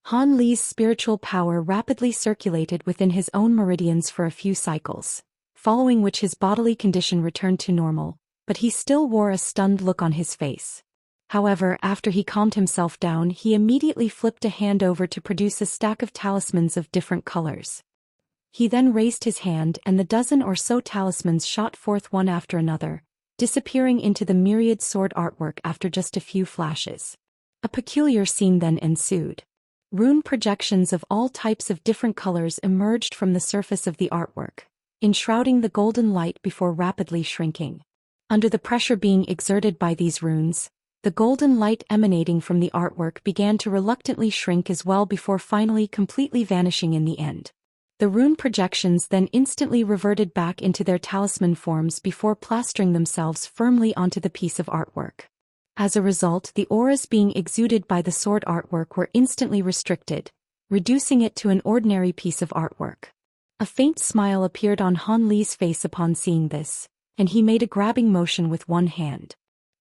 Han Li's spiritual power rapidly circulated within his own meridians for a few cycles, following which his bodily condition returned to normal, but he still wore a stunned look on his face. However, after he calmed himself down, he immediately flipped a hand over to produce a stack of talismans of different colors. He then raised his hand and the dozen or so talismans shot forth one after another, disappearing into the myriad sword artwork after just a few flashes. A peculiar scene then ensued. Rune projections of all types of different colors emerged from the surface of the artwork, enshrouding the golden light before rapidly shrinking. Under the pressure being exerted by these runes, the golden light emanating from the artwork began to reluctantly shrink as well before finally completely vanishing in the end. The rune projections then instantly reverted back into their talisman forms before plastering themselves firmly onto the piece of artwork. As a result, the auras being exuded by the sword artwork were instantly restricted, reducing it to an ordinary piece of artwork. A faint smile appeared on Han Li's face upon seeing this, and he made a grabbing motion with one hand.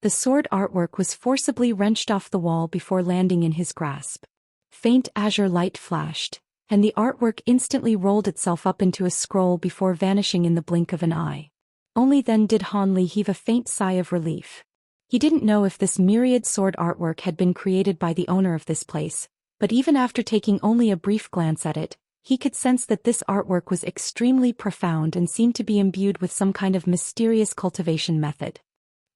The sword artwork was forcibly wrenched off the wall before landing in his grasp. Faint azure light flashed, and the artwork instantly rolled itself up into a scroll before vanishing in the blink of an eye. Only then did Han Li heave a faint sigh of relief. He didn't know if this myriad sword artwork had been created by the owner of this place, but even after taking only a brief glance at it, he could sense that this artwork was extremely profound and seemed to be imbued with some kind of mysterious cultivation method.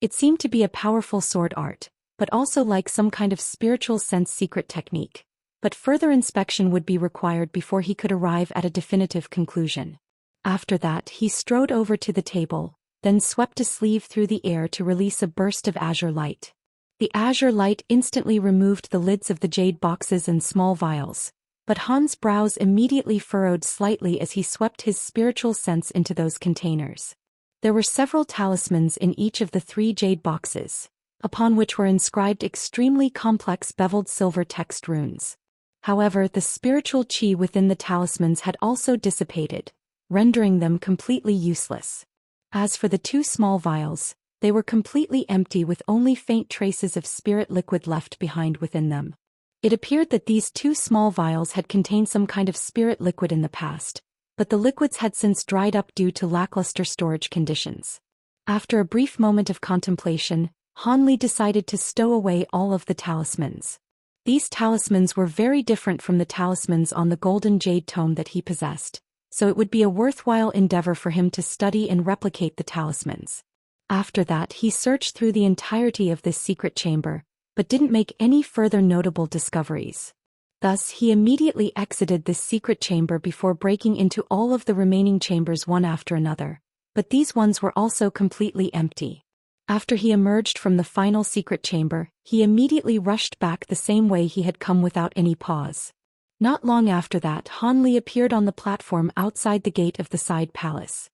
It seemed to be a powerful sword art, but also like some kind of spiritual sense secret technique. But further inspection would be required before he could arrive at a definitive conclusion. After that, he strode over to the table, then swept a sleeve through the air to release a burst of azure light. The azure light instantly removed the lids of the jade boxes and small vials, but Han's brows immediately furrowed slightly as he swept his spiritual sense into those containers. There were several talismans in each of the 3 jade boxes, upon which were inscribed extremely complex beveled silver text runes. However, the spiritual chi within the talismans had also dissipated, rendering them completely useless. As for the 2 small vials, they were completely empty with only faint traces of spirit liquid left behind within them. It appeared that these 2 small vials had contained some kind of spirit liquid in the past, but the liquids had since dried up due to lackluster storage conditions. After a brief moment of contemplation, Han Li decided to stow away all of the talismans. These talismans were very different from the talismans on the golden jade tome that he possessed, so it would be a worthwhile endeavor for him to study and replicate the talismans. After that, he searched through the entirety of this secret chamber, but didn't make any further notable discoveries. Thus, he immediately exited this secret chamber before breaking into all of the remaining chambers one after another, but these ones were also completely empty. After he emerged from the final secret chamber, he immediately rushed back the same way he had come without any pause. Not long after that, Han Li appeared on the platform outside the gate of the side palace.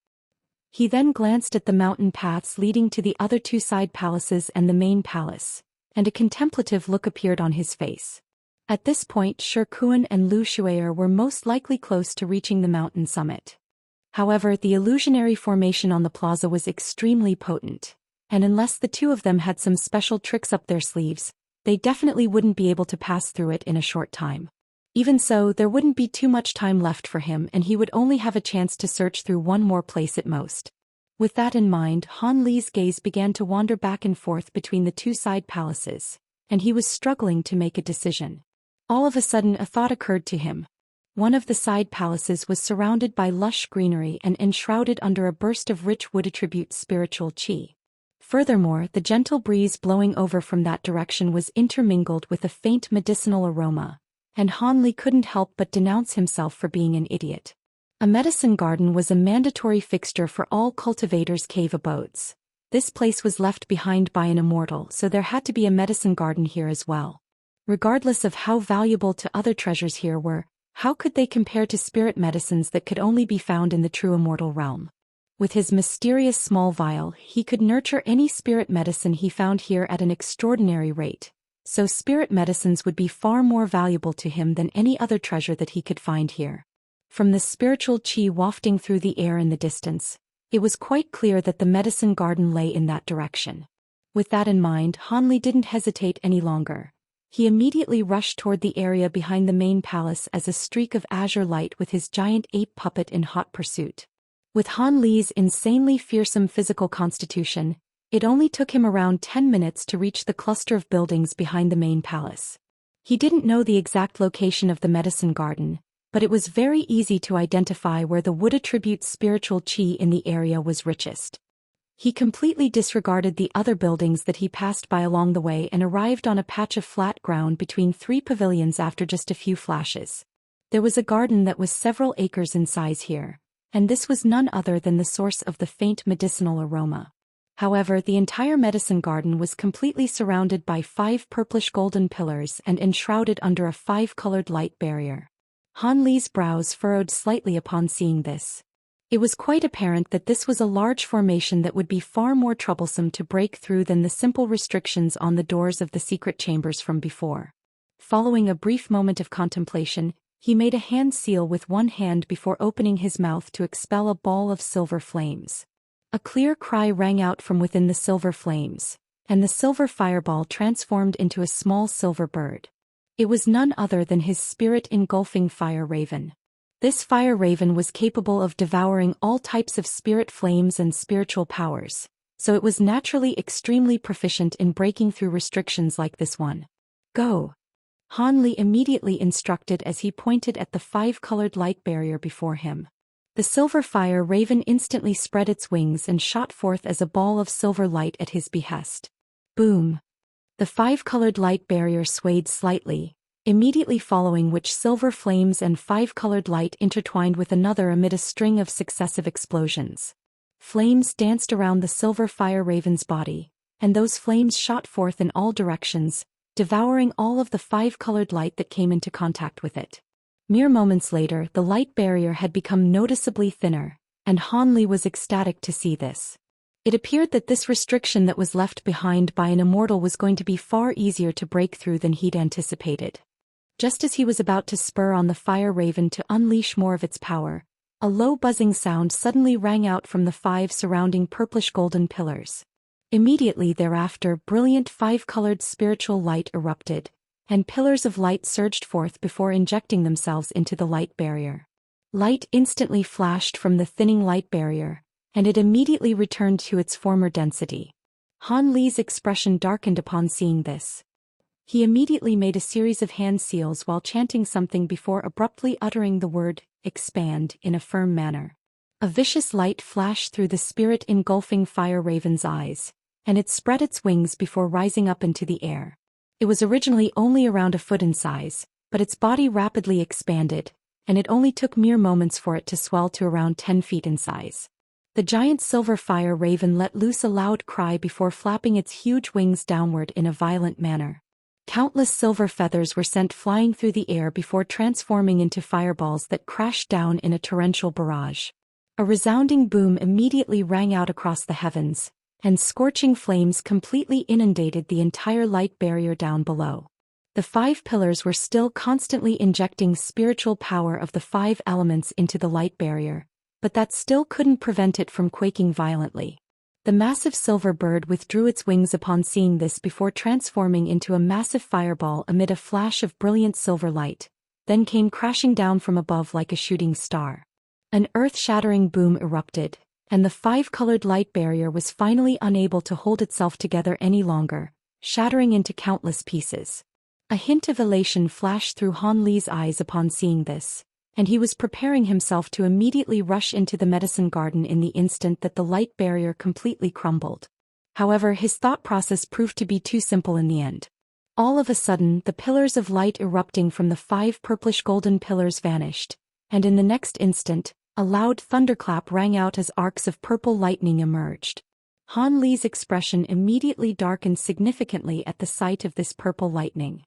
He then glanced at the mountain paths leading to the other 2 side palaces and the main palace, and a contemplative look appeared on his face. At this point, Shi Kuan and Lu Shuier were most likely close to reaching the mountain summit. However, the illusionary formation on the plaza was extremely potent, and unless the 2 of them had some special tricks up their sleeves, they definitely wouldn't be able to pass through it in a short time. Even so, there wouldn't be too much time left for him and he would only have a chance to search through one more place at most. With that in mind, Han Li's gaze began to wander back and forth between the 2 side palaces, and he was struggling to make a decision. All of a sudden a thought occurred to him. One of the side palaces was surrounded by lush greenery and enshrouded under a burst of rich wood attribute spiritual chi. Furthermore, the gentle breeze blowing over from that direction was intermingled with a faint medicinal aroma, and Han Li couldn't help but denounce himself for being an idiot. A medicine garden was a mandatory fixture for all cultivators' cave abodes. This place was left behind by an immortal, so there had to be a medicine garden here as well. Regardless of how valuable to other treasures here were, how could they compare to spirit medicines that could only be found in the true immortal realm? With his mysterious small vial, he could nurture any spirit medicine he found here at an extraordinary rate, so spirit medicines would be far more valuable to him than any other treasure that he could find here. From the spiritual chi wafting through the air in the distance, it was quite clear that the medicine garden lay in that direction. With that in mind, Han Li didn't hesitate any longer. He immediately rushed toward the area behind the main palace as a streak of azure light with his giant ape puppet in hot pursuit. With Han Li's insanely fearsome physical constitution, it only took him around 10 minutes to reach the cluster of buildings behind the main palace. He didn't know the exact location of the medicine garden, but it was very easy to identify where the wood attribute spiritual qi in the area was richest. He completely disregarded the other buildings that he passed by along the way and arrived on a patch of flat ground between 3 pavilions after just a few flashes. There was a garden that was several acres in size here, and this was none other than the source of the faint medicinal aroma. However, the entire medicine garden was completely surrounded by 5 purplish-golden pillars and enshrouded under a 5-colored light barrier. Han Li's brows furrowed slightly upon seeing this. It was quite apparent that this was a large formation that would be far more troublesome to break through than the simple restrictions on the doors of the secret chambers from before. Following a brief moment of contemplation, he made a hand seal with one hand before opening his mouth to expel a ball of silver flames. A clear cry rang out from within the silver flames, and the silver fireball transformed into a small silver bird. It was none other than his spirit-engulfing fire raven. This fire raven was capable of devouring all types of spirit flames and spiritual powers, so it was naturally extremely proficient in breaking through restrictions like this one. Go! Han Li immediately instructed as he pointed at the 5-colored light barrier before him. The silver fire raven instantly spread its wings and shot forth as a ball of silver light at his behest. Boom! The 5-colored light barrier swayed slightly, immediately following which silver flames and 5-colored light intertwined with another amid a string of successive explosions. Flames danced around the silver fire raven's body, and those flames shot forth in all directions, devouring all of the 5-colored light that came into contact with it. Mere moments later, the light barrier had become noticeably thinner, and Han Li was ecstatic to see this. It appeared that this restriction that was left behind by an immortal was going to be far easier to break through than he'd anticipated. Just as he was about to spur on the fire raven to unleash more of its power, a low buzzing sound suddenly rang out from the 5 surrounding purplish-golden pillars. Immediately thereafter, brilliant 5-colored spiritual light erupted, and pillars of light surged forth before injecting themselves into the light barrier. Light instantly flashed from the thinning light barrier, and it immediately returned to its former density. Han Li's expression darkened upon seeing this. He immediately made a series of hand seals while chanting something before abruptly uttering the word, expand, in a firm manner. A vicious light flashed through the spirit-engulfing fire raven's eyes, and it spread its wings before rising up into the air. It was originally only around a foot in size, but its body rapidly expanded, and it only took mere moments for it to swell to around 10 feet in size. The giant silver fire raven let loose a loud cry before flapping its huge wings downward in a violent manner. Countless silver feathers were sent flying through the air before transforming into fireballs that crashed down in a torrential barrage. A resounding boom immediately rang out across the heavens, and scorching flames completely inundated the entire light barrier down below. The 5 pillars were still constantly injecting spiritual power of the 5 elements into the light barrier, but that still couldn't prevent it from quaking violently. The massive silver bird withdrew its wings upon seeing this before transforming into a massive fireball amid a flash of brilliant silver light, then came crashing down from above like a shooting star. An earth-shattering boom erupted, and the 5-colored light barrier was finally unable to hold itself together any longer, shattering into countless pieces. A hint of elation flashed through Han Li's eyes upon seeing this, and he was preparing himself to immediately rush into the medicine garden in the instant that the light barrier completely crumbled. However, his thought process proved to be too simple in the end. All of a sudden, the pillars of light erupting from the 5 purplish-golden pillars vanished, and in the next instant, a loud thunderclap rang out as arcs of purple lightning emerged. Han Li's expression immediately darkened significantly at the sight of this purple lightning.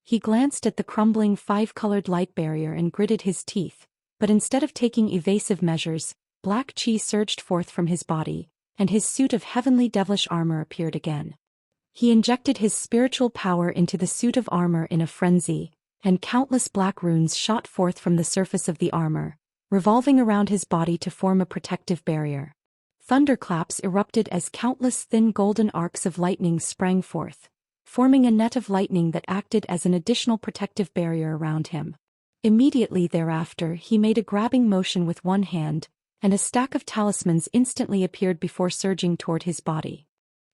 He glanced at the crumbling 5-colored light barrier and gritted his teeth, but instead of taking evasive measures, black chi surged forth from his body, and his suit of heavenly devilish armor appeared again. He injected his spiritual power into the suit of armor in a frenzy, and countless black runes shot forth from the surface of the armor, revolving around his body to form a protective barrier. Thunderclaps erupted as countless thin golden arcs of lightning sprang forth, forming a net of lightning that acted as an additional protective barrier around him. Immediately thereafter, he made a grabbing motion with one hand, and a stack of talismans instantly appeared before surging toward his body.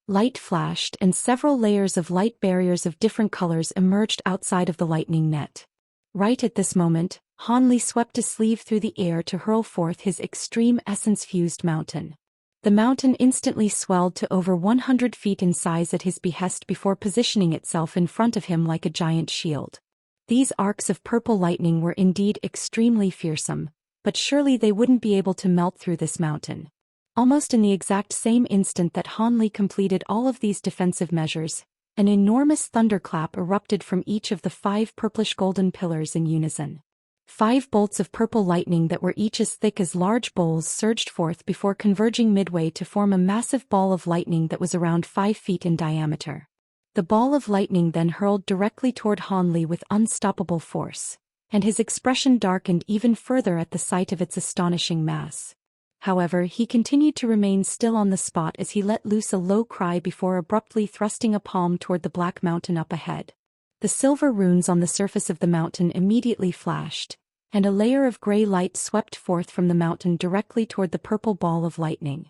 Light flashed and several layers of light barriers of different colors emerged outside of the lightning net. Right at this moment, Han Li swept a sleeve through the air to hurl forth his extreme essence-fused mountain. The mountain instantly swelled to over 100 feet in size at his behest before positioning itself in front of him like a giant shield. These arcs of purple lightning were indeed extremely fearsome, but surely they wouldn't be able to melt through this mountain. Almost in the exact same instant that Han Li completed all of these defensive measures, an enormous thunderclap erupted from each of the 5 purplish-golden pillars in unison. 5 bolts of purple lightning that were each as thick as large bowls surged forth before converging midway to form a massive ball of lightning that was around 5 feet in diameter. The ball of lightning then hurled directly toward Han Li with unstoppable force, and his expression darkened even further at the sight of its astonishing mass. However, he continued to remain still on the spot as he let loose a low cry before abruptly thrusting a palm toward the black mountain up ahead. The silver runes on the surface of the mountain immediately flashed, and a layer of gray light swept forth from the mountain directly toward the purple ball of lightning.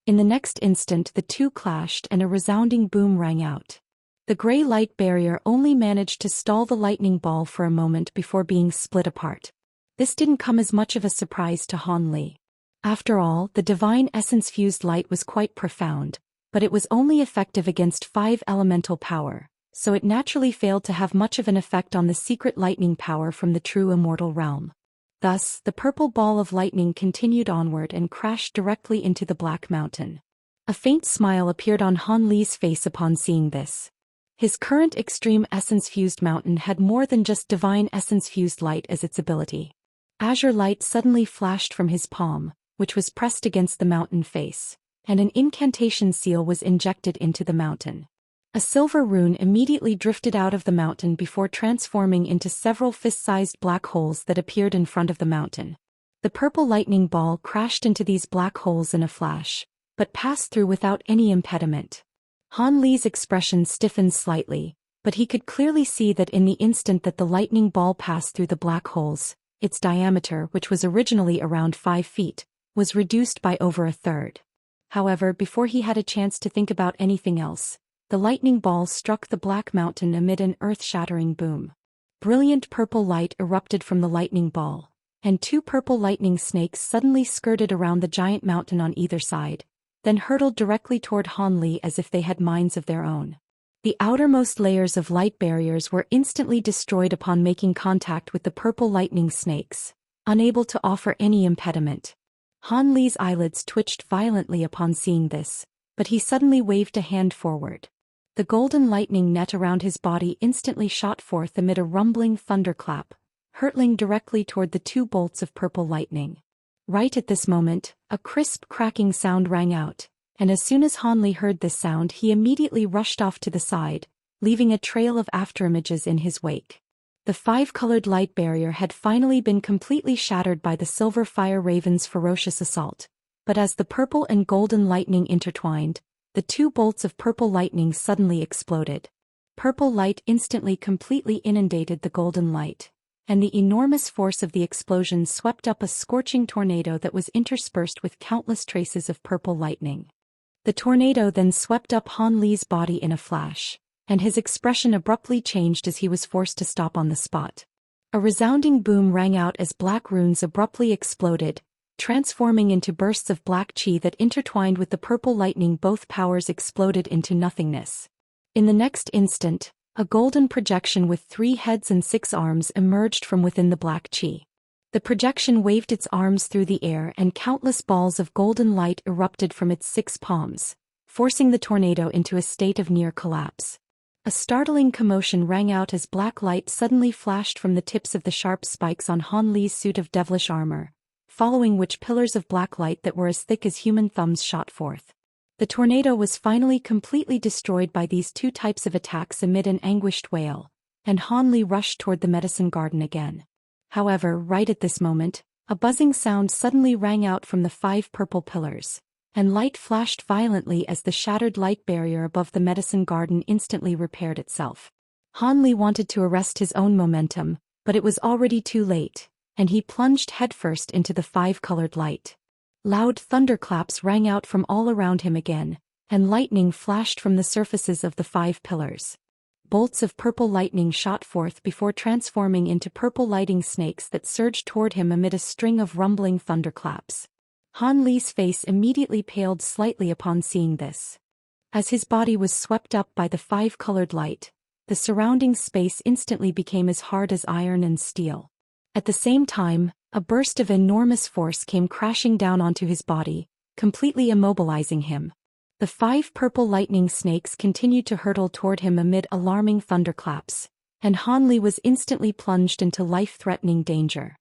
In the next instant the two clashed and a resounding boom rang out. The gray light barrier only managed to stall the lightning ball for a moment before being split apart. This didn't come as much of a surprise to Han Li. After all, the divine essence-fused light was quite profound, but it was only effective against 5 elemental power, so it naturally failed to have much of an effect on the secret lightning power from the true immortal realm. Thus, the purple ball of lightning continued onward and crashed directly into the black mountain. A faint smile appeared on Han Li's face upon seeing this. His current extreme essence-fused mountain had more than just divine essence-fused light as its ability. Azure light suddenly flashed from his palm, which was pressed against the mountain face, and an incantation seal was injected into the mountain. A silver rune immediately drifted out of the mountain before transforming into several fist-sized black holes that appeared in front of the mountain. The purple lightning ball crashed into these black holes in a flash, but passed through without any impediment. Han Li's expression stiffened slightly, but he could clearly see that in the instant that the lightning ball passed through the black holes, its diameter, which was originally around 5 feet, was reduced by over a third. However, before he had a chance to think about anything else, the lightning ball struck the black mountain amid an earth-shattering boom. Brilliant purple light erupted from the lightning ball, and 2 purple lightning snakes suddenly skirted around the giant mountain on either side, then hurtled directly toward Han Li as if they had minds of their own. The outermost layers of light barriers were instantly destroyed upon making contact with the purple lightning snakes, unable to offer any impediment. Han Li's eyelids twitched violently upon seeing this, but he suddenly waved a hand forward. The golden lightning net around his body instantly shot forth amid a rumbling thunderclap, hurtling directly toward the 2 bolts of purple lightning. Right at this moment, a crisp cracking sound rang out, and as soon as Han Li heard this sound he immediately rushed off to the side, leaving a trail of afterimages in his wake. The 5-colored light barrier had finally been completely shattered by the silver fire raven's ferocious assault, but as the purple and golden lightning intertwined, the 2 bolts of purple lightning suddenly exploded. Purple light instantly completely inundated the golden light, and the enormous force of the explosion swept up a scorching tornado that was interspersed with countless traces of purple lightning. The tornado then swept up Han Li's body in a flash, and his expression abruptly changed as he was forced to stop on the spot. A resounding boom rang out as black runes abruptly exploded, transforming into bursts of black chi that intertwined with the purple lightning. Both powers exploded into nothingness. In the next instant, a golden projection with 3 heads and 6 arms emerged from within the black chi. The projection waved its arms through the air and countless balls of golden light erupted from its 6 palms, forcing the tornado into a state of near collapse. A startling commotion rang out as black light suddenly flashed from the tips of the sharp spikes on Han Li's suit of devilish armor, following which pillars of black light that were as thick as human thumbs shot forth. The tornado was finally completely destroyed by these 2 types of attacks amid an anguished wail, and Han Li rushed toward the medicine garden again. However, right at this moment, a buzzing sound suddenly rang out from the 5 purple pillars, and light flashed violently as the shattered light barrier above the medicine garden instantly repaired itself. Han Li wanted to arrest his own momentum, but it was already too late, and he plunged headfirst into the 5-colored light. Loud thunderclaps rang out from all around him again, and lightning flashed from the surfaces of the 5 pillars. Bolts of purple lightning shot forth before transforming into purple lightning snakes that surged toward him amid a string of rumbling thunderclaps. Han Li's face immediately paled slightly upon seeing this. As his body was swept up by the 5-colored light, the surrounding space instantly became as hard as iron and steel. At the same time, a burst of enormous force came crashing down onto his body, completely immobilizing him. The 5 purple lightning snakes continued to hurtle toward him amid alarming thunderclaps, and Han Li was instantly plunged into life-threatening danger.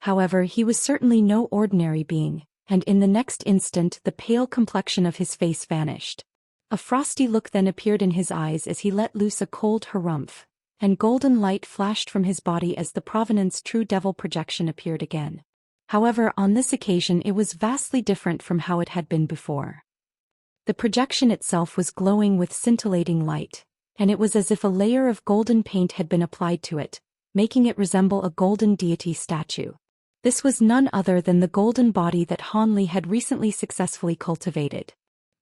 However, he was certainly no ordinary being, and in the next instant the pale complexion of his face vanished. A frosty look then appeared in his eyes as he let loose a cold harumph, and golden light flashed from his body as the Provenance True Devil projection appeared again. However, on this occasion it was vastly different from how it had been before. The projection itself was glowing with scintillating light, and it was as if a layer of golden paint had been applied to it, making it resemble a golden deity statue. This was none other than the golden body that Han Li had recently successfully cultivated.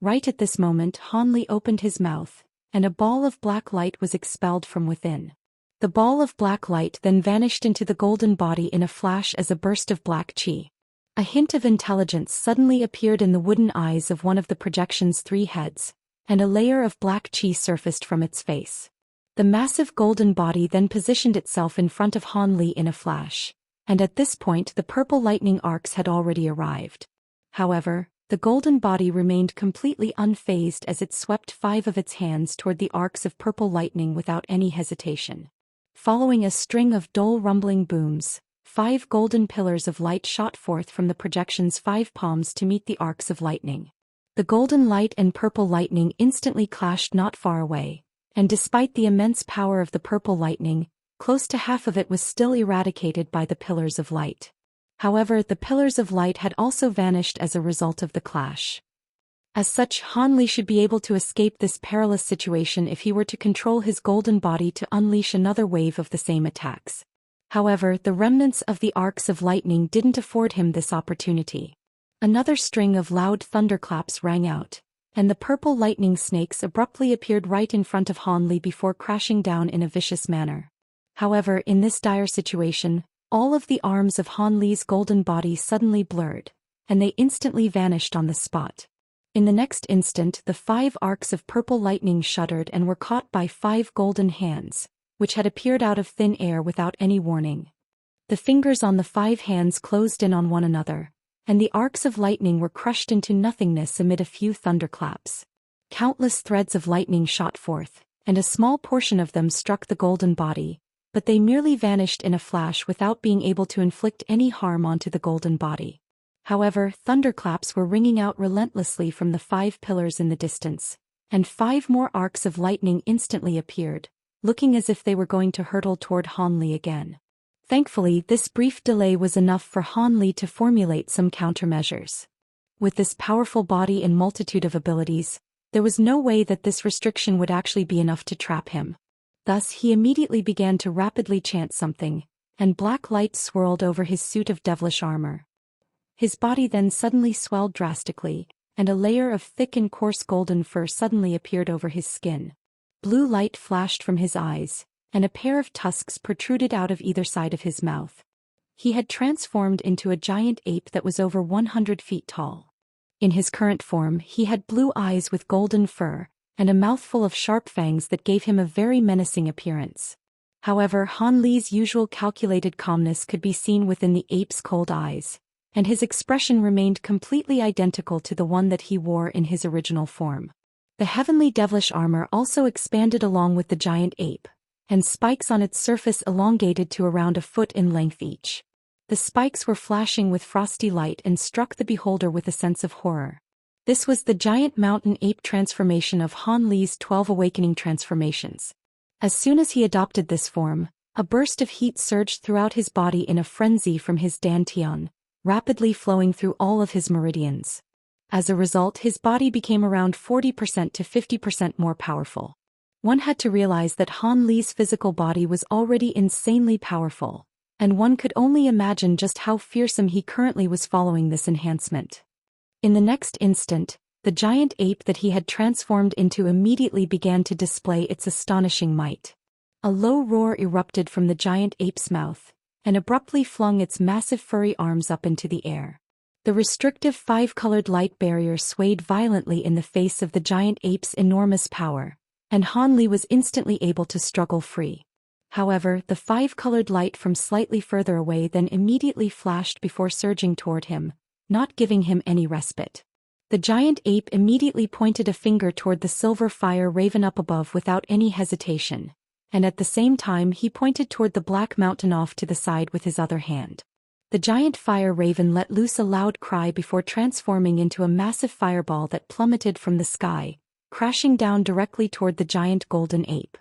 Right at this moment Han Li opened his mouth, and a ball of black light was expelled from within. The ball of black light then vanished into the golden body in a flash as a burst of black chi. A hint of intelligence suddenly appeared in the wooden eyes of one of the projection's 3 heads, and a layer of black chi surfaced from its face. The massive golden body then positioned itself in front of Han Li in a flash, and at this point the purple lightning arcs had already arrived. However, the golden body remained completely unfazed as it swept 5 of its hands toward the arcs of purple lightning without any hesitation. Following a string of dull rumbling booms, 5 golden pillars of light shot forth from the projection's 5 palms to meet the arcs of lightning. The golden light and purple lightning instantly clashed not far away, and despite the immense power of the purple lightning, close to half of it was still eradicated by the pillars of light. However, the pillars of light had also vanished as a result of the clash. As such, Han Li should be able to escape this perilous situation if he were to control his golden body to unleash another wave of the same attacks. However, the remnants of the arcs of lightning didn't afford him this opportunity. Another string of loud thunderclaps rang out, and the purple lightning snakes abruptly appeared right in front of Han Li before crashing down in a vicious manner. However, in this dire situation, all of the arms of Han Li's golden body suddenly blurred, and they instantly vanished on the spot. In the next instant, the 5 arcs of purple lightning shuddered and were caught by 5 golden hands, which had appeared out of thin air without any warning. The fingers on the 5 hands closed in on one another, and the arcs of lightning were crushed into nothingness amid a few thunderclaps. Countless threads of lightning shot forth, and a small portion of them struck the golden body, but they merely vanished in a flash without being able to inflict any harm onto the golden body. However, thunderclaps were ringing out relentlessly from the 5 pillars in the distance, and 5 more arcs of lightning instantly appeared, looking as if they were going to hurtle toward Han Li again. Thankfully, this brief delay was enough for Han Li to formulate some countermeasures. With this powerful body and multitude of abilities, there was no way that this restriction would actually be enough to trap him. Thus, he immediately began to rapidly chant something, and black light swirled over his suit of devilish armor. His body then suddenly swelled drastically, and a layer of thick and coarse golden fur suddenly appeared over his skin. Blue light flashed from his eyes, and a pair of tusks protruded out of either side of his mouth. He had transformed into a giant ape that was over 100 feet tall. In his current form, he had blue eyes with golden fur, and a mouthful of sharp fangs that gave him a very menacing appearance. However, Han Li's usual calculated calmness could be seen within the ape's cold eyes, and his expression remained completely identical to the one that he wore in his original form. The heavenly devilish armor also expanded along with the giant ape, and spikes on its surface elongated to around a foot in length each. The spikes were flashing with frosty light and struck the beholder with a sense of horror. This was the giant mountain ape transformation of Han Li's 12 awakening transformations. As soon as he adopted this form, a burst of heat surged throughout his body in a frenzy from his dantian, rapidly flowing through all of his meridians. As a result, his body became around 40% to 50% more powerful. One had to realize that Han Li's physical body was already insanely powerful, and one could only imagine just how fearsome he currently was following this enhancement. In the next instant, the giant ape that he had transformed into immediately began to display its astonishing might. A low roar erupted from the giant ape's mouth, and abruptly flung its massive furry arms up into the air. The restrictive five-colored light barrier swayed violently in the face of the giant ape's enormous power, and Han Li was instantly able to struggle free. However, the five-colored light from slightly further away then immediately flashed before surging toward him, not giving him any respite. The giant ape immediately pointed a finger toward the silver fire raven up above without any hesitation, and at the same time he pointed toward the black mountain off to the side with his other hand. The giant fire raven let loose a loud cry before transforming into a massive fireball that plummeted from the sky, crashing down directly toward the giant golden ape.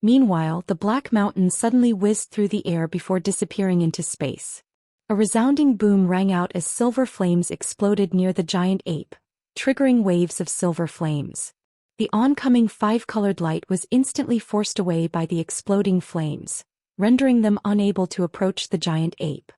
Meanwhile, the black mountain suddenly whizzed through the air before disappearing into space. A resounding boom rang out as silver flames exploded near the giant ape, triggering waves of silver flames. The oncoming five-colored light was instantly forced away by the exploding flames, rendering them unable to approach the giant ape.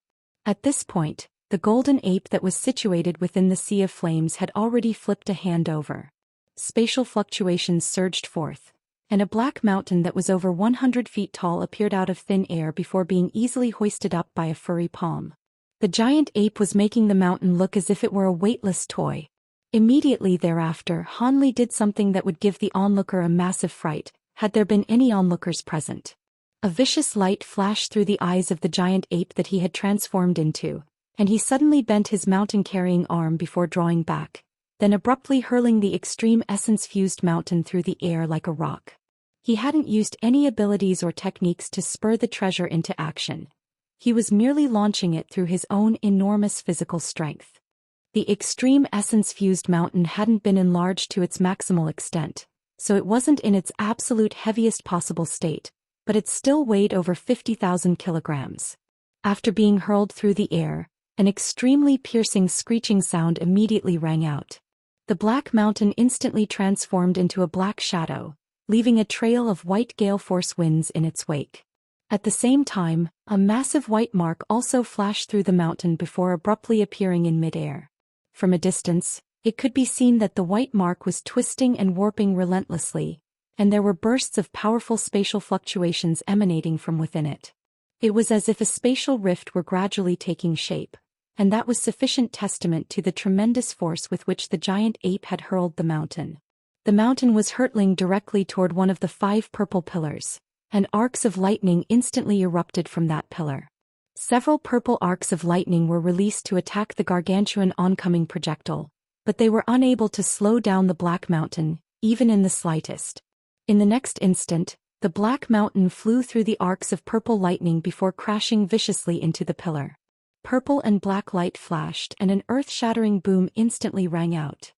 At this point, the golden ape that was situated within the sea of flames had already flipped a hand over. Spatial fluctuations surged forth, and a black mountain that was over 100 feet tall appeared out of thin air before being easily hoisted up by a furry palm. The giant ape was making the mountain look as if it were a weightless toy. Immediately thereafter, Han Li did something that would give the onlooker a massive fright, had there been any onlookers present. A vicious light flashed through the eyes of the giant ape that he had transformed into, and he suddenly bent his mountain-carrying arm before drawing back, then abruptly hurling the extreme essence-fused mountain through the air like a rock. He hadn't used any abilities or techniques to spur the treasure into action. He was merely launching it through his own enormous physical strength. The extreme essence-fused mountain hadn't been enlarged to its maximal extent, so it wasn't in its absolute heaviest possible state, but it still weighed over 50,000 kilograms. After being hurled through the air, an extremely piercing screeching sound immediately rang out. The black mountain instantly transformed into a black shadow, leaving a trail of white gale force winds in its wake. At the same time, a massive white mark also flashed through the mountain before abruptly appearing in midair. From a distance, it could be seen that the white mark was twisting and warping relentlessly, and there were bursts of powerful spatial fluctuations emanating from within it. It was as if a spatial rift were gradually taking shape, and that was sufficient testament to the tremendous force with which the giant ape had hurled the mountain. The mountain was hurtling directly toward one of the 5 purple pillars, and arcs of lightning instantly erupted from that pillar. Several purple arcs of lightning were released to attack the gargantuan oncoming projectile, but they were unable to slow down the black mountain, even in the slightest. In the next instant, the black mountain flew through the arcs of purple lightning before crashing viciously into the pillar. Purple and black light flashed and an earth-shattering boom instantly rang out.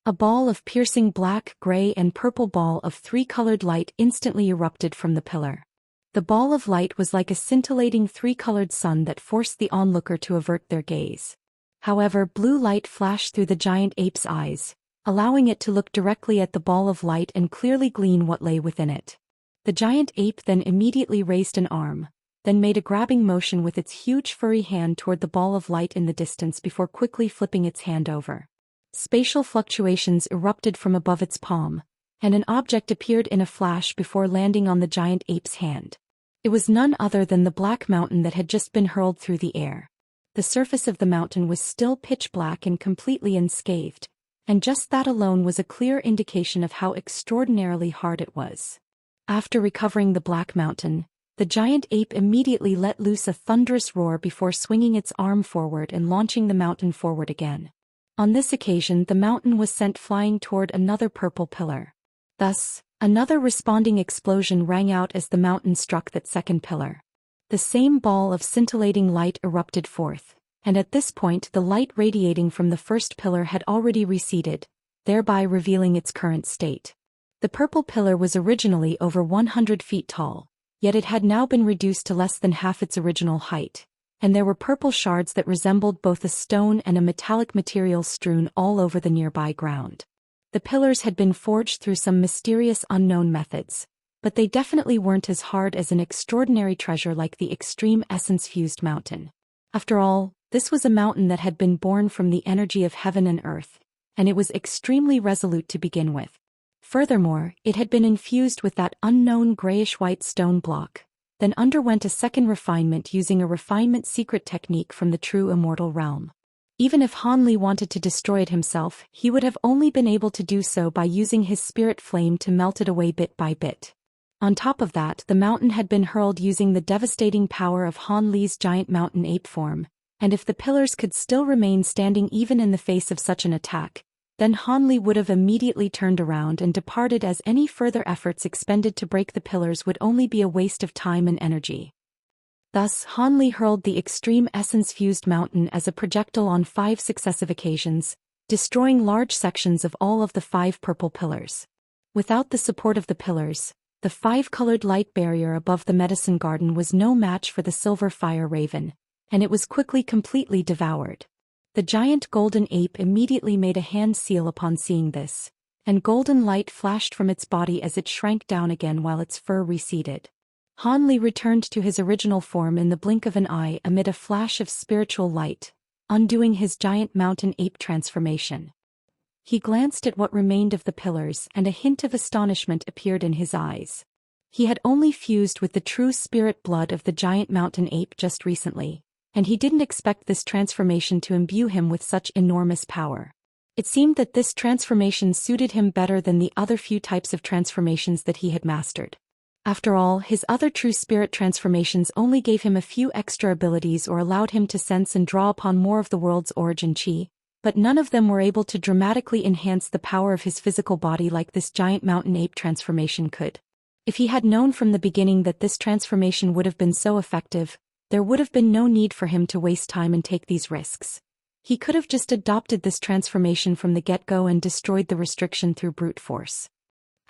A ball of piercing black, gray and purple ball of 3-colored light instantly erupted from the pillar. The ball of light was like a scintillating 3-colored sun that forced the onlooker to avert their gaze. However, blue light flashed through the giant ape's eyes, allowing it to look directly at the ball of light and clearly glean what lay within it. The giant ape then immediately raised an arm, then made a grabbing motion with its huge furry hand toward the ball of light in the distance before quickly flipping its hand over. Spatial fluctuations erupted from above its palm, and an object appeared in a flash before landing on the giant ape's hand. It was none other than the black mountain that had just been hurled through the air. The surface of the mountain was still pitch black and completely unscathed, and just that alone was a clear indication of how extraordinarily hard it was. After recovering the black mountain, the giant ape immediately let loose a thunderous roar before swinging its arm forward and launching the mountain forward again. On this occasion, the mountain was sent flying toward another purple pillar. Thus, another responding explosion rang out as the mountain struck that second pillar. The same ball of scintillating light erupted forth, and at this point the light radiating from the first pillar had already receded, thereby revealing its current state. The purple pillar was originally over 100 feet tall, yet it had now been reduced to less than half its original height, and there were purple shards that resembled both a stone and a metallic material strewn all over the nearby ground. The pillars had been forged through some mysterious unknown methods, but they definitely weren't as hard as an extraordinary treasure like the extreme essence-fused mountain. After all, this was a mountain that had been born from the energy of heaven and earth, and it was extremely resolute to begin with. Furthermore, it had been infused with that unknown grayish-white stone block, then underwent a second refinement using a refinement secret technique from the true immortal realm. Even if Han Li wanted to destroy it himself, he would have only been able to do so by using his spirit flame to melt it away bit by bit. On top of that, the mountain had been hurled using the devastating power of Han Li's giant mountain ape form, and if the pillars could still remain standing even in the face of such an attack, then Han Li would have immediately turned around and departed, as any further efforts expended to break the pillars would only be a waste of time and energy. Thus, Han Li hurled the extreme essence-fused mountain as a projectile on 5 successive occasions, destroying large sections of all of the 5 purple pillars. Without the support of the pillars, the 5-colored light barrier above the medicine garden was no match for the silver fire raven, and it was quickly completely devoured. The giant golden ape immediately made a hand seal upon seeing this, and golden light flashed from its body as it shrank down again while its fur receded. Han Li returned to his original form in the blink of an eye amid a flash of spiritual light, undoing his giant mountain ape transformation. He glanced at what remained of the pillars, and a hint of astonishment appeared in his eyes. He had only fused with the true spirit blood of the giant mountain ape just recently, and he didn't expect this transformation to imbue him with such enormous power. It seemed that this transformation suited him better than the other few types of transformations that he had mastered. After all, his other true spirit transformations only gave him a few extra abilities or allowed him to sense and draw upon more of the world's origin chi, but none of them were able to dramatically enhance the power of his physical body like this giant mountain ape transformation could. If he had known from the beginning that this transformation would have been so effective, there would have been no need for him to waste time and take these risks. He could have just adopted this transformation from the get-go and destroyed the restriction through brute force.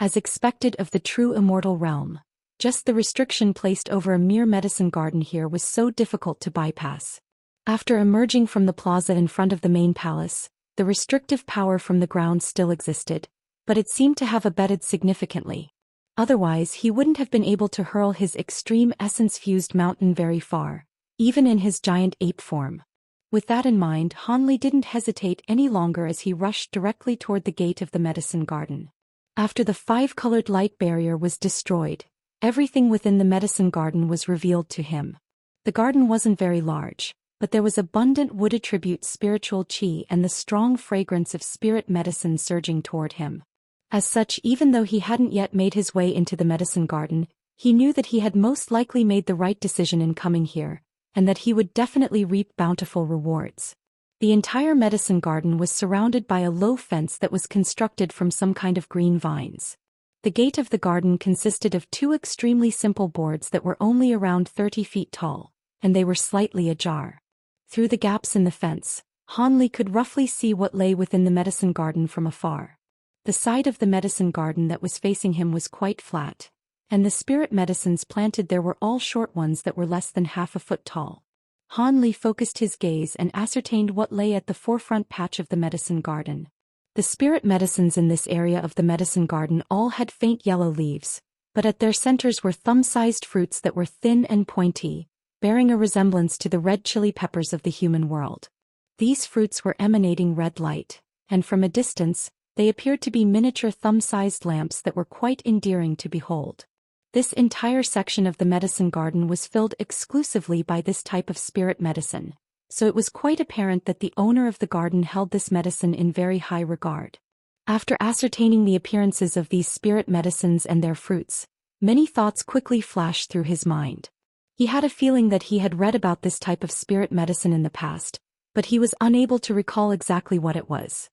As expected of the true immortal realm, just the restriction placed over a mere medicine garden here was so difficult to bypass. After emerging from the plaza in front of the main palace, the restrictive power from the ground still existed, but it seemed to have abated significantly. Otherwise, he wouldn't have been able to hurl his extreme essence-fused mountain very far, even in his giant ape form. With that in mind, Han Li didn't hesitate any longer as he rushed directly toward the gate of the medicine garden. After the 5-colored light barrier was destroyed, everything within the medicine garden was revealed to him. The garden wasn't very large, but there was abundant wood attribute spiritual chi and the strong fragrance of spirit medicine surging toward him. As such, even though he hadn't yet made his way into the medicine garden, he knew that he had most likely made the right decision in coming here, and that he would definitely reap bountiful rewards. The entire medicine garden was surrounded by a low fence that was constructed from some kind of green vines. The gate of the garden consisted of 2 extremely simple boards that were only around 30 feet tall, and they were slightly ajar. Through the gaps in the fence, Han Li could roughly see what lay within the medicine garden from afar. The side of the medicine garden that was facing him was quite flat, and the spirit medicines planted there were all short ones that were less than half a foot tall. Han Li focused his gaze and ascertained what lay at the forefront patch of the medicine garden. The spirit medicines in this area of the medicine garden all had faint yellow leaves, but at their centers were thumb-sized fruits that were thin and pointy, bearing a resemblance to the red chili peppers of the human world. These fruits were emanating red light, and from a distance, they appeared to be miniature thumb-sized lamps that were quite endearing to behold. This entire section of the medicine garden was filled exclusively by this type of spirit medicine, so it was quite apparent that the owner of the garden held this medicine in very high regard. After ascertaining the appearances of these spirit medicines and their fruits, many thoughts quickly flashed through his mind. He had a feeling that he had read about this type of spirit medicine in the past, but he was unable to recall exactly what it was.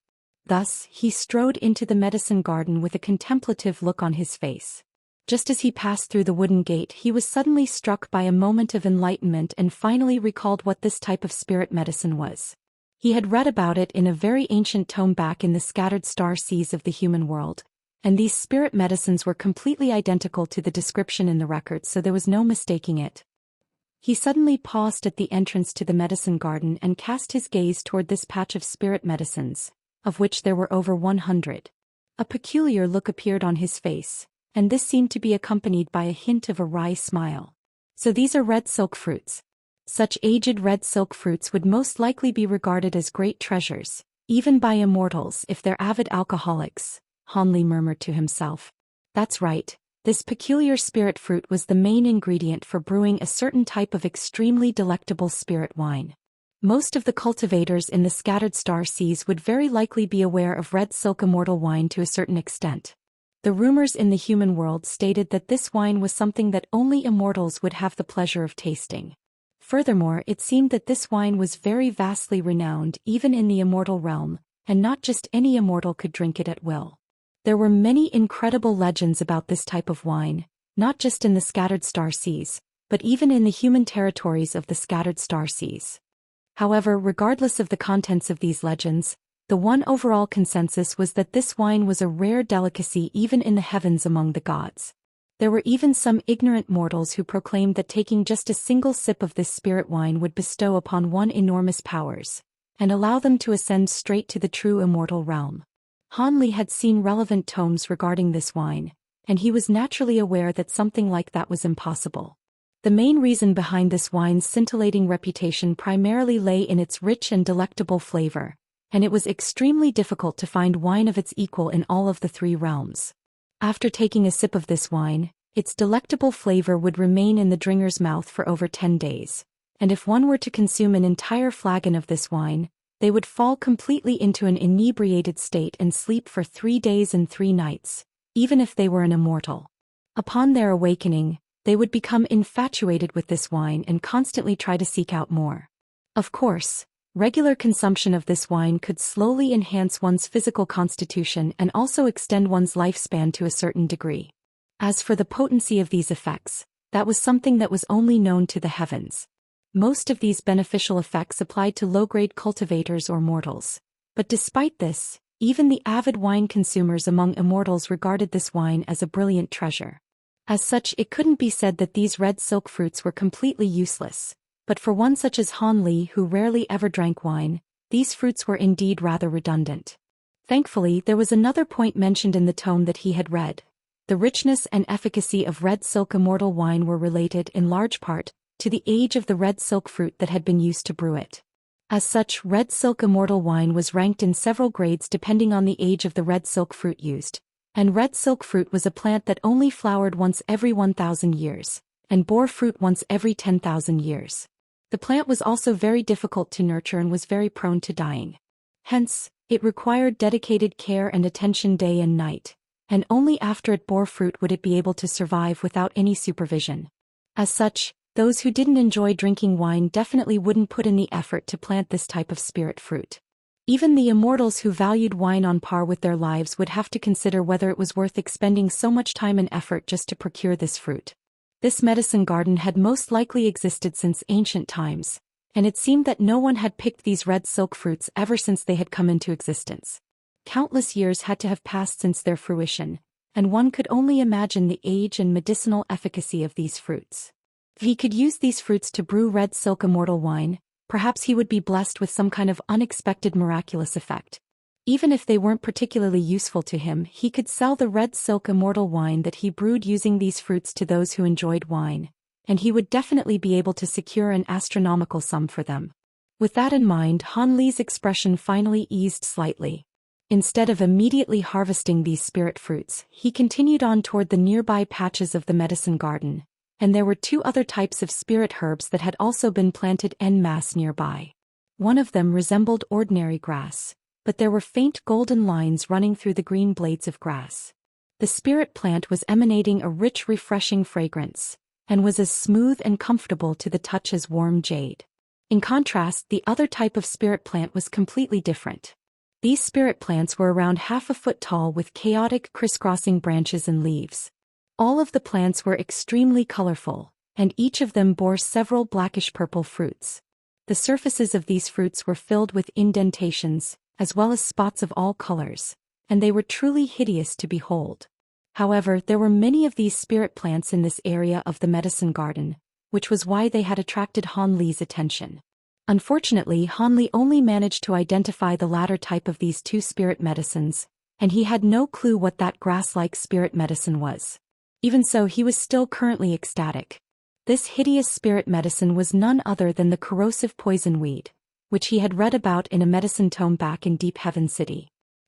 Thus, he strode into the medicine garden with a contemplative look on his face. Just as he passed through the wooden gate, he was suddenly struck by a moment of enlightenment and finally recalled what this type of spirit medicine was. He had read about it in a very ancient tome back in the scattered star seas of the human world, and these spirit medicines were completely identical to the description in the records, so there was no mistaking it. He suddenly paused at the entrance to the medicine garden and cast his gaze toward this patch of spirit medicines, of which there were over 100. A peculiar look appeared on his face, and this seemed to be accompanied by a hint of a wry smile. So these are red silk fruits. Such aged red silk fruits would most likely be regarded as great treasures, Even by immortals if they're avid alcoholics, Han Li murmured to himself. That's right, this peculiar spirit fruit was the main ingredient for brewing a certain type of extremely delectable spirit wine. Most of the cultivators in the scattered star seas would very likely be aware of red silk immortal wine to a certain extent. The rumors in the human world stated that this wine was something that only immortals would have the pleasure of tasting. Furthermore, it seemed that this wine was very vastly renowned even in the immortal realm, and not just any immortal could drink it at will. There were many incredible legends about this type of wine, not just in the scattered star seas, but even in the human territories of the scattered star seas. However, regardless of the contents of these legends, the one overall consensus was that this wine was a rare delicacy even in the heavens among the gods. There were even some ignorant mortals who proclaimed that taking just a single sip of this spirit wine would bestow upon one enormous powers, and allow them to ascend straight to the true immortal realm. Han Li had seen relevant tomes regarding this wine, and he was naturally aware that something like that was impossible. The main reason behind this wine's scintillating reputation primarily lay in its rich and delectable flavor, and it was extremely difficult to find wine of its equal in all of the three realms. After taking a sip of this wine, its delectable flavor would remain in the drinker's mouth for over 10 days, and if one were to consume an entire flagon of this wine, they would fall completely into an inebriated state and sleep for 3 days and 3 nights, even if they were an immortal. Upon their awakening, they would become infatuated with this wine and constantly try to seek out more. Of course, regular consumption of this wine could slowly enhance one's physical constitution and also extend one's lifespan to a certain degree. As for the potency of these effects, that was something that was only known to the heavens. Most of these beneficial effects applied to low-grade cultivators or mortals. But despite this, even the avid wine consumers among immortals regarded this wine as a brilliant treasure. As such, it couldn't be said that these red silk fruits were completely useless, but for one such as Han Li who rarely ever drank wine, these fruits were indeed rather redundant. Thankfully, there was another point mentioned in the tome that he had read. The richness and efficacy of red silk immortal wine were related in large part to the age of the red silk fruit that had been used to brew it. As such, red silk immortal wine was ranked in several grades depending on the age of the red silk fruit used. And red silk fruit was a plant that only flowered once every 1,000 years, and bore fruit once every 10,000 years. The plant was also very difficult to nurture and was very prone to dying. Hence, it required dedicated care and attention day and night, and only after it bore fruit would it be able to survive without any supervision. As such, those who didn't enjoy drinking wine definitely wouldn't put in the effort to plant this type of spirit fruit. Even the immortals who valued wine on par with their lives would have to consider whether it was worth expending so much time and effort just to procure this fruit. This medicine garden had most likely existed since ancient times, and it seemed that no one had picked these red silk fruits ever since they had come into existence. Countless years had to have passed since their fruition, and one could only imagine the age and medicinal efficacy of these fruits. If he could use these fruits to brew red silk immortal wine, perhaps he would be blessed with some kind of unexpected miraculous effect. Even if they weren't particularly useful to him, he could sell the red silk immortal wine that he brewed using these fruits to those who enjoyed wine, and he would definitely be able to secure an astronomical sum for them. With that in mind, Han Li's expression finally eased slightly. Instead of immediately harvesting these spirit fruits, he continued on toward the nearby patches of the medicine garden, and there were 2 other types of spirit herbs that had also been planted en masse nearby. One of them resembled ordinary grass, but there were faint golden lines running through the green blades of grass. The spirit plant was emanating a rich, refreshing fragrance, and was as smooth and comfortable to the touch as warm jade. In contrast, the other type of spirit plant was completely different. These spirit plants were around half a foot tall with chaotic, crisscrossing branches and leaves. All of the plants were extremely colorful, and each of them bore several blackish-purple fruits. The surfaces of these fruits were filled with indentations, as well as spots of all colors, and they were truly hideous to behold. However, there were many of these spirit plants in this area of the medicine garden, which was why they had attracted Han Li's attention. Unfortunately, Han Li only managed to identify the latter type of these 2 spirit medicines, and he had no clue what that grass-like spirit medicine was. Even so, he was still currently ecstatic. This hideous spirit medicine was none other than the corrosive poison weed, which he had read about in a medicine tome back in Deep Heaven City.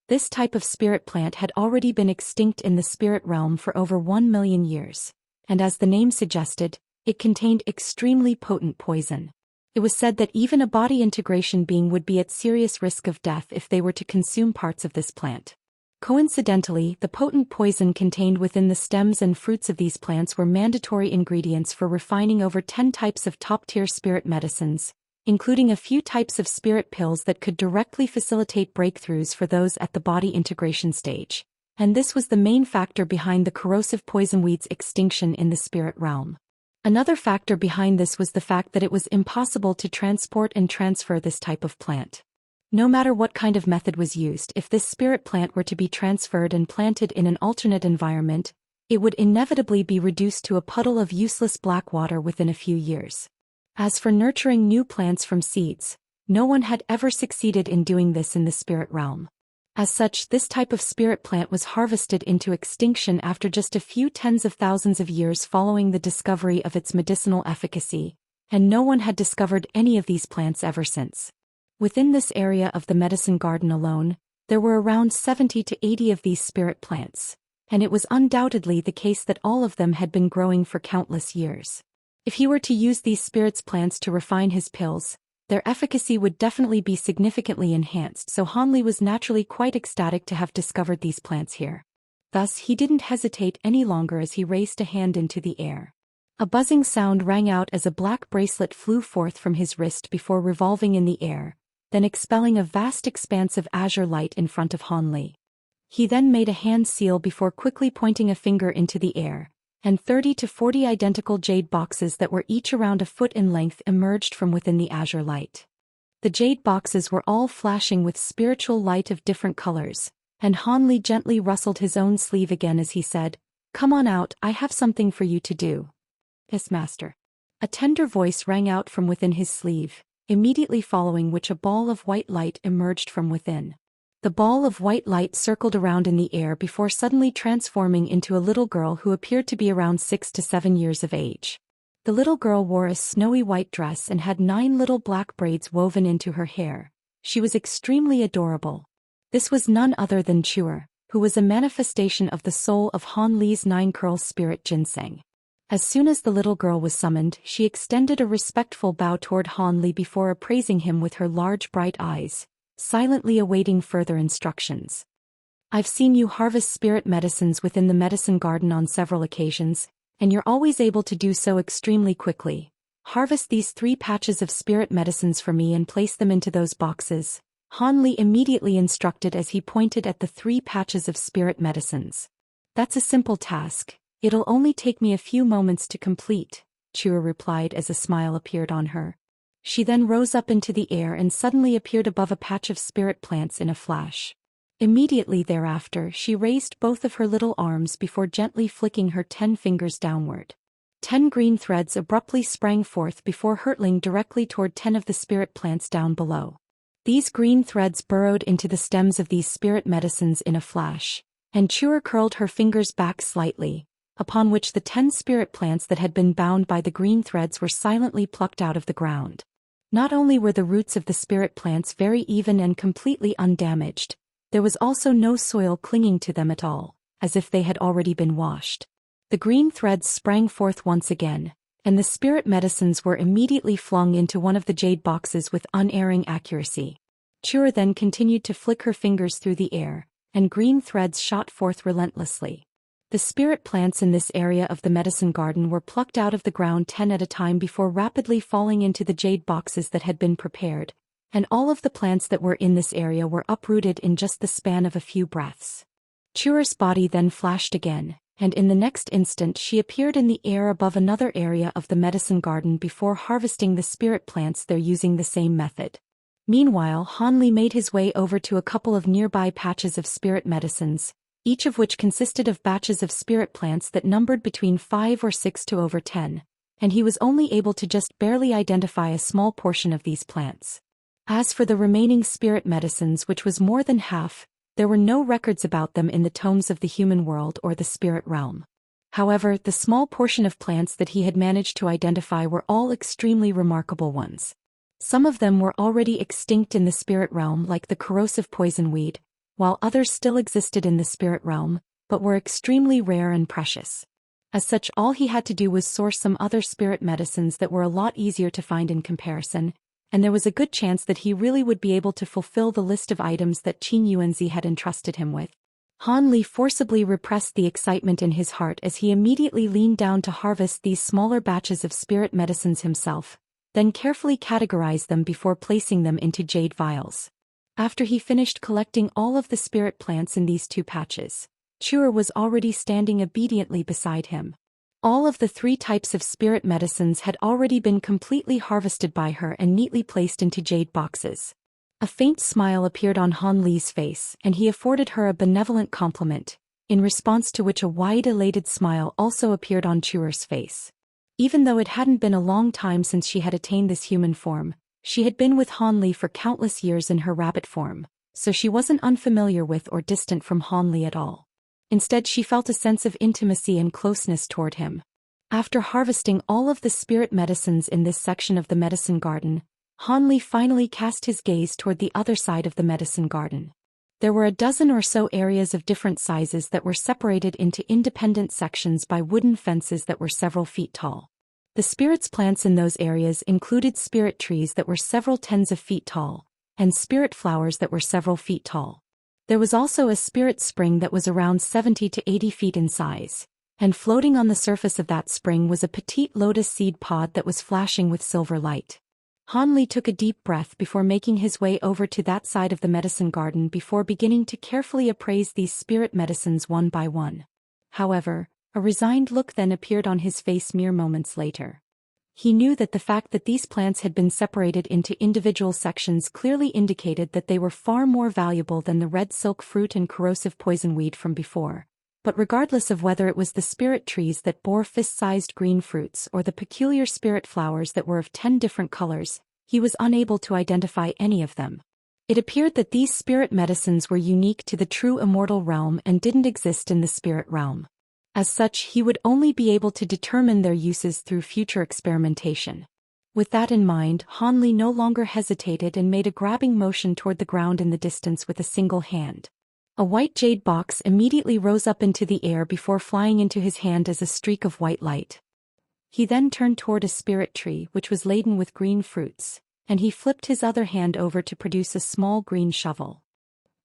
This type of spirit plant had already been extinct in the spirit realm for over 1 million years, and as the name suggested, it contained extremely potent poison. It was said that even a body integration being would be at serious risk of death if they were to consume parts of this plant. Coincidentally, the potent poison contained within the stems and fruits of these plants were mandatory ingredients for refining over 10 types of top-tier spirit medicines, including a few types of spirit pills that could directly facilitate breakthroughs for those at the body integration stage. And this was the main factor behind the corrosive poison weed's extinction in the spirit realm. Another factor behind this was the fact that it was impossible to transport and transfer this type of plant. No matter what kind of method was used, if this spirit plant were to be transferred and planted in an alternate environment, it would inevitably be reduced to a puddle of useless black water within a few years. As for nurturing new plants from seeds, no one had ever succeeded in doing this in the spirit realm. As such, this type of spirit plant was harvested into extinction after just a few tens of thousands of years following the discovery of its medicinal efficacy, and no one had discovered any of these plants ever since. Within this area of the medicine garden alone, there were around 70 to 80 of these spirit plants, and it was undoubtedly the case that all of them had been growing for countless years. If he were to use these spirits plants to refine his pills, their efficacy would definitely be significantly enhanced, so Hanli was naturally quite ecstatic to have discovered these plants here. Thus, he didn't hesitate any longer as he raised a hand into the air. A buzzing sound rang out as a black bracelet flew forth from his wrist before revolving in the air, then expelling a vast expanse of azure light in front of Hanli. He then made a hand seal before quickly pointing a finger into the air, and 30 to 40 identical jade boxes that were each around a foot in length emerged from within the azure light. The jade boxes were all flashing with spiritual light of different colors, and Hanli gently rustled his own sleeve again as he said, "Come on out, I have something for you to do." "Yes, master." A tender voice rang out from within his sleeve, immediately following which a ball of white light emerged from within. The ball of white light circled around in the air before suddenly transforming into a little girl who appeared to be around 6 to 7 years of age. The little girl wore a snowy white dress and had 9 little black braids woven into her hair. She was extremely adorable. This was none other than Chuer, who was a manifestation of the soul of Hanli's 9-curl spirit ginseng. As soon as the little girl was summoned, she extended a respectful bow toward Hanli before appraising him with her large bright eyes, silently awaiting further instructions. "I've seen you harvest spirit medicines within the medicine garden on several occasions, and you're always able to do so extremely quickly. Harvest these 3 patches of spirit medicines for me and place them into those boxes," Hanli immediately instructed as he pointed at the 3 patches of spirit medicines. "That's a simple task. It'll only take me a few moments to complete," Chuer replied as a smile appeared on her. She then rose up into the air and suddenly appeared above a patch of spirit plants in a flash. Immediately thereafter, she raised both of her little arms before gently flicking her 10 fingers downward. 10 green threads abruptly sprang forth before hurtling directly toward 10 of the spirit plants down below. These green threads burrowed into the stems of these spirit medicines in a flash, and Chuer curled her fingers back slightly, upon which the 10 spirit plants that had been bound by the green threads were silently plucked out of the ground. Not only were the roots of the spirit plants very even and completely undamaged, there was also no soil clinging to them at all, as if they had already been washed. The green threads sprang forth once again, and the spirit medicines were immediately flung into one of the jade boxes with unerring accuracy. Chuer then continued to flick her fingers through the air, and green threads shot forth relentlessly. The spirit plants in this area of the medicine garden were plucked out of the ground 10 at a time before rapidly falling into the jade boxes that had been prepared, and all of the plants that were in this area were uprooted in just the span of a few breaths. Chuer's body then flashed again, and in the next instant she appeared in the air above another area of the medicine garden before harvesting the spirit plants there using the same method. Meanwhile, Hanli made his way over to a couple of nearby patches of spirit medicines, each of which consisted of batches of spirit plants that numbered between 5 or 6 to over 10, and he was only able to just barely identify a small portion of these plants. As for the remaining spirit medicines, which was more than half, there were no records about them in the tomes of the human world or the spirit realm. However, the small portion of plants that he had managed to identify were all extremely remarkable ones. Some of them were already extinct in the spirit realm like the corrosive poison weed, while others still existed in the spirit realm, but were extremely rare and precious. As such, all he had to do was source some other spirit medicines that were a lot easier to find in comparison, and there was a good chance that he really would be able to fulfill the list of items that Qin Yuanzi had entrusted him with. Han Li forcibly repressed the excitement in his heart as he immediately leaned down to harvest these smaller batches of spirit medicines himself, then carefully categorized them before placing them into jade vials. After he finished collecting all of the spirit plants in these 2 patches, Chuer was already standing obediently beside him. All of the 3 types of spirit medicines had already been completely harvested by her and neatly placed into jade boxes. A faint smile appeared on Han Li's face, and he afforded her a benevolent compliment, in response to which a wide elated smile also appeared on Chuer's face. Even though it hadn't been a long time since she had attained this human form, she had been with Han Li for countless years in her rabbit form, so she wasn't unfamiliar with or distant from Han Li at all. Instead, she felt a sense of intimacy and closeness toward him. After harvesting all of the spirit medicines in this section of the medicine garden, Han Li finally cast his gaze toward the other side of the medicine garden. There were a dozen or so areas of different sizes that were separated into independent sections by wooden fences that were several feet tall. The spirits plants in those areas included spirit trees that were several tens of feet tall, and spirit flowers that were several feet tall. There was also a spirit spring that was around 70 to 80 feet in size, and floating on the surface of that spring was a petite lotus seed pod that was flashing with silver light. Han Li took a deep breath before making his way over to that side of the medicine garden before beginning to carefully appraise these spirit medicines one by one. However, a resigned look then appeared on his face mere moments later. He knew that the fact that these plants had been separated into individual sections clearly indicated that they were far more valuable than the red silk fruit and corrosive poison weed from before. But regardless of whether it was the spirit trees that bore fist-sized green fruits or the peculiar spirit flowers that were of 10 different colors, he was unable to identify any of them. It appeared that these spirit medicines were unique to the true immortal realm and didn't exist in the spirit realm. As such, he would only be able to determine their uses through future experimentation. With that in mind, Han Li no longer hesitated and made a grabbing motion toward the ground in the distance with a single hand. A white jade box immediately rose up into the air before flying into his hand as a streak of white light. He then turned toward a spirit tree which was laden with green fruits, and he flipped his other hand over to produce a small green shovel.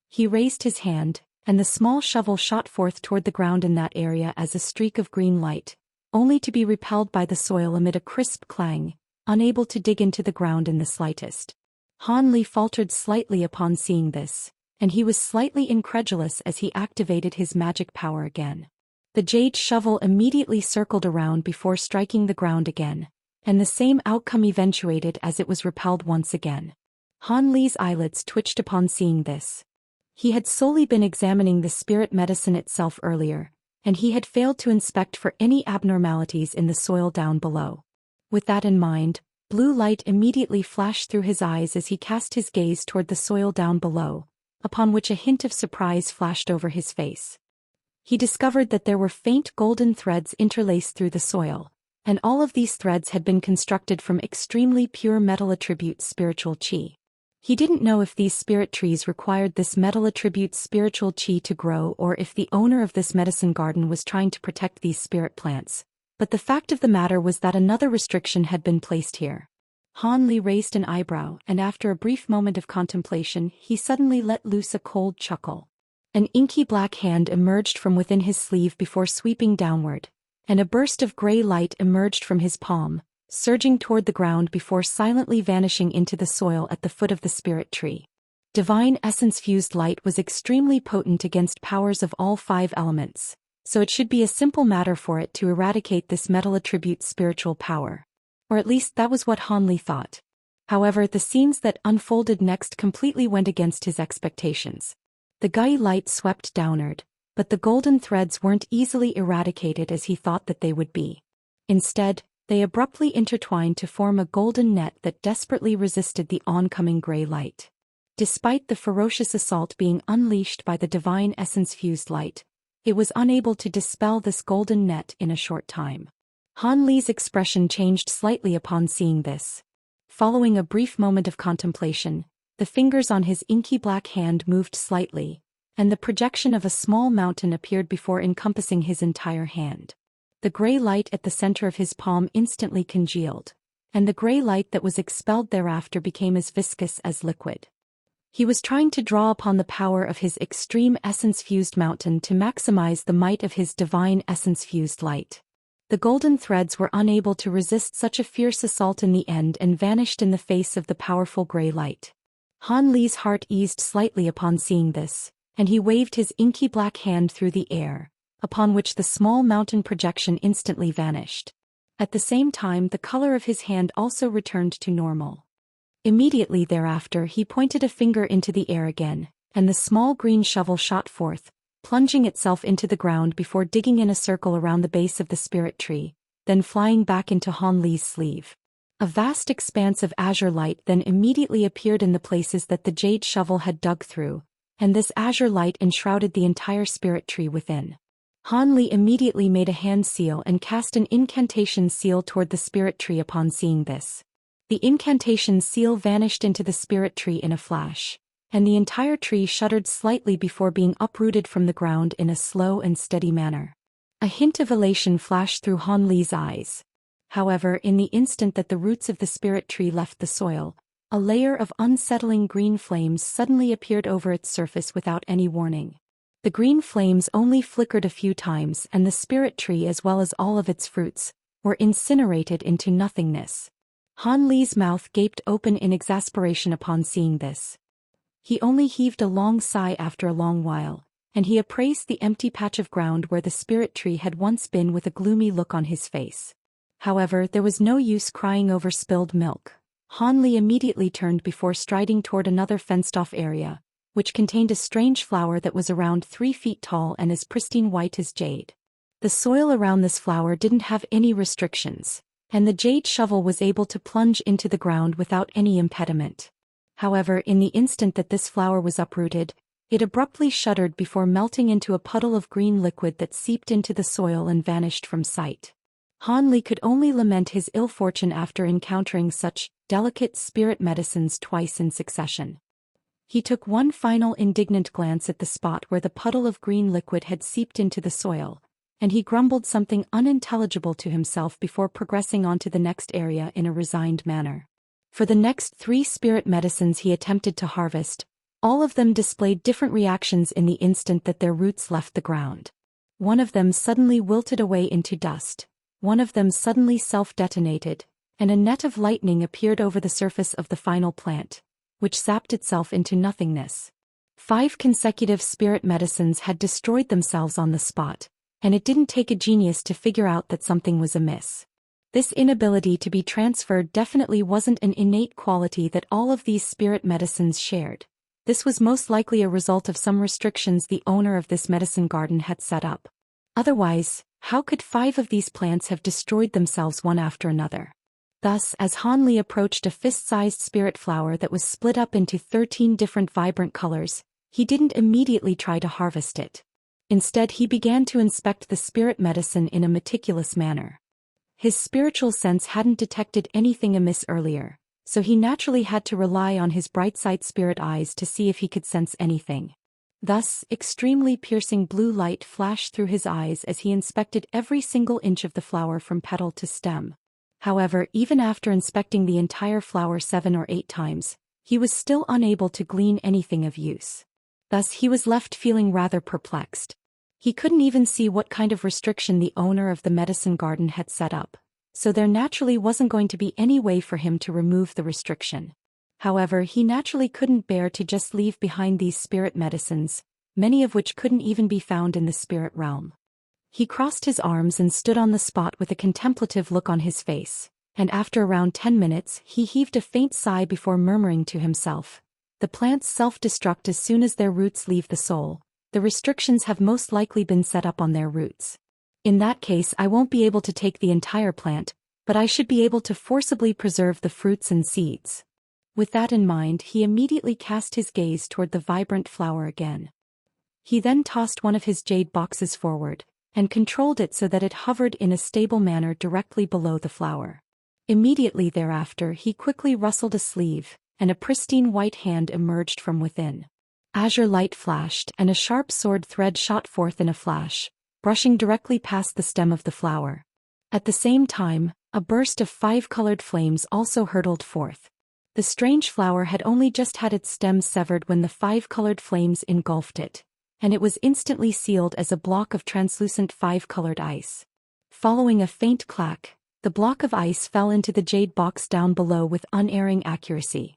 He raised his hand, and the small shovel shot forth toward the ground in that area as a streak of green light, only to be repelled by the soil amid a crisp clang, unable to dig into the ground in the slightest. Han Li faltered slightly upon seeing this, and he was slightly incredulous as he activated his magic power again. The jade shovel immediately circled around before striking the ground again, and the same outcome eventuated as it was repelled once again. Han Li's eyelids twitched upon seeing this. He had solely been examining the spirit medicine itself earlier, and he had failed to inspect for any abnormalities in the soil down below. With that in mind, blue light immediately flashed through his eyes as he cast his gaze toward the soil down below, upon which a hint of surprise flashed over his face. He discovered that there were faint golden threads interlaced through the soil, and all of these threads had been constructed from extremely pure metal attribute spiritual qi. He didn't know if these spirit trees required this metal attribute spiritual qi to grow or if the owner of this medicine garden was trying to protect these spirit plants, but the fact of the matter was that another restriction had been placed here. Han Li raised an eyebrow, and after a brief moment of contemplation, he suddenly let loose a cold chuckle. An inky black hand emerged from within his sleeve before sweeping downward, and a burst of gray light emerged from his palm, surging toward the ground before silently vanishing into the soil at the foot of the spirit tree. Divine essence-fused light was extremely potent against powers of all 5 elements, so it should be a simple matter for it to eradicate this metal attribute spiritual power. Or at least that was what Han Li thought. However, the scenes that unfolded next completely went against his expectations. The gauzy light swept downward, but the golden threads weren't easily eradicated as he thought that they would be. Instead, they abruptly intertwined to form a golden net that desperately resisted the oncoming gray light. Despite the ferocious assault being unleashed by the divine essence-fused light, it was unable to dispel this golden net in a short time. Han Li's expression changed slightly upon seeing this. Following a brief moment of contemplation, the fingers on his inky black hand moved slightly, and the projection of a small mountain appeared before encompassing his entire hand. The gray light at the center of his palm instantly congealed, and the gray light that was expelled thereafter became as viscous as liquid. He was trying to draw upon the power of his extreme essence-fused mountain to maximize the might of his divine essence-fused light. The golden threads were unable to resist such a fierce assault in the end and vanished in the face of the powerful gray light. Han Li's heart eased slightly upon seeing this, and he waved his inky black hand through the air, upon which the small mountain projection instantly vanished. At the same time, the color of his hand also returned to normal. Immediately thereafter he pointed a finger into the air again, and the small green shovel shot forth, plunging itself into the ground before digging in a circle around the base of the spirit tree, then flying back into Han Li's sleeve. A vast expanse of azure light then immediately appeared in the places that the jade shovel had dug through, and this azure light enshrouded the entire spirit tree within. Han Li immediately made a hand seal and cast an incantation seal toward the spirit tree upon seeing this. The incantation seal vanished into the spirit tree in a flash, and the entire tree shuddered slightly before being uprooted from the ground in a slow and steady manner. A hint of elation flashed through Han Li's eyes. However, in the instant that the roots of the spirit tree left the soil, a layer of unsettling green flames suddenly appeared over its surface without any warning. The green flames only flickered a few times, and the spirit tree as well as all of its fruits were incinerated into nothingness. Han Li's mouth gaped open in exasperation upon seeing this. He only heaved a long sigh after a long while, and he appraised the empty patch of ground where the spirit tree had once been with a gloomy look on his face. However, there was no use crying over spilled milk. Han Li immediately turned before striding toward another fenced-off area, which contained a strange flower that was around 3 feet tall and as pristine white as jade. The soil around this flower didn't have any restrictions, and the jade shovel was able to plunge into the ground without any impediment. However, in the instant that this flower was uprooted, it abruptly shuddered before melting into a puddle of green liquid that seeped into the soil and vanished from sight. Han Li could only lament his ill fortune after encountering such delicate spirit medicines twice in succession. He took one final indignant glance at the spot where the puddle of green liquid had seeped into the soil, and he grumbled something unintelligible to himself before progressing on to the next area in a resigned manner. For the next 3 spirit medicines he attempted to harvest, all of them displayed different reactions in the instant that their roots left the ground. One of them suddenly wilted away into dust, one of them suddenly self-detonated, and a net of lightning appeared over the surface of the final plant, which sapped itself into nothingness. 5 consecutive spirit medicines had destroyed themselves on the spot, and it didn't take a genius to figure out that something was amiss. This inability to be transferred definitely wasn't an innate quality that all of these spirit medicines shared. This was most likely a result of some restrictions the owner of this medicine garden had set up. Otherwise, how could 5 of these plants have destroyed themselves one after another? Thus, as Han Li approached a fist-sized spirit flower that was split up into 13 different vibrant colors, he didn't immediately try to harvest it. Instead, he began to inspect the spirit medicine in a meticulous manner. His spiritual sense hadn't detected anything amiss earlier, so he naturally had to rely on his bright-side spirit eyes to see if he could sense anything. Thus, extremely piercing blue light flashed through his eyes as he inspected every single inch of the flower from petal to stem. However, even after inspecting the entire flower 7 or 8 times, he was still unable to glean anything of use. Thus he was left feeling rather perplexed. He couldn't even see what kind of restriction the owner of the medicine garden had set up, so there naturally wasn't going to be any way for him to remove the restriction. However, he naturally couldn't bear to just leave behind these spirit medicines, many of which couldn't even be found in the spirit realm. He crossed his arms and stood on the spot with a contemplative look on his face, and after around 10 minutes he heaved a faint sigh before murmuring to himself, "The plants self-destruct as soon as their roots leave the soul. The restrictions have most likely been set up on their roots. In that case, I won't be able to take the entire plant, but I should be able to forcibly preserve the fruits and seeds." With that in mind, he immediately cast his gaze toward the vibrant flower again. He then tossed one of his jade boxes forward, and controlled it so that it hovered in a stable manner directly below the flower. Immediately thereafter he quickly rustled a sleeve, and a pristine white hand emerged from within. Azure light flashed and a sharp sword thread shot forth in a flash, brushing directly past the stem of the flower. At the same time, a burst of 5-colored flames also hurtled forth. The strange flower had only just had its stem severed when the 5-colored flames engulfed it, and it was instantly sealed as a block of translucent 5-colored ice. Following a faint clack, the block of ice fell into the jade box down below with unerring accuracy.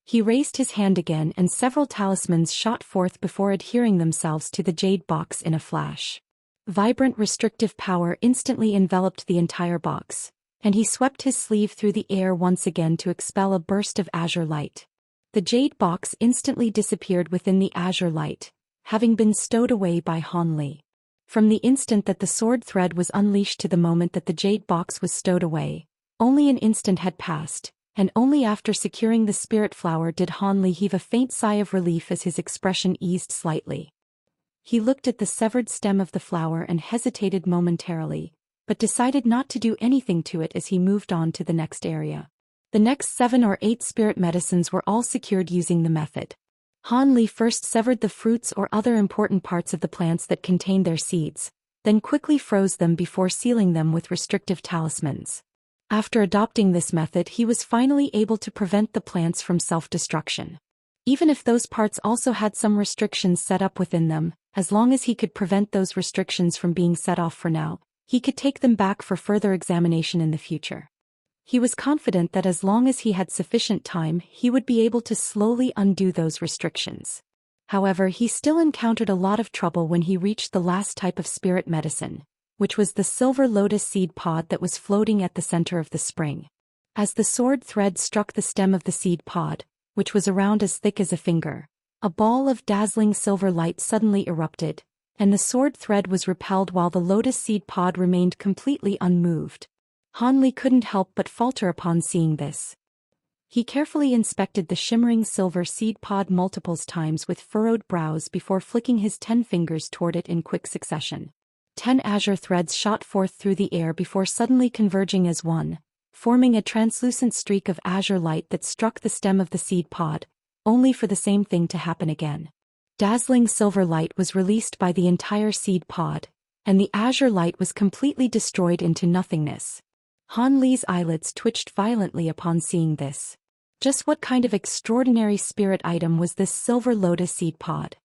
He raised his hand again and several talismans shot forth before adhering themselves to the jade box in a flash. Vibrant restrictive power instantly enveloped the entire box, and he swept his sleeve through the air once again to expel a burst of azure light. The jade box instantly disappeared within the azure light, having been stowed away by Han Li. From the instant that the sword thread was unleashed to the moment that the jade box was stowed away, only an instant had passed, and only after securing the spirit flower did Han Li heave a faint sigh of relief as his expression eased slightly. He looked at the severed stem of the flower and hesitated momentarily, but decided not to do anything to it as he moved on to the next area. The next 7 or 8 spirit medicines were all secured using the method. Han Li first severed the fruits or other important parts of the plants that contained their seeds, then quickly froze them before sealing them with restrictive talismans. After adopting this method, he was finally able to prevent the plants from self-destruction. Even if those parts also had some restrictions set up within them, as long as he could prevent those restrictions from being set off for now, he could take them back for further examination in the future. He was confident that as long as he had sufficient time, he would be able to slowly undo those restrictions. However, he still encountered a lot of trouble when he reached the last type of spirit medicine, which was the silver lotus seed pod that was floating at the center of the spring. As the sword thread struck the stem of the seed pod, which was around as thick as a finger, a ball of dazzling silver light suddenly erupted, and the sword thread was repelled while the lotus seed pod remained completely unmoved. Han Li couldn't help but falter upon seeing this. He carefully inspected the shimmering silver seed pod multiple times with furrowed brows before flicking his 10 fingers toward it in quick succession. 10 azure threads shot forth through the air before suddenly converging as one, forming a translucent streak of azure light that struck the stem of the seed pod, only for the same thing to happen again. Dazzling silver light was released by the entire seed pod, and the azure light was completely destroyed into nothingness. Han Li's eyelids twitched violently upon seeing this. Just what kind of extraordinary spirit item was this silver lotus seed pod?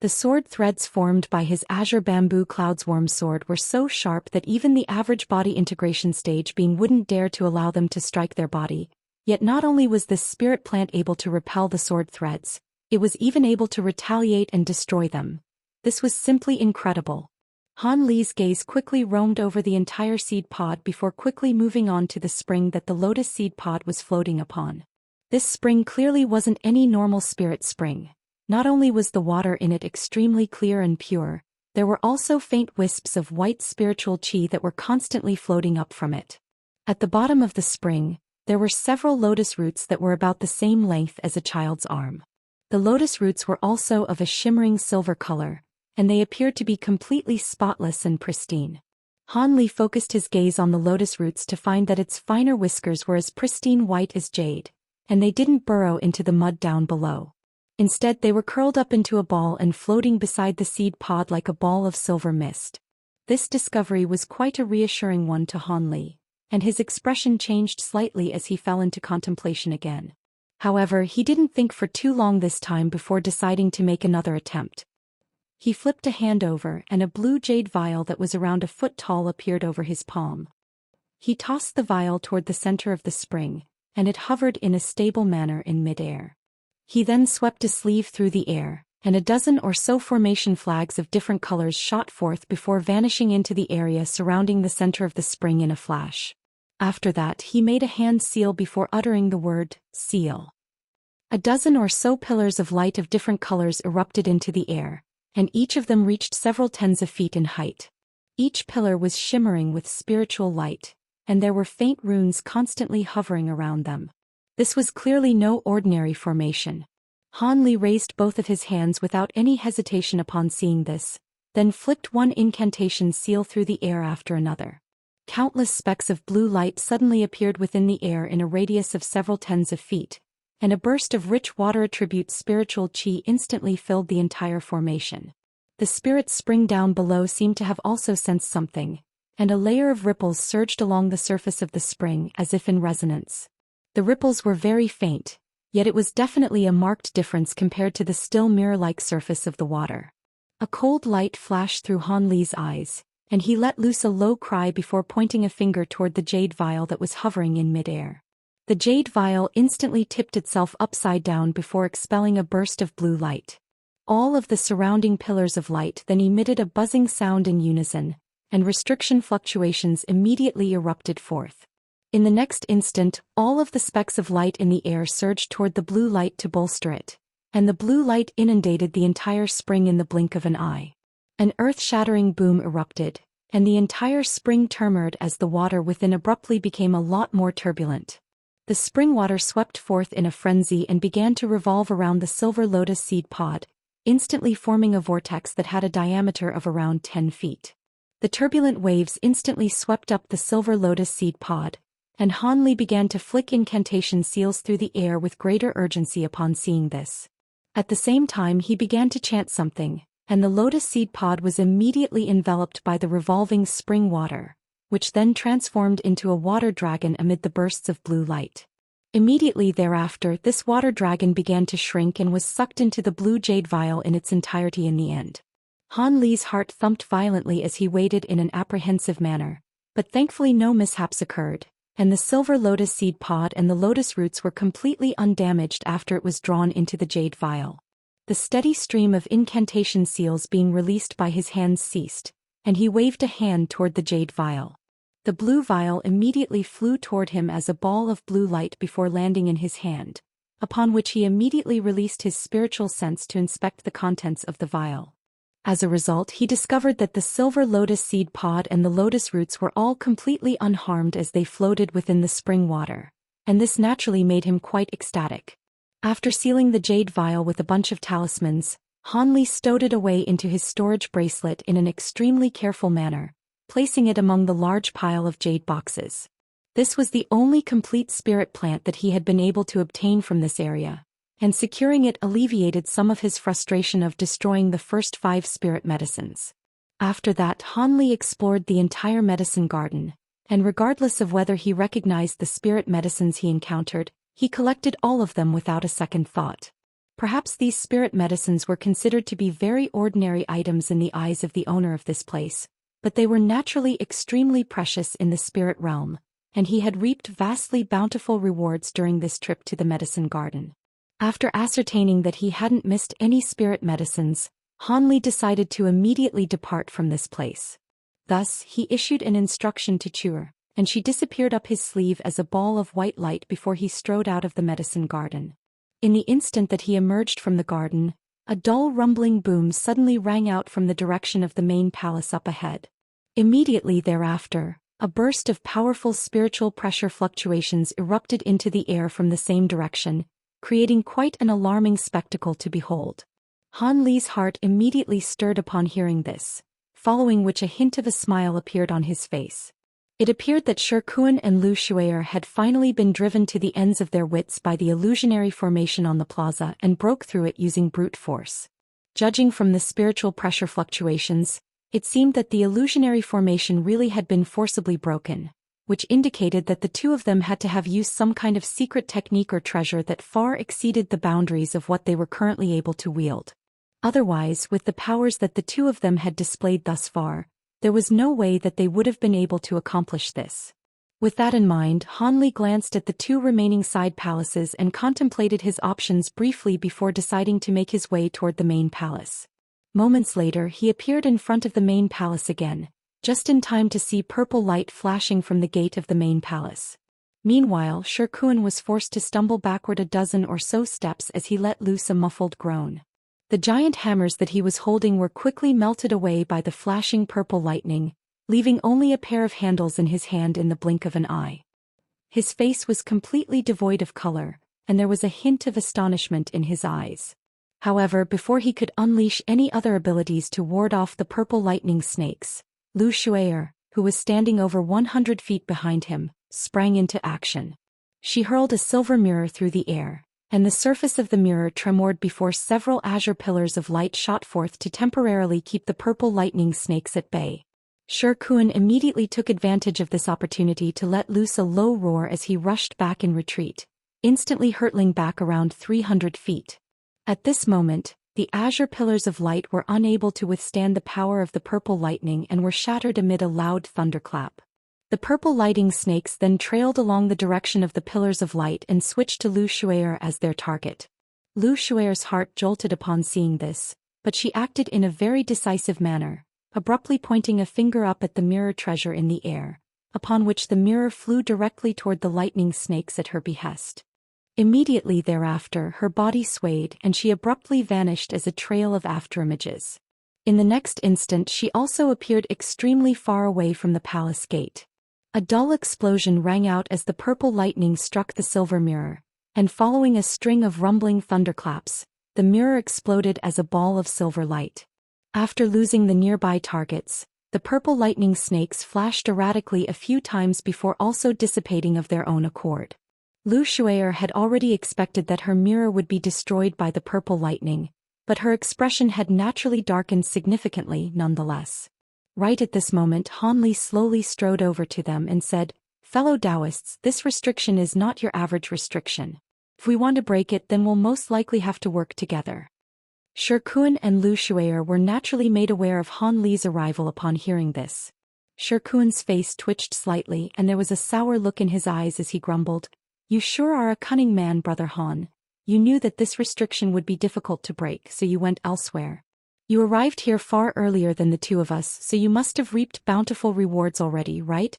The sword threads formed by his azure bamboo cloudsworm sword were so sharp that even the average body integration stage being wouldn't dare to allow them to strike their body. Yet not only was this spirit plant able to repel the sword threads, it was even able to retaliate and destroy them. This was simply incredible. Han Li's gaze quickly roamed over the entire seed pod before quickly moving on to the spring that the lotus seed pod was floating upon. This spring clearly wasn't any normal spirit spring. Not only was the water in it extremely clear and pure, there were also faint wisps of white spiritual chi that were constantly floating up from it. At the bottom of the spring, there were several lotus roots that were about the same length as a child's arm. The lotus roots were also of a shimmering silver color, and they appeared to be completely spotless and pristine. Han Li focused his gaze on the lotus roots to find that its finer whiskers were as pristine white as jade, and they didn't burrow into the mud down below. Instead, they were curled up into a ball and floating beside the seed pod like a ball of silver mist. This discovery was quite a reassuring one to Han Li, and his expression changed slightly as he fell into contemplation again. However, he didn't think for too long this time before deciding to make another attempt. He flipped a hand over and a blue jade vial that was around a foot tall appeared over his palm. He tossed the vial toward the center of the spring, and it hovered in a stable manner in midair. He then swept a sleeve through the air, and a dozen or so formation flags of different colors shot forth before vanishing into the area surrounding the center of the spring in a flash. After that, he made a hand seal before uttering the word, seal. A dozen or so pillars of light of different colors erupted into the air, and each of them reached several tens of feet in height. Each pillar was shimmering with spiritual light, and there were faint runes constantly hovering around them. This was clearly no ordinary formation. Han Li raised both of his hands without any hesitation upon seeing this, then flicked one incantation seal through the air after another. countless specks of blue light suddenly appeared within the air in a radius of several tens of feet, and a burst of rich water attribute spiritual qi instantly filled the entire formation. The spirit spring down below seemed to have also sensed something, and a layer of ripples surged along the surface of the spring as if in resonance. The ripples were very faint, yet it was definitely a marked difference compared to the still mirror-like surface of the water. A cold light flashed through Han Li's eyes, and he let loose a low cry before pointing a finger toward the jade vial that was hovering in midair. The jade vial instantly tipped itself upside down before expelling a burst of blue light. All of the surrounding pillars of light then emitted a buzzing sound in unison, and restriction fluctuations immediately erupted forth. In the next instant, all of the specks of light in the air surged toward the blue light to bolster it, and the blue light inundated the entire spring in the blink of an eye. An earth-shattering boom erupted, and the entire spring trembled as the water within abruptly became a lot more turbulent. The spring water swept forth in a frenzy and began to revolve around the silver lotus seed pod, instantly forming a vortex that had a diameter of around 10 feet. The turbulent waves instantly swept up the silver lotus seed pod, and Han Li began to flick incantation seals through the air with greater urgency upon seeing this. At the same time he began to chant something, and the lotus seed pod was immediately enveloped by the revolving spring water, which then transformed into a water dragon amid the bursts of blue light. Immediately thereafter this water dragon began to shrink and was sucked into the blue jade vial in its entirety in the end. Han Li's heart thumped violently as he waited in an apprehensive manner, but thankfully no mishaps occurred, and the silver lotus seed pod and the lotus roots were completely undamaged after it was drawn into the jade vial. The steady stream of incantation seals being released by his hands ceased, and he waved a hand toward the jade vial. The blue vial immediately flew toward him as a ball of blue light before landing in his hand, upon which he immediately released his spiritual sense to inspect the contents of the vial. As a result, he discovered that the silver lotus seed pod and the lotus roots were all completely unharmed as they floated within the spring water, and this naturally made him quite ecstatic. After sealing the jade vial with a bunch of talismans, Han Li stowed it away into his storage bracelet in an extremely careful manner, placing it among the large pile of jade boxes. This was the only complete spirit plant that he had been able to obtain from this area, and securing it alleviated some of his frustration of destroying the first 5 spirit medicines. After that Han Li explored the entire medicine garden, and regardless of whether he recognized the spirit medicines he encountered, he collected all of them without a second thought. Perhaps these spirit medicines were considered to be very ordinary items in the eyes of the owner of this place, but they were naturally extremely precious in the spirit realm, and he had reaped vastly bountiful rewards during this trip to the medicine garden. After ascertaining that he hadn't missed any spirit medicines, Han Li decided to immediately depart from this place. Thus, he issued an instruction to Chuer, and she disappeared up his sleeve as a ball of white light before he strode out of the medicine garden. In the instant that he emerged from the garden, a dull rumbling boom suddenly rang out from the direction of the main palace up ahead. Immediately thereafter, a burst of powerful spiritual pressure fluctuations erupted into the air from the same direction, creating quite an alarming spectacle to behold. Han Li's heart immediately stirred upon hearing this, following which a hint of a smile appeared on his face. It appeared that Shirkuan and Lu Shuier had finally been driven to the ends of their wits by the illusionary formation on the plaza and broke through it using brute force. Judging from the spiritual pressure fluctuations, it seemed that the illusionary formation really had been forcibly broken, which indicated that the two of them had to have used some kind of secret technique or treasure that far exceeded the boundaries of what they were currently able to wield. Otherwise, with the powers that the two of them had displayed thus far, there was no way that they would have been able to accomplish this. With that in mind, Han Li glanced at the 2 remaining side palaces and contemplated his options briefly before deciding to make his way toward the main palace. Moments later he appeared in front of the main palace again, just in time to see purple light flashing from the gate of the main palace. Meanwhile, Shirkuan was forced to stumble backward a dozen or so steps as he let loose a muffled groan. The giant hammers that he was holding were quickly melted away by the flashing purple lightning, leaving only a pair of handles in his hand in the blink of an eye. His face was completely devoid of color, and there was a hint of astonishment in his eyes. However, before he could unleash any other abilities to ward off the purple lightning snakes, Lu Shuier, who was standing over 100 feet behind him, sprang into action. She hurled a silver mirror through the air, and the surface of the mirror tremored before several azure pillars of light shot forth to temporarily keep the purple lightning snakes at bay. Shi Kun immediately took advantage of this opportunity to let loose a low roar as he rushed back in retreat, instantly hurtling back around 300 feet. At this moment, the azure pillars of light were unable to withstand the power of the purple lightning and were shattered amid a loud thunderclap. The purple lightning snakes then trailed along the direction of the pillars of light and switched to Lu Shui'er as their target. Lu Shui'er's heart jolted upon seeing this, but she acted in a very decisive manner, abruptly pointing a finger up at the mirror treasure in the air, upon which the mirror flew directly toward the lightning snakes at her behest. Immediately thereafter her body swayed and she abruptly vanished as a trail of afterimages. In the next instant she also appeared extremely far away from the palace gate. A dull explosion rang out as the purple lightning struck the silver mirror, and following a string of rumbling thunderclaps, the mirror exploded as a ball of silver light. After losing the nearby targets, the purple lightning snakes flashed erratically a few times before also dissipating of their own accord. Lu Shui'er had already expected that her mirror would be destroyed by the purple lightning, but her expression had naturally darkened significantly nonetheless. Right at this moment Han Li slowly strode over to them and said, "Fellow Daoists, this restriction is not your average restriction. If we want to break it then we'll most likely have to work together." Shi Kun and Lu Shui'er were naturally made aware of Han Li's arrival upon hearing this. Shi Kun's face twitched slightly and there was a sour look in his eyes as he grumbled, "You sure are a cunning man, Brother Han. You knew that this restriction would be difficult to break, so you went elsewhere. You arrived here far earlier than the two of us, so you must have reaped bountiful rewards already, right?"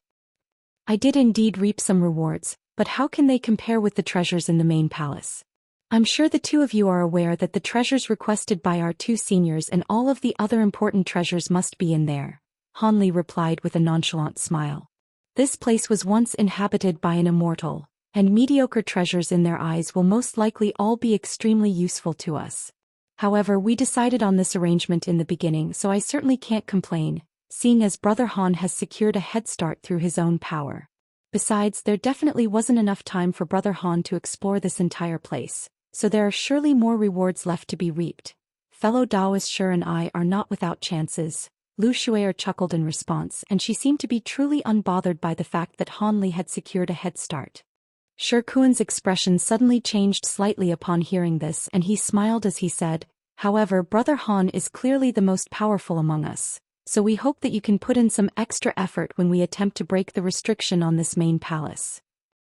"I did indeed reap some rewards, but how can they compare with the treasures in the main palace? I'm sure the two of you are aware that the treasures requested by our two seniors and all of the other important treasures must be in there," Han Li replied with a nonchalant smile. "This place was once inhabited by an immortal, and mediocre treasures in their eyes will most likely all be extremely useful to us. However, we decided on this arrangement in the beginning, so I certainly can't complain, seeing as Brother Han has secured a head start through his own power. Besides, there definitely wasn't enough time for Brother Han to explore this entire place, so there are surely more rewards left to be reaped. Fellow Daoist Shi and I are not without chances." Lu Shui'er chuckled in response and she seemed to be truly unbothered by the fact that Han Li had secured a head start. Shi Kun's expression suddenly changed slightly upon hearing this and he smiled as he said, "However, Brother Han is clearly the most powerful among us, so we hope that you can put in some extra effort when we attempt to break the restriction on this main palace."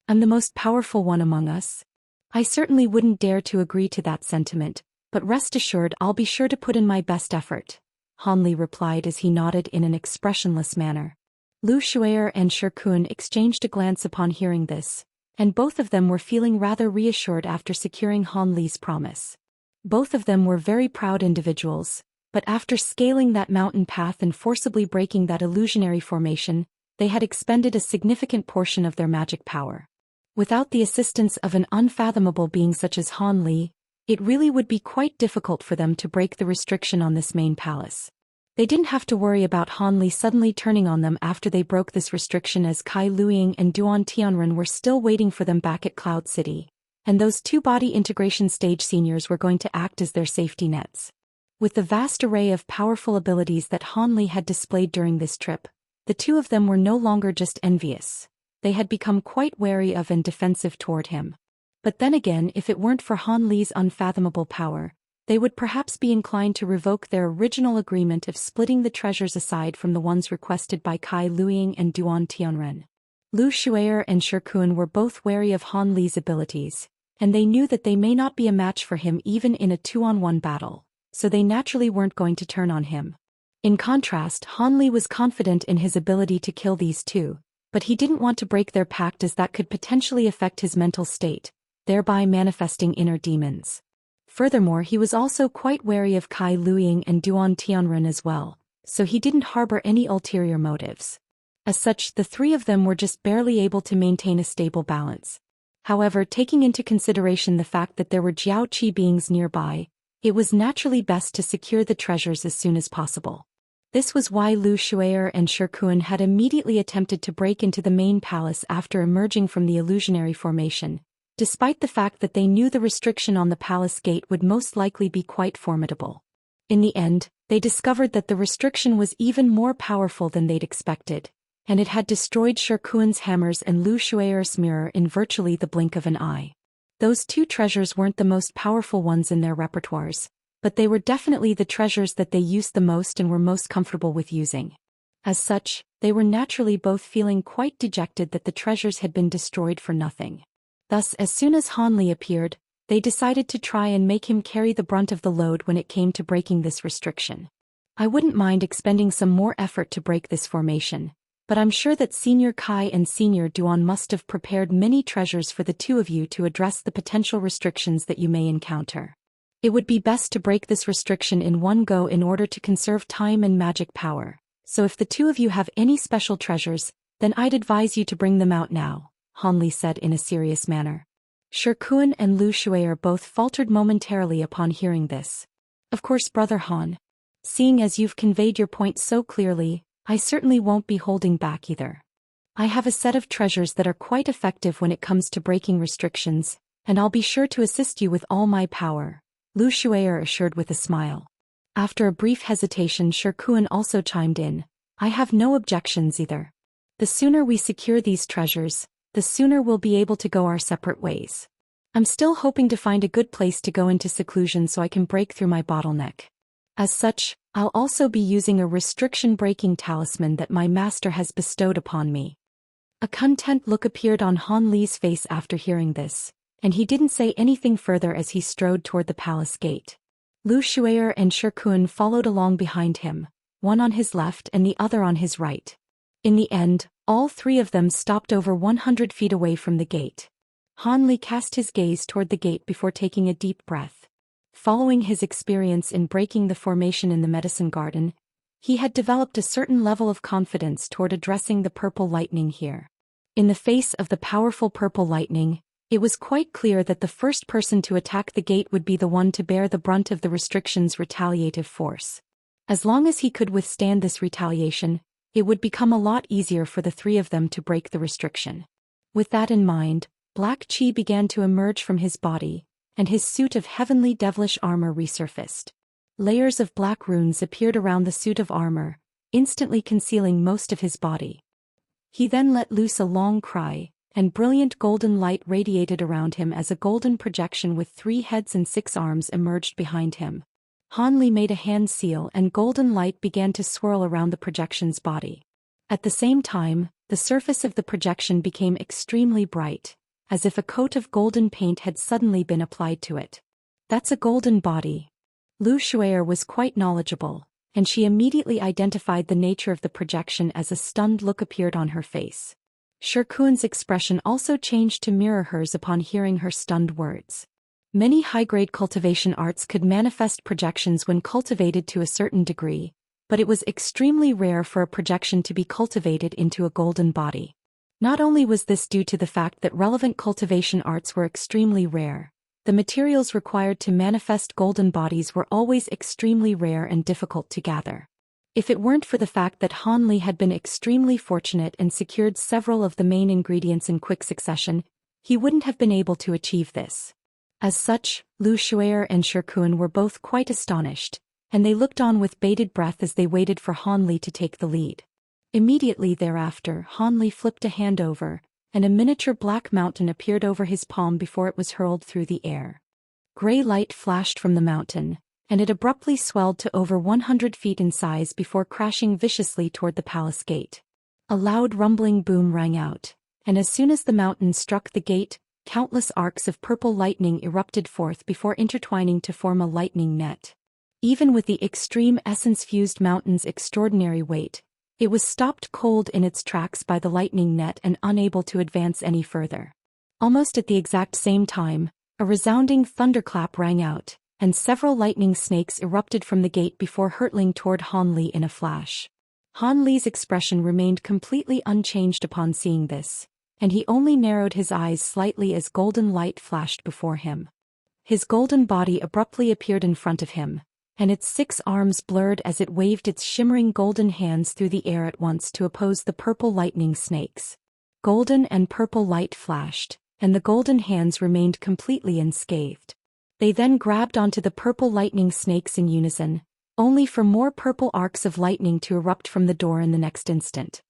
"I'm the most powerful one among us? I certainly wouldn't dare to agree to that sentiment, but rest assured I'll be sure to put in my best effort," Han Li replied as he nodded in an expressionless manner. Lu Shui'er and Shi Kun exchanged a glance upon hearing this, and both of them were feeling rather reassured after securing Han Li's promise. Both of them were very proud individuals, but after scaling that mountain path and forcibly breaking that illusionary formation, they had expended a significant portion of their magic power. Without the assistance of an unfathomable being such as Han Li, it really would be quite difficult for them to break the restriction on this main palace. They didn't have to worry about Han Li suddenly turning on them after they broke this restriction, as Kai Luiying and Duan Tianren were still waiting for them back at Cloud City, and those two body integration stage seniors were going to act as their safety nets. With the vast array of powerful abilities that Han Li had displayed during this trip, the two of them were no longer just envious. They had become quite wary of and defensive toward him. But then again, if it weren't for Han Li's unfathomable power, they would perhaps be inclined to revoke their original agreement of splitting the treasures aside from the ones requested by Kai Luiying and Duan Tianren. Lu Shui'er and Shi Kun were both wary of Han Li's abilities, and they knew that they may not be a match for him even in a 2-on-1 battle, so they naturally weren't going to turn on him. In contrast, Han Li was confident in his ability to kill these two, but he didn't want to break their pact as that could potentially affect his mental state, thereby manifesting inner demons. Furthermore, he was also quite wary of Kai Luiying and Duan Tianren as well, so he didn't harbor any ulterior motives. As such, the three of them were just barely able to maintain a stable balance. However, taking into consideration the fact that there were Jiao Qi beings nearby, it was naturally best to secure the treasures as soon as possible. This was why Lu Shuier and Shirkuan had immediately attempted to break into the main palace after emerging from the illusionary formation, despite the fact that they knew the restriction on the palace gate would most likely be quite formidable. In the end, they discovered that the restriction was even more powerful than they'd expected, and it had destroyed Shirkuan's hammers and Lu Shuier's mirror in virtually the blink of an eye. Those two treasures weren't the most powerful ones in their repertoires, but they were definitely the treasures that they used the most and were most comfortable with using. As such, they were naturally both feeling quite dejected that the treasures had been destroyed for nothing. Thus, as soon as Han Li appeared, they decided to try and make him carry the brunt of the load when it came to breaking this restriction. I wouldn't mind expending some more effort to break this formation, but I'm sure that Senior Kai and Senior Duan must have prepared many treasures for the two of you to address the potential restrictions that you may encounter. It would be best to break this restriction in one go in order to conserve time and magic power, so if the two of you have any special treasures, then I'd advise you to bring them out now, Han Li said in a serious manner. Shirkuan and Lu Shuier both faltered momentarily upon hearing this. Of course, Brother Han. Seeing as you've conveyed your point so clearly, I certainly won't be holding back either. I have a set of treasures that are quite effective when it comes to breaking restrictions, and I'll be sure to assist you with all my power, Lu Shuier assured with a smile. After a brief hesitation, Shirkuan also chimed in. I have no objections either. The sooner we secure these treasures, the sooner we'll be able to go our separate ways. I'm still hoping to find a good place to go into seclusion so I can break through my bottleneck. As such, I'll also be using a restriction-breaking talisman that my master has bestowed upon me. A content look appeared on Han Li's face after hearing this, and he didn't say anything further as he strode toward the palace gate. Lu Shuier and Shirkuan followed along behind him, one on his left and the other on his right. In the end, all three of them stopped over 100 feet away from the gate. Han Li cast his gaze toward the gate before taking a deep breath. Following his experience in breaking the formation in the medicine garden, he had developed a certain level of confidence toward addressing the purple lightning here. In the face of the powerful purple lightning, it was quite clear that the first person to attack the gate would be the one to bear the brunt of the restriction's retaliative force. As long as he could withstand this retaliation, it would become a lot easier for the three of them to break the restriction. With that in mind, black chi began to emerge from his body, and his suit of heavenly devilish armor resurfaced. Layers of black runes appeared around the suit of armor, instantly concealing most of his body. He then let loose a long cry, and brilliant golden light radiated around him as a golden projection with 3 heads and 6 arms emerged behind him. Han Li made a hand seal and golden light began to swirl around the projection's body. At the same time, the surface of the projection became extremely bright, as if a coat of golden paint had suddenly been applied to it. That's a golden body. Lu Shuier was quite knowledgeable, and she immediately identified the nature of the projection as a stunned look appeared on her face. Shirkuan's expression also changed to mirror hers upon hearing her stunned words. Many high-grade cultivation arts could manifest projections when cultivated to a certain degree, but it was extremely rare for a projection to be cultivated into a golden body. Not only was this due to the fact that relevant cultivation arts were extremely rare, the materials required to manifest golden bodies were always extremely rare and difficult to gather. If it weren't for the fact that Han Li had been extremely fortunate and secured several of the main ingredients in quick succession, he wouldn't have been able to achieve this. As such, Lu Shuier and Shirkuan were both quite astonished, and they looked on with bated breath as they waited for Han Li to take the lead. Immediately thereafter, Han Li flipped a hand over, and a miniature black mountain appeared over his palm before it was hurled through the air. Gray light flashed from the mountain, and it abruptly swelled to over 100 feet in size before crashing viciously toward the palace gate. A loud rumbling boom rang out, and as soon as the mountain struck the gate, countless arcs of purple lightning erupted forth before intertwining to form a lightning net. Even with the extreme essence-fused mountain's extraordinary weight, it was stopped cold in its tracks by the lightning net and unable to advance any further. Almost at the exact same time, a resounding thunderclap rang out, and several lightning snakes erupted from the gate before hurtling toward Han Li in a flash. Han Li's expression remained completely unchanged upon seeing this, and he only narrowed his eyes slightly as golden light flashed before him. His golden body abruptly appeared in front of him, and its 6 arms blurred as it waved its shimmering golden hands through the air at once to oppose the purple lightning snakes. Golden and purple light flashed, and the golden hands remained completely unscathed. They then grabbed onto the purple lightning snakes in unison, only for more purple arcs of lightning to erupt from the door in the next instant.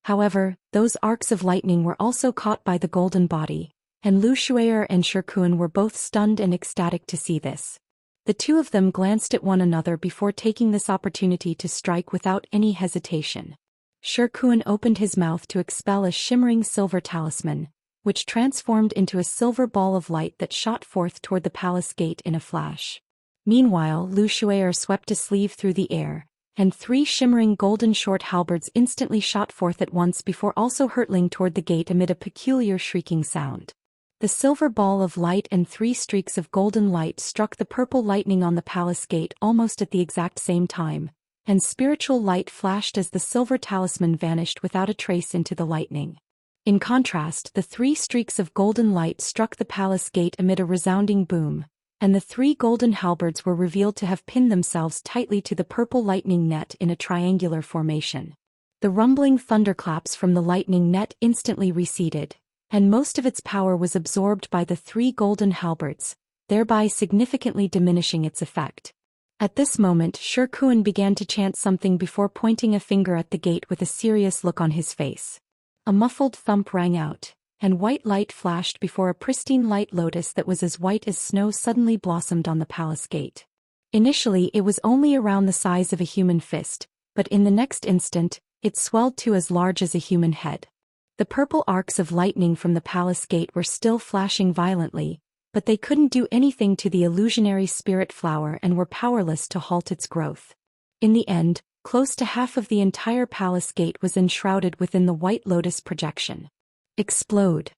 However, those arcs of lightning were also caught by the golden body, and Lu Shui'er and Shikuan were both stunned and ecstatic to see this. The two of them glanced at one another before taking this opportunity to strike without any hesitation. Shikuan opened his mouth to expel a shimmering silver talisman, which transformed into a silver ball of light that shot forth toward the palace gate in a flash. Meanwhile, Lu Shui'er swept a sleeve through the air, and 3 shimmering golden short halberds instantly shot forth at once before also hurtling toward the gate amid a peculiar shrieking sound. The silver ball of light and 3 streaks of golden light struck the purple lightning on the palace gate almost at the exact same time, and spiritual light flashed as the silver talisman vanished without a trace into the lightning. In contrast, the 3 streaks of golden light struck the palace gate amid a resounding boom, and the 3 golden halberds were revealed to have pinned themselves tightly to the purple lightning net in a triangular formation. The rumbling thunderclaps from the lightning net instantly receded, and most of its power was absorbed by the 3 golden halberds, thereby significantly diminishing its effect. At this moment, Shikuan began to chant something before pointing a finger at the gate with a serious look on his face. A muffled thump rang out, and white light flashed before a pristine light lotus that was as white as snow suddenly blossomed on the palace gate. Initially it was only around the size of a human fist, but in the next instant, it swelled to as large as a human head. The purple arcs of lightning from the palace gate were still flashing violently, but they couldn't do anything to the illusionary spirit flower and were powerless to halt its growth. In the end, close to half of the entire palace gate was enshrouded within the white lotus projection. Explode!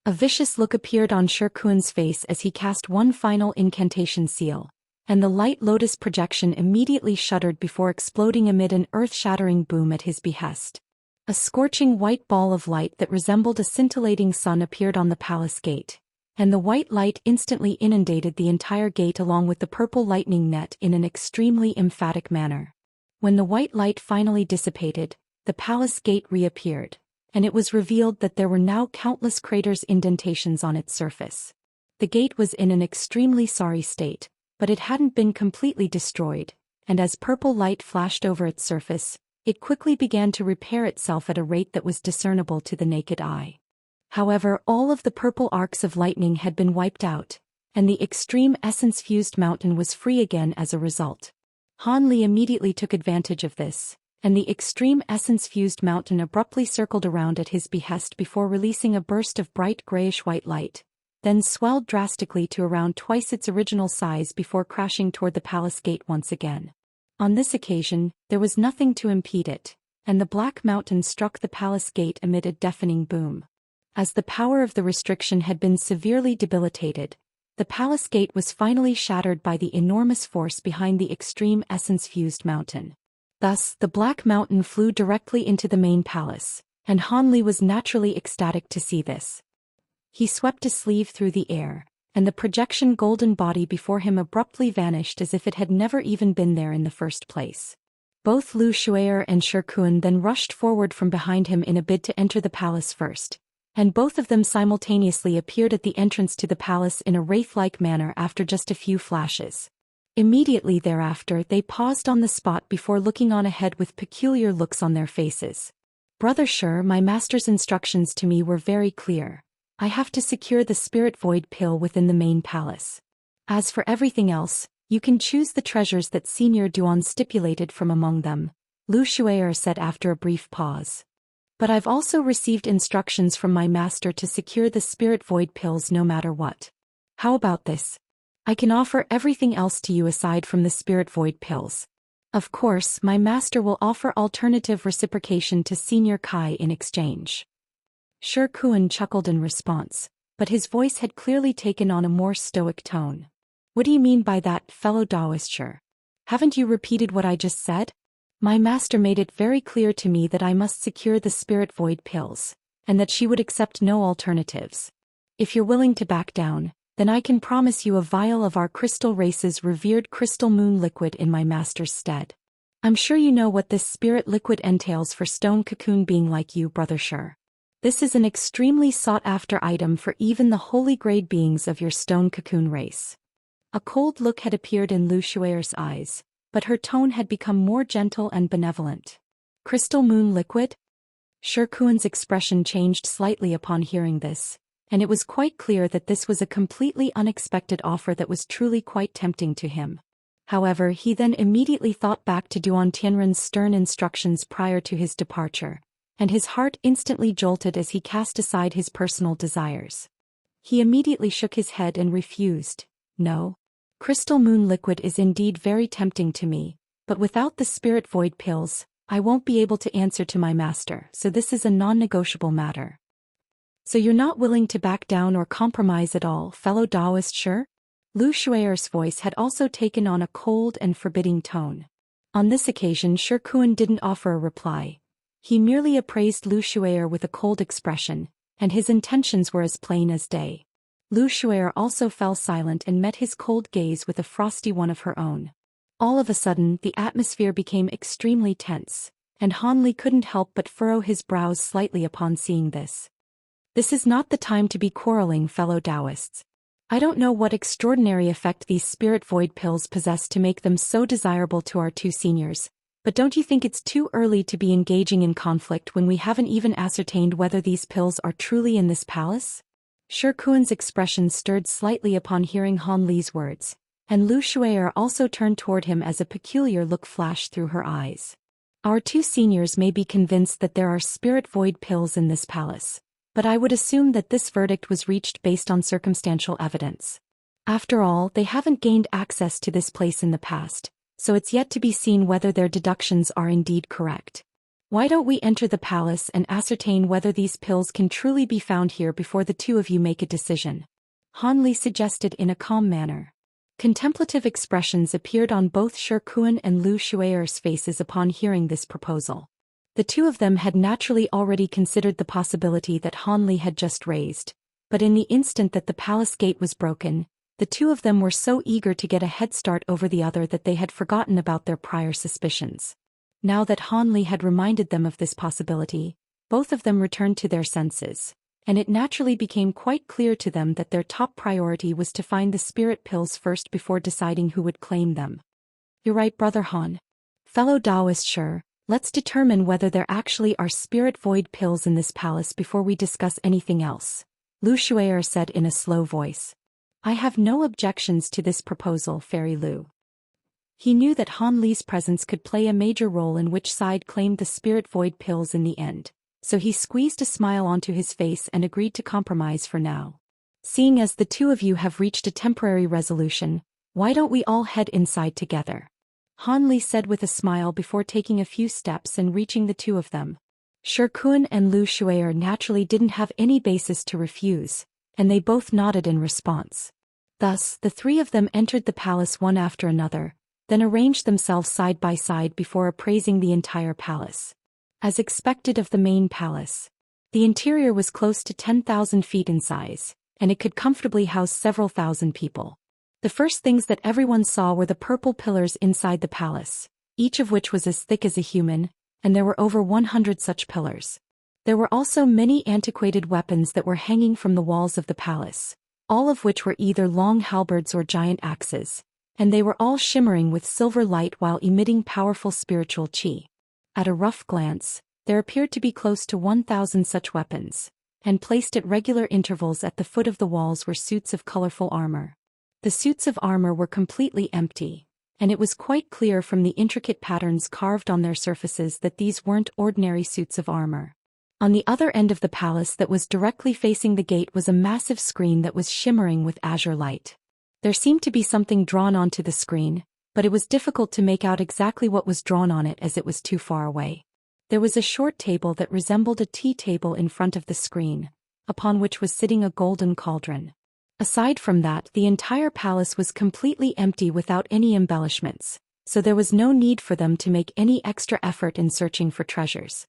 A vicious look appeared on Shikuan's face as he cast one final incantation seal, and the light lotus projection immediately shuddered before exploding amid an earth-shattering boom at his behest. A scorching white ball of light that resembled a scintillating sun appeared on the palace gate, and the white light instantly inundated the entire gate along with the purple lightning net in an extremely emphatic manner. When the white light finally dissipated, the palace gate reappeared, and it was revealed that there were now countless craters indentations on its surface. The gate was in an extremely sorry state, but it hadn't been completely destroyed, and as purple light flashed over its surface, it quickly began to repair itself at a rate that was discernible to the naked eye. However, all of the purple arcs of lightning had been wiped out, and the extreme essence-fused mountain was free again as a result. Han Li immediately took advantage of this, and the extreme essence-fused mountain abruptly circled around at his behest before releasing a burst of bright grayish-white light, then swelled drastically to around twice its original size before crashing toward the palace gate once again. On this occasion, there was nothing to impede it, and the black mountain struck the palace gate amid a deafening boom. As the power of the restriction had been severely debilitated, the palace gate was finally shattered by the enormous force behind the extreme essence-fused mountain. Thus, the black mountain flew directly into the main palace, and Han Li was naturally ecstatic to see this. He swept a sleeve through the air, and the projection golden body before him abruptly vanished as if it had never even been there in the first place. Both Lu Shui'er and Shikuan then rushed forward from behind him in a bid to enter the palace first, and both of them simultaneously appeared at the entrance to the palace in a wraith-like manner after just a few flashes. Immediately thereafter they paused on the spot before looking on ahead with peculiar looks on their faces. "Brother Shi, my master's instructions to me were very clear. I have to secure the spirit void pill within the main palace. As for everything else, you can choose the treasures that Senior Duan stipulated from among them," Lu Shui'er said after a brief pause. "But I've also received instructions from my master to secure the spirit void pills no matter what. How about this? I can offer everything else to you aside from the spirit void pills. Of course, my master will offer alternative reciprocation to Senior Kai in exchange." Shikuan chuckled in response, but his voice had clearly taken on a more stoic tone. "What do you mean by that, fellow Daoist Shi? Haven't you repeated what I just said? My master made it very clear to me that I must secure the spirit void pills, and that she would accept no alternatives. If you're willing to back down, Then I can promise you a vial of our crystal race's revered crystal moon liquid in my master's stead. I'm sure you know what this spirit liquid entails for stone cocoon being like you, Brother Sure. This is an extremely sought-after item for even the holy grade beings of your stone cocoon race. A cold look had appeared in Lu Shuer's eyes, but her tone had become more gentle and benevolent. Crystal moon liquid? Sure Kuan's expression changed slightly upon hearing this, and it was quite clear that this was a completely unexpected offer that was truly quite tempting to him. However, he then immediately thought back to Duan Tianren's stern instructions prior to his departure, and his heart instantly jolted as he cast aside his personal desires. He immediately shook his head and refused. No. Crystal moon liquid is indeed very tempting to me, but without the spirit void pills, I won't be able to answer to my master, so this is a non-negotiable matter. So you're not willing to back down or compromise at all, fellow Daoist Sure? Lu Shuer's voice had also taken on a cold and forbidding tone. On this occasion Sure Kuan didn't offer a reply. He merely appraised Lu Shuer with a cold expression, and his intentions were as plain as day. Lu Shuer also fell silent and met his cold gaze with a frosty one of her own. All of a sudden, the atmosphere became extremely tense, and Han Li couldn't help but furrow his brows slightly upon seeing this. This is not the time to be quarreling, fellow Daoists. I don't know what extraordinary effect these spirit void pills possess to make them so desirable to our two seniors, but don't you think it's too early to be engaging in conflict when we haven't even ascertained whether these pills are truly in this palace? Sure Kuan's expression stirred slightly upon hearing Han Li's words, and Lu Shuer also turned toward him as a peculiar look flashed through her eyes. Our two seniors may be convinced that there are spirit void pills in this palace, but I would assume that this verdict was reached based on circumstantial evidence. After all, they haven't gained access to this place in the past, so it's yet to be seen whether their deductions are indeed correct. Why don't we enter the palace and ascertain whether these pills can truly be found here before the two of you make a decision? Han Li suggested in a calm manner. Contemplative expressions appeared on both Sure Kuan and Lu Shuer's faces upon hearing this proposal. The two of them had naturally already considered the possibility that Han Li had just raised, but in the instant that the palace gate was broken, the two of them were so eager to get a head start over the other that they had forgotten about their prior suspicions. Now that Han Li had reminded them of this possibility, both of them returned to their senses, and it naturally became quite clear to them that their top priority was to find the spirit pills first before deciding who would claim them. You're right, Brother Han. Fellow Daoist Sure, let's determine whether there actually are spirit void pills in this palace before we discuss anything else, Lu Shuer said in a slow voice. I have no objections to this proposal, Fairy Lu. He knew that Han Li's presence could play a major role in which side claimed the spirit void pills in the end, so he squeezed a smile onto his face and agreed to compromise for now. Seeing as the two of you have reached a temporary resolution, why don't we all head inside together? Han Li said with a smile before taking a few steps and reaching the two of them. Sure Kuan and Lu Shuer naturally didn't have any basis to refuse, and they both nodded in response. Thus, the three of them entered the palace one after another, then arranged themselves side by side before appraising the entire palace. As expected of the main palace, the interior was close to 10,000 feet in size, and it could comfortably house several thousand people. The first things that everyone saw were the purple pillars inside the palace, each of which was as thick as a human, and there were over 100 such pillars. There were also many antiquated weapons that were hanging from the walls of the palace, all of which were either long halberds or giant axes, and they were all shimmering with silver light while emitting powerful spiritual qi. At a rough glance, there appeared to be close to 1,000 such weapons, and placed at regular intervals at the foot of the walls were suits of colorful armor. The suits of armor were completely empty, and it was quite clear from the intricate patterns carved on their surfaces that these weren't ordinary suits of armor. On the other end of the palace that was directly facing the gate was a massive screen that was shimmering with azure light. There seemed to be something drawn onto the screen, but it was difficult to make out exactly what was drawn on it as it was too far away. There was a short table that resembled a tea table in front of the screen, upon which was sitting a golden cauldron. Aside from that, the entire palace was completely empty without any embellishments, so there was no need for them to make any extra effort in searching for treasures.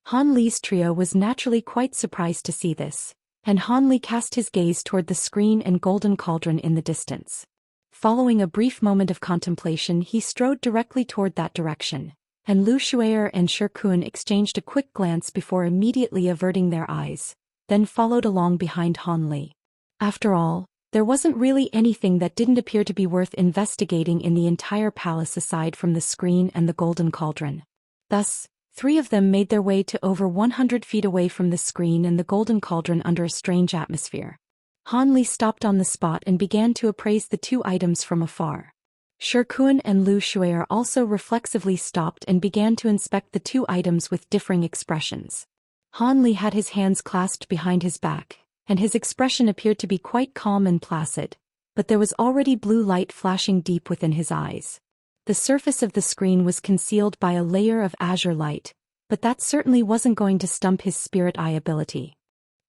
Han Li's trio was naturally quite surprised to see this, and Han Li cast his gaze toward the screen and golden cauldron in the distance. Following a brief moment of contemplation, he strode directly toward that direction, and Lu Shuier and Shi Kun exchanged a quick glance before immediately averting their eyes, then followed along behind Han Li. After all, there wasn't really anything that didn't appear to be worth investigating in the entire palace aside from the screen and the golden cauldron. Thus, 3 of them made their way to over 100 feet away from the screen and the golden cauldron under a strange atmosphere. Han Li stopped on the spot and began to appraise the 2 items from afar. Shi Kun and Lu Shuier also reflexively stopped and began to inspect the 2 items with differing expressions. Han Li had his hands clasped behind his back, and his expression appeared to be quite calm and placid, but there was already blue light flashing deep within his eyes. The surface of the screen was concealed by a layer of azure light, but that certainly wasn't going to stump his spirit eye ability.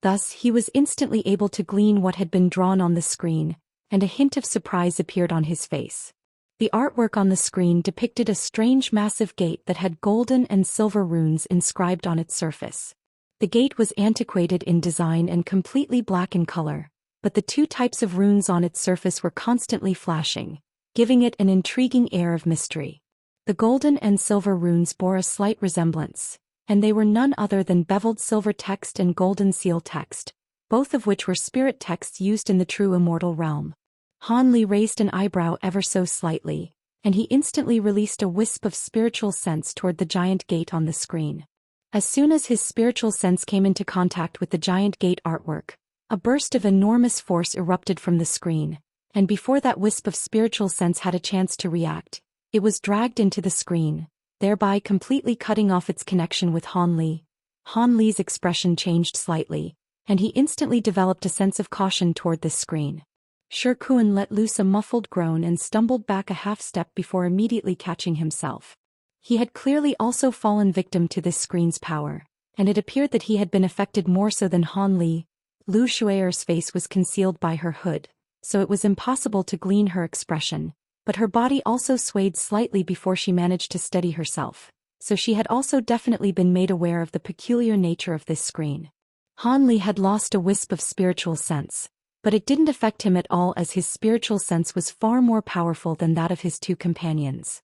Thus, he was instantly able to glean what had been drawn on the screen, and a hint of surprise appeared on his face. The artwork on the screen depicted a strange massive gate that had golden and silver runes inscribed on its surface. The gate was antiquated in design and completely black in color, but the 2 types of runes on its surface were constantly flashing, giving it an intriguing air of mystery. The golden and silver runes bore a slight resemblance, and they were none other than beveled silver text and golden seal text, both of which were spirit texts used in the true immortal realm. Han Li raised an eyebrow ever so slightly, and he instantly released a wisp of spiritual sense toward the giant gate on the screen. As soon as his spiritual sense came into contact with the giant gate artwork, a burst of enormous force erupted from the screen, and before that wisp of spiritual sense had a chance to react, it was dragged into the screen, thereby completely cutting off its connection with Han Li. Han Li's expression changed slightly, and he instantly developed a sense of caution toward this screen. Shi Kun let loose a muffled groan and stumbled back a half-step before immediately catching himself. He had clearly also fallen victim to this screen's power, and it appeared that he had been affected more so than Han Li. Lu Shuier's face was concealed by her hood, so it was impossible to glean her expression, but her body also swayed slightly before she managed to steady herself, so she had also definitely been made aware of the peculiar nature of this screen. Han Li had lost a wisp of spiritual sense, but it didn't affect him at all as his spiritual sense was far more powerful than that of his 2 companions.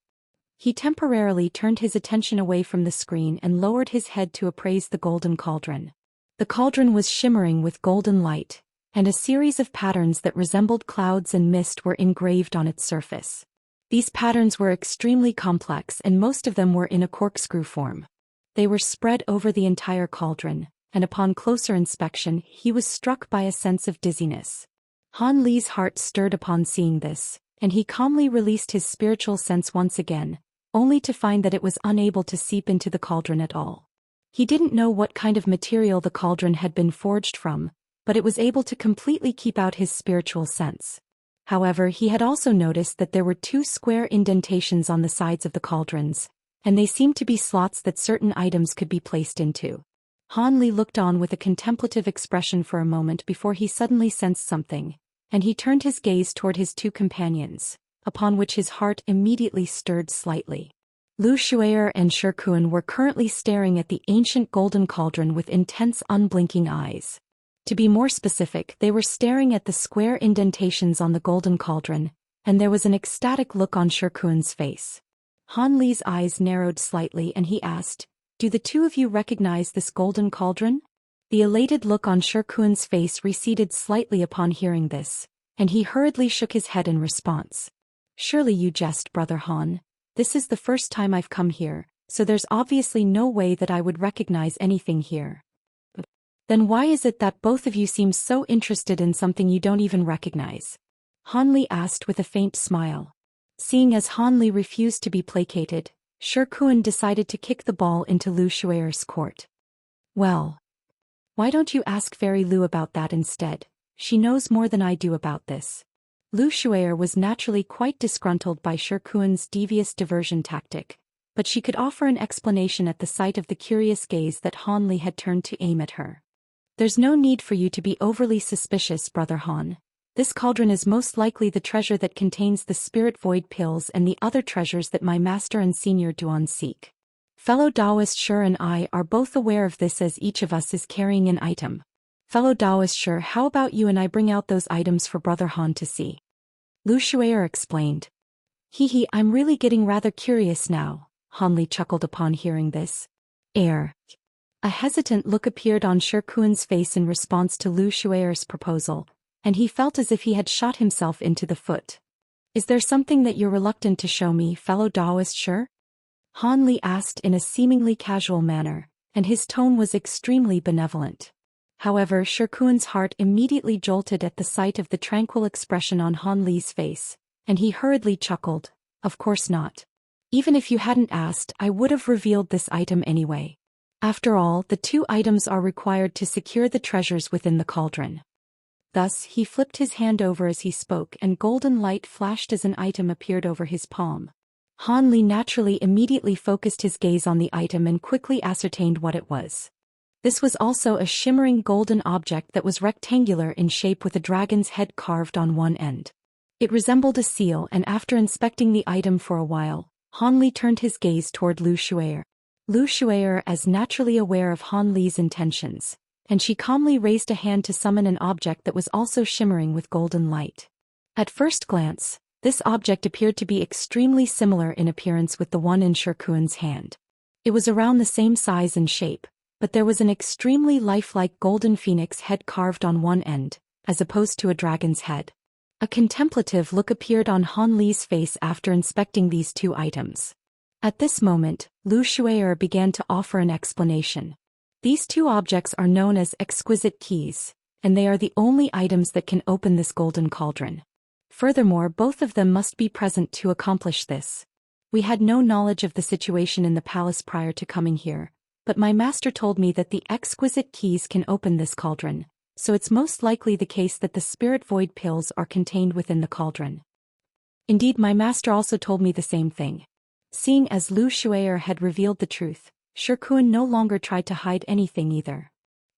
He temporarily turned his attention away from the screen and lowered his head to appraise the golden cauldron. The cauldron was shimmering with golden light, and a series of patterns that resembled clouds and mist were engraved on its surface. These patterns were extremely complex and most of them were in a corkscrew form. They were spread over the entire cauldron, and upon closer inspection he was struck by a sense of dizziness. Han Li's heart stirred upon seeing this, and he calmly released his spiritual sense once again, only to find that it was unable to seep into the cauldron at all. He didn't know what kind of material the cauldron had been forged from, but it was able to completely keep out his spiritual sense. However, he had also noticed that there were 2 square indentations on the sides of the cauldrons, and they seemed to be slots that certain items could be placed into. Han Li looked on with a contemplative expression for a moment before he suddenly sensed something, and he turned his gaze toward his 2 companions, upon which his heart immediately stirred slightly. Lu Shuier and Shi Kun were currently staring at the ancient golden cauldron with intense unblinking eyes. To be more specific, they were staring at the square indentations on the golden cauldron, and there was an ecstatic look on Shi Kun's face. Han Li's eyes narrowed slightly and he asked, "Do the 2 of you recognize this golden cauldron?" The elated look on Shi Kun's face receded slightly upon hearing this, and he hurriedly shook his head in response. "Surely you jest, Brother Han. This is the first time I've come here, so there's obviously no way that I would recognize anything here." "Then why is it that both of you seem so interested in something you don't even recognize?" Han Li asked with a faint smile. Seeing as Han Li refused to be placated, Shi Kun decided to kick the ball into Lu Shuier's court. "Well, why don't you ask Fairy Lu about that instead? She knows more than I do about this." Lu Shuier was naturally quite disgruntled by Shi Kun's devious diversion tactic, but she could offer an explanation at the sight of the curious gaze that Han Li had turned to aim at her. "There's no need for you to be overly suspicious, Brother Han. This cauldron is most likely the treasure that contains the spirit void pills and the other treasures that my master and senior Duan seek. Fellow Daoist Shi and I are both aware of this as each of us is carrying an item. Fellow Daoist, sure, how about you and I bring out those items for Brother Han to see? Lu Shui'er explained. Hee, I'm really getting rather curious now, Han Li chuckled upon hearing this. A hesitant look appeared on Shi Kuan's face in response to Lu Shui'er's proposal, and he felt as if he had shot himself into the foot. Is there something that you're reluctant to show me, fellow Daoist Shi? Han Li asked in a seemingly casual manner, and his tone was extremely benevolent. However, Shi Kuan's heart immediately jolted at the sight of the tranquil expression on Han Li's face, and he hurriedly chuckled, of course not. Even if you hadn't asked, I would have revealed this item anyway. After all, the two items are required to secure the treasures within the cauldron. Thus, he flipped his hand over as he spoke and golden light flashed as an item appeared over his palm. Han Li naturally immediately focused his gaze on the item and quickly ascertained what it was. This was also a shimmering golden object that was rectangular in shape with a dragon's head carved on one end. It resembled a seal, and after inspecting the item for a while, Han Li turned his gaze toward Lu Shui'er. Lu Shui'er as naturally aware of Han Li's intentions, and she calmly raised a hand to summon an object that was also shimmering with golden light. At first glance, this object appeared to be extremely similar in appearance with the one in Shi Kuan's hand. It was around the same size and shape, but there was an extremely lifelike golden phoenix head carved on one end, as opposed to a dragon's head. A contemplative look appeared on Han Li's face after inspecting these two items. At this moment, Lu Shui'er began to offer an explanation. These two objects are known as exquisite keys, and they are the only items that can open this golden cauldron. Furthermore, both of them must be present to accomplish this. We had no knowledge of the situation in the palace prior to coming here, but my master told me that the exquisite keys can open this cauldron, so it's most likely the case that the spirit void pills are contained within the cauldron. Indeed, my master also told me the same thing. Seeing as Lu Shui'er had revealed the truth, Shi Kuan no longer tried to hide anything either.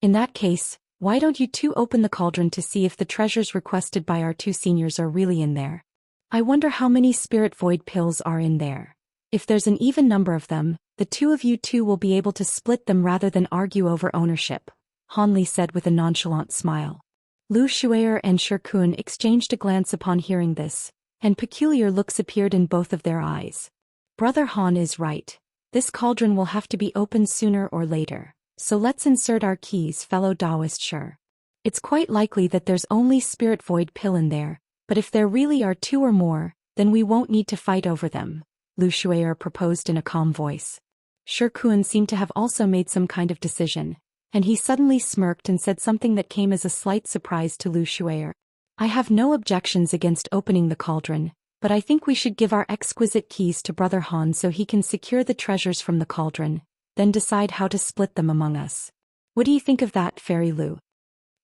In that case, why don't you two open the cauldron to see if the treasures requested by our two seniors are really in there? I wonder how many spirit void pills are in there. If there's an even number of them, the two of you two will be able to split them rather than argue over ownership, Han Li said with a nonchalant smile. Lu Shui'er and Shi Kuan exchanged a glance upon hearing this, and peculiar looks appeared in both of their eyes. Brother Han is right. This cauldron will have to be opened sooner or later, so let's insert our keys, fellow Daoist Shi. It's quite likely that there's only spirit void pill in there, but if there really are two or more, then we won't need to fight over them, Lu Shui'er proposed in a calm voice. Shi Kuan seemed to have also made some kind of decision, and he suddenly smirked and said something that came as a slight surprise to Lu Shui'er. I have no objections against opening the cauldron, but I think we should give our exquisite keys to Brother Han so he can secure the treasures from the cauldron, then decide how to split them among us. What do you think of that, Fairy Lu?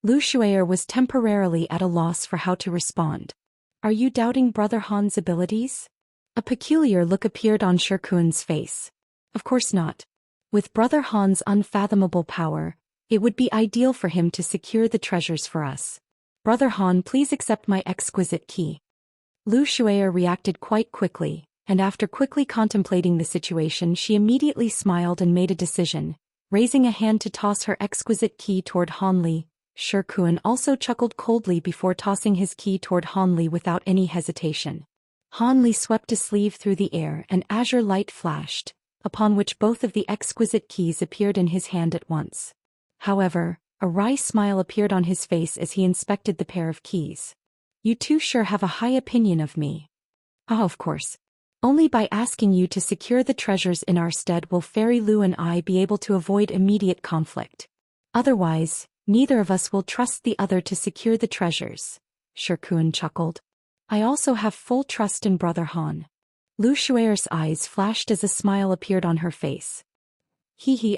Lu Shui'er was temporarily at a loss for how to respond. Are you doubting Brother Han's abilities? A peculiar look appeared on Shi Kuan's face. Of course not. With Brother Han's unfathomable power, it would be ideal for him to secure the treasures for us. Brother Han, please accept my exquisite key. Lu Shui'er reacted quite quickly, and after quickly contemplating the situation she immediately smiled and made a decision, raising a hand to toss her exquisite key toward Han Li. Shi Kuan also chuckled coldly before tossing his key toward Han Li without any hesitation. Han Li swept a sleeve through the air and azure light flashed, upon which both of the exquisite keys appeared in his hand at once. However, a wry smile appeared on his face as he inspected the pair of keys. You two sure have a high opinion of me. Ah, of course. Only by asking you to secure the treasures in our stead will Fairy Lu and I be able to avoid immediate conflict. Otherwise, neither of us will trust the other to secure the treasures, Shi Kuan chuckled. I also have full trust in Brother Han. Lu Shui'er's eyes flashed as a smile appeared on her face.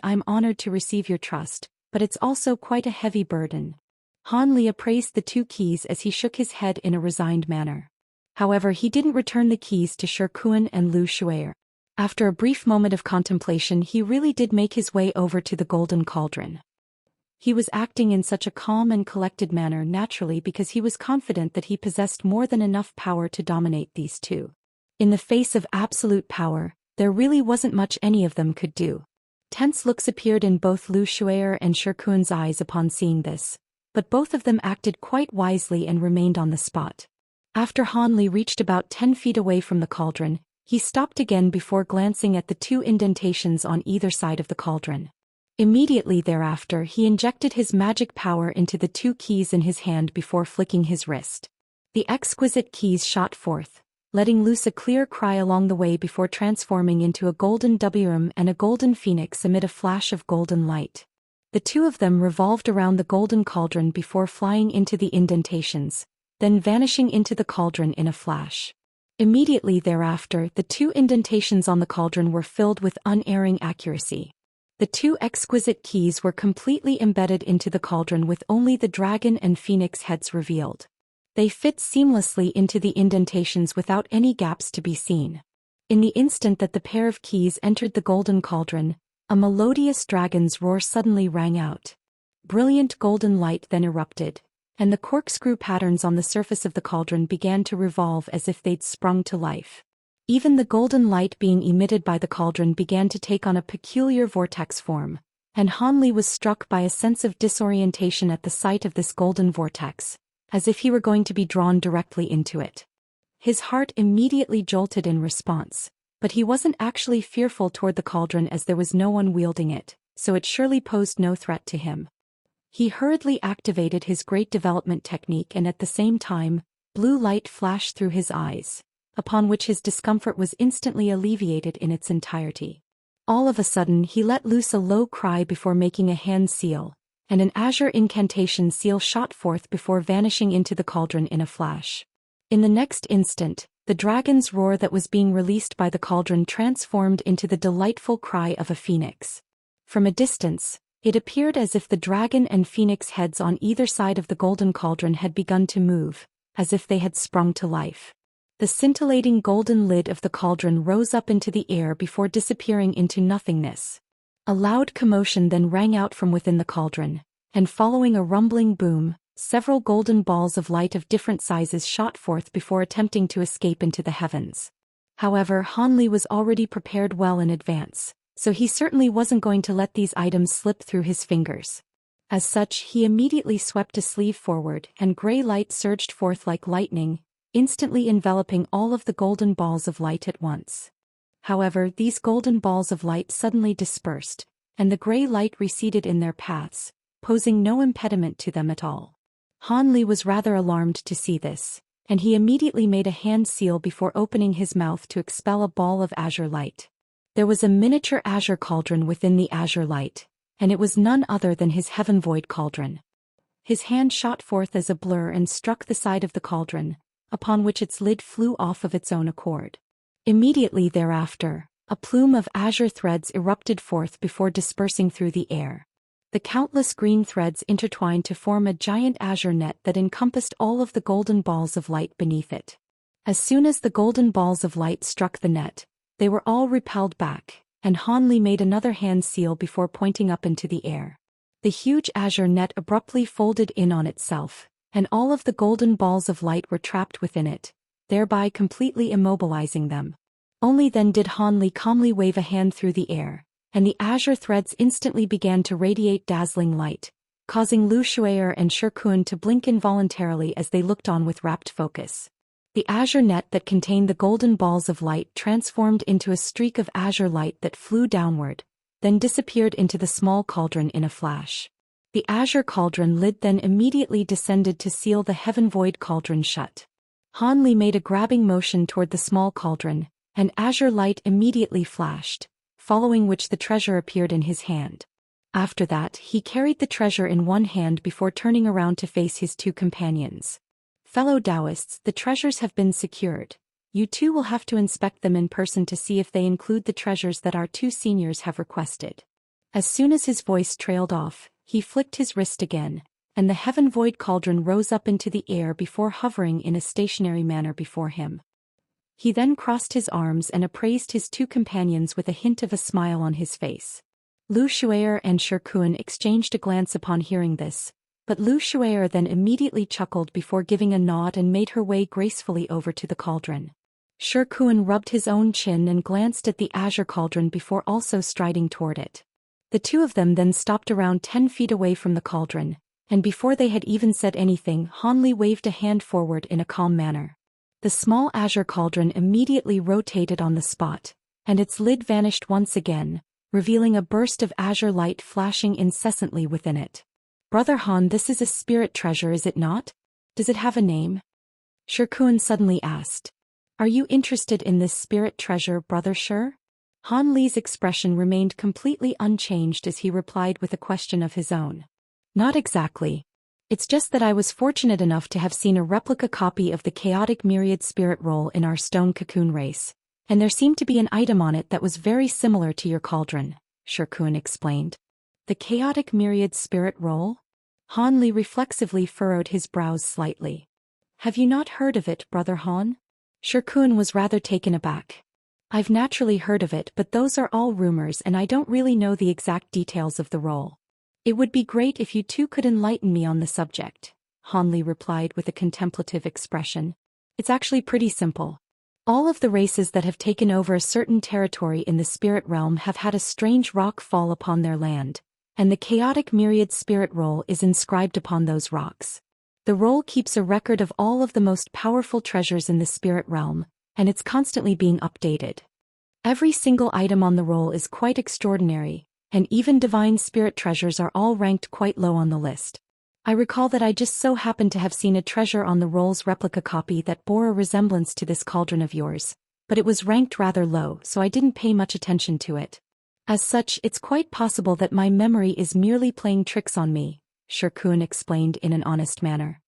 I'm honored to receive your trust, but it's also quite a heavy burden. Han Li appraised the two keys as he shook his head in a resigned manner. However, he didn't return the keys to Shi Kuan and Lu Shui'er. After a brief moment of contemplation, he really did make his way over to the golden cauldron. He was acting in such a calm and collected manner naturally because he was confident that he possessed more than enough power to dominate these two. In the face of absolute power, there really wasn't much any of them could do. Tense looks appeared in both Lu Shui'er and Shi Kuan's eyes upon seeing this, but both of them acted quite wisely and remained on the spot. After Han Li reached about 10 feet away from the cauldron, he stopped again before glancing at the two indentations on either side of the cauldron. Immediately thereafter he injected his magic power into the two keys in his hand before flicking his wrist. The exquisite keys shot forth, letting loose a clear cry along the way before transforming into a golden wurm and a golden phoenix amid a flash of golden light. The two of them revolved around the golden cauldron before flying into the indentations, then vanishing into the cauldron in a flash. Immediately thereafter the two indentations on the cauldron were filled with unerring accuracy. The two exquisite keys were completely embedded into the cauldron with only the dragon and phoenix heads revealed. They fit seamlessly into the indentations without any gaps to be seen. In the instant that the pair of keys entered the golden cauldron, a melodious dragon's roar suddenly rang out. Brilliant golden light then erupted, and the corkscrew patterns on the surface of the cauldron began to revolve as if they'd sprung to life. Even the golden light being emitted by the cauldron began to take on a peculiar vortex form, and Han Li was struck by a sense of disorientation at the sight of this golden vortex, as if he were going to be drawn directly into it. His heart immediately jolted in response, but he wasn't actually fearful toward the cauldron as there was no one wielding it, so it surely posed no threat to him. He hurriedly activated his great development technique and at the same time, blue light flashed through his eyes, upon which his discomfort was instantly alleviated in its entirety. All of a sudden he let loose a low cry before making a hand seal, and an azure incantation seal shot forth before vanishing into the cauldron in a flash. In the next instant, the dragon's roar that was being released by the cauldron transformed into the delightful cry of a phoenix. From a distance, it appeared as if the dragon and phoenix heads on either side of the golden cauldron had begun to move, as if they had sprung to life. The scintillating golden lid of the cauldron rose up into the air before disappearing into nothingness. A loud commotion then rang out from within the cauldron, and following a rumbling boom, several golden balls of light of different sizes shot forth before attempting to escape into the heavens. However, Han Li was already prepared well in advance, so he certainly wasn't going to let these items slip through his fingers. As such, he immediately swept a sleeve forward and gray light surged forth like lightning, instantly enveloping all of the golden balls of light at once. However, these golden balls of light suddenly dispersed, and the gray light receded in their paths, posing no impediment to them at all. Han Li was rather alarmed to see this, and he immediately made a hand seal before opening his mouth to expel a ball of azure light. There was a miniature azure cauldron within the azure light, and it was none other than his heaven void cauldron. His hand shot forth as a blur and struck the side of the cauldron, upon which its lid flew off of its own accord. Immediately thereafter, a plume of azure threads erupted forth before dispersing through the air. The countless green threads intertwined to form a giant azure net that encompassed all of the golden balls of light beneath it. As soon as the golden balls of light struck the net, they were all repelled back, and Han Li made another hand seal before pointing up into the air. The huge azure net abruptly folded in on itself, and all of the golden balls of light were trapped within it, thereby completely immobilizing them. Only then did Han Li calmly wave a hand through the air, and the azure threads instantly began to radiate dazzling light, causing Lu Shui'er and Shi Kun to blink involuntarily as they looked on with rapt focus. The azure net that contained the golden balls of light transformed into a streak of azure light that flew downward, then disappeared into the small cauldron in a flash. The azure cauldron lid then immediately descended to seal the heaven void cauldron shut. Han Li made a grabbing motion toward the small cauldron, and azure light immediately flashed, following which the treasure appeared in his hand. After that, he carried the treasure in one hand before turning around to face his two companions. Fellow Daoists, the treasures have been secured. You two will have to inspect them in person to see if they include the treasures that our two seniors have requested. As soon as his voice trailed off, he flicked his wrist again, and the heaven void cauldron rose up into the air before hovering in a stationary manner before him. He then crossed his arms and appraised his two companions with a hint of a smile on his face. Lu Shui'er and Shi Kun exchanged a glance upon hearing this, but Lu Shui'er then immediately chuckled before giving a nod and made her way gracefully over to the cauldron. Shi Kun rubbed his own chin and glanced at the azure cauldron before also striding toward it. The two of them then stopped around 10 feet away from the cauldron, and before they had even said anything, Han Li waved a hand forward in a calm manner. The small azure cauldron immediately rotated on the spot, and its lid vanished once again, revealing a burst of azure light flashing incessantly within it. Brother Han, this is a spirit treasure, is it not? Does it have a name? Shirkuan suddenly asked. Are you interested in this spirit treasure, Brother Shir? Han Li's expression remained completely unchanged as he replied with a question of his own. Not exactly. It's just that I was fortunate enough to have seen a replica copy of the chaotic myriad spirit roll in our stone cocoon race, and there seemed to be an item on it that was very similar to your cauldron, Shirkuan explained. The chaotic myriad spirit roll? Han Li reflexively furrowed his brows slightly. Have you not heard of it, Brother Han? Shirkuan was rather taken aback. I've naturally heard of it, but those are all rumors and I don't really know the exact details of the roll. It would be great if you two could enlighten me on the subject, Han Li replied with a contemplative expression. It's actually pretty simple. All of the races that have taken over a certain territory in the spirit realm have had a strange rock fall upon their land, and the chaotic myriad spirit roll is inscribed upon those rocks. The roll keeps a record of all of the most powerful treasures in the spirit realm, and it's constantly being updated. Every single item on the roll is quite extraordinary, and even divine spirit treasures are all ranked quite low on the list. I recall that I just so happened to have seen a treasure on the roll's replica copy that bore a resemblance to this cauldron of yours, but it was ranked rather low, so I didn't pay much attention to it. As such, it's quite possible that my memory is merely playing tricks on me, Shirkuan explained in an honest manner.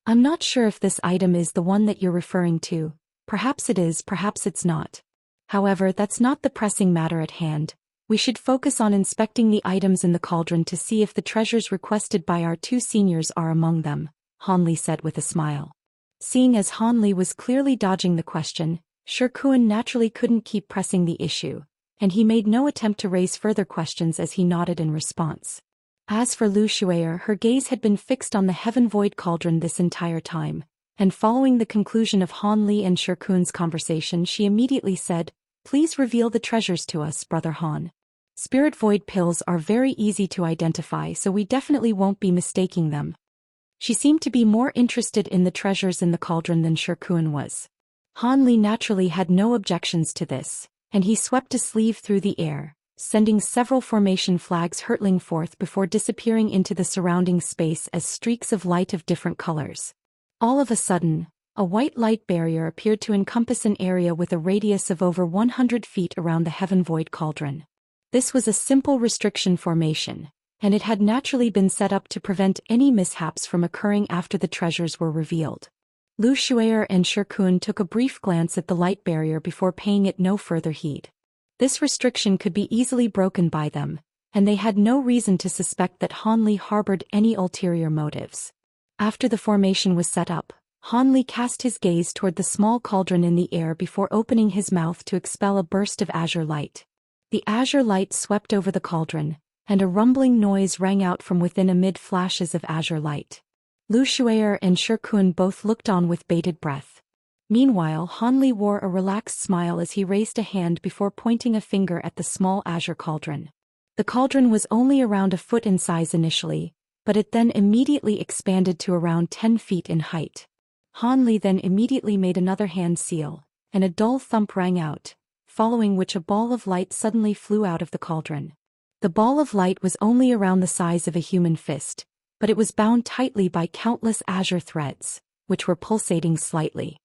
I'm not sure if this item is the one that you're referring to. Perhaps it is, perhaps it's not. However, that's not the pressing matter at hand. We should focus on inspecting the items in the cauldron to see if the treasures requested by our two seniors are among them, Han Li said with a smile. Seeing as Han Li was clearly dodging the question, Shirkuan naturally couldn't keep pressing the issue, and he made no attempt to raise further questions as he nodded in response. As for Lu Shuier, her gaze had been fixed on the Heaven Void cauldron this entire time, and following the conclusion of Han Li and Shirkuan's conversation, she immediately said, Please reveal the treasures to us, Brother Han. Spirit Void pills are very easy to identify, so we definitely won't be mistaking them. She seemed to be more interested in the treasures in the cauldron than Shirkuan was. Han Li naturally had no objections to this, and he swept a sleeve through the air, sending several formation flags hurtling forth before disappearing into the surrounding space as streaks of light of different colors. All of a sudden, a white light barrier appeared to encompass an area with a radius of over 100 feet around the Heaven Void cauldron. This was a simple restriction formation, and it had naturally been set up to prevent any mishaps from occurring after the treasures were revealed. Lu Shuier and Shirkuan took a brief glance at the light barrier before paying it no further heed. This restriction could be easily broken by them, and they had no reason to suspect that Han Li harbored any ulterior motives. After the formation was set up, Han Li cast his gaze toward the small cauldron in the air before opening his mouth to expel a burst of azure light. The azure light swept over the cauldron, and a rumbling noise rang out from within amid flashes of azure light. Lu Shuier and Shirkuan both looked on with bated breath. Meanwhile, Han Li wore a relaxed smile as he raised a hand before pointing a finger at the small azure cauldron. The cauldron was only around a foot in size initially, but it then immediately expanded to around 10 feet in height. Han Li then immediately made another hand seal, and a dull thump rang out, following which a ball of light suddenly flew out of the cauldron. The ball of light was only around the size of a human fist, but it was bound tightly by countless azure threads, which were pulsating slightly.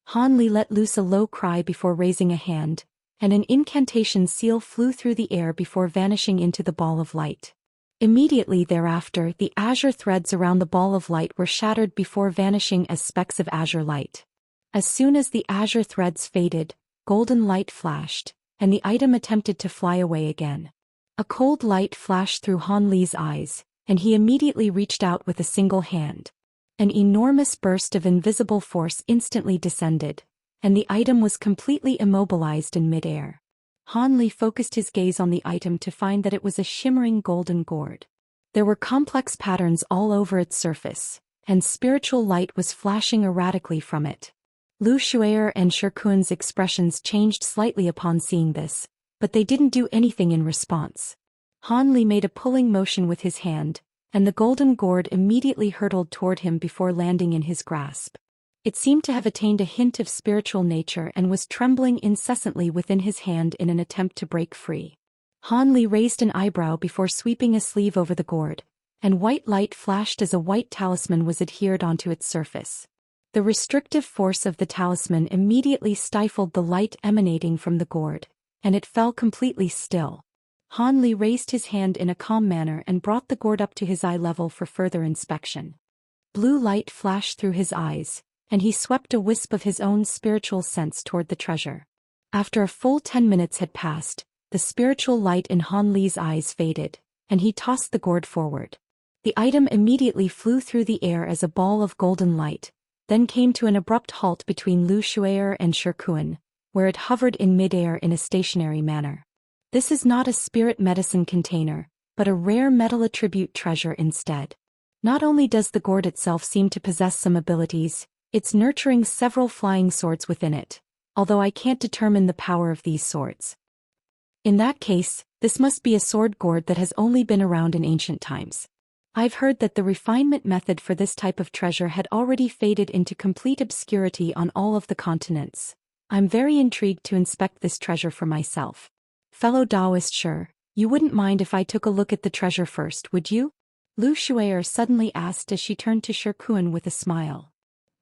Han Li let loose a low cry before raising a hand, and an incantation seal flew through the air before vanishing into the ball of light. Immediately thereafter, the azure threads around the ball of light were shattered before vanishing as specks of azure light. As soon as the azure threads faded, golden light flashed, and the item attempted to fly away again. A cold light flashed through Han Li's eyes, and he immediately reached out with a single hand. An enormous burst of invisible force instantly descended, and the item was completely immobilized in midair. Han Li focused his gaze on the item to find that it was a shimmering golden gourd. There were complex patterns all over its surface, and spiritual light was flashing erratically from it. Lu Shuier and Shirkuan's expressions changed slightly upon seeing this, but they didn't do anything in response. Han Li made a pulling motion with his hand, and the golden gourd immediately hurtled toward him before landing in his grasp. It seemed to have attained a hint of spiritual nature and was trembling incessantly within his hand in an attempt to break free. Han Li raised an eyebrow before sweeping a sleeve over the gourd, and white light flashed as a white talisman was adhered onto its surface. The restrictive force of the talisman immediately stifled the light emanating from the gourd, and it fell completely still. Han Li raised his hand in a calm manner and brought the gourd up to his eye level for further inspection. Blue light flashed through his eyes, and he swept a wisp of his own spiritual sense toward the treasure. After a full 10 minutes had passed, the spiritual light in Han Li's eyes faded, and he tossed the gourd forward. The item immediately flew through the air as a ball of golden light, then came to an abrupt halt between Lu Shu'er and Shikuan, where it hovered in midair in a stationary manner. This is not a spirit medicine container, but a rare metal attribute treasure instead. Not only does the gourd itself seem to possess some abilities, it's nurturing several flying swords within it, although I can't determine the power of these swords. In that case, this must be a sword gourd that has only been around in ancient times. I've heard that the refinement method for this type of treasure had already faded into complete obscurity on all of the continents. I'm very intrigued to inspect this treasure for myself. Fellow Daoist, sure, you wouldn't mind if I took a look at the treasure first, would you? Lu Shu'er suddenly asked as she turned to Shikuan with a smile.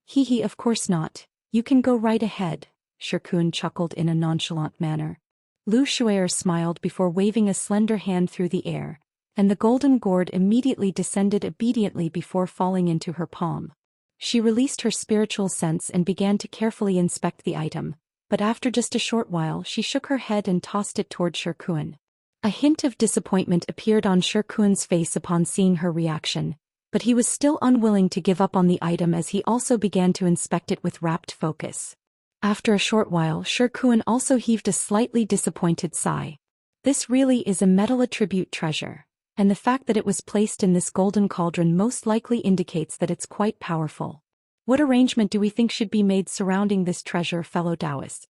Hee, of course not. You can go right ahead, Shikuan chuckled in a nonchalant manner. Lu Shu'er smiled before waving a slender hand through the air, and the golden gourd immediately descended obediently before falling into her palm. She released her spiritual sense and began to carefully inspect the item, but after just a short while she shook her head and tossed it toward Shikuan. A hint of disappointment appeared on Shikuan's face upon seeing her reaction, but he was still unwilling to give up on the item as he also began to inspect it with rapt focus. After a short while, Shikuan also heaved a slightly disappointed sigh. This really is a metal attribute treasure, and the fact that it was placed in this golden cauldron most likely indicates that it's quite powerful. What arrangement do we think should be made surrounding this treasure, fellow Daoists?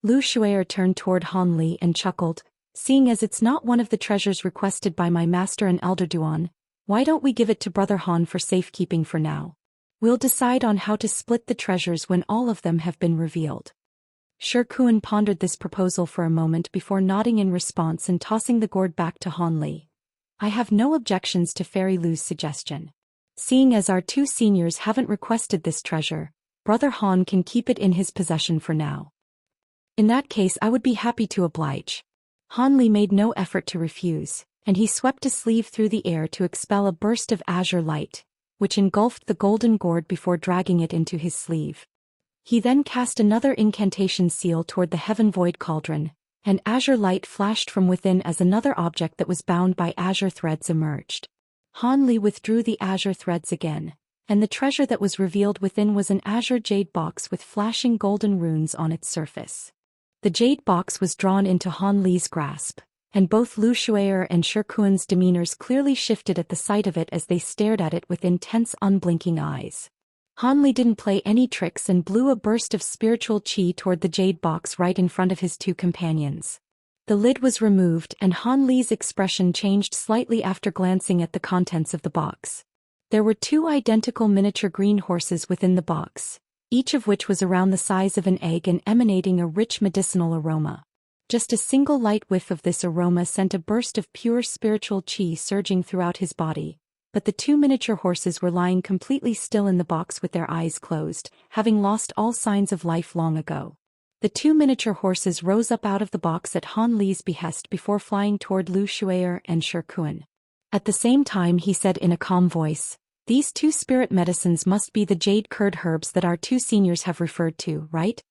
Lu Shu'er turned toward Han Li and chuckled, seeing as it's not one of the treasures requested by my master and elder Duan. Why don't we give it to Brother Han for safekeeping for now? We'll decide on how to split the treasures when all of them have been revealed. Shikuan pondered this proposal for a moment before nodding in response and tossing the gourd back to Han Li. I have no objections to Fairy Lu's suggestion. Seeing as our two seniors haven't requested this treasure, Brother Han can keep it in his possession for now. In that case, I would be happy to oblige. Han Li made no effort to refuse, and he swept a sleeve through the air to expel a burst of azure light, which engulfed the golden gourd before dragging it into his sleeve. He then cast another incantation seal toward the heaven void cauldron, and azure light flashed from within as another object that was bound by azure threads emerged. Han Li withdrew the azure threads again, and the treasure that was revealed within was an azure jade box with flashing golden runes on its surface. The jade box was drawn into Han Li's grasp, and both Lu Shu'er and Shikuan's demeanors clearly shifted at the sight of it as they stared at it with intense unblinking eyes. Han Li didn't play any tricks and blew a burst of spiritual qi toward the jade box right in front of his two companions. The lid was removed and Han Li's expression changed slightly after glancing at the contents of the box. There were two identical miniature green horses within the box, each of which was around the size of an egg and emanating a rich medicinal aroma. Just a single light whiff of this aroma sent a burst of pure spiritual qi surging throughout his body, but the two miniature horses were lying completely still in the box with their eyes closed, having lost all signs of life long ago. The two miniature horses rose up out of the box at Han Li's behest before flying toward Lu Shu'er and Shikuan. At the same time he said in a calm voice, "These two spirit medicines must be the jade curd herbs that our two seniors have referred to, right?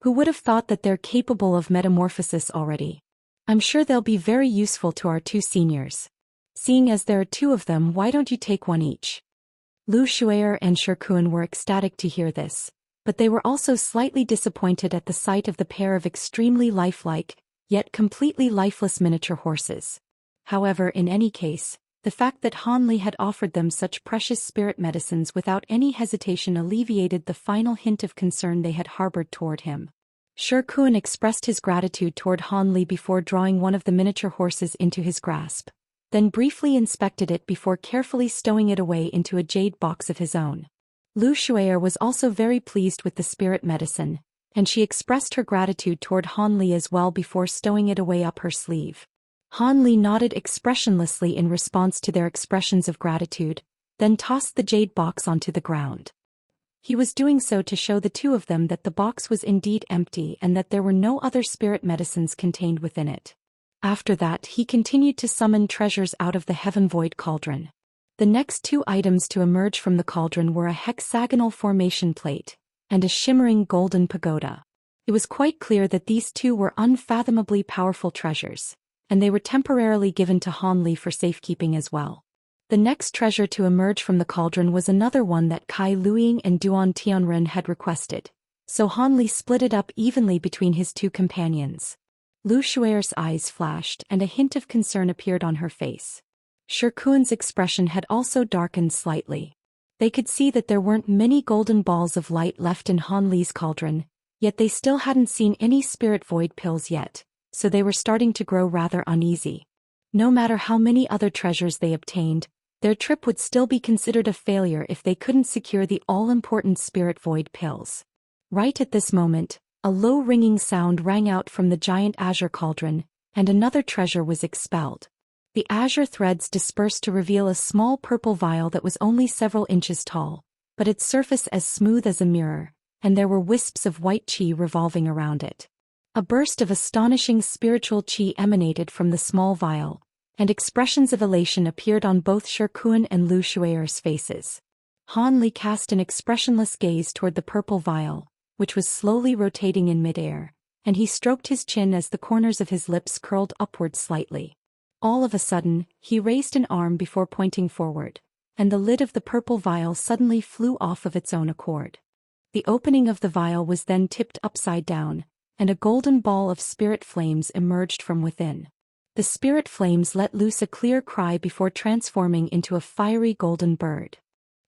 Who would have thought that they're capable of metamorphosis already? I'm sure they'll be very useful to our two seniors. Seeing as there are two of them, why don't you take one each?" Lu Shu'er and Shikuan were ecstatic to hear this, but they were also slightly disappointed at the sight of the pair of extremely lifelike, yet completely lifeless miniature horses. However, in any case, the fact that Han Li had offered them such precious spirit medicines without any hesitation alleviated the final hint of concern they had harbored toward him. Shikuan expressed his gratitude toward Han Li before drawing one of the miniature horses into his grasp, then briefly inspected it before carefully stowing it away into a jade box of his own. Lu Shuier was also very pleased with the spirit medicine, and she expressed her gratitude toward Han Li as well before stowing it away up her sleeve. Han Li nodded expressionlessly in response to their expressions of gratitude, then tossed the jade box onto the ground. He was doing so to show the two of them that the box was indeed empty and that there were no other spirit medicines contained within it. After that, he continued to summon treasures out of the Heaven Void Cauldron. The next two items to emerge from the cauldron were a hexagonal formation plate and a shimmering golden pagoda. It was quite clear that these two were unfathomably powerful treasures, and they were temporarily given to Han Li for safekeeping as well. The next treasure to emerge from the cauldron was another one that Kai Luiying and Duan Tianren had requested, so Han Li split it up evenly between his two companions. Lu Shuier's eyes flashed and a hint of concern appeared on her face. Shirkuan's expression had also darkened slightly. They could see that there weren't many golden balls of light left in Han Li's cauldron, yet they still hadn't seen any spirit void pills yet, so they were starting to grow rather uneasy. No matter how many other treasures they obtained, their trip would still be considered a failure if they couldn't secure the all-important spirit void pills. Right at this moment, a low ringing sound rang out from the giant azure cauldron, and another treasure was expelled. The azure threads dispersed to reveal a small purple vial that was only several inches tall, but its surface as smooth as a mirror, and there were wisps of white qi revolving around it. A burst of astonishing spiritual qi emanated from the small vial, and expressions of elation appeared on both Shirkuan and Lu Shuier's faces. Han Li cast an expressionless gaze toward the purple vial, which was slowly rotating in midair, and he stroked his chin as the corners of his lips curled upward slightly. All of a sudden, he raised an arm before pointing forward, and the lid of the purple vial suddenly flew off of its own accord. The opening of the vial was then tipped upside down, and a golden ball of spirit flames emerged from within. The spirit flames let loose a clear cry before transforming into a fiery golden bird.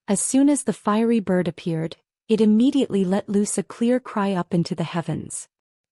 As soon as the fiery bird appeared, it immediately let loose a clear cry up into the heavens.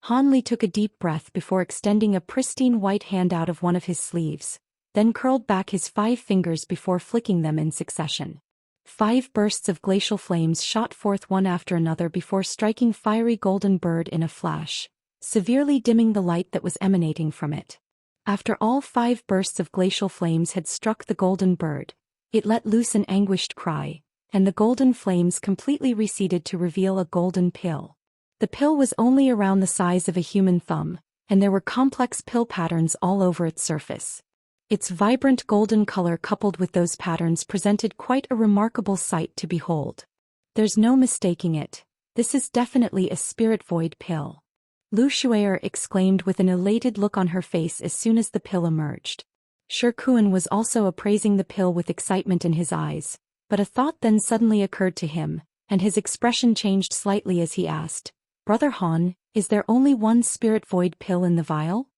Han Li took a deep breath before extending a pristine white hand out of one of his sleeves, then curled back his 5 fingers before flicking them in succession. 5 bursts of glacial flames shot forth one after another before striking fiery golden bird in a flash, severely dimming the light that was emanating from it. After all 5 bursts of glacial flames had struck the golden bird, it let loose an anguished cry, and the golden flames completely receded to reveal a golden pill. The pill was only around the size of a human thumb, and there were complex pill patterns all over its surface. Its vibrant golden color coupled with those patterns presented quite a remarkable sight to behold. There's no mistaking it, this is definitely a spirit void pill. Lu Shuier exclaimed with an elated look on her face as soon as the pill emerged. Shirkuan was also appraising the pill with excitement in his eyes, but a thought then suddenly occurred to him, and his expression changed slightly as he asked, "Brother Han, is there only one spirit void pill in the vial?"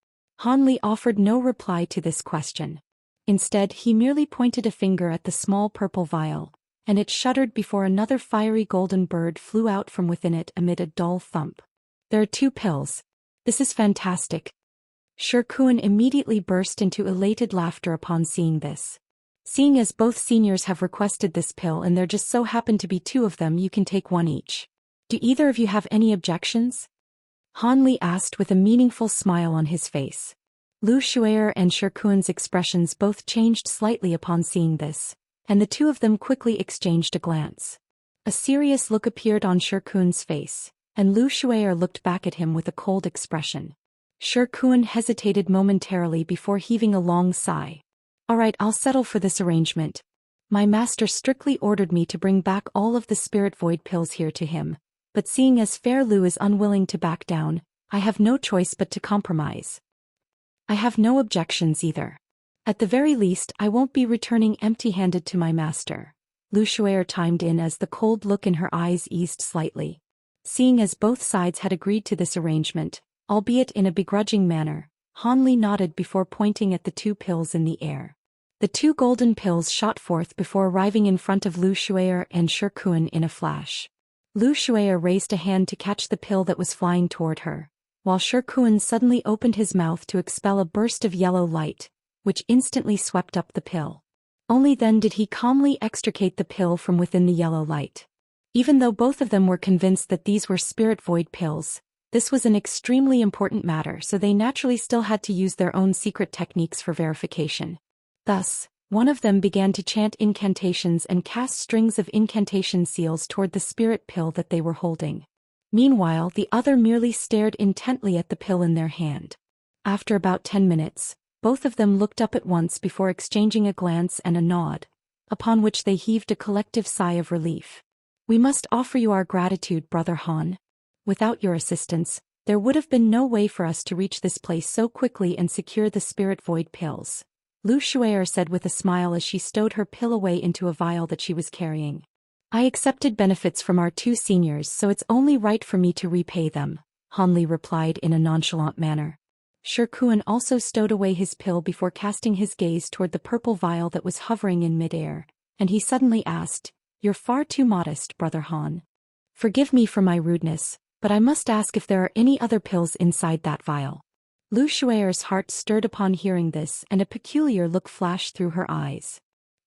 Han Li offered no reply to this question. Instead, he merely pointed a finger at the small purple vial, and it shuddered before another fiery golden bird flew out from within it amid a dull thump. "There are 2 pills. This is fantastic." Shirkuan immediately burst into elated laughter upon seeing this. "Seeing as both seniors have requested this pill and there just so happen to be 2 of them, you can take 1 each. Do either of you have any objections?" Han Li asked with a meaningful smile on his face. Lu Shuier and Shirkuan's expressions both changed slightly upon seeing this, and the 2 of them quickly exchanged a glance. A serious look appeared on Shirkuan's face, and Lu Shuier looked back at him with a cold expression. Shirkuan hesitated momentarily before heaving a long sigh. "All right, I'll settle for this arrangement. My master strictly ordered me to bring back all of the spirit void pills here to him, but seeing as Fair Lu is unwilling to back down, I have no choice but to compromise." "I have no objections either. At the very least, I won't be returning empty-handed to my master," Lu Shuier chimed in as the cold look in her eyes eased slightly. Seeing as both sides had agreed to this arrangement, albeit in a begrudging manner, Han Li nodded before pointing at the 2 pills in the air. The 2 golden pills shot forth before arriving in front of Lu Shuier and Shirkuan in a flash. Lu Shuier raised a hand to catch the pill that was flying toward her, while Shirkuan suddenly opened his mouth to expel a burst of yellow light, which instantly swept up the pill. Only then did he calmly extricate the pill from within the yellow light. Even though both of them were convinced that these were spirit void pills, this was an extremely important matter, so they naturally still had to use their own secret techniques for verification. Thus, one of them began to chant incantations and cast strings of incantation seals toward the spirit pill that they were holding. Meanwhile, the other merely stared intently at the pill in their hand. After about 10 minutes, both of them looked up at once before exchanging a glance and a nod, upon which they heaved a collective sigh of relief. "We must offer you our gratitude, Brother Han. Without your assistance, there would have been no way for us to reach this place so quickly and secure the spirit void pills," Lu Shuer said with a smile as she stowed her pill away into a vial that she was carrying. "I accepted benefits from our two seniors, so it's only right for me to repay them," Han Li replied in a nonchalant manner. Shi Kuan also stowed away his pill before casting his gaze toward the purple vial that was hovering in midair, and he suddenly asked, "You're far too modest, Brother Han. Forgive me for my rudeness, but I must ask if there are any other pills inside that vial." Lu Shuer's heart stirred upon hearing this, and a peculiar look flashed through her eyes.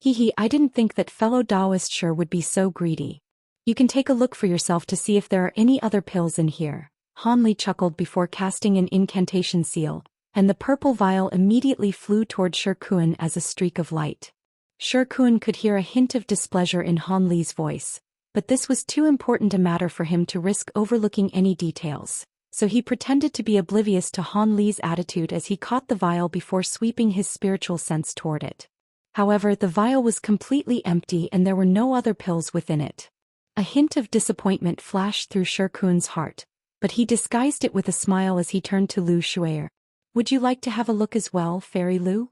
I didn't think that fellow Daoist sure would be so greedy. You can take a look for yourself to see if there are any other pills in here," Han Li chuckled before casting an incantation seal, and the purple vial immediately flew toward Shi Kuan as a streak of light. Shi Kuan could hear a hint of displeasure in Han Li's voice, but this was too important a matter for him to risk overlooking any details, so he pretended to be oblivious to Han Li's attitude as he caught the vial before sweeping his spiritual sense toward it. However, the vial was completely empty and there were no other pills within it. A hint of disappointment flashed through Shi Kuan's heart, but he disguised it with a smile as he turned to Lu Shuer. "Would you like to have a look as well, Fairy Lu?"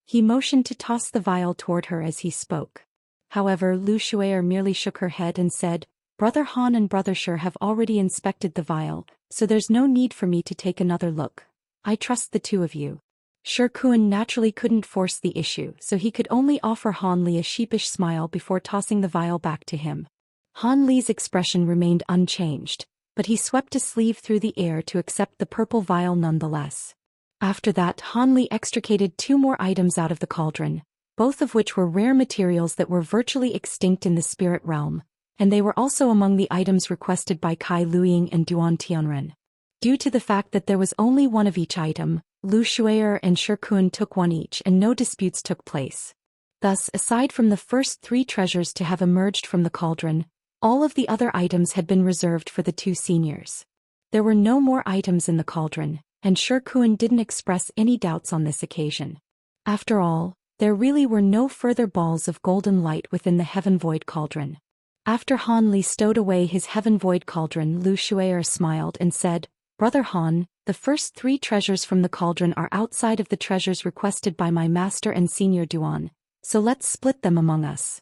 He motioned to toss the vial toward her as he spoke. However, Lu Shuer merely shook her head and said, "Brother Han and Brother Shi have already inspected the vial, so there's no need for me to take another look. I trust the two of you." Shi Kuan naturally couldn't force the issue, so he could only offer Han Li a sheepish smile before tossing the vial back to him. Han Li's expression remained unchanged, but he swept a sleeve through the air to accept the purple vial nonetheless. After that, Han Li extricated 2 more items out of the cauldron, both of which were rare materials that were virtually extinct in the spirit realm, and they were also among the items requested by Kai Luying and Duan Tianren. Due to the fact that there was only one of each item, Lu Shuer and Shi Kuan took one each and no disputes took place. Thus, aside from the first 3 treasures to have emerged from the cauldron, all of the other items had been reserved for the 2 seniors. There were no more items in the cauldron, and Shi Kuan didn't express any doubts on this occasion. After all, there really were no further balls of golden light within the Heaven Void Cauldron. After Han Li stowed away his Heaven Void Cauldron, Lu Shuer smiled and said, "Brother Han, the first 3 treasures from the cauldron are outside of the treasures requested by my master and senior Duan, so let's split them among us."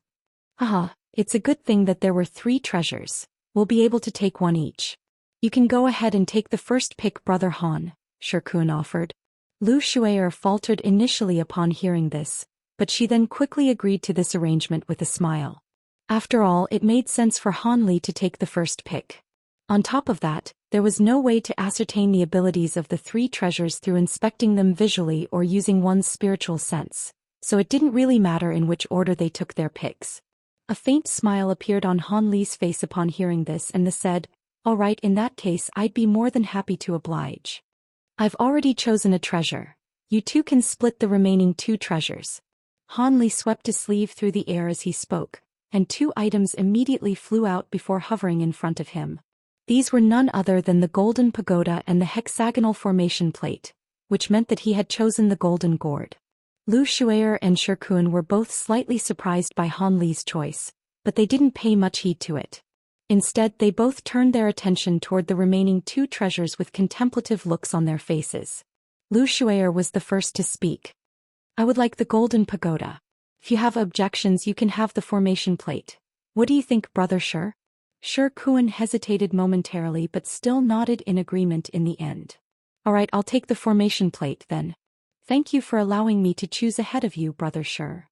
"Haha, it's a good thing that there were 3 treasures. We'll be able to take one each." "You can go ahead and take the first pick, Brother Han," Shi Kuan offered. Lu Shuer faltered initially upon hearing this, but she then quickly agreed to this arrangement with a smile. After all, it made sense for Han Li to take the first pick. On top of that, there was no way to ascertain the abilities of the 3 treasures through inspecting them visually or using one's spiritual sense, so it didn't really matter in which order they took their picks. A faint smile appeared on Han Li's face upon hearing this and said, "All right, in that case I'd be more than happy to oblige. I've already chosen a treasure. You two can split the remaining 2 treasures." Han Li swept a sleeve through the air as he spoke, and 2 items immediately flew out before hovering in front of him. These were none other than the golden pagoda and the hexagonal formation plate, which meant that he had chosen the golden gourd. Lu Shuer and Shi Kuan were both slightly surprised by Han Li's choice, but they didn't pay much heed to it. Instead, they both turned their attention toward the remaining 2 treasures with contemplative looks on their faces. Lu Shuer was the first to speak. "I would like the golden pagoda. If you have objections, you can have the formation plate. What do you think, Brother Shi?" Shi Kuan hesitated momentarily but still nodded in agreement in the end. "All right, I'll take the formation plate then. Thank you for allowing me to choose ahead of you, Brother Shi."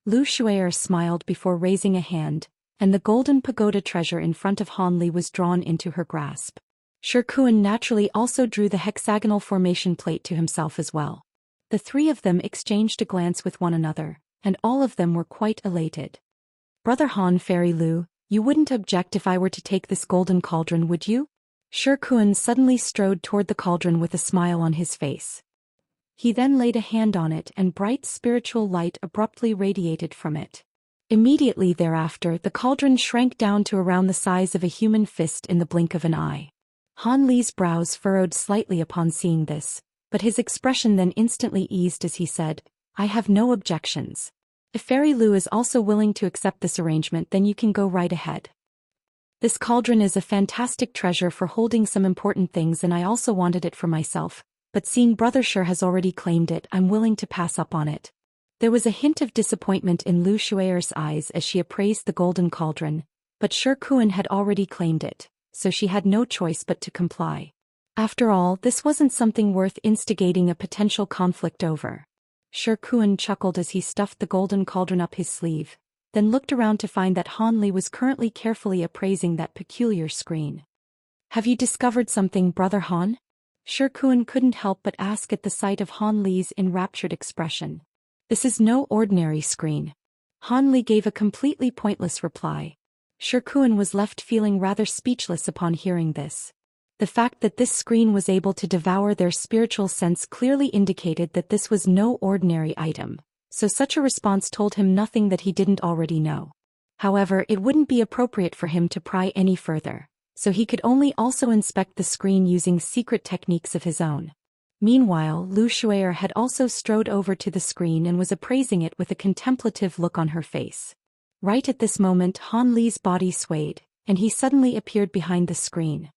Lu Shuer smiled before raising a hand, and the golden pagoda treasure in front of Han Li was drawn into her grasp. Shi Kuan naturally also drew the hexagonal formation plate to himself as well. The three of them exchanged a glance with one another, and all of them were quite elated. "Brother Han, Fairy Lu, you wouldn't object if I were to take this golden cauldron, would you?" Shi Kun suddenly strode toward the cauldron with a smile on his face. He then laid a hand on it and bright spiritual light abruptly radiated from it. Immediately thereafter, the cauldron shrank down to around the size of a human fist in the blink of an eye. Han Li's brows furrowed slightly upon seeing this, but his expression then instantly eased as he said, "I have no objections. If Fairy Lu is also willing to accept this arrangement, then you can go right ahead. This cauldron is a fantastic treasure for holding some important things, and I also wanted it for myself, but seeing Brother Shi has already claimed it, I'm willing to pass up on it." There was a hint of disappointment in Lu Shuer's eyes as she appraised the golden cauldron, but Shi Kun had already claimed it, so she had no choice but to comply. After all, this wasn't something worth instigating a potential conflict over. Shi Kun chuckled as he stuffed the golden cauldron up his sleeve, then looked around to find that Han Li was currently carefully appraising that peculiar screen. "Have you discovered something, Brother Han?" Shi Kun couldn't help but ask at the sight of Han Li's enraptured expression. "This is no ordinary screen." Han Li gave a completely pointless reply. Shi Kun was left feeling rather speechless upon hearing this. The fact that this screen was able to devour their spiritual sense clearly indicated that this was no ordinary item, so such a response told him nothing that he didn't already know. However, it wouldn't be appropriate for him to pry any further, so he could only also inspect the screen using secret techniques of his own. Meanwhile, Lu Shuer had also strode over to the screen and was appraising it with a contemplative look on her face. Right at this moment, Han Li's body swayed, and he suddenly appeared behind the screen.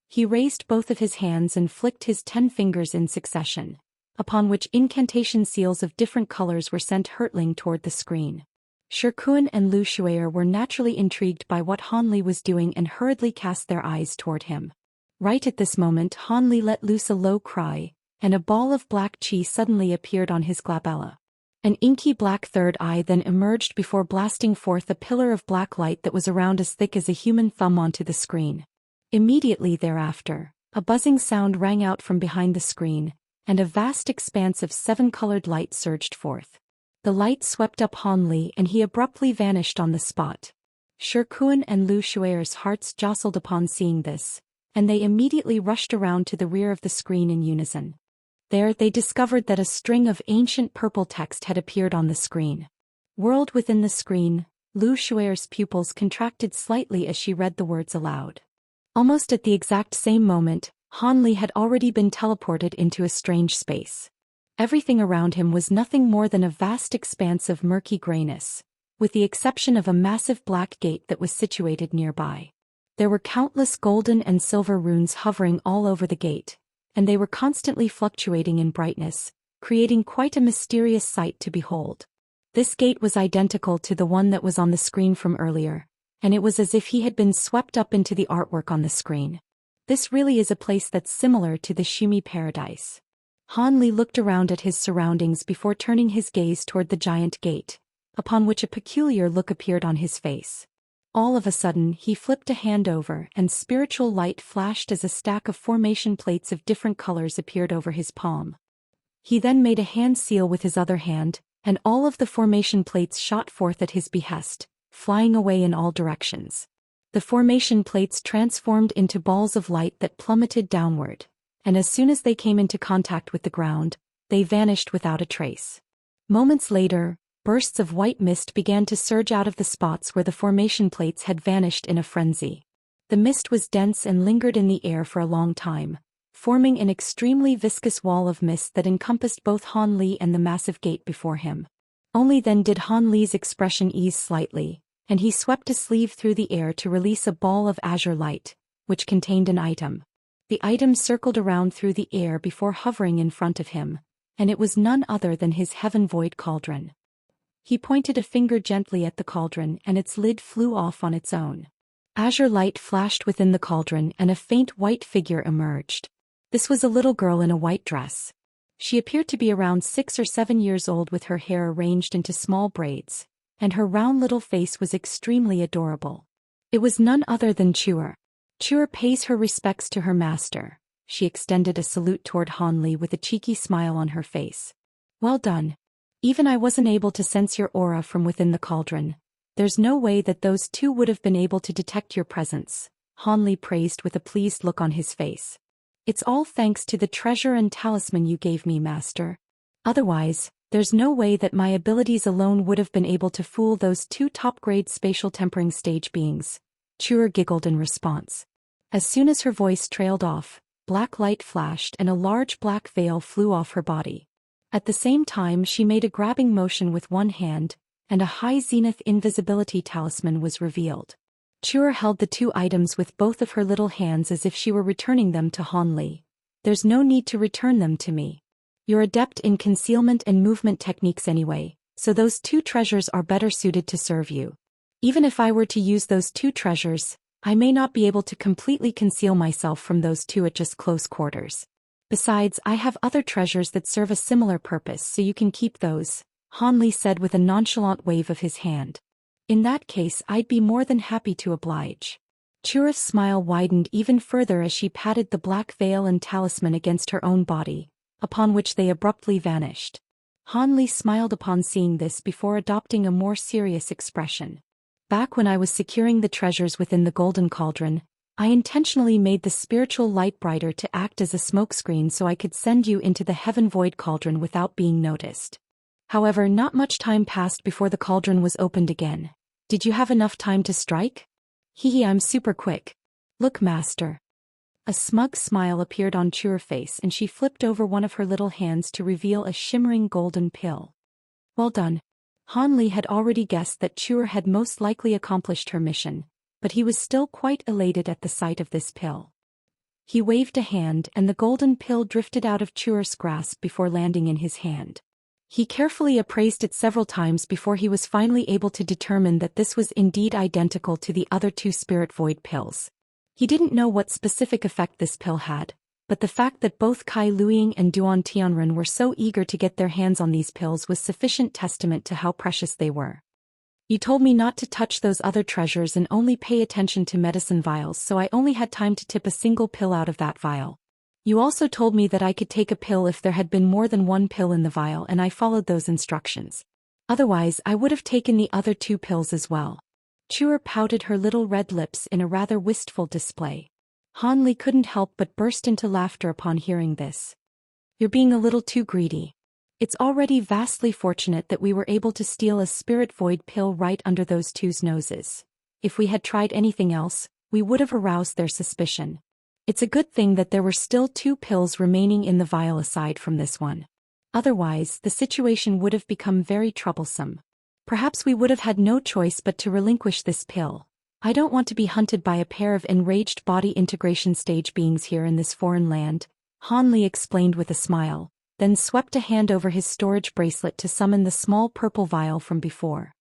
He raised both of his hands and flicked his 10 fingers in succession, upon which incantation seals of different colors were sent hurtling toward the screen. Shi Kun and Lu Shuer were naturally intrigued by what Han Li was doing and hurriedly cast their eyes toward him. Right at this moment, Han Li let loose a low cry, and a ball of black chi suddenly appeared on his glabella. An inky black third eye then emerged before blasting forth a pillar of black light that was around as thick as a human thumb onto the screen. Immediately thereafter, a buzzing sound rang out from behind the screen, and a vast expanse of 7-colored light surged forth. The light swept up Han Li and he abruptly vanished on the spot. Shi Kun and Lu Shuer's hearts jostled upon seeing this, and they immediately rushed around to the rear of the screen in unison. There they discovered that a string of ancient purple text had appeared on the screen. Whirled within the screen, Lu Shuer's pupils contracted slightly as she read the words aloud. Almost at the exact same moment, Han Li had already been teleported into a strange space. Everything around him was nothing more than a vast expanse of murky grayness, with the exception of a massive black gate that was situated nearby. There were countless golden and silver runes hovering all over the gate, and they were constantly fluctuating in brightness, creating quite a mysterious sight to behold. This gate was identical to the one that was on the screen from earlier, and it was as if he had been swept up into the artwork on the screen. This really is a place that's similar to the Shumi paradise. Han Li looked around at his surroundings before turning his gaze toward the giant gate, upon which a peculiar look appeared on his face. All of a sudden, he flipped a hand over and spiritual light flashed as a stack of formation plates of different colors appeared over his palm. He then made a hand seal with his other hand, and all of the formation plates shot forth at his behest, flying away in all directions. The formation plates transformed into balls of light that plummeted downward, and as soon as they came into contact with the ground, they vanished without a trace. Moments later, bursts of white mist began to surge out of the spots where the formation plates had vanished in a frenzy. The mist was dense and lingered in the air for a long time, forming an extremely viscous wall of mist that encompassed both Han Li and the massive gate before him. Only then did Han Li's expression ease slightly, and he swept a sleeve through the air to release a ball of azure light, which contained an item. The item circled around through the air before hovering in front of him, and it was none other than his heaven void cauldron. He pointed a finger gently at the cauldron and its lid flew off on its own. Azure light flashed within the cauldron and a faint white figure emerged. This was a little girl in a white dress. She appeared to be around 6 or 7 years old with her hair arranged into small braids, and her round little face was extremely adorable. It was none other than Chuer. Chuer pays her respects to her master. She extended a salute toward Han Li with a cheeky smile on her face. Well done. Even I wasn't able to sense your aura from within the cauldron. There's no way that those two would have been able to detect your presence, Han Li praised with a pleased look on his face. It's all thanks to the treasure and talisman you gave me, Master. Otherwise, there's no way that my abilities alone would have been able to fool those two top-grade spatial tempering stage beings. Chur giggled in response. As soon as her voice trailed off, black light flashed and a large black veil flew off her body. At the same time she made a grabbing motion with one hand, and a high zenith invisibility talisman was revealed. Chur held the two items with both of her little hands as if she were returning them to Han Li. There's no need to return them to me. You're adept in concealment and movement techniques anyway, so those two treasures are better suited to serve you. Even if I were to use those two treasures, I may not be able to completely conceal myself from those two at just close quarters. Besides, I have other treasures that serve a similar purpose, so you can keep those, Han Li said with a nonchalant wave of his hand. In that case, I'd be more than happy to oblige. Chura's smile widened even further as she patted the black veil and talisman against her own body, upon which they abruptly vanished. Han Li smiled upon seeing this before adopting a more serious expression. Back when I was securing the treasures within the golden cauldron, I intentionally made the spiritual light brighter to act as a smokescreen so I could send you into the heaven void cauldron without being noticed. However, not much time passed before the cauldron was opened again. Did you have enough time to strike? Hehe, I'm super quick. Look, Master. A smug smile appeared on Chur's face and she flipped over one of her little hands to reveal a shimmering golden pill. Well done. Han Li had already guessed that Chur had most likely accomplished her mission, but he was still quite elated at the sight of this pill. He waved a hand and the golden pill drifted out of Chur's grasp before landing in his hand. He carefully appraised it several times before he was finally able to determine that this was indeed identical to the other two spirit void pills. He didn't know what specific effect this pill had, but the fact that both Kai Luiying and Duan Tianren were so eager to get their hands on these pills was sufficient testament to how precious they were. You told me not to touch those other treasures and only pay attention to medicine vials, so I only had time to tip a single pill out of that vial. You also told me that I could take a pill if there had been more than one pill in the vial, and I followed those instructions. Otherwise, I would have taken the other two pills as well. Chur pouted her little red lips in a rather wistful display. Han Li couldn't help but burst into laughter upon hearing this. You're being a little too greedy. It's already vastly fortunate that we were able to steal a spirit void pill right under those two's noses. If we had tried anything else, we would have aroused their suspicion. It's a good thing that there were still two pills remaining in the vial aside from this one. Otherwise, the situation would have become very troublesome. Perhaps we would have had no choice but to relinquish this pill. I don't want to be hunted by a pair of enraged body integration stage beings here in this foreign land, Han Li explained with a smile, then swept a hand over his storage bracelet to summon the small purple vial from before.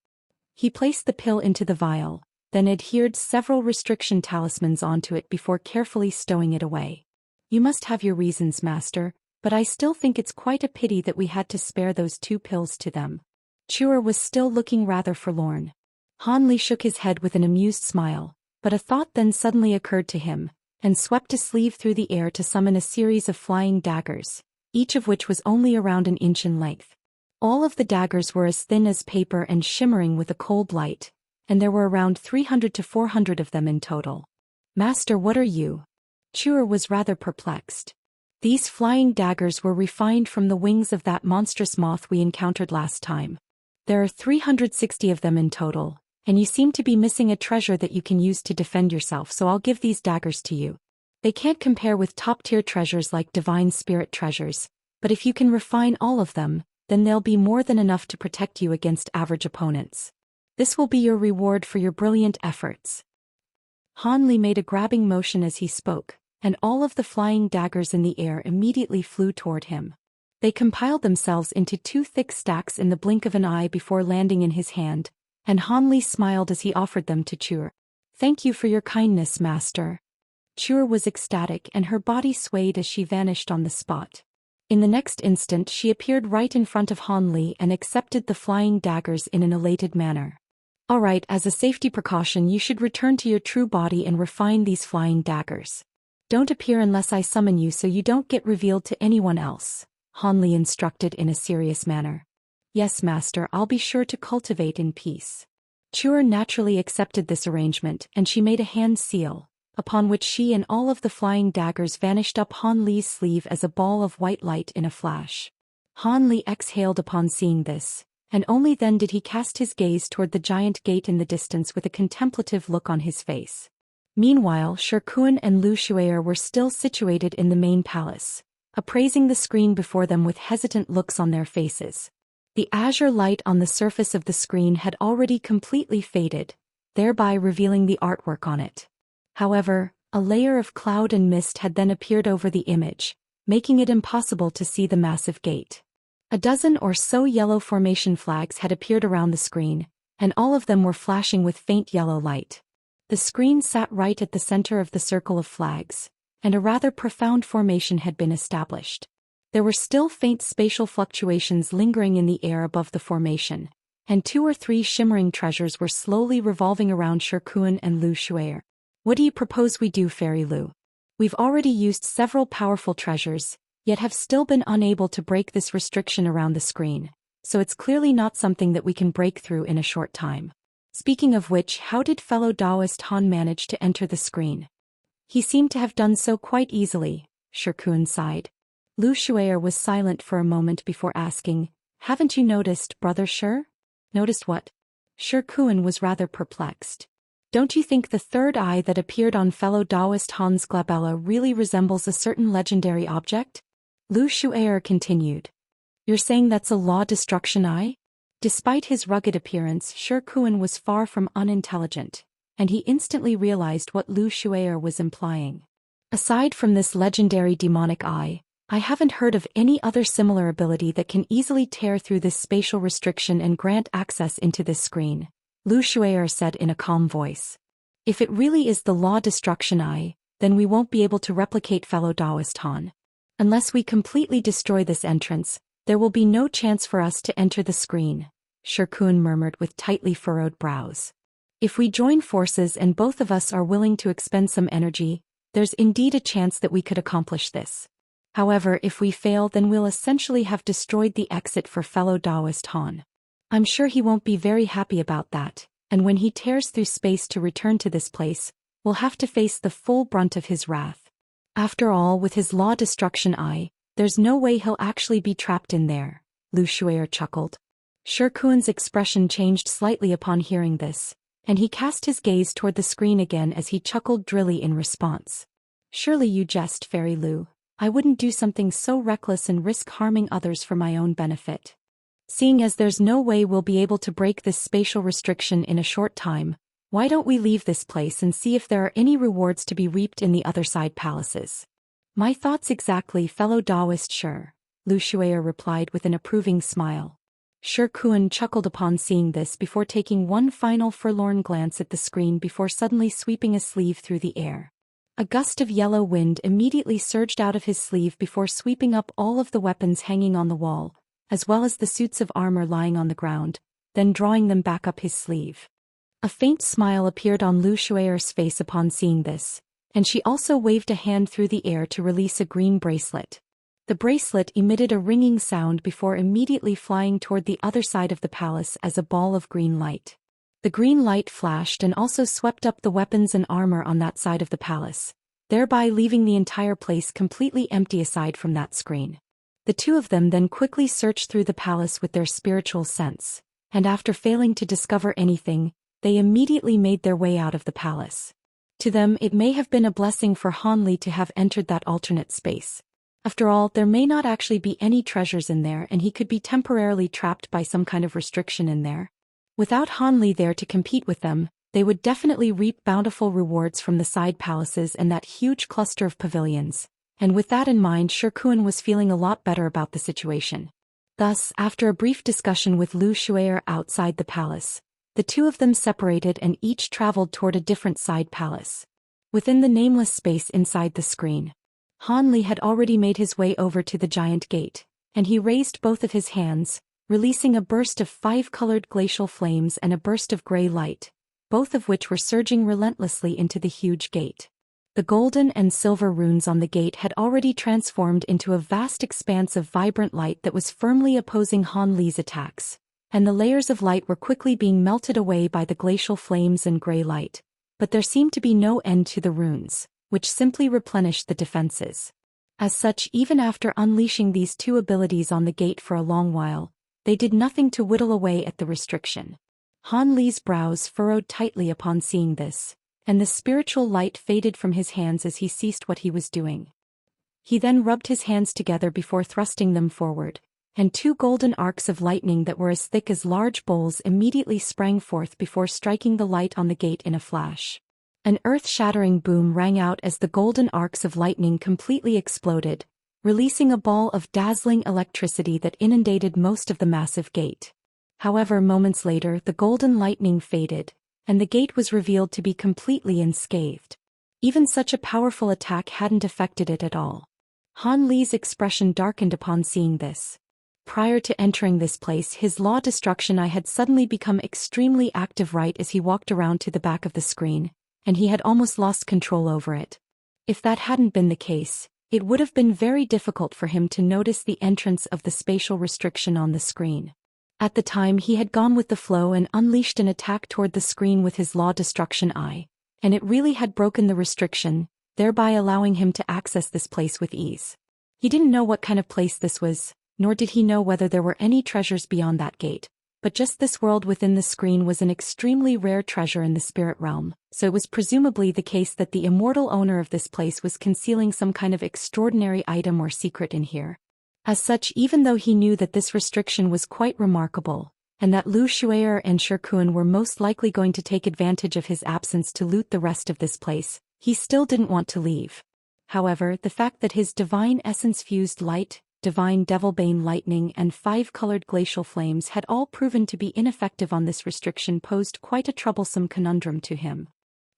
He placed the pill into the vial, then adhered several restriction talismans onto it before carefully stowing it away. You must have your reasons, Master, but I still think it's quite a pity that we had to spare those two pills to them. Chur was still looking rather forlorn. Han Li shook his head with an amused smile, but a thought then suddenly occurred to him, and swept a sleeve through the air to summon a series of flying daggers, each of which was only around an inch in length. All of the daggers were as thin as paper and shimmering with a cold light, and there were around 300 to 400 of them in total. Master, what are you? Chur was rather perplexed. These flying daggers were refined from the wings of that monstrous moth we encountered last time. There are 360 of them in total, and you seem to be missing a treasure that you can use to defend yourself, so I'll give these daggers to you. They can't compare with top-tier treasures like divine spirit treasures, but if you can refine all of them, then they'll be more than enough to protect you against average opponents. This will be your reward for your brilliant efforts. Han Li made a grabbing motion as he spoke, and all of the flying daggers in the air immediately flew toward him. They compiled themselves into two thick stacks in the blink of an eye before landing in his hand, and Han Li smiled as he offered them to Chur. Thank you for your kindness, Master. Chur was ecstatic and her body swayed as she vanished on the spot. In the next instant she appeared right in front of Han Li and accepted the flying daggers in an elated manner. Alright, as a safety precaution you should return to your true body and refine these flying daggers. Don't appear unless I summon you so you don't get revealed to anyone else. Han Li instructed in a serious manner. Yes, master, I'll be sure to cultivate in peace. Chuer naturally accepted this arrangement and she made a hand seal, upon which she and all of the flying daggers vanished up Han Li's sleeve as a ball of white light in a flash. Han Li exhaled upon seeing this, and only then did he cast his gaze toward the giant gate in the distance with a contemplative look on his face. Meanwhile, Shikuan and Lu Shuer were still situated in the main palace, appraising the screen before them with hesitant looks on their faces. The azure light on the surface of the screen had already completely faded, thereby revealing the artwork on it. However, a layer of cloud and mist had then appeared over the image, making it impossible to see the massive gate. A dozen or so yellow formation flags had appeared around the screen, and all of them were flashing with faint yellow light. The screen sat right at the center of the circle of flags, and a rather profound formation had been established. There were still faint spatial fluctuations lingering in the air above the formation, and 2 or 3 shimmering treasures were slowly revolving around Shikuan and Lu Shuer. What do you propose we do, Fairy Lu? We've already used several powerful treasures, yet have still been unable to break this restriction around the screen, so it's clearly not something that we can break through in a short time. Speaking of which, how did fellow Daoist Han manage to enter the screen? He seemed to have done so quite easily, Shikuan sighed. Lu Shuer was silent for a moment before asking, haven't you noticed, Brother Shi? Noticed what? Shikuan was rather perplexed. Don't you think the third eye that appeared on fellow Daoist Han's glabella really resembles a certain legendary object? Lu Shuer continued. You're saying that's a law destruction eye? Despite his rugged appearance, Shikuan was far from unintelligent, and he instantly realized what Lu Shuer was implying. Aside from this legendary demonic eye, I haven't heard of any other similar ability that can easily tear through this spatial restriction and grant access into this screen, Lu Shuer said in a calm voice. If it really is the law destruction eye, then we won't be able to replicate fellow Daoist Han. Unless we completely destroy this entrance, there will be no chance for us to enter the screen, Shikuan murmured with tightly furrowed brows. If we join forces and both of us are willing to expend some energy, there's indeed a chance that we could accomplish this. However, if we fail, then we'll essentially have destroyed the exit for fellow Daoist Han. I'm sure he won't be very happy about that, and when he tears through space to return to this place, we'll have to face the full brunt of his wrath. After all, with his law destruction eye, there's no way he'll actually be trapped in there, Lu Shuer chuckled. Shikuan's expression changed slightly upon hearing this, and he cast his gaze toward the screen again as he chuckled drily in response. Surely you jest, Fairy Lu. I wouldn't do something so reckless and risk harming others for my own benefit. Seeing as there's no way we'll be able to break this spatial restriction in a short time, why don't we leave this place and see if there are any rewards to be reaped in the other side palaces? My thoughts exactly, fellow Daoist Shi, Lu Shuer replied with an approving smile. Shikuan chuckled upon seeing this before taking one final forlorn glance at the screen before suddenly sweeping a sleeve through the air. A gust of yellow wind immediately surged out of his sleeve before sweeping up all of the weapons hanging on the wall, as well as the suits of armor lying on the ground, then drawing them back up his sleeve. A faint smile appeared on Lu Shuer's face upon seeing this, and she also waved a hand through the air to release a green bracelet. The bracelet emitted a ringing sound before immediately flying toward the other side of the palace as a ball of green light. The green light flashed and also swept up the weapons and armor on that side of the palace, thereby leaving the entire place completely empty aside from that screen. The two of them then quickly searched through the palace with their spiritual sense, and after failing to discover anything, they immediately made their way out of the palace. To them, it may have been a blessing for Han Li to have entered that alternate space. After all, there may not actually be any treasures in there and he could be temporarily trapped by some kind of restriction in there. Without Han Li there to compete with them, they would definitely reap bountiful rewards from the side palaces and that huge cluster of pavilions, and with that in mind, Shikuan was feeling a lot better about the situation. Thus, after a brief discussion with Lu Shuer outside the palace, the two of them separated and each traveled toward a different side palace. Within the nameless space inside the screen, Han Li had already made his way over to the giant gate, and he raised both of his hands, releasing a burst of 5-colored glacial flames and a burst of gray light, both of which were surging relentlessly into the huge gate. The golden and silver runes on the gate had already transformed into a vast expanse of vibrant light that was firmly opposing Han Li's attacks, and the layers of light were quickly being melted away by the glacial flames and gray light. But there seemed to be no end to the runes, which simply replenished the defenses. As such, even after unleashing these two abilities on the gate for a long while, they did nothing to whittle away at the restriction. Han Li's brows furrowed tightly upon seeing this, and the spiritual light faded from his hands as he ceased what he was doing. He then rubbed his hands together before thrusting them forward, and two golden arcs of lightning that were as thick as large bowls immediately sprang forth before striking the light on the gate in a flash. An earth-shattering boom rang out as the golden arcs of lightning completely exploded, releasing a ball of dazzling electricity that inundated most of the massive gate. However, moments later the golden lightning faded, and the gate was revealed to be completely unscathed. Even such a powerful attack hadn't affected it at all. Han Li's expression darkened upon seeing this. Prior to entering this place, his law destruction eye had suddenly become extremely active right as he walked around to the back of the screen, and he had almost lost control over it. If that hadn't been the case, it would have been very difficult for him to notice the entrance of the spatial restriction on the screen. At the time, he had gone with the flow and unleashed an attack toward the screen with his law destruction eye, and it really had broken the restriction, thereby allowing him to access this place with ease. He didn't know what kind of place this was, nor did he know whether there were any treasures beyond that gate, but just this world within the screen was an extremely rare treasure in the spirit realm, so it was presumably the case that the immortal owner of this place was concealing some kind of extraordinary item or secret in here. As such, even though he knew that this restriction was quite remarkable, and that Lu Xuer and Shirkuan were most likely going to take advantage of his absence to loot the rest of this place, he still didn't want to leave. However, the fact that his divine essence-fused light, divine devilbane lightning and 5-colored glacial flames had all proven to be ineffective on this restriction posed quite a troublesome conundrum to him.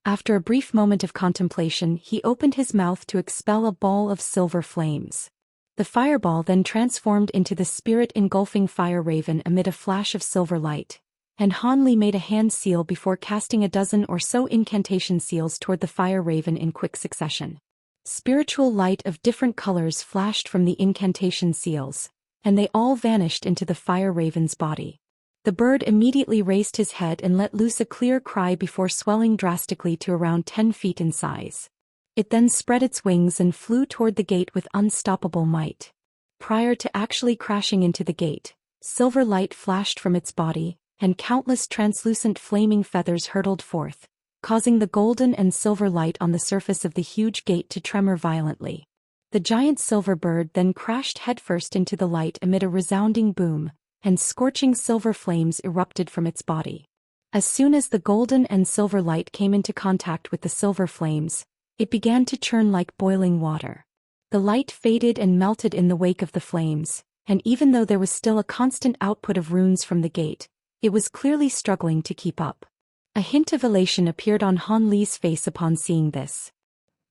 After a brief moment of contemplation, he opened his mouth to expel a ball of silver flames. The fireball then transformed into the spirit-engulfing fire raven amid a flash of silver light, and Han Li made a hand seal before casting a dozen or so incantation seals toward the fire raven in quick succession. Spiritual light of different colors flashed from the incantation seals, and they all vanished into the fire raven's body. The bird immediately raised his head and let loose a clear cry before swelling drastically to around 10 feet in size. It then spread its wings and flew toward the gate with unstoppable might. Prior to actually crashing into the gate, silver light flashed from its body, and countless translucent flaming feathers hurtled forth, causing the golden and silver light on the surface of the huge gate to tremor violently. The giant silver bird then crashed headfirst into the light amid a resounding boom, and scorching silver flames erupted from its body. As soon as the golden and silver light came into contact with the silver flames, it began to churn like boiling water. The light faded and melted in the wake of the flames, and even though there was still a constant output of runes from the gate, it was clearly struggling to keep up. A hint of elation appeared on Han Li's face upon seeing this.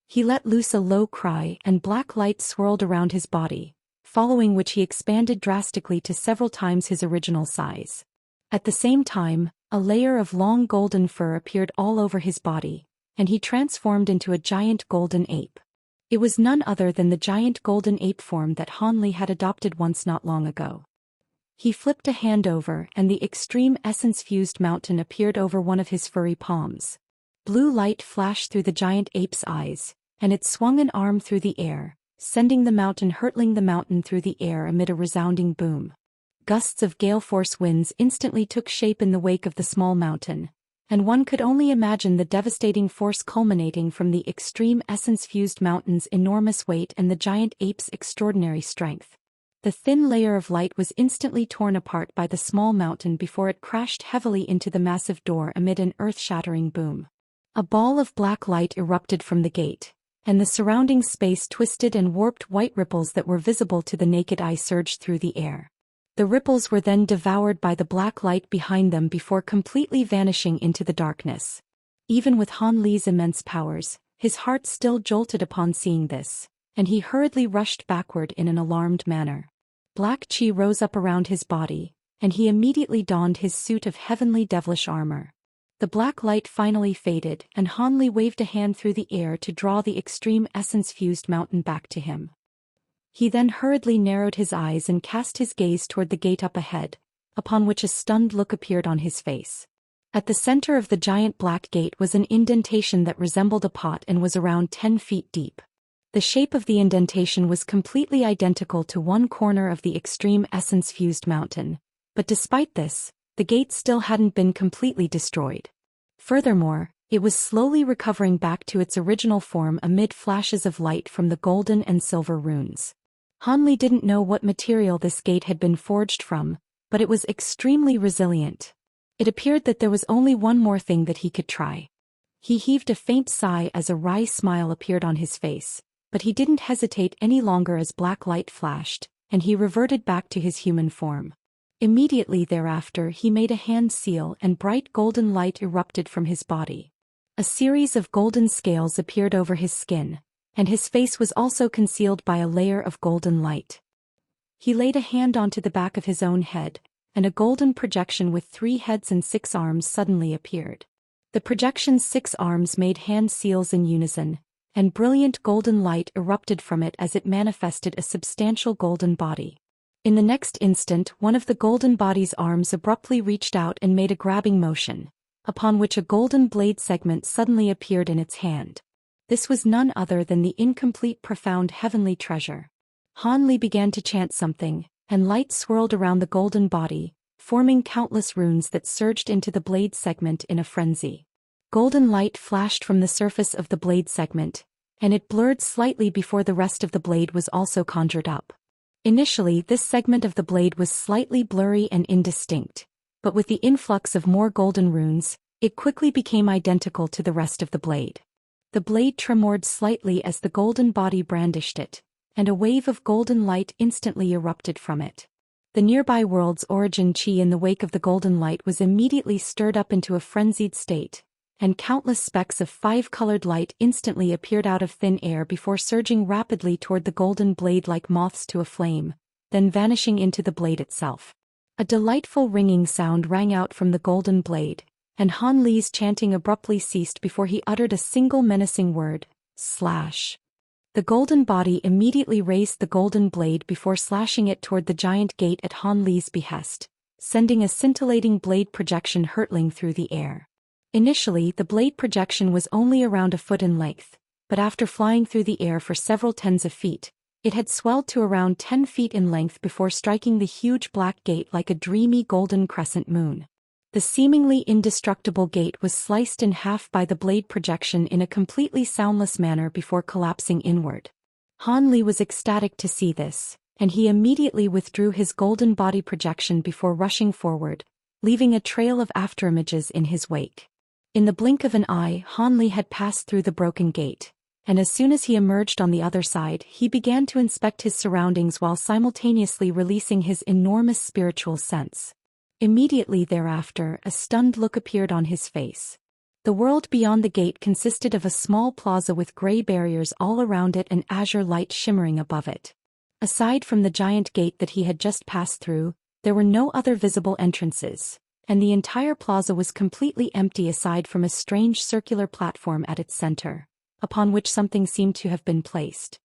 He let loose a low cry and black light swirled around his body, following which he expanded drastically to several times his original size. At the same time, a layer of long golden fur appeared all over his body, and he transformed into a giant golden ape. It was none other than the giant golden ape form that Han Li had adopted once not long ago. He flipped a hand over and the extreme essence-fused mountain appeared over one of his furry palms. Blue light flashed through the giant ape's eyes, and it swung an arm through the air, sending the mountain hurtling the mountain through the air amid a resounding boom. Gusts of gale-force winds instantly took shape in the wake of the small mountain, and one could only imagine the devastating force culminating from the extreme essence-fused mountain's enormous weight and the giant ape's extraordinary strength. The thin layer of light was instantly torn apart by the small mountain before it crashed heavily into the massive door amid an earth-shattering boom. A ball of black light erupted from the gate, and the surrounding space twisted and warped. White ripples that were visible to the naked eye surged through the air. The ripples were then devoured by the black light behind them before completely vanishing into the darkness. Even with Han Li's immense powers, his heart still jolted upon seeing this, and he hurriedly rushed backward in an alarmed manner. Black chi rose up around his body, and he immediately donned his suit of heavenly devilish armor. The black light finally faded, and Han Li waved a hand through the air to draw the extreme essence-fused mountain back to him. He then hurriedly narrowed his eyes and cast his gaze toward the gate up ahead, upon which a stunned look appeared on his face. At the center of the giant black gate was an indentation that resembled a pot and was around 10 feet deep. The shape of the indentation was completely identical to one corner of the extreme essence-fused mountain, but despite this, the gate still hadn't been completely destroyed. Furthermore, it was slowly recovering back to its original form amid flashes of light from the golden and silver runes. Han Li didn't know what material this gate had been forged from, but it was extremely resilient. It appeared that there was only one more thing that he could try. He heaved a faint sigh as a wry smile appeared on his face, but he didn't hesitate any longer as black light flashed, and he reverted back to his human form. Immediately thereafter he made a hand seal and bright golden light erupted from his body. A series of golden scales appeared over his skin, and his face was also concealed by a layer of golden light. He laid a hand onto the back of his own head, and a golden projection with 3 heads and 6 arms suddenly appeared. The projection's 6 arms made hand seals in unison, and brilliant golden light erupted from it as it manifested a substantial golden body. In the next instant, one of the golden body's arms abruptly reached out and made a grabbing motion, upon which a golden blade segment suddenly appeared in its hand. This was none other than the incomplete profound heavenly treasure. Han Li began to chant something, and light swirled around the golden body, forming countless runes that surged into the blade segment in a frenzy. Golden light flashed from the surface of the blade segment, and it blurred slightly before the rest of the blade was also conjured up. Initially, this segment of the blade was slightly blurry and indistinct, but with the influx of more golden runes, it quickly became identical to the rest of the blade. The blade tremored slightly as the golden body brandished it, and a wave of golden light instantly erupted from it. The nearby world's origin chi in the wake of the golden light was immediately stirred up into a frenzied state, and countless specks of 5-colored light instantly appeared out of thin air before surging rapidly toward the golden blade like moths to a flame, then vanishing into the blade itself. A delightful ringing sound rang out from the golden blade, and Han Li's chanting abruptly ceased before he uttered a single menacing word, slash. The golden body immediately raised the golden blade before slashing it toward the giant gate at Han Li's behest, sending a scintillating blade projection hurtling through the air. Initially, the blade projection was only around a foot in length, but after flying through the air for several tens of feet, it had swelled to around 10 feet in length before striking the huge black gate like a dreamy golden crescent moon. The seemingly indestructible gate was sliced in half by the blade projection in a completely soundless manner before collapsing inward. Han Li was ecstatic to see this, and he immediately withdrew his golden body projection before rushing forward, leaving a trail of afterimages in his wake. In the blink of an eye, Han Li had passed through the broken gate, and as soon as he emerged on the other side, he began to inspect his surroundings while simultaneously releasing his enormous spiritual sense. Immediately thereafter, a stunned look appeared on his face. The world beyond the gate consisted of a small plaza with gray barriers all around it and azure light shimmering above it. Aside from the giant gate that he had just passed through, there were no other visible entrances, and the entire plaza was completely empty aside from a strange circular platform at its center, upon which something seemed to have been placed.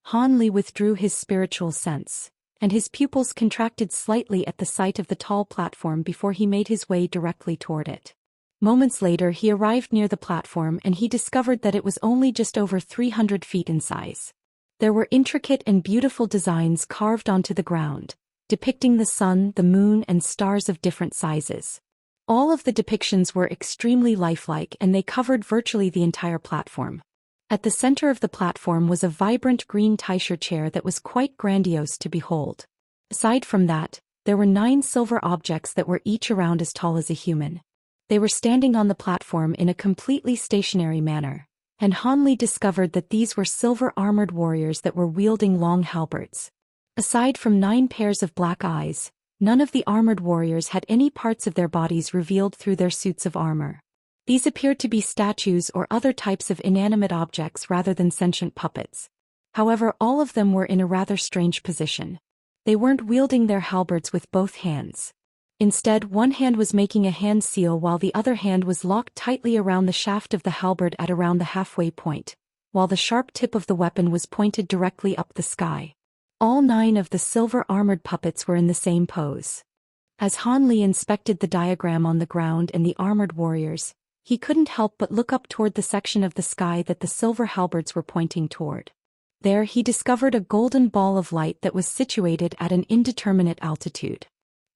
Han Li withdrew his spiritual sense, and his pupils contracted slightly at the sight of the tall platform before he made his way directly toward it. Moments later he arrived near the platform and he discovered that it was only just over 300 feet in size. There were intricate and beautiful designs carved onto the ground, depicting the sun, the moon, and stars of different sizes. All of the depictions were extremely lifelike and they covered virtually the entire platform. At the center of the platform was a vibrant green Taisher chair that was quite grandiose to behold. Aside from that, there were 9 silver objects that were each around as tall as a human. They were standing on the platform in a completely stationary manner, and Han Li discovered that these were silver armored warriors that were wielding long halberds. Aside from 9 pairs of black eyes, none of the armored warriors had any parts of their bodies revealed through their suits of armor. These appeared to be statues or other types of inanimate objects rather than sentient puppets. However, all of them were in a rather strange position. They weren't wielding their halberds with both hands. Instead, one hand was making a hand seal while the other hand was locked tightly around the shaft of the halberd at around the halfway point, while the sharp tip of the weapon was pointed directly up the sky. All 9 of the silver-armored puppets were in the same pose. As Han Li inspected the diagram on the ground and the armored warriors, he couldn't help but look up toward the section of the sky that the silver halberds were pointing toward. There he discovered a golden ball of light that was situated at an indeterminate altitude.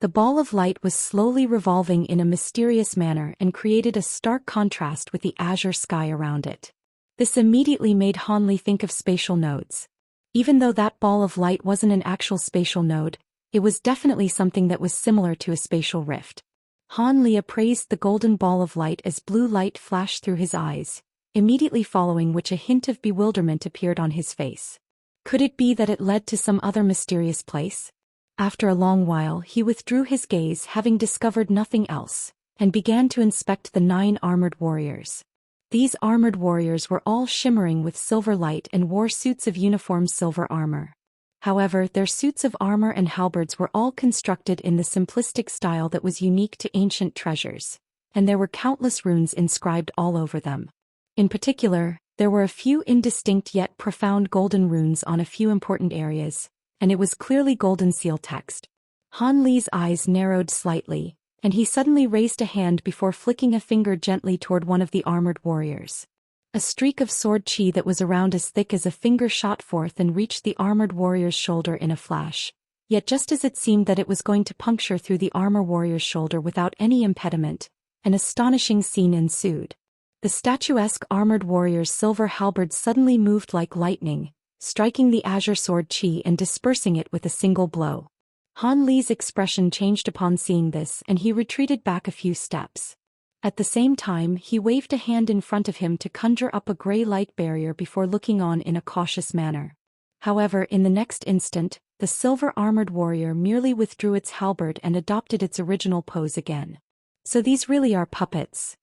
The ball of light was slowly revolving in a mysterious manner and created a stark contrast with the azure sky around it. This immediately made Han Li think of spatial nodes. Even though that ball of light wasn't an actual spatial node, it was definitely something that was similar to a spatial rift. Han Li appraised the golden ball of light as blue light flashed through his eyes, immediately following which a hint of bewilderment appeared on his face. Could it be that it led to some other mysterious place? After a long while he withdrew his gaze, having discovered nothing else, and began to inspect the 9 armored warriors. These armored warriors were all shimmering with silver light and wore suits of uniform silver armor. However, their suits of armor and halberds were all constructed in the simplistic style that was unique to ancient treasures, and there were countless runes inscribed all over them. In particular, there were a few indistinct yet profound golden runes on a few important areas, and it was clearly golden seal text. Han Li's eyes narrowed slightly, and he suddenly raised a hand before flicking a finger gently toward one of the armored warriors. A streak of sword chi that was around as thick as a finger shot forth and reached the armored warrior's shoulder in a flash. Yet just as it seemed that it was going to puncture through the armor warrior's shoulder without any impediment, an astonishing scene ensued. The statuesque armored warrior's silver halberd suddenly moved like lightning, striking the azure sword chi and dispersing it with a single blow. Han Li's expression changed upon seeing this, and he retreated back a few steps. At the same time, he waved a hand in front of him to conjure up a gray light barrier before looking on in a cautious manner. However, in the next instant, the silver-armored warrior merely withdrew its halberd and adopted its original pose again. So these really are puppets?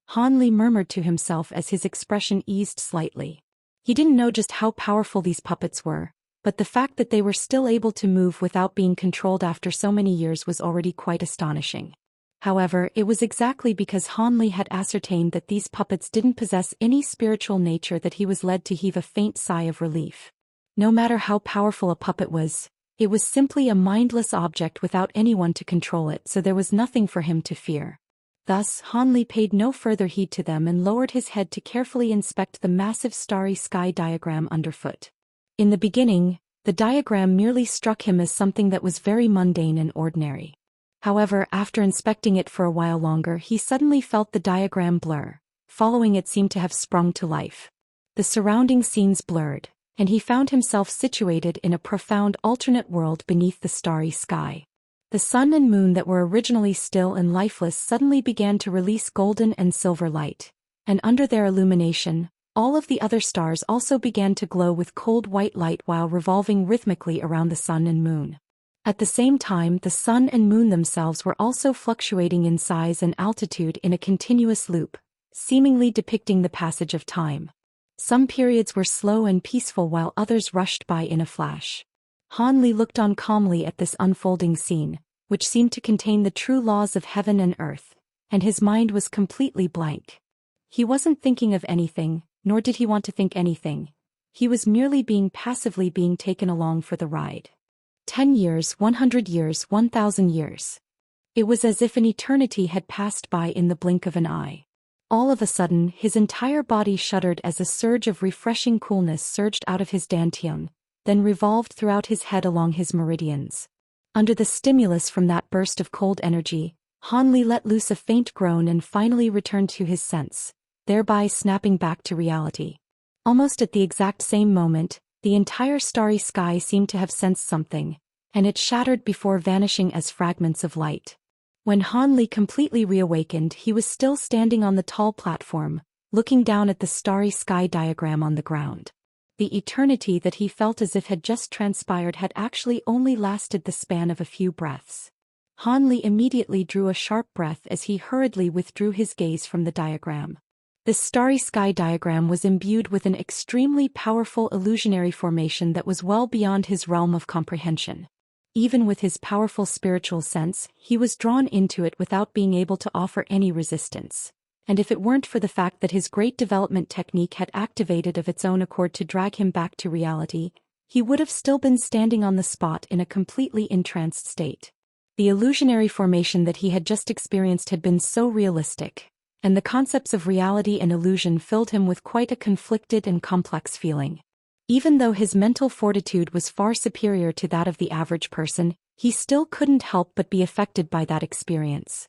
Han Li murmured to himself as his expression eased slightly. He didn't know just how powerful these puppets were, but the fact that they were still able to move without being controlled after so many years was already quite astonishing. However, it was exactly because Han Li had ascertained that these puppets didn't possess any spiritual nature that he was led to heave a faint sigh of relief. No matter how powerful a puppet was, it was simply a mindless object without anyone to control it, so there was nothing for him to fear. Thus, Han Li paid no further heed to them and lowered his head to carefully inspect the massive starry sky diagram underfoot. In the beginning, the diagram merely struck him as something that was very mundane and ordinary. However, after inspecting it for a while longer, he suddenly felt the diagram blur. Following it seemed to have sprung to life. The surrounding scenes blurred, and he found himself situated in a profound alternate world beneath the starry sky. The sun and moon that were originally still and lifeless suddenly began to release golden and silver light, and under their illumination, all of the other stars also began to glow with cold white light while revolving rhythmically around the sun and moon. At the same time, the sun and moon themselves were also fluctuating in size and altitude in a continuous loop, seemingly depicting the passage of time. Some periods were slow and peaceful while others rushed by in a flash. Han Li looked on calmly at this unfolding scene, which seemed to contain the true laws of heaven and earth, and his mind was completely blank. He wasn't thinking of anything, nor did he want to think anything. He was merely passively being taken along for the ride. 10 years, 100 years, 1,000 years. It was as if an eternity had passed by in the blink of an eye. All of a sudden, his entire body shuddered as a surge of refreshing coolness surged out of his dantian, then revolved throughout his head along his meridians. Under the stimulus from that burst of cold energy, Han Li let loose a faint groan and finally returned to his sense, thereby snapping back to reality. Almost at the exact same moment, the entire starry sky seemed to have sensed something, and it shattered before vanishing as fragments of light. When Han Li completely reawakened, he was still standing on the tall platform, looking down at the starry sky diagram on the ground. The eternity that he felt as if had just transpired had actually only lasted the span of a few breaths. Han Li immediately drew a sharp breath as he hurriedly withdrew his gaze from the diagram. This starry sky diagram was imbued with an extremely powerful illusionary formation that was well beyond his realm of comprehension. Even with his powerful spiritual sense, he was drawn into it without being able to offer any resistance. And if it weren't for the fact that his great development technique had activated of its own accord to drag him back to reality, he would have still been standing on the spot in a completely entranced state. The illusionary formation that he had just experienced had been so realistic, and the concepts of reality and illusion filled him with quite a conflicted and complex feeling. Even though his mental fortitude was far superior to that of the average person, he still couldn't help but be affected by that experience.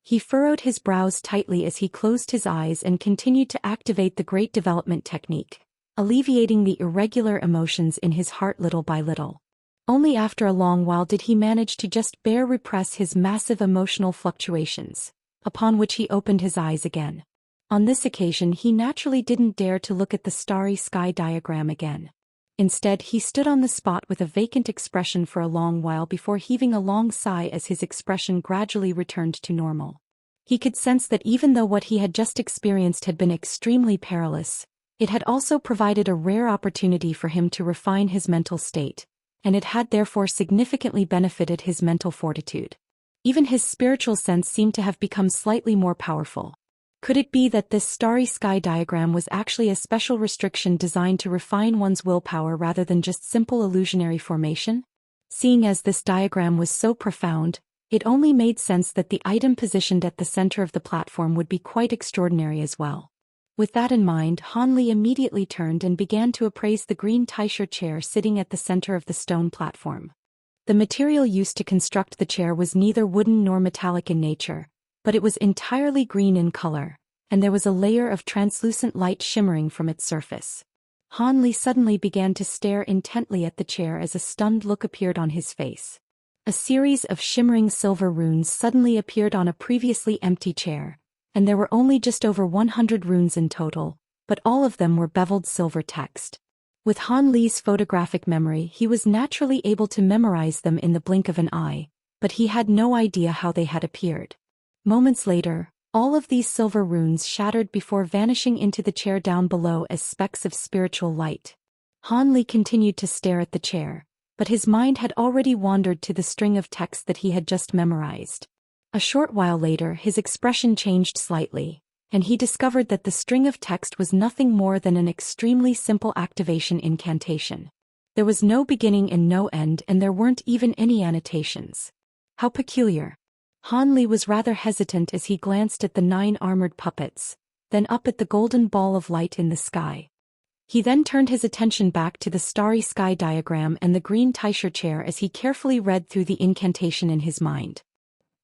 He furrowed his brows tightly as he closed his eyes and continued to activate the great development technique, alleviating the irregular emotions in his heart little by little. Only after a long while did he manage to just bare repress his massive emotional fluctuations, upon which he opened his eyes again. On this occasion he naturally didn't dare to look at the starry sky diagram again. Instead he stood on the spot with a vacant expression for a long while before heaving a long sigh as his expression gradually returned to normal. He could sense that even though what he had just experienced had been extremely perilous, it had also provided a rare opportunity for him to refine his mental state, and it had therefore significantly benefited his mental fortitude. Even his spiritual sense seemed to have become slightly more powerful. Could it be that this starry sky diagram was actually a special restriction designed to refine one's willpower rather than just simple illusionary formation? Seeing as this diagram was so profound, it only made sense that the item positioned at the center of the platform would be quite extraordinary as well. With that in mind, Han Li immediately turned and began to appraise the green Taisha chair sitting at the center of the stone platform. The material used to construct the chair was neither wooden nor metallic in nature, but it was entirely green in color, and there was a layer of translucent light shimmering from its surface. Han Li suddenly began to stare intently at the chair as a stunned look appeared on his face. A series of shimmering silver runes suddenly appeared on a previously empty chair, and there were only just over 100 runes in total, but all of them were beveled silver text. With Han Li's photographic memory, he was naturally able to memorize them in the blink of an eye, but he had no idea how they had appeared. Moments later, all of these silver runes shattered before vanishing into the chair down below as specks of spiritual light. Han Li continued to stare at the chair, but his mind had already wandered to the string of text that he had just memorized. A short while later his expression changed slightly, and he discovered that the string of text was nothing more than an extremely simple activation incantation. There was no beginning and no end, and there weren't even any annotations. How peculiar. Han Li was rather hesitant as he glanced at the 9 armored puppets, then up at the golden ball of light in the sky. He then turned his attention back to the starry sky diagram and the green Taisha chair as he carefully read through the incantation in his mind.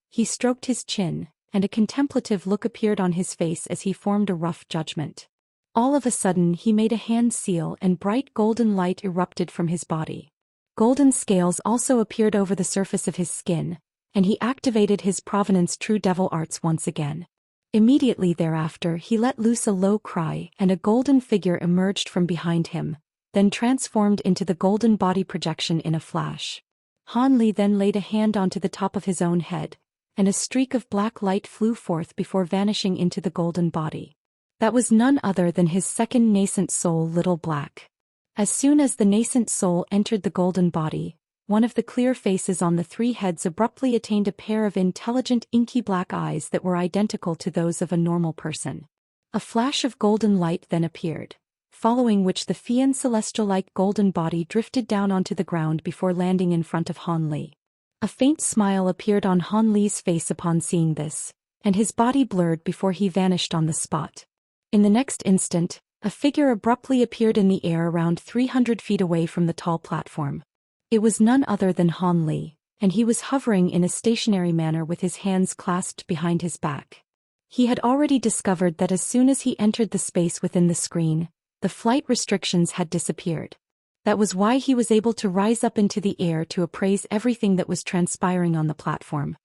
He stroked his chin, and a contemplative look appeared on his face as he formed a rough judgment. All of a sudden he made a hand seal and bright golden light erupted from his body. Golden scales also appeared over the surface of his skin, and he activated his provenance true devil arts once again. Immediately thereafter he let loose a low cry and a golden figure emerged from behind him, then transformed into the golden body projection in a flash. Han Li then laid a hand onto the top of his own head, and a streak of black light flew forth before vanishing into the golden body. That was none other than his second nascent soul, Little Black. As soon as the nascent soul entered the golden body, one of the clear faces on the 3 heads abruptly attained a pair of intelligent inky black eyes that were identical to those of a normal person. A flash of golden light then appeared, following which the Fian celestial-like golden body drifted down onto the ground before landing in front of Han Li. A faint smile appeared on Han Li's face upon seeing this, and his body blurred before he vanished on the spot. In the next instant, a figure abruptly appeared in the air around 300 feet away from the tall platform. It was none other than Han Li, and he was hovering in a stationary manner with his hands clasped behind his back. He had already discovered that as soon as he entered the space within the screen, the flight restrictions had disappeared. That was why he was able to rise up into the air to appraise everything that was transpiring on the platform.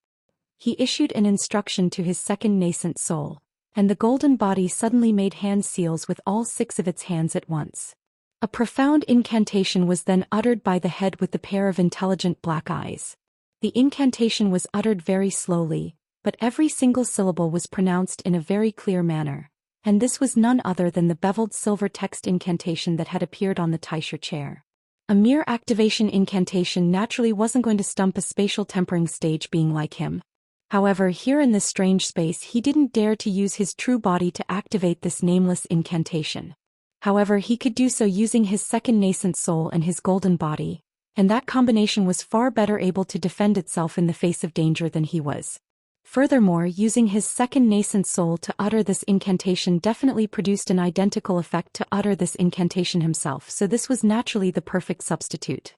He issued an instruction to his second nascent soul, and the golden body suddenly made hand seals with all 6 of its hands at once. A profound incantation was then uttered by the head with the pair of intelligent black eyes. The incantation was uttered very slowly, but every single syllable was pronounced in a very clear manner, and this was none other than the beveled silver text incantation that had appeared on the Taisha chair. A mere activation incantation naturally wasn't going to stump a spatial tempering stage being like him. However, here in this strange space he didn't dare to use his true body to activate this nameless incantation. However, he could do so using his second nascent soul and his golden body, and that combination was far better able to defend itself in the face of danger than he was. Furthermore, using his second nascent soul to utter this incantation definitely produced an identical effect to utter this incantation himself, so this was naturally the perfect substitute.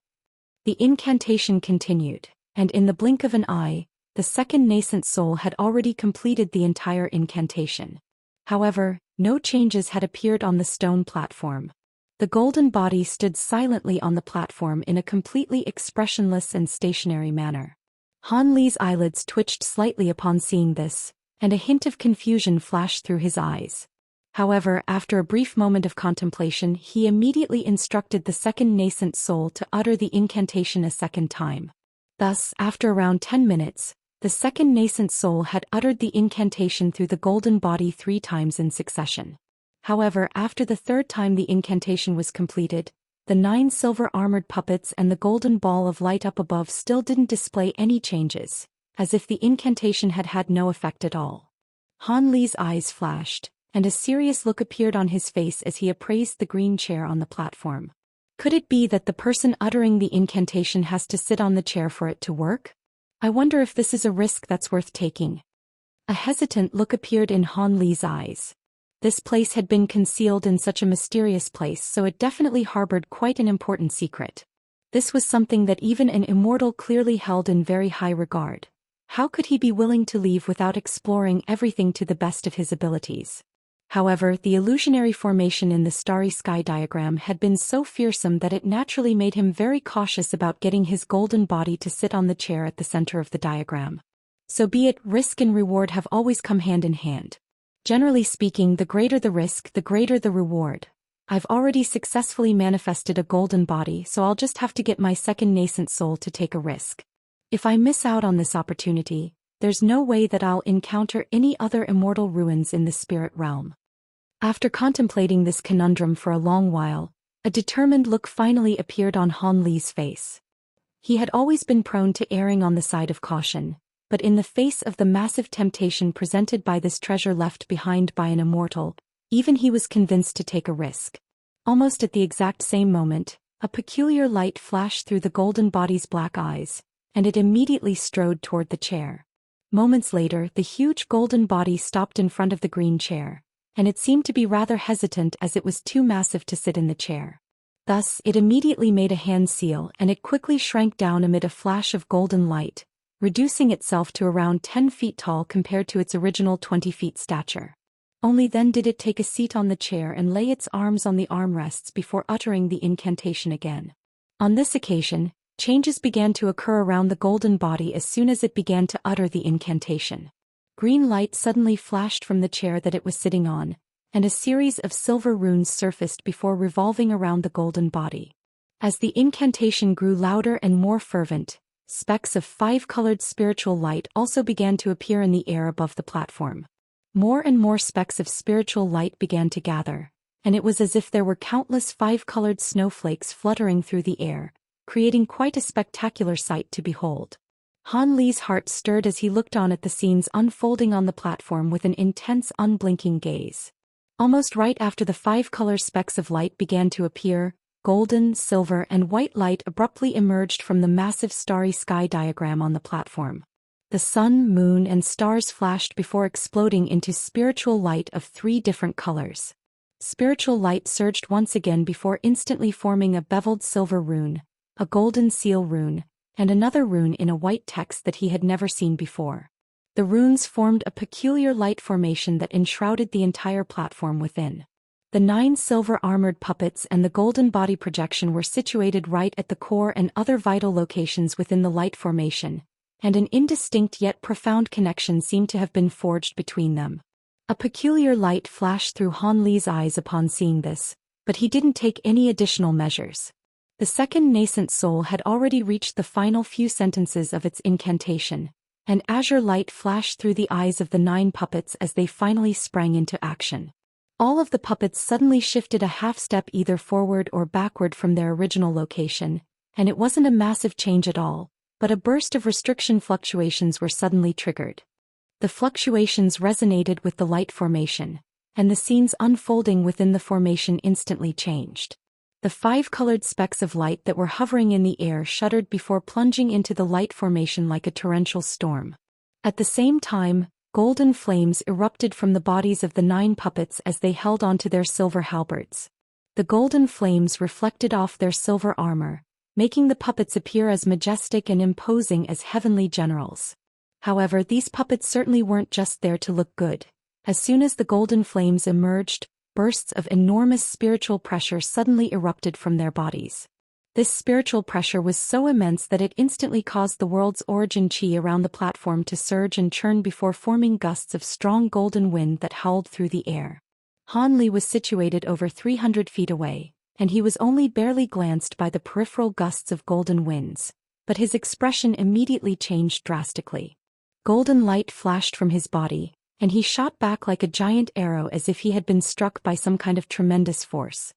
The incantation continued, and in the blink of an eye, the second nascent soul had already completed the entire incantation. However, no changes had appeared on the stone platform. The golden body stood silently on the platform in a completely expressionless and stationary manner. Han Li's eyelids twitched slightly upon seeing this, and a hint of confusion flashed through his eyes. However, after a brief moment of contemplation, he immediately instructed the second nascent soul to utter the incantation a second time. Thus, after around 10 minutes, the second nascent soul had uttered the incantation through the golden body 3 times in succession. However, after the 3rd time the incantation was completed, the 9 silver-armored puppets and the golden ball of light up above still didn't display any changes, as if the incantation had had no effect at all. Han Li's eyes flashed, and a serious look appeared on his face as he appraised the green chair on the platform. Could it be that the person uttering the incantation has to sit on the chair for it to work? I wonder if this is a risk that's worth taking. A hesitant look appeared in Han Li's eyes. This place had been concealed in such a mysterious place, so it definitely harbored quite an important secret. This was something that even an immortal clearly held in very high regard. How could he be willing to leave without exploring everything to the best of his abilities? However, the illusionary formation in the starry sky diagram had been so fearsome that it naturally made him very cautious about getting his golden body to sit on the chair at the center of the diagram. So be it, risk and reward have always come hand in hand. Generally speaking, the greater the risk, the greater the reward. I've already successfully manifested a golden body, so I'll just have to get my second nascent soul to take a risk. If I miss out on this opportunity, there's no way that I'll encounter any other immortal ruins in the spirit realm. After contemplating this conundrum for a long while, a determined look finally appeared on Han Li's face. He had always been prone to erring on the side of caution, but in the face of the massive temptation presented by this treasure left behind by an immortal, even he was convinced to take a risk. Almost at the exact same moment, a peculiar light flashed through the golden body's black eyes, and it immediately strode toward the chair. Moments later, the huge golden body stopped in front of the green chair, and it seemed to be rather hesitant as it was too massive to sit in the chair. Thus, it immediately made a hand seal and it quickly shrank down amid a flash of golden light, reducing itself to around 10 feet tall compared to its original 20 feet stature. Only then did it take a seat on the chair and lay its arms on the armrests before uttering the incantation again. On this occasion, changes began to occur around the golden body as soon as it began to utter the incantation. Green light suddenly flashed from the chair that it was sitting on, and a series of silver runes surfaced before revolving around the golden body. As the incantation grew louder and more fervent, specks of 5-colored spiritual light also began to appear in the air above the platform. More and more specks of spiritual light began to gather, and it was as if there were countless 5-colored snowflakes fluttering through the air, creating quite a spectacular sight to behold. Han Li's heart stirred as he looked on at the scenes unfolding on the platform with an intense, unblinking gaze. Almost right after the 5-color specks of light began to appear, golden, silver, and white light abruptly emerged from the massive starry sky diagram on the platform. The sun, moon, and stars flashed before exploding into spiritual light of 3 different colors. Spiritual light surged once again before instantly forming a beveled silver rune, a golden seal rune, and another rune in a white text that he had never seen before. The runes formed a peculiar light formation that enshrouded the entire platform within. The 9 silver-armored puppets and the golden body projection were situated right at the core and other vital locations within the light formation, and an indistinct yet profound connection seemed to have been forged between them. A peculiar light flashed through Han Li's eyes upon seeing this, but he didn't take any additional measures. The second nascent soul had already reached the final few sentences of its incantation, and azure light flashed through the eyes of the 9 puppets as they finally sprang into action. All of the puppets suddenly shifted a half step either forward or backward from their original location, and it wasn't a massive change at all, but a burst of restriction fluctuations were suddenly triggered. The fluctuations resonated with the light formation, and the scenes unfolding within the formation instantly changed. The 5 colored specks of light that were hovering in the air shuddered before plunging into the light formation like a torrential storm. At the same time, golden flames erupted from the bodies of the 9 puppets as they held onto their silver halberds. The golden flames reflected off their silver armor, making the puppets appear as majestic and imposing as heavenly generals. However, these puppets certainly weren't just there to look good. As soon as the golden flames emerged, bursts of enormous spiritual pressure suddenly erupted from their bodies. This spiritual pressure was so immense that it instantly caused the world's origin chi around the platform to surge and churn before forming gusts of strong golden wind that howled through the air. Han Li was situated over 300 feet away, and he was only barely glanced by the peripheral gusts of golden winds, but his expression immediately changed drastically. Golden light flashed from his body, and he shot back like a giant arrow as if he had been struck by some kind of tremendous force.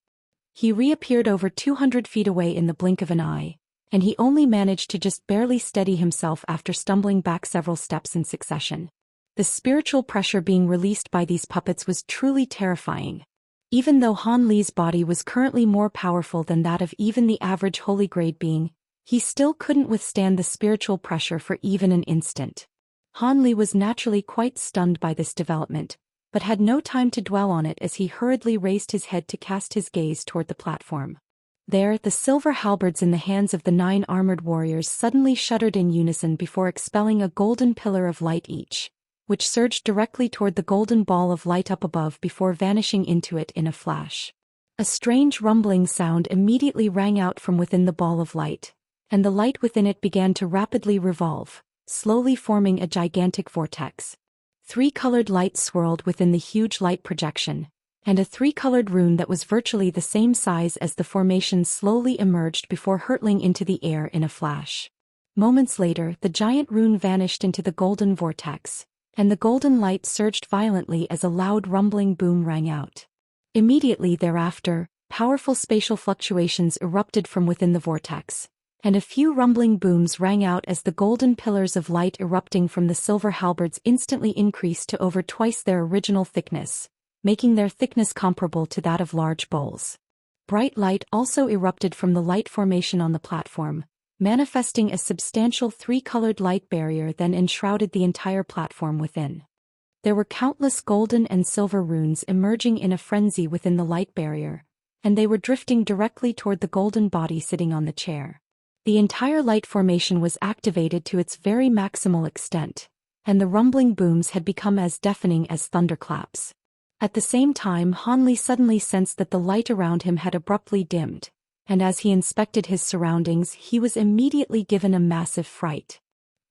He reappeared over 200 feet away in the blink of an eye, and he only managed to just barely steady himself after stumbling back several steps in succession. The spiritual pressure being released by these puppets was truly terrifying. Even though Han Li's body was currently more powerful than that of even the average holy grade being, he still couldn't withstand the spiritual pressure for even an instant. Han Li was naturally quite stunned by this development, but had no time to dwell on it as he hurriedly raised his head to cast his gaze toward the platform. There, the silver halberds in the hands of the 9 armored warriors suddenly shuddered in unison before expelling a golden pillar of light each, which surged directly toward the golden ball of light up above before vanishing into it in a flash. A strange rumbling sound immediately rang out from within the ball of light, and the light within it began to rapidly revolve, slowly forming a gigantic vortex. 3-colored light swirled within the huge light projection, and a 3-colored rune that was virtually the same size as the formation slowly emerged before hurtling into the air in a flash. Moments later, the giant rune vanished into the golden vortex, and the golden light surged violently as a loud rumbling boom rang out. Immediately thereafter, powerful spatial fluctuations erupted from within the vortex, and a few rumbling booms rang out as the golden pillars of light erupting from the silver halberds instantly increased to over twice their original thickness, making their thickness comparable to that of large bowls. Bright light also erupted from the light formation on the platform, manifesting a substantial 3-colored light barrier then enshrouded the entire platform within. There were countless golden and silver runes emerging in a frenzy within the light barrier, and they were drifting directly toward the golden body sitting on the chair. The entire light formation was activated to its very maximal extent, and the rumbling booms had become as deafening as thunderclaps. At the same time, Han Li suddenly sensed that the light around him had abruptly dimmed, and as he inspected his surroundings, he was immediately given a massive fright.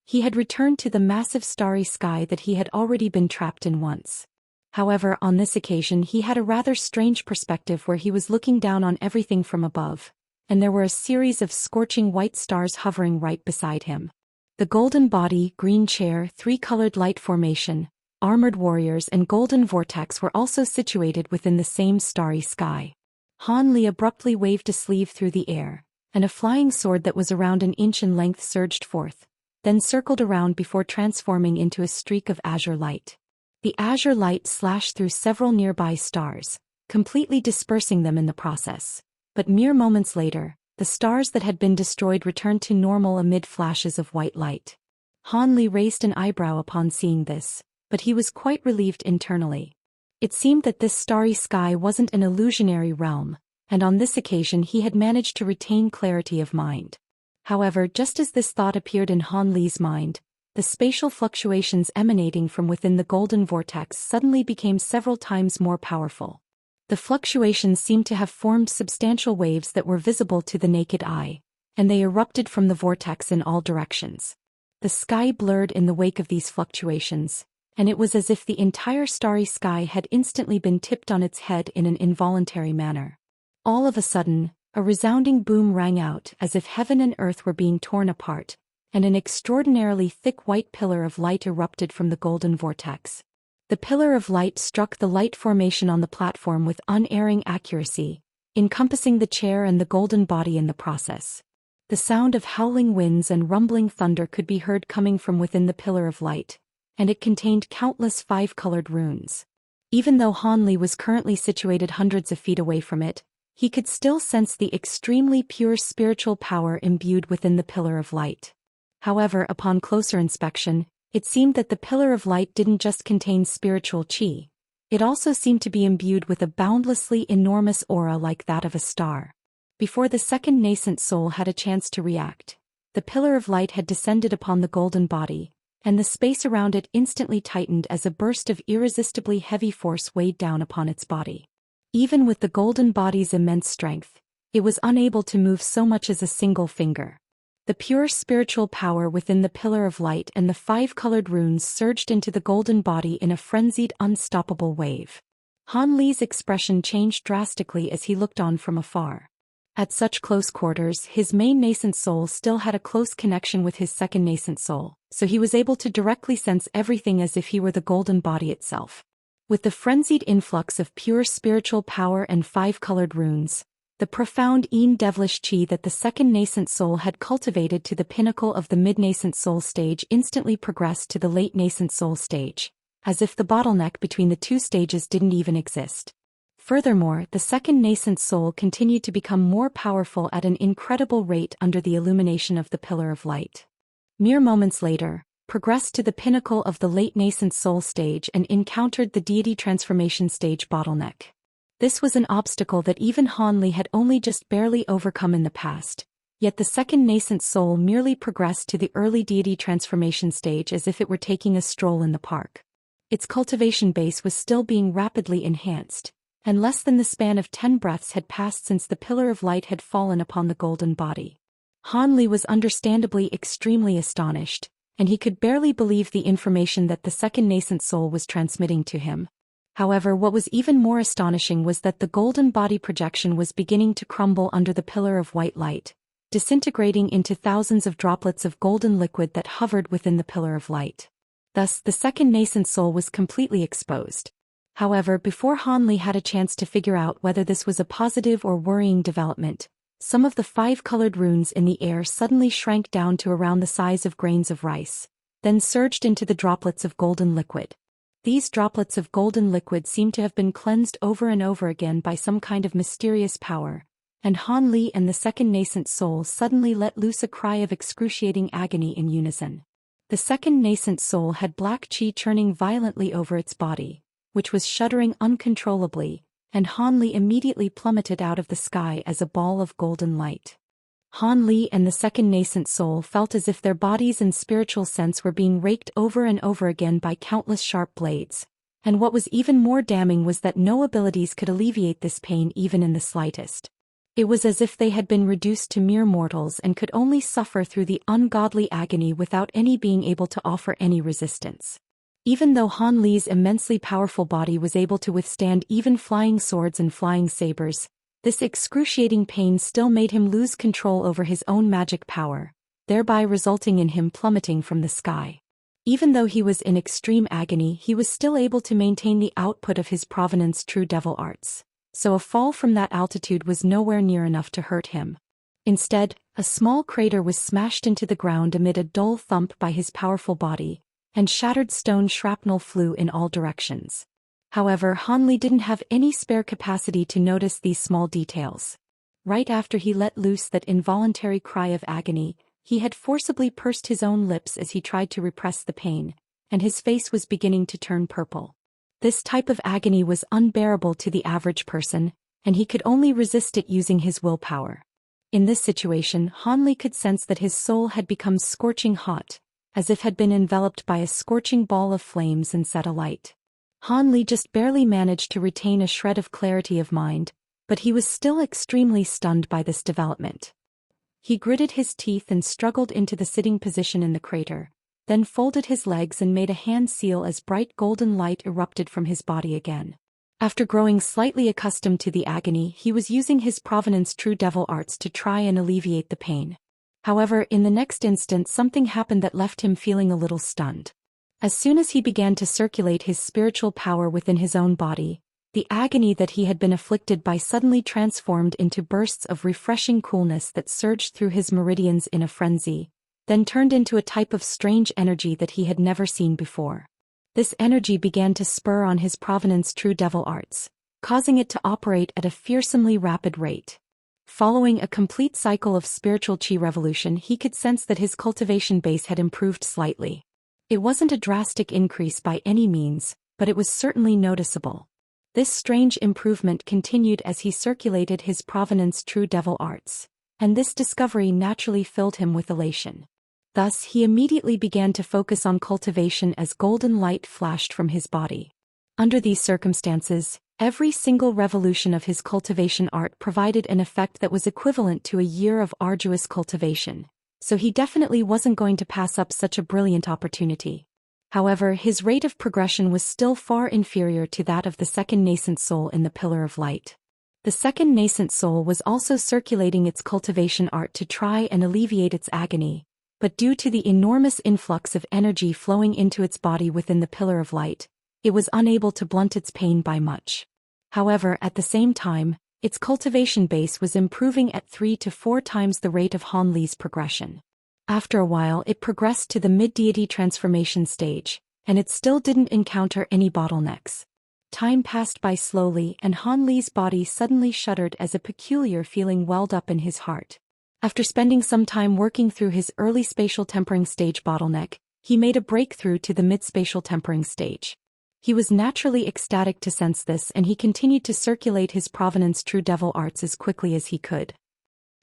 He had returned to the massive starry sky that he had already been trapped in once. However, on this occasion he had a rather strange perspective where he was looking down on everything from above, and there were a series of scorching white stars hovering right beside him. The golden body, green chair, 3-colored light formation, armored warriors and golden vortex were also situated within the same starry sky. Han Li abruptly waved a sleeve through the air, and a flying sword that was around an inch in length surged forth, then circled around before transforming into a streak of azure light. The azure light slashed through several nearby stars, completely dispersing them in the process. But mere moments later, the stars that had been destroyed returned to normal amid flashes of white light. Han Li raised an eyebrow upon seeing this, but he was quite relieved internally. It seemed that this starry sky wasn't an illusionary realm, and on this occasion he had managed to retain clarity of mind. However, just as this thought appeared in Han Li's mind, the spatial fluctuations emanating from within the golden vortex suddenly became several times more powerful. The fluctuations seemed to have formed substantial waves that were visible to the naked eye, and they erupted from the vortex in all directions. The sky blurred in the wake of these fluctuations, and it was as if the entire starry sky had instantly been tipped on its head in an involuntary manner. All of a sudden, a resounding boom rang out as if heaven and earth were being torn apart, and an extraordinarily thick white pillar of light erupted from the golden vortex. The pillar of light struck the light formation on the platform with unerring accuracy, encompassing the chair and the golden body in the process. The sound of howling winds and rumbling thunder could be heard coming from within the pillar of light, and it contained countless five-colored runes. Even though Han Li was currently situated hundreds of feet away from it, he could still sense the extremely pure spiritual power imbued within the pillar of light. However, upon closer inspection, it seemed that the pillar of light didn't just contain spiritual qi. It also seemed to be imbued with a boundlessly enormous aura like that of a star. Before the second nascent soul had a chance to react, the pillar of light had descended upon the golden body, and the space around it instantly tightened as a burst of irresistibly heavy force weighed down upon its body. Even with the golden body's immense strength, it was unable to move so much as a single finger. The pure spiritual power within the pillar of light and the five-colored runes surged into the golden body in a frenzied, unstoppable wave. Han Li's expression changed drastically as he looked on from afar. At such close quarters, his main nascent soul still had a close connection with his second nascent soul, so he was able to directly sense everything as if he were the golden body itself. With the frenzied influx of pure spiritual power and five-colored runes, the profound devilish qi that the second nascent soul had cultivated to the pinnacle of the mid-nascent soul stage instantly progressed to the late nascent soul stage, as if the bottleneck between the two stages didn't even exist. Furthermore, the second nascent soul continued to become more powerful at an incredible rate under the illumination of the pillar of light. Mere moments later, progressed to the pinnacle of the late nascent soul stage and encountered the deity transformation stage bottleneck. This was an obstacle that even Han Li had only just barely overcome in the past, yet the second nascent soul merely progressed to the early deity transformation stage as if it were taking a stroll in the park. Its cultivation base was still being rapidly enhanced, and less than the span of 10 breaths had passed since the pillar of light had fallen upon the golden body. Han Li was understandably extremely astonished, and he could barely believe the information that the second nascent soul was transmitting to him. However, what was even more astonishing was that the golden body projection was beginning to crumble under the pillar of white light, disintegrating into thousands of droplets of golden liquid that hovered within the pillar of light. Thus, the second nascent soul was completely exposed. However, before Han Li had a chance to figure out whether this was a positive or worrying development, some of the five-colored runes in the air suddenly shrank down to around the size of grains of rice, then surged into the droplets of golden liquid. These droplets of golden liquid seemed to have been cleansed over and over again by some kind of mysterious power, and Han Li and the second nascent soul suddenly let loose a cry of excruciating agony in unison. The second nascent soul had black qi churning violently over its body, which was shuddering uncontrollably, and Han Li immediately plummeted out of the sky as a ball of golden light. Han Li and the second nascent soul felt as if their bodies and spiritual sense were being raked over and over again by countless sharp blades, and what was even more damning was that no abilities could alleviate this pain even in the slightest. It was as if they had been reduced to mere mortals and could only suffer through the ungodly agony without any being able to offer any resistance. Even though Han Li's immensely powerful body was able to withstand even flying swords and flying sabers, this excruciating pain still made him lose control over his own magic power, thereby resulting in him plummeting from the sky. Even though he was in extreme agony, he was still able to maintain the output of his provenance true devil arts, so a fall from that altitude was nowhere near enough to hurt him. Instead, a small crater was smashed into the ground amid a dull thump by his powerful body, and shattered stone shrapnel flew in all directions. However, Han Li didn't have any spare capacity to notice these small details. Right after he let loose that involuntary cry of agony, he had forcibly pursed his own lips as he tried to repress the pain, and his face was beginning to turn purple. This type of agony was unbearable to the average person, and he could only resist it using his willpower. In this situation, Han Li could sense that his soul had become scorching hot, as if had been enveloped by a scorching ball of flames and set alight. Han Li just barely managed to retain a shred of clarity of mind, but he was still extremely stunned by this development. He gritted his teeth and struggled into the sitting position in the crater, then folded his legs and made a hand seal as bright golden light erupted from his body again. After growing slightly accustomed to the agony, he was using his provenance true devil arts to try and alleviate the pain. However, in the next instant something happened that left him feeling a little stunned. As soon as he began to circulate his spiritual power within his own body, the agony that he had been afflicted by suddenly transformed into bursts of refreshing coolness that surged through his meridians in a frenzy, then turned into a type of strange energy that he had never seen before. This energy began to spur on his provenance true devil arts, causing it to operate at a fearsomely rapid rate. Following a complete cycle of spiritual chi revolution, he could sense that his cultivation base had improved slightly. It wasn't a drastic increase by any means, but it was certainly noticeable. This strange improvement continued as he circulated his provenance true devil arts, and this discovery naturally filled him with elation. Thus he immediately began to focus on cultivation as golden light flashed from his body. Under these circumstances, every single revolution of his cultivation art provided an effect that was equivalent to a year of arduous cultivation, so he definitely wasn't going to pass up such a brilliant opportunity. However, his rate of progression was still far inferior to that of the second nascent soul in the Pillar of Light. The second nascent soul was also circulating its cultivation art to try and alleviate its agony, but due to the enormous influx of energy flowing into its body within the Pillar of Light, it was unable to blunt its pain by much. However, at the same time, its cultivation base was improving at 3 to 4 times the rate of Han Li's progression. After a while it progressed to the mid-deity transformation stage, and it still didn't encounter any bottlenecks. Time passed by slowly and Han Li's body suddenly shuddered as a peculiar feeling welled up in his heart. After spending some time working through his early spatial tempering stage bottleneck, he made a breakthrough to the mid-spatial tempering stage. He was naturally ecstatic to sense this, and he continued to circulate his provenance true devil arts as quickly as he could.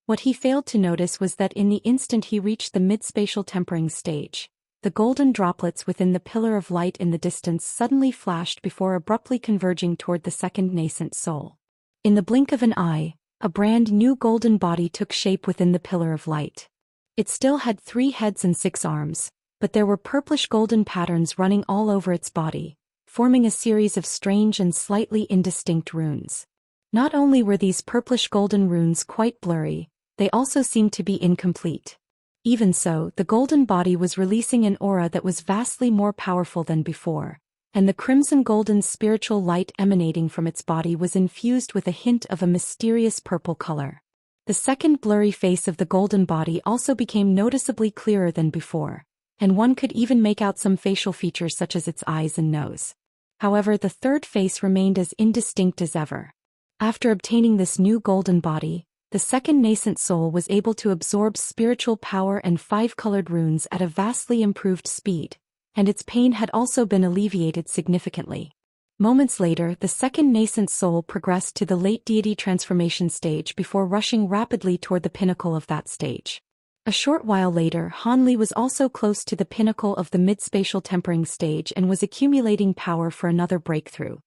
What he failed to notice was that in the instant he reached the mid-spatial tempering stage, the golden droplets within the Pillar of Light in the distance suddenly flashed before abruptly converging toward the second nascent soul. In the blink of an eye, a brand new golden body took shape within the Pillar of Light. It still had 3 heads and 6 arms, but there were purplish golden patterns running all over its body, forming a series of strange and slightly indistinct runes. Not only were these purplish golden runes quite blurry, they also seemed to be incomplete. Even so, the golden body was releasing an aura that was vastly more powerful than before, and the crimson golden spiritual light emanating from its body was infused with a hint of a mysterious purple color. The second blurry face of the golden body also became noticeably clearer than before, and one could even make out some facial features such as its eyes and nose. However, the third face remained as indistinct as ever. After obtaining this new golden body, the second nascent soul was able to absorb spiritual power and 5 colored runes at a vastly improved speed, and its pain had also been alleviated significantly. Moments later, the second nascent soul progressed to the late deity transformation stage before rushing rapidly toward the pinnacle of that stage. A short while later, Han Li was also close to the pinnacle of the mid-spatial tempering stage and was accumulating power for another breakthrough.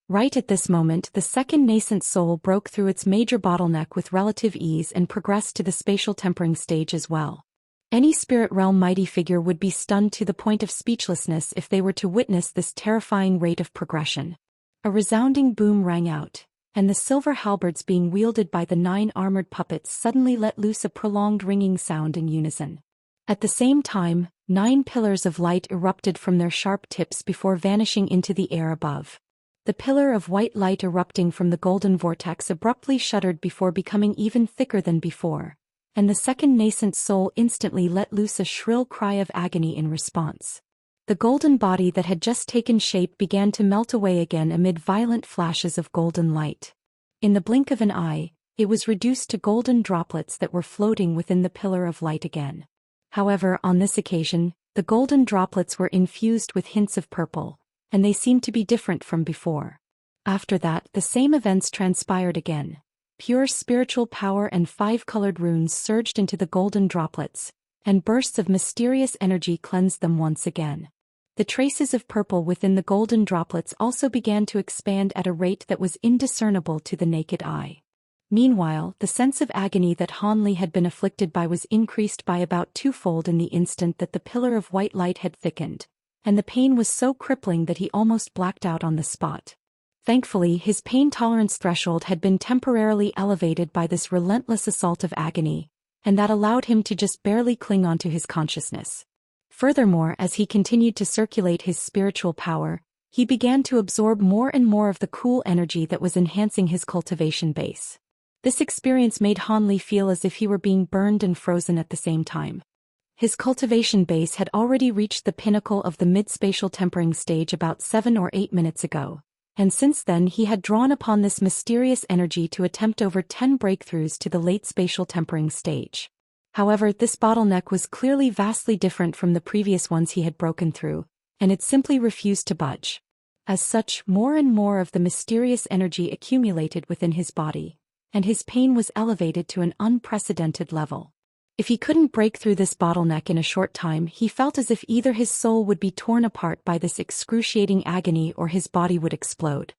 Right at this moment, the second nascent soul broke through its major bottleneck with relative ease and progressed to the spatial tempering stage as well. Any spirit realm mighty figure would be stunned to the point of speechlessness if they were to witness this terrifying rate of progression. A resounding boom rang out, and the silver halberds being wielded by the 9 armored puppets suddenly let loose a prolonged ringing sound in unison. At the same time, 9 pillars of light erupted from their sharp tips before vanishing into the air above. The pillar of white light erupting from the golden vortex abruptly shuddered before becoming even thicker than before, and the second nascent soul instantly let loose a shrill cry of agony in response. The golden body that had just taken shape began to melt away again amid violent flashes of golden light. In the blink of an eye, it was reduced to golden droplets that were floating within the pillar of light again. However, on this occasion, the golden droplets were infused with hints of purple, and they seemed to be different from before. After that, the same events transpired again. Pure spiritual power and 5 colored runes surged into the golden droplets, and bursts of mysterious energy cleansed them once again. The traces of purple within the golden droplets also began to expand at a rate that was indiscernible to the naked eye. Meanwhile, the sense of agony that Han Li had been afflicted by was increased by about 2-fold in the instant that the pillar of white light had thickened, and the pain was so crippling that he almost blacked out on the spot. Thankfully, his pain tolerance threshold had been temporarily elevated by this relentless assault of agony, and that allowed him to just barely cling on to his consciousness. Furthermore, as he continued to circulate his spiritual power, he began to absorb more and more of the cool energy that was enhancing his cultivation base. This experience made Han Li feel as if he were being burned and frozen at the same time. His cultivation base had already reached the pinnacle of the mid-spatial tempering stage about 7 or 8 minutes ago, and since then he had drawn upon this mysterious energy to attempt over 10 breakthroughs to the late spatial tempering stage. However, this bottleneck was clearly vastly different from the previous ones he had broken through, and it simply refused to budge. As such, more and more of the mysterious energy accumulated within his body, and his pain was elevated to an unprecedented level. If he couldn't break through this bottleneck in a short time, he felt as if either his soul would be torn apart by this excruciating agony or his body would explode.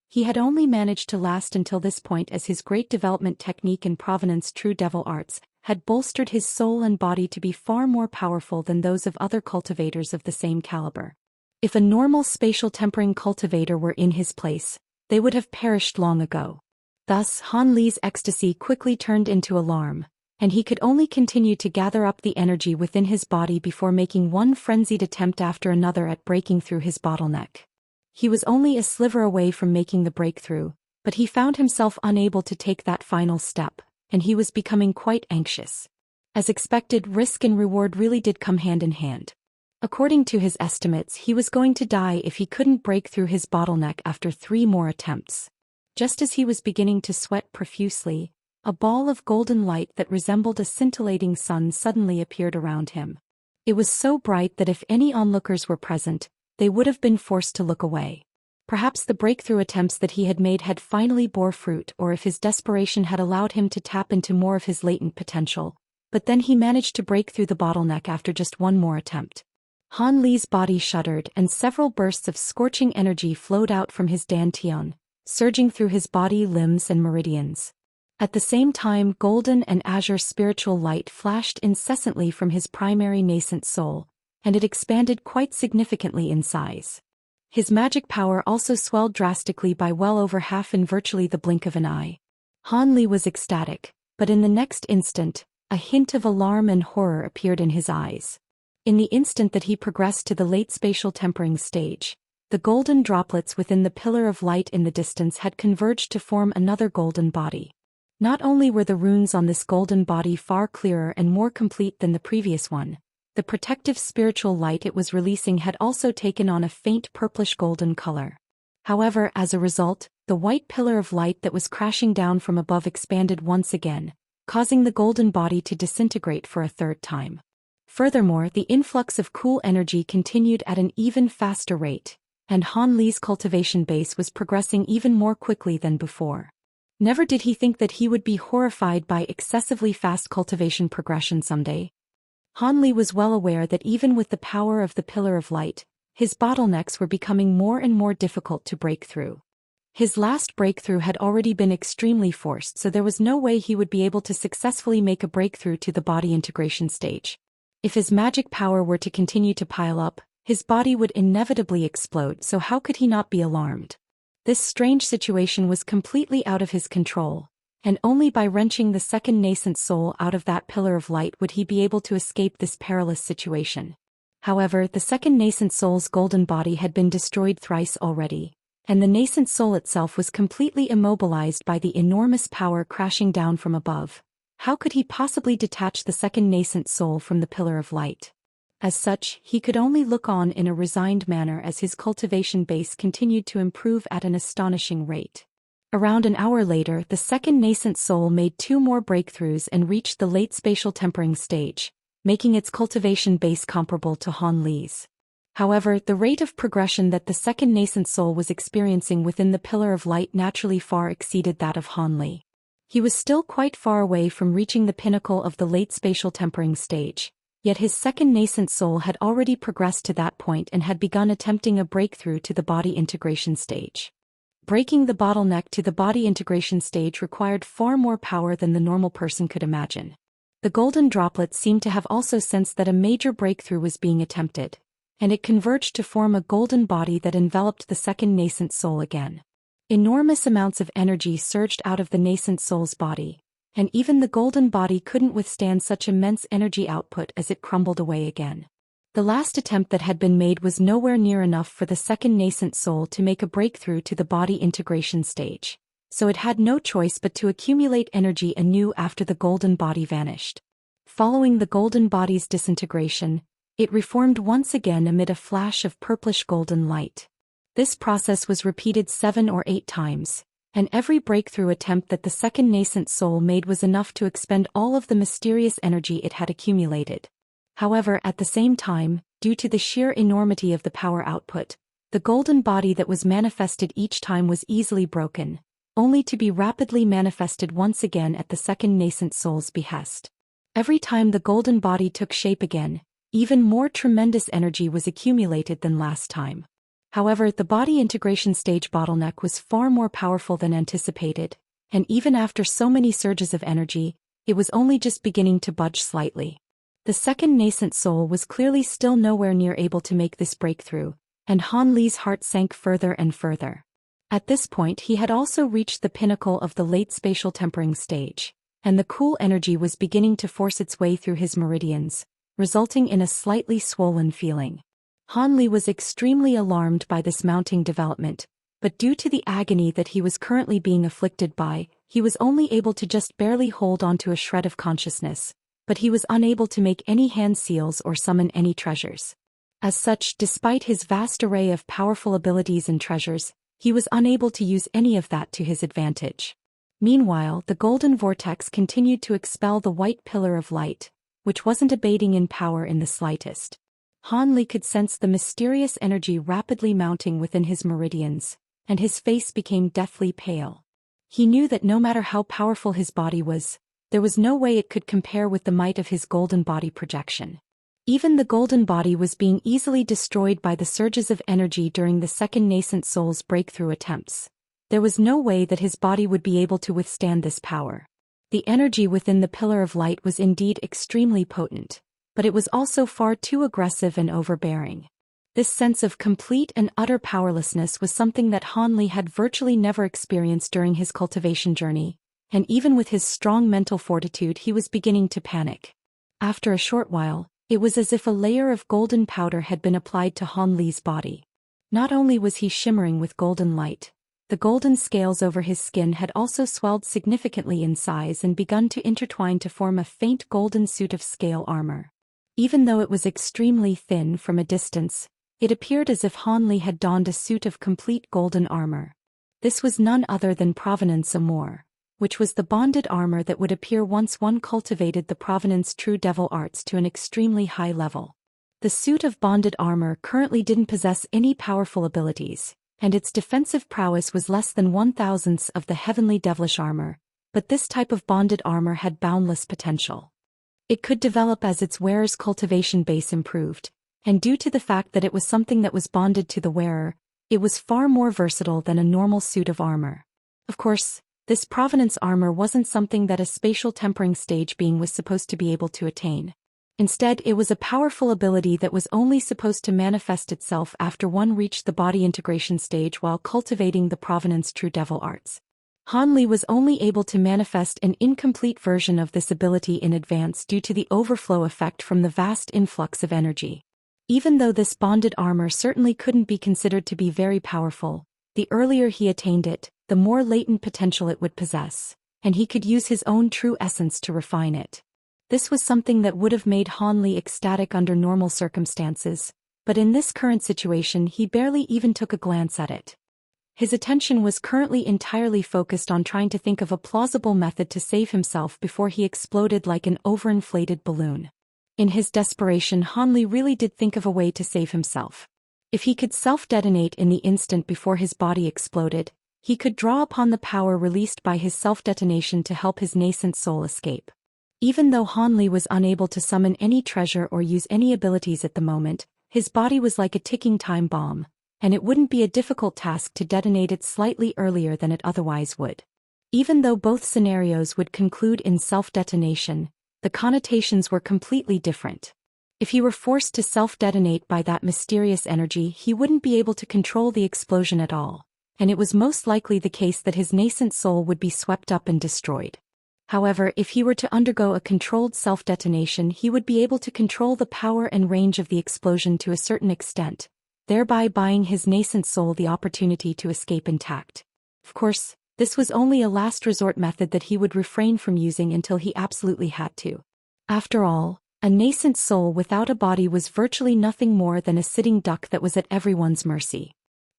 He had only managed to last until this point as his great development technique and provenance true devil arts had bolstered his soul and body to be far more powerful than those of other cultivators of the same caliber. If a normal spatial tempering cultivator were in his place, they would have perished long ago. Thus, Han Li's ecstasy quickly turned into alarm, and he could only continue to gather up the energy within his body before making one frenzied attempt after another at breaking through his bottleneck. He was only a sliver away from making the breakthrough, but he found himself unable to take that final step, and he was becoming quite anxious. As expected, risk and reward really did come hand in hand. According to his estimates, he was going to die if he couldn't break through his bottleneck after 3 more attempts. Just as he was beginning to sweat profusely, a ball of golden light that resembled a scintillating sun suddenly appeared around him. It was so bright that if any onlookers were present, they would have been forced to look away. Perhaps the breakthrough attempts that he had made had finally bore fruit, or if his desperation had allowed him to tap into more of his latent potential, but then he managed to break through the bottleneck after just one more attempt. Han Li's body shuddered and several bursts of scorching energy flowed out from his dantian, surging through his body, limbs and meridians. At the same time, golden and azure spiritual light flashed incessantly from his primary nascent soul, and it expanded quite significantly in size. His magic power also swelled drastically by well over half in virtually the blink of an eye. Han Li was ecstatic, but in the next instant, a hint of alarm and horror appeared in his eyes. In the instant that he progressed to the late spatial tempering stage, the golden droplets within the pillar of light in the distance had converged to form another golden body. Not only were the runes on this golden body far clearer and more complete than the previous one, the protective spiritual light it was releasing had also taken on a faint purplish golden color. However, as a result, the white pillar of light that was crashing down from above expanded once again, causing the golden body to disintegrate for a third time. Furthermore, the influx of cool energy continued at an even faster rate, and Han Li's cultivation base was progressing even more quickly than before. Never did he think that he would be horrified by excessively fast cultivation progression someday. Han Li was well aware that even with the power of the Pillar of Light, his bottlenecks were becoming more and more difficult to break through. His last breakthrough had already been extremely forced, so there was no way he would be able to successfully make a breakthrough to the body integration stage. If his magic power were to continue to pile up, his body would inevitably explode, so how could he not be alarmed? This strange situation was completely out of his control, and only by wrenching the second nascent soul out of that pillar of light would he be able to escape this perilous situation. However, the second nascent soul's golden body had been destroyed thrice already, and the nascent soul itself was completely immobilized by the enormous power crashing down from above. How could he possibly detach the second nascent soul from the pillar of light? As such, he could only look on in a resigned manner as his cultivation base continued to improve at an astonishing rate. Around an hour later, the second nascent soul made 2 more breakthroughs and reached the late spatial tempering stage, making its cultivation base comparable to Han Li's. However, the rate of progression that the second nascent soul was experiencing within the Pillar of Light naturally far exceeded that of Han Li. He was still quite far away from reaching the pinnacle of the late spatial tempering stage, yet his second nascent soul had already progressed to that point and had begun attempting a breakthrough to the body integration stage. Breaking the bottleneck to the body integration stage required far more power than the normal person could imagine. The golden droplet seemed to have also sensed that a major breakthrough was being attempted, and it converged to form a golden body that enveloped the second nascent soul again. Enormous amounts of energy surged out of the nascent soul's body, and even the golden body couldn't withstand such immense energy output as it crumbled away again. The last attempt that had been made was nowhere near enough for the second nascent soul to make a breakthrough to the body integration stage, so it had no choice but to accumulate energy anew after the golden body vanished. Following the golden body's disintegration, it reformed once again amid a flash of purplish golden light. This process was repeated 7 or 8 times, and every breakthrough attempt that the second nascent soul made was enough to expend all of the mysterious energy it had accumulated. However, at the same time, due to the sheer enormity of the power output, the golden body that was manifested each time was easily broken, only to be rapidly manifested once again at the second nascent soul's behest. Every time the golden body took shape again, even more tremendous energy was accumulated than last time. However, the body integration stage bottleneck was far more powerful than anticipated, and even after so many surges of energy, it was only just beginning to budge slightly. The second nascent soul was clearly still nowhere near able to make this breakthrough, and Han Li's heart sank further and further. At this point he had also reached the pinnacle of the late spatial tempering stage, and the cool energy was beginning to force its way through his meridians, resulting in a slightly swollen feeling. Han Li was extremely alarmed by this mounting development, but due to the agony that he was currently being afflicted by, he was only able to just barely hold onto a shred of consciousness, but he was unable to make any hand seals or summon any treasures. As such, despite his vast array of powerful abilities and treasures, he was unable to use any of that to his advantage. Meanwhile, the golden vortex continued to expel the white pillar of light, which wasn't abating in power in the slightest. Han Li could sense the mysterious energy rapidly mounting within his meridians, and his face became deathly pale. He knew that no matter how powerful his body was, there was no way it could compare with the might of his golden body projection. Even the golden body was being easily destroyed by the surges of energy during the second nascent soul's breakthrough attempts. There was no way that his body would be able to withstand this power. The energy within the pillar of light was indeed extremely potent, but it was also far too aggressive and overbearing. This sense of complete and utter powerlessness was something that Han Li had virtually never experienced during his cultivation journey, and even with his strong mental fortitude he was beginning to panic. After a short while, it was as if a layer of golden powder had been applied to Han Li's body. Not only was he shimmering with golden light, the golden scales over his skin had also swelled significantly in size and begun to intertwine to form a faint golden suit of scale armor. Even though it was extremely thin from a distance, it appeared as if Han Li had donned a suit of complete golden armor. This was none other than Provenance Amore, which was the bonded armor that would appear once one cultivated the Provenance True Devil arts to an extremely high level. The suit of bonded armor currently didn't possess any powerful abilities, and its defensive prowess was less than 1/1000th of the heavenly devilish armor, but this type of bonded armor had boundless potential. It could develop as its wearer's cultivation base improved, and due to the fact that it was something that was bonded to the wearer, it was far more versatile than a normal suit of armor. Of course, this provenance armor wasn't something that a spatial tempering stage being was supposed to be able to attain. Instead, it was a powerful ability that was only supposed to manifest itself after one reached the body integration stage while cultivating the Provenance True Devil arts. Han Li was only able to manifest an incomplete version of this ability in advance due to the overflow effect from the vast influx of energy. Even though this bonded armor certainly couldn't be considered to be very powerful, the earlier he attained it, the more latent potential it would possess, and he could use his own true essence to refine it. This was something that would have made Han Li ecstatic under normal circumstances, but in this current situation he barely even took a glance at it. His attention was currently entirely focused on trying to think of a plausible method to save himself before he exploded like an overinflated balloon. In his desperation, Han Li really did think of a way to save himself. If he could self-detonate in the instant before his body exploded, he could draw upon the power released by his self-detonation to help his nascent soul escape. Even though Han Li was unable to summon any treasure or use any abilities at the moment, his body was like a ticking time bomb, and it wouldn't be a difficult task to detonate it slightly earlier than it otherwise would. Even though both scenarios would conclude in self-detonation, the connotations were completely different. If he were forced to self-detonate by that mysterious energy, he wouldn't be able to control the explosion at all, and it was most likely the case that his nascent soul would be swept up and destroyed. However, if he were to undergo a controlled self-detonation, he would be able to control the power and range of the explosion to a certain extent, thereby buying his nascent soul the opportunity to escape intact. Of course, this was only a last resort method that he would refrain from using until he absolutely had to. After all, a nascent soul without a body was virtually nothing more than a sitting duck that was at everyone's mercy.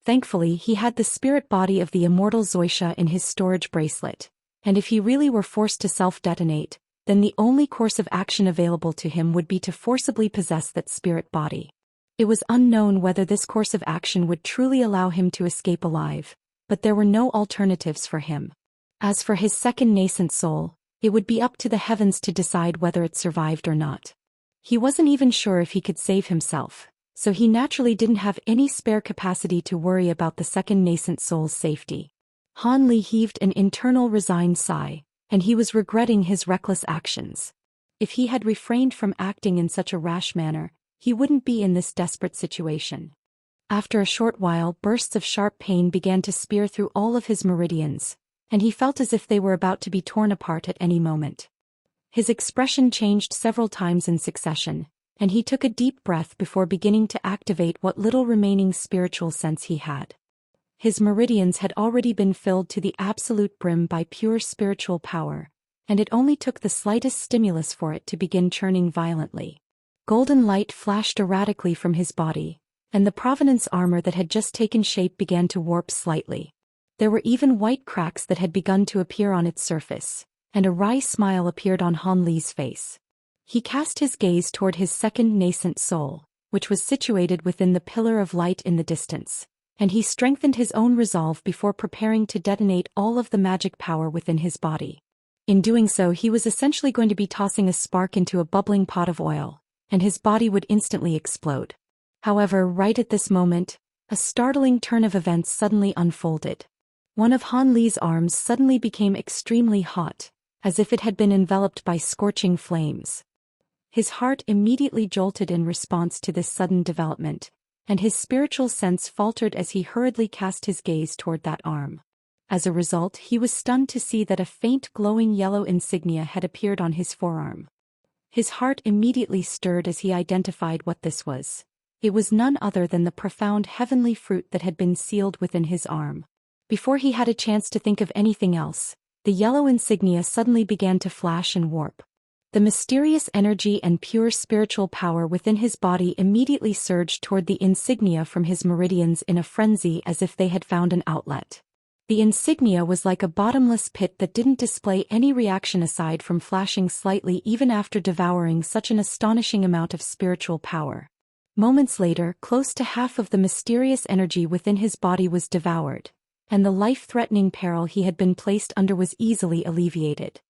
Thankfully, he had the spirit body of the immortal Zhou Xian in his storage bracelet, and if he really were forced to self-detonate, then the only course of action available to him would be to forcibly possess that spirit body. It was unknown whether this course of action would truly allow him to escape alive, but there were no alternatives for him. As for his second nascent soul, it would be up to the heavens to decide whether it survived or not. He wasn't even sure if he could save himself, so he naturally didn't have any spare capacity to worry about the second nascent soul's safety. Han Li heaved an internal resigned sigh, and he was regretting his reckless actions. If he had refrained from acting in such a rash manner, he wouldn't be in this desperate situation. After a short while, bursts of sharp pain began to spear through all of his meridians, and he felt as if they were about to be torn apart at any moment. His expression changed several times in succession, and he took a deep breath before beginning to activate what little remaining spiritual sense he had. His meridians had already been filled to the absolute brim by pure spiritual power, and it only took the slightest stimulus for it to begin churning violently. Golden light flashed erratically from his body, and the provenance armor that had just taken shape began to warp slightly. There were even white cracks that had begun to appear on its surface, and a wry smile appeared on Han Li's face. He cast his gaze toward his second nascent soul, which was situated within the pillar of light in the distance, and he strengthened his own resolve before preparing to detonate all of the magic power within his body. In doing so, he was essentially going to be tossing a spark into a bubbling pot of oil, and his body would instantly explode. However, right at this moment, a startling turn of events suddenly unfolded. One of Han Li's arms suddenly became extremely hot, as if it had been enveloped by scorching flames. His heart immediately jolted in response to this sudden development, and his spiritual sense faltered as he hurriedly cast his gaze toward that arm. As a result, he was stunned to see that a faint glowing yellow insignia had appeared on his forearm. His heart immediately stirred as he identified what this was. It was none other than the profound heavenly fruit that had been sealed within his arm. Before he had a chance to think of anything else, the yellow insignia suddenly began to flash and warp. The mysterious energy and pure spiritual power within his body immediately surged toward the insignia from his meridians in a frenzy as if they had found an outlet. The insignia was like a bottomless pit that didn't display any reaction aside from flashing slightly even after devouring such an astonishing amount of spiritual power. Moments later, close to half of the mysterious energy within his body was devoured, and the life-threatening peril he had been placed under was easily alleviated.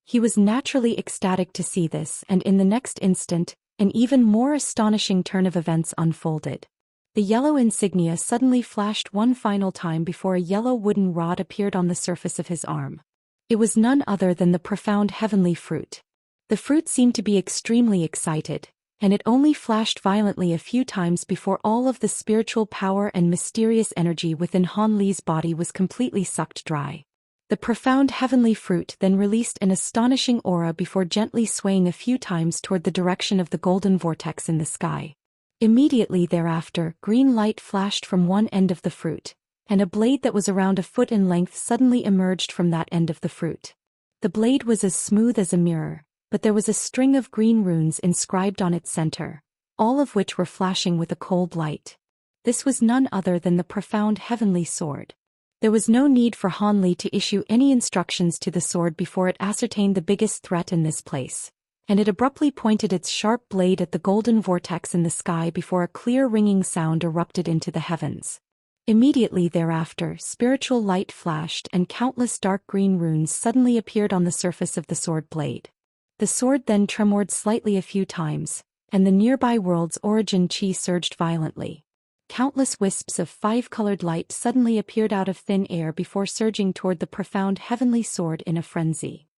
He was naturally ecstatic to see this, and in the next instant, an even more astonishing turn of events unfolded. The yellow insignia suddenly flashed one final time before a yellow wooden rod appeared on the surface of his arm. It was none other than the profound heavenly fruit. The fruit seemed to be extremely excited, and it only flashed violently a few times before all of the spiritual power and mysterious energy within Han Li's body was completely sucked dry. The profound heavenly fruit then released an astonishing aura before gently swaying a few times toward the direction of the golden vortex in the sky. Immediately thereafter, green light flashed from one end of the fruit, and a blade that was around a foot in length suddenly emerged from that end of the fruit. The blade was as smooth as a mirror, but there was a string of green runes inscribed on its center, all of which were flashing with a cold light. This was none other than the profound heavenly sword. There was no need for Han Li to issue any instructions to the sword before it ascertained the biggest threat in this place, and it abruptly pointed its sharp blade at the golden vortex in the sky before a clear ringing sound erupted into the heavens. Immediately thereafter, spiritual light flashed and countless dark green runes suddenly appeared on the surface of the sword blade. The sword then tremored slightly a few times, and the nearby world's origin chi surged violently. Countless wisps of five-colored light suddenly appeared out of thin air before surging toward the profound heavenly sword in a frenzy.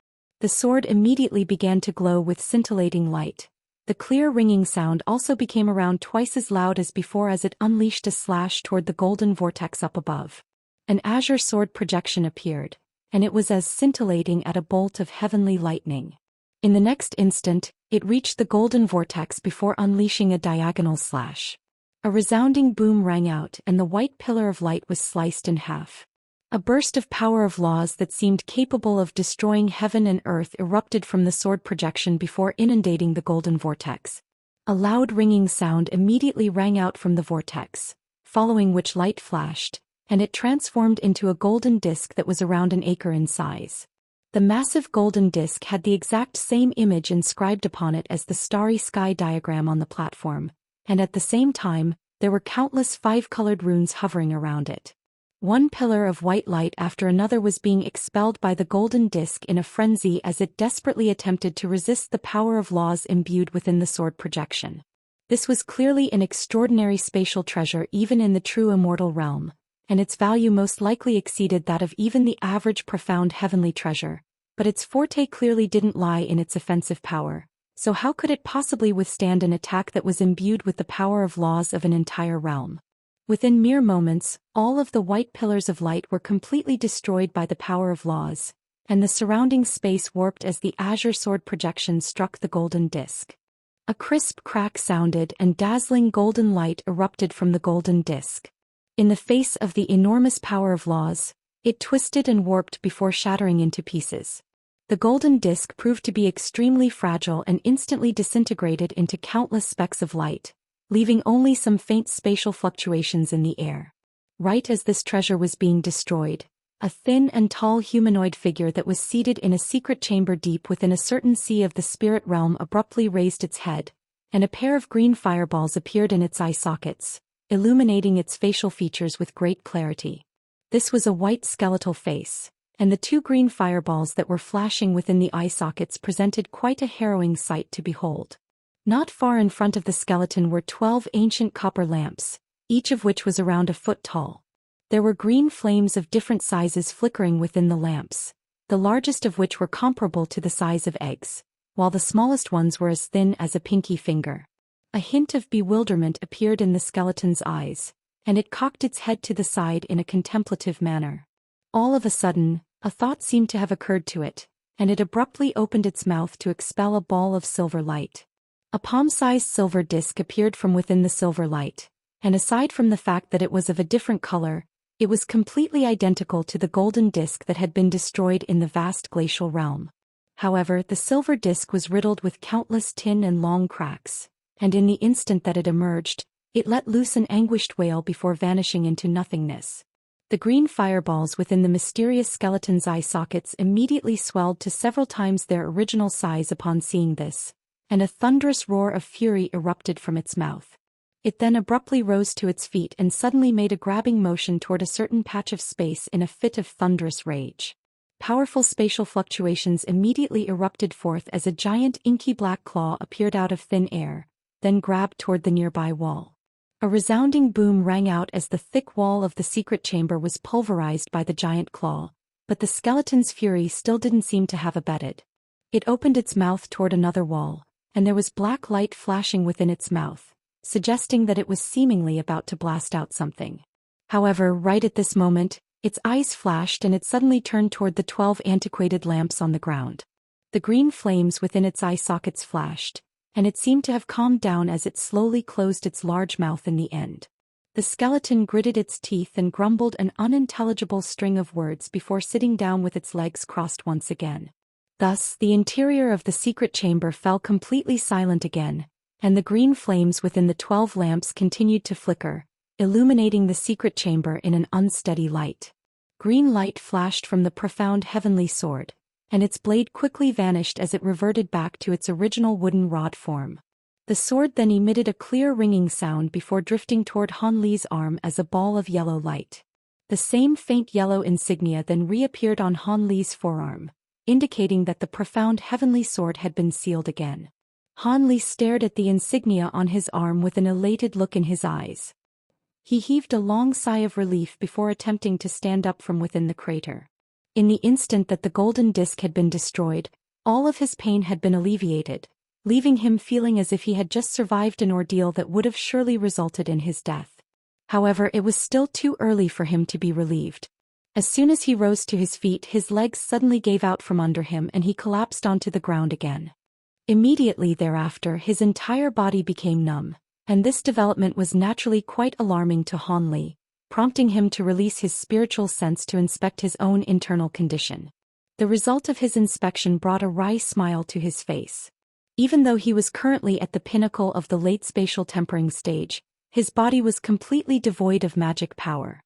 The sword immediately began to glow with scintillating light. The clear ringing sound also became around twice as loud as before as it unleashed a slash toward the golden vortex up above. An azure sword projection appeared, and it was as scintillating as a bolt of heavenly lightning. In the next instant, it reached the golden vortex before unleashing a diagonal slash. A resounding boom rang out and the white pillar of light was sliced in half. A burst of power of laws that seemed capable of destroying heaven and earth erupted from the sword projection before inundating the golden vortex. A loud ringing sound immediately rang out from the vortex, following which light flashed, and it transformed into a golden disc that was around an acre in size. The massive golden disc had the exact same image inscribed upon it as the starry sky diagram on the platform, and at the same time, there were countless five-colored runes hovering around it. One pillar of white light after another was being expelled by the golden disc in a frenzy as it desperately attempted to resist the power of laws imbued within the sword projection. This was clearly an extraordinary spatial treasure even in the true immortal realm, and its value most likely exceeded that of even the average profound heavenly treasure, but its forte clearly didn't lie in its offensive power, so how could it possibly withstand an attack that was imbued with the power of laws of an entire realm? Within mere moments, all of the white pillars of light were completely destroyed by the power of laws, and the surrounding space warped as the azure sword projection struck the golden disc. A crisp crack sounded and dazzling golden light erupted from the golden disc. In the face of the enormous power of laws, it twisted and warped before shattering into pieces. The golden disc proved to be extremely fragile and instantly disintegrated into countless specks of light, leaving only some faint spatial fluctuations in the air. Right as this treasure was being destroyed, a thin and tall humanoid figure that was seated in a secret chamber deep within a certain sea of the spirit realm abruptly raised its head, and a pair of green fireballs appeared in its eye sockets, illuminating its facial features with great clarity. This was a white skeletal face, and the two green fireballs that were flashing within the eye sockets presented quite a harrowing sight to behold. Not far in front of the skeleton were 12 ancient copper lamps, each of which was around a foot tall. There were green flames of different sizes flickering within the lamps, the largest of which were comparable to the size of eggs, while the smallest ones were as thin as a pinky finger. A hint of bewilderment appeared in the skeleton's eyes, and it cocked its head to the side in a contemplative manner. All of a sudden, a thought seemed to have occurred to it, and it abruptly opened its mouth to expel a ball of silver light. A palm-sized silver disc appeared from within the silver light, and aside from the fact that it was of a different color, it was completely identical to the golden disc that had been destroyed in the vast glacial realm. However, the silver disc was riddled with countless tin and long cracks, and in the instant that it emerged, it let loose an anguished wail before vanishing into nothingness. The green fireballs within the mysterious skeleton's eye sockets immediately swelled to several times their original size upon seeing this, and a thunderous roar of fury erupted from its mouth. It then abruptly rose to its feet and suddenly made a grabbing motion toward a certain patch of space in a fit of thunderous rage. Powerful spatial fluctuations immediately erupted forth as a giant inky black claw appeared out of thin air, then grabbed toward the nearby wall. A resounding boom rang out as the thick wall of the secret chamber was pulverized by the giant claw, but the skeleton's fury still didn't seem to have abated. It opened its mouth toward another wall, and there was black light flashing within its mouth, suggesting that it was seemingly about to blast out something. However, right at this moment, its eyes flashed and it suddenly turned toward the 12 antiquated lamps on the ground. The green flames within its eye sockets flashed, and it seemed to have calmed down as it slowly closed its large mouth in the end. The skeleton gritted its teeth and grumbled an unintelligible string of words before sitting down with its legs crossed once again. Thus, the interior of the secret chamber fell completely silent again, and the green flames within the 12 lamps continued to flicker, illuminating the secret chamber in an unsteady light. Green light flashed from the profound heavenly sword, and its blade quickly vanished as it reverted back to its original wooden rod form. The sword then emitted a clear ringing sound before drifting toward Han Li's arm as a ball of yellow light. The same faint yellow insignia then reappeared on Han Li's forearm, indicating that the profound heavenly sword had been sealed again. Han Li stared at the insignia on his arm with an elated look in his eyes. He heaved a long sigh of relief before attempting to stand up from within the crater. In the instant that the golden disc had been destroyed, all of his pain had been alleviated, leaving him feeling as if he had just survived an ordeal that would have surely resulted in his death. However, it was still too early for him to be relieved. As soon as he rose to his feet, his legs suddenly gave out from under him and he collapsed onto the ground again. Immediately thereafter, his entire body became numb, and this development was naturally quite alarming to Han Li, prompting him to release his spiritual sense to inspect his own internal condition. The result of his inspection brought a wry smile to his face. Even though he was currently at the pinnacle of the late spatial tempering stage, his body was completely devoid of magic power.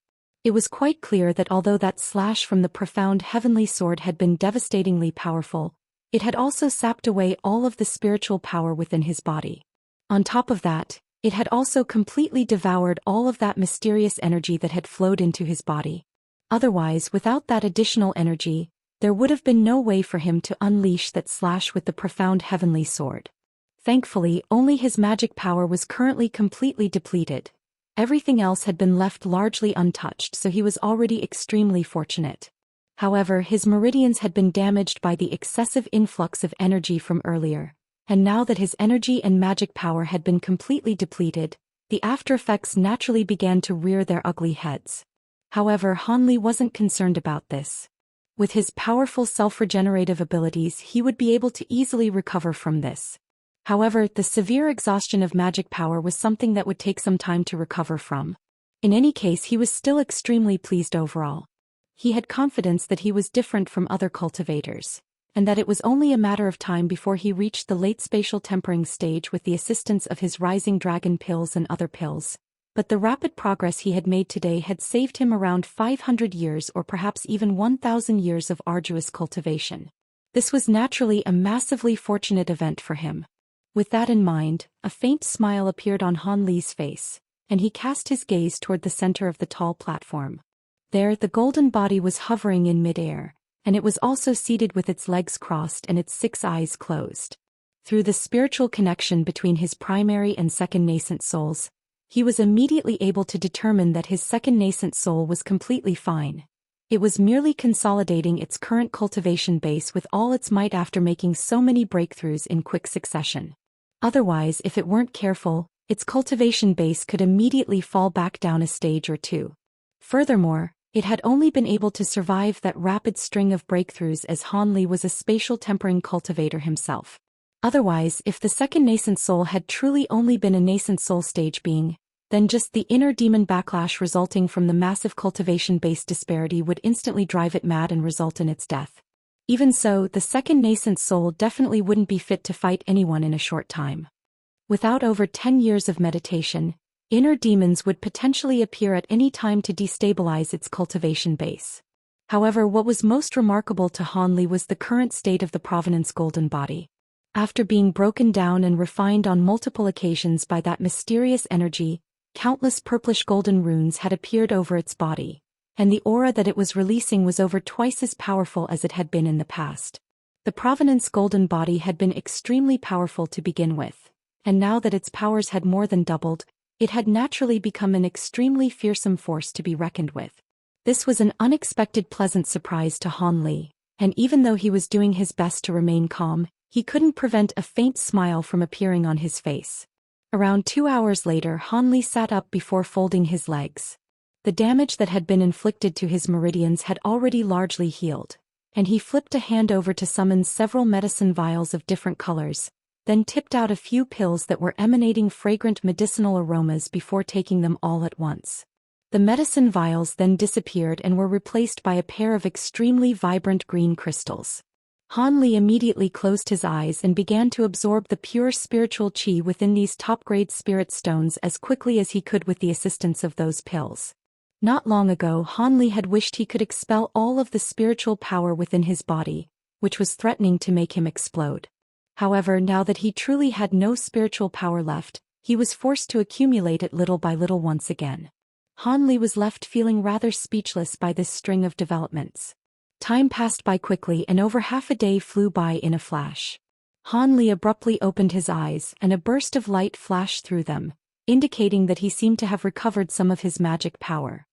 It was quite clear that although that slash from the profound heavenly sword had been devastatingly powerful, it had also sapped away all of the spiritual power within his body. On top of that, it had also completely devoured all of that mysterious energy that had flowed into his body. Otherwise, without that additional energy, there would have been no way for him to unleash that slash with the profound heavenly sword. Thankfully, only his magic power was currently completely depleted. Everything else had been left largely untouched, so he was already extremely fortunate. However, his meridians had been damaged by the excessive influx of energy from earlier, and now that his energy and magic power had been completely depleted, the aftereffects naturally began to rear their ugly heads. However, Han Li wasn't concerned about this. With his powerful self-regenerative abilities, he would be able to easily recover from this. However, the severe exhaustion of magic power was something that would take some time to recover from. In any case, he was still extremely pleased overall. He had confidence that he was different from other cultivators, and that it was only a matter of time before he reached the late spatial tempering stage with the assistance of his rising dragon pills and other pills. But the rapid progress he had made today had saved him around 500 years or perhaps even 1,000 years of arduous cultivation. This was naturally a massively fortunate event for him. With that in mind, a faint smile appeared on Han Li's face, and he cast his gaze toward the center of the tall platform. There, the golden body was hovering in midair, and it was also seated with its legs crossed and its 6 eyes closed. Through the spiritual connection between his primary and second nascent souls, he was immediately able to determine that his second nascent soul was completely fine. It was merely consolidating its current cultivation base with all its might after making so many breakthroughs in quick succession. Otherwise, if it weren't careful, its cultivation base could immediately fall back down a stage or two. Furthermore, it had only been able to survive that rapid string of breakthroughs as Han Li was a spatial tempering cultivator himself. Otherwise, if the second nascent soul had truly only been a nascent soul stage being, then just the inner demon backlash resulting from the massive cultivation-based disparity would instantly drive it mad and result in its death. Even so, the second nascent soul definitely wouldn't be fit to fight anyone in a short time. Without over 10 years of meditation, inner demons would potentially appear at any time to destabilize its cultivation base. However, what was most remarkable to Han Li was the current state of the Provenance golden body. After being broken down and refined on multiple occasions by that mysterious energy, countless purplish golden runes had appeared over its body, and the aura that it was releasing was over twice as powerful as it had been in the past. The Provenance golden body had been extremely powerful to begin with, and now that its powers had more than doubled, it had naturally become an extremely fearsome force to be reckoned with. This was an unexpected pleasant surprise to Han Li, and even though he was doing his best to remain calm, he couldn't prevent a faint smile from appearing on his face. Around 2 hours later, Han Li sat up before folding his legs. The damage that had been inflicted to his meridians had already largely healed, and he flipped a hand over to summon several medicine vials of different colors, then tipped out a few pills that were emanating fragrant medicinal aromas before taking them all at once. The medicine vials then disappeared and were replaced by a pair of extremely vibrant green crystals. Han Li immediately closed his eyes and began to absorb the pure spiritual qi within these top-grade spirit stones as quickly as he could with the assistance of those pills. Not long ago, Han Li had wished he could expel all of the spiritual power within his body, which was threatening to make him explode. However, now that he truly had no spiritual power left, he was forced to accumulate it little by little once again. Han Li was left feeling rather speechless by this string of developments. Time passed by quickly and over half a day flew by in a flash. Han Li abruptly opened his eyes and a burst of light flashed through them, indicating that he seemed to have recovered some of his magic power.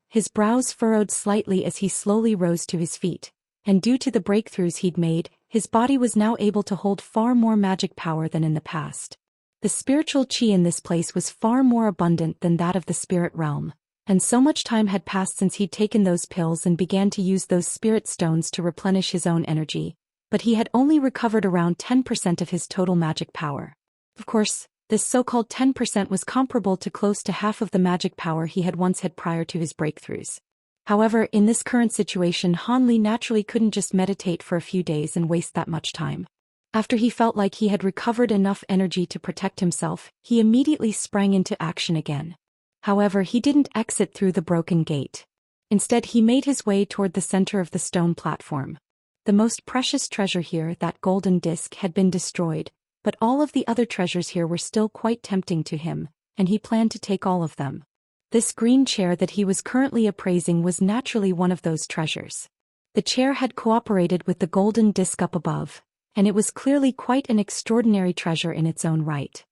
His brows furrowed slightly as he slowly rose to his feet, and due to the breakthroughs he'd made, his body was now able to hold far more magic power than in the past. The spiritual qi in this place was far more abundant than that of the spirit realm, And so much time had passed since he'd taken those pills and began to use those spirit stones to replenish his own energy, but he had only recovered around 10% of his total magic power. Of course, this so-called 10% was comparable to close to half of the magic power he had once had prior to his breakthroughs. However, in this current situation, Han Li naturally couldn't just meditate for a few days and waste that much time. After he felt like he had recovered enough energy to protect himself, he immediately sprang into action again. However, he didn't exit through the broken gate. Instead, he made his way toward the center of the stone platform. The most precious treasure here, that golden disc, had been destroyed, but all of the other treasures here were still quite tempting to him, and he planned to take all of them. This green chair that he was currently appraising was naturally one of those treasures. The chair had cooperated with the golden disc up above, and it was clearly quite an extraordinary treasure in its own right.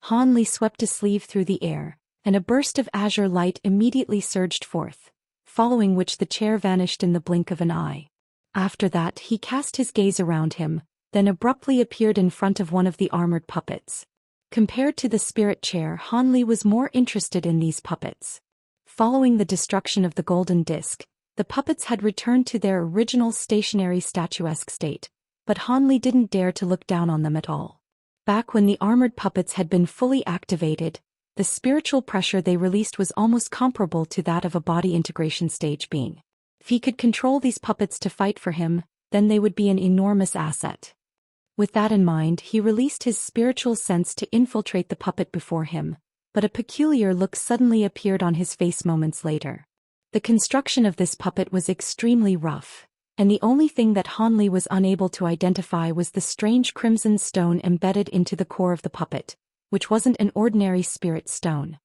Han Li swept a sleeve through the air, and a burst of azure light immediately surged forth, following which the chair vanished in the blink of an eye. After that, he cast his gaze around him, then abruptly appeared in front of one of the armored puppets. Compared to the spirit chair, Han Li was more interested in these puppets. Following the destruction of the golden disc, the puppets had returned to their original stationary statuesque state, but Han Li didn't dare to look down on them at all. Back when the armored puppets had been fully activated, the spiritual pressure they released was almost comparable to that of a body integration stage being. If he could control these puppets to fight for him, then they would be an enormous asset. With that in mind, he released his spiritual sense to infiltrate the puppet before him, but a peculiar look suddenly appeared on his face moments later. The construction of this puppet was extremely rough, and the only thing that Han Li was unable to identify was the strange crimson stone embedded into the core of the puppet, which wasn't an ordinary spirit stone.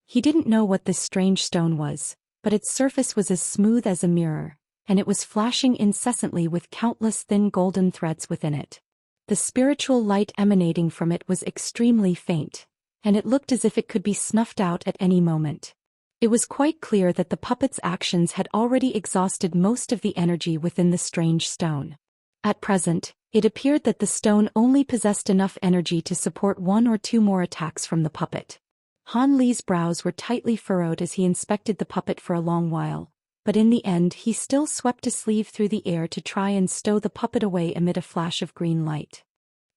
He didn't know what this strange stone was, but its surface was as smooth as a mirror, and it was flashing incessantly with countless thin golden threads within it. The spiritual light emanating from it was extremely faint, and it looked as if it could be snuffed out at any moment. It was quite clear that the puppet's actions had already exhausted most of the energy within the strange stone. At present, it appeared that the stone only possessed enough energy to support one or two more attacks from the puppet. Han Li's brows were tightly furrowed as he inspected the puppet for a long while, but in the end he still swept a sleeve through the air to try and stow the puppet away amid a flash of green light.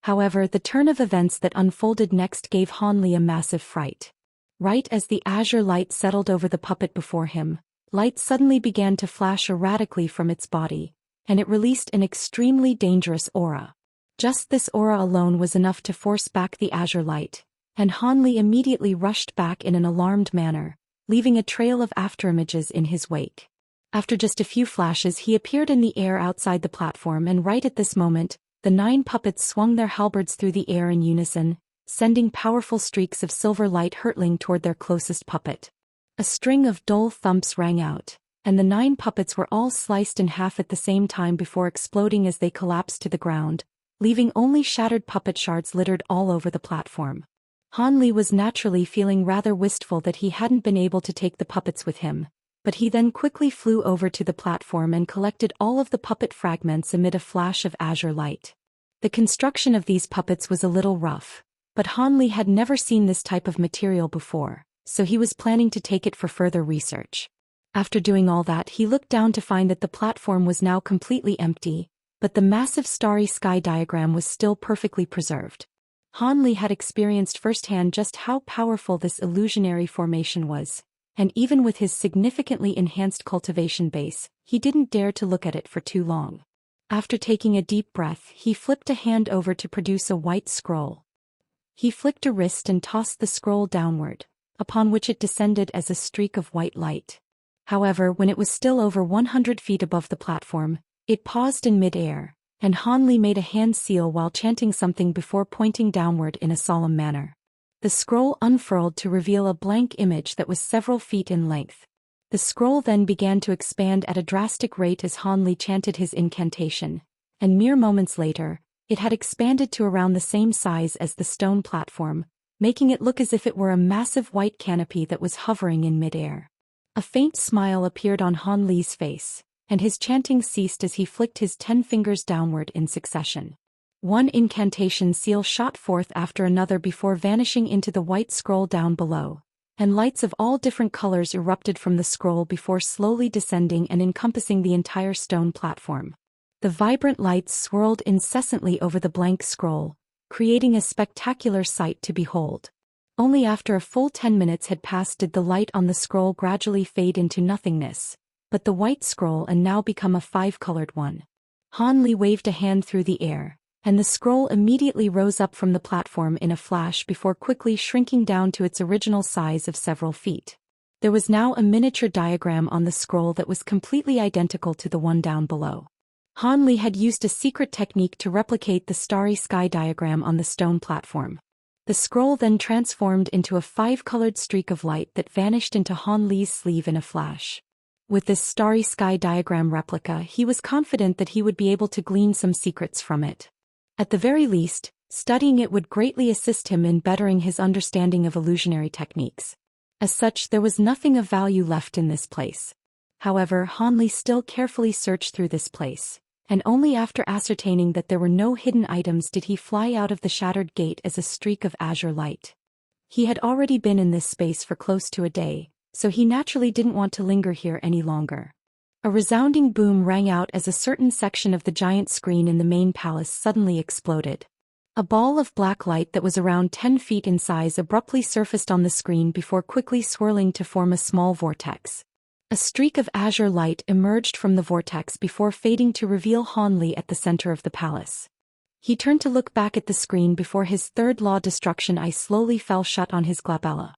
However, the turn of events that unfolded next gave Han Li a massive fright. Right as the azure light settled over the puppet before him, light suddenly began to flash erratically from its body, and it released an extremely dangerous aura. Just this aura alone was enough to force back the azure light, and Han Li immediately rushed back in an alarmed manner, leaving a trail of afterimages in his wake. After just a few flashes, he appeared in the air outside the platform, and right at this moment, the 9 puppets swung their halberds through the air in unison, sending powerful streaks of silver light hurtling toward their closest puppet. A string of dull thumps rang out, and the 9 puppets were all sliced in half at the same time before exploding as they collapsed to the ground, leaving only shattered puppet shards littered all over the platform. Han Li was naturally feeling rather wistful that he hadn't been able to take the puppets with him, but he then quickly flew over to the platform and collected all of the puppet fragments amid a flash of azure light. The construction of these puppets was a little rough, but Han Li had never seen this type of material before, so he was planning to take it for further research. After doing all that, he looked down to find that the platform was now completely empty, but the massive starry sky diagram was still perfectly preserved. Han Li had experienced firsthand just how powerful this illusionary formation was, and even with his significantly enhanced cultivation base, he didn't dare to look at it for too long. After taking a deep breath, he flipped a hand over to produce a white scroll. He flicked a wrist and tossed the scroll downward, upon which it descended as a streak of white light. However, when it was still over 100 feet above the platform, it paused in mid-air, and Han Li made a hand seal while chanting something before pointing downward in a solemn manner. The scroll unfurled to reveal a blank image that was several feet in length. The scroll then began to expand at a drastic rate as Han Li chanted his incantation, and mere moments later, it had expanded to around the same size as the stone platform, making it look as if it were a massive white canopy that was hovering in mid-air. A faint smile appeared on Han Li's face, and his chanting ceased as he flicked his 10 fingers downward in succession. One incantation seal shot forth after another before vanishing into the white scroll down below, and lights of all different colors erupted from the scroll before slowly descending and encompassing the entire stone platform. The vibrant lights swirled incessantly over the blank scroll, creating a spectacular sight to behold. Only after a full 10 minutes had passed did the light on the scroll gradually fade into nothingness, but the white scroll and now become a 5-colored one. Han Li waved a hand through the air, and the scroll immediately rose up from the platform in a flash before quickly shrinking down to its original size of several feet. There was now a miniature diagram on the scroll that was completely identical to the one down below. Han Li had used a secret technique to replicate the starry sky diagram on the stone platform. The scroll then transformed into a 5-colored streak of light that vanished into Han Li's sleeve in a flash. With this starry sky diagram replica, he was confident that he would be able to glean some secrets from it. At the very least, studying it would greatly assist him in bettering his understanding of illusionary techniques. As such, there was nothing of value left in this place. However, Han Li still carefully searched through this place, and only after ascertaining that there were no hidden items did he fly out of the shattered gate as a streak of azure light. He had already been in this space for close to a day, so he naturally didn't want to linger here any longer. A resounding boom rang out as a certain section of the giant screen in the main palace suddenly exploded. A ball of black light that was around 10 feet in size abruptly surfaced on the screen before quickly swirling to form a small vortex. A streak of azure light emerged from the vortex before fading to reveal Han Li at the center of the palace. He turned to look back at the screen before his third law destruction eye slowly fell shut on his glabella.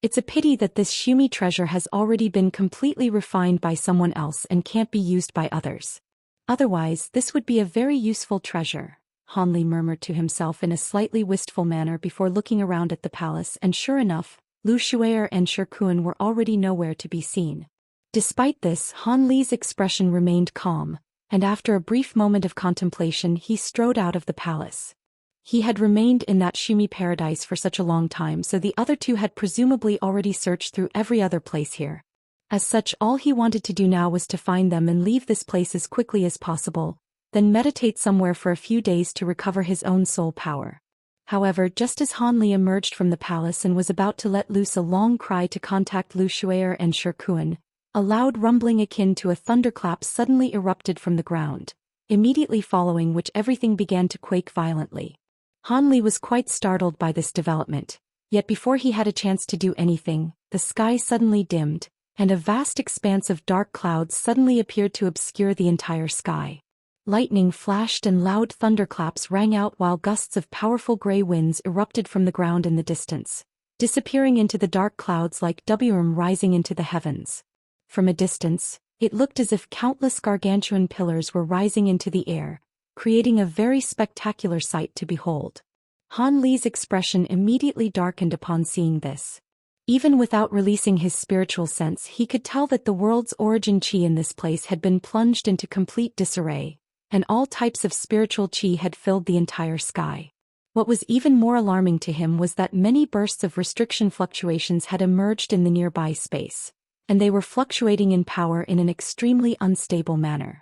It's a pity that this Shumi treasure has already been completely refined by someone else and can't be used by others. Otherwise, this would be a very useful treasure, Han Li murmured to himself in a slightly wistful manner before looking around at the palace, and sure enough, Lu Shuer and Shikuan were already nowhere to be seen. Despite this, Han Li's expression remained calm, and after a brief moment of contemplation he strode out of the palace. He had remained in that Shumi paradise for such a long time, so the other two had presumably already searched through every other place here. As such, all he wanted to do now was to find them and leave this place as quickly as possible, then meditate somewhere for a few days to recover his own soul power. However, just as Han Li emerged from the palace and was about to let loose a long cry to contact Lu Shuer and Shikuan, a loud rumbling akin to a thunderclap suddenly erupted from the ground, immediately following which everything began to quake violently. Han Li was quite startled by this development, yet before he had a chance to do anything, the sky suddenly dimmed, and a vast expanse of dark clouds suddenly appeared to obscure the entire sky. Lightning flashed and loud thunderclaps rang out while gusts of powerful gray winds erupted from the ground in the distance, disappearing into the dark clouds like WM rising into the heavens. From a distance, it looked as if countless gargantuan pillars were rising into the air, creating a very spectacular sight to behold. Han Li's expression immediately darkened upon seeing this. Even without releasing his spiritual sense, he could tell that the world's origin chi in this place had been plunged into complete disarray, and all types of spiritual chi had filled the entire sky. What was even more alarming to him was that many bursts of restriction fluctuations had emerged in the nearby space, and they were fluctuating in power in an extremely unstable manner.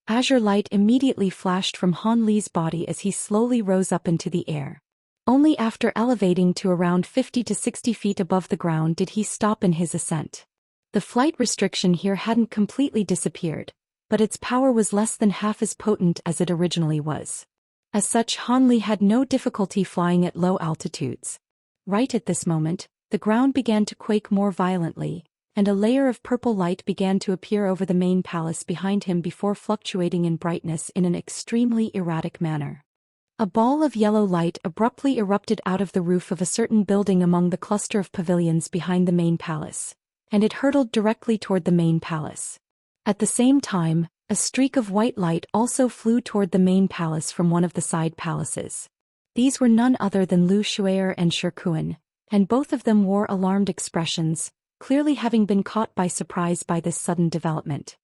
Azure light immediately flashed from Han Li's body as he slowly rose up into the air. Only after elevating to around 50 to 60 feet above the ground did he stop in his ascent. The flight restriction here hadn't completely disappeared, but its power was less than half as potent as it originally was. As such, Han Li had no difficulty flying at low altitudes. Right at this moment, the ground began to quake more violently, and a layer of purple light began to appear over the main palace behind him before fluctuating in brightness in an extremely erratic manner. A ball of yellow light abruptly erupted out of the roof of a certain building among the cluster of pavilions behind the main palace, and it hurtled directly toward the main palace. At the same time, a streak of white light also flew toward the main palace from one of the side palaces. These were none other than Lu Shuer and Shikuan, and both of them wore alarmed expressions, clearly having been caught by surprise by this sudden development.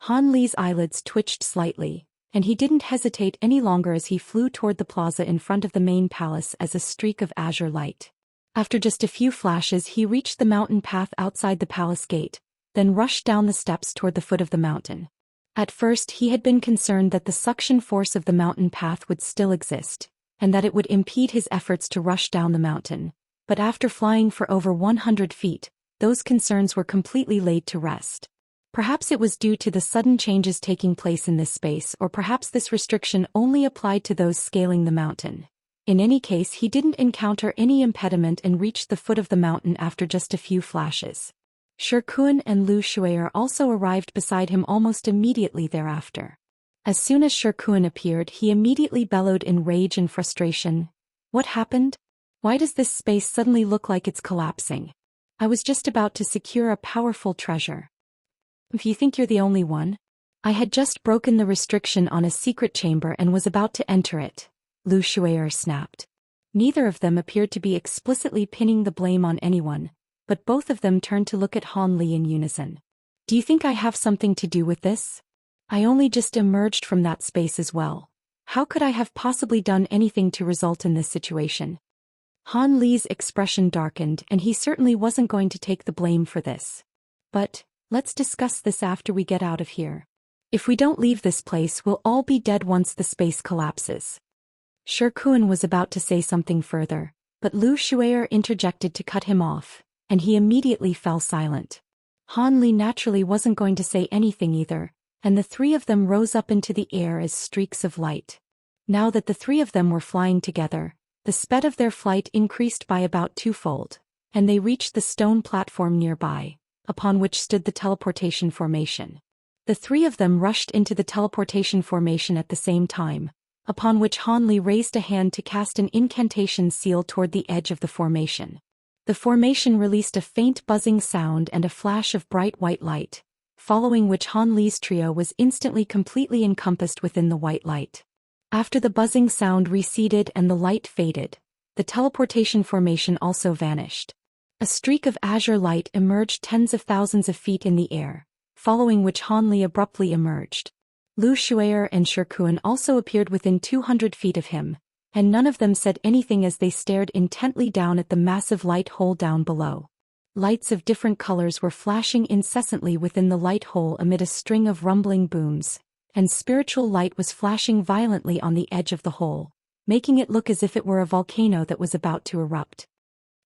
Han Li's eyelids twitched slightly, and he didn't hesitate any longer as he flew toward the plaza in front of the main palace as a streak of azure light. After just a few flashes he reached the mountain path outside the palace gate, then rushed down the steps toward the foot of the mountain. At first he had been concerned that the suction force of the mountain path would still exist, and that it would impede his efforts to rush down the mountain, but after flying for over 100 feet, those concerns were completely laid to rest. Perhaps it was due to the sudden changes taking place in this space, or perhaps this restriction only applied to those scaling the mountain. In any case, he didn't encounter any impediment and reached the foot of the mountain after just a few flashes. Shirkuan and Lu Shuier also arrived beside him almost immediately thereafter. As soon as Shirkuan appeared, he immediately bellowed in rage and frustration. What happened? Why does this space suddenly look like it's collapsing? I was just about to secure a powerful treasure. If you think you're the only one? I had just broken the restriction on a secret chamber and was about to enter it, Lu Shuier snapped. Neither of them appeared to be explicitly pinning the blame on anyone, but both of them turned to look at Han Li in unison. Do you think I have something to do with this? I only just emerged from that space as well. How could I have possibly done anything to result in this situation? Han Li's expression darkened, and he certainly wasn't going to take the blame for this. But let's discuss this after we get out of here. If we don't leave this place, we'll all be dead once the space collapses. Shirkuan was about to say something further, but Lu Shuier interjected to cut him off, and he immediately fell silent. Han Li naturally wasn't going to say anything either, and the three of them rose up into the air as streaks of light. Now that the three of them were flying together, the speed of their flight increased by about twofold, and they reached the stone platform nearby, upon which stood the teleportation formation. The three of them rushed into the teleportation formation at the same time, upon which Han Li raised a hand to cast an incantation seal toward the edge of the formation. The formation released a faint buzzing sound and a flash of bright white light, following which Han Li's trio was instantly completely encompassed within the white light. After the buzzing sound receded and the light faded, the teleportation formation also vanished. A streak of azure light emerged tens of thousands of feet in the air, following which Han Li abruptly emerged. Lu Shuier and Shirkuan also appeared within 200 feet of him, and none of them said anything as they stared intently down at the massive light hole down below. Lights of different colors were flashing incessantly within the light hole amid a string of rumbling booms, and spiritual light was flashing violently on the edge of the hole, making it look as if it were a volcano that was about to erupt.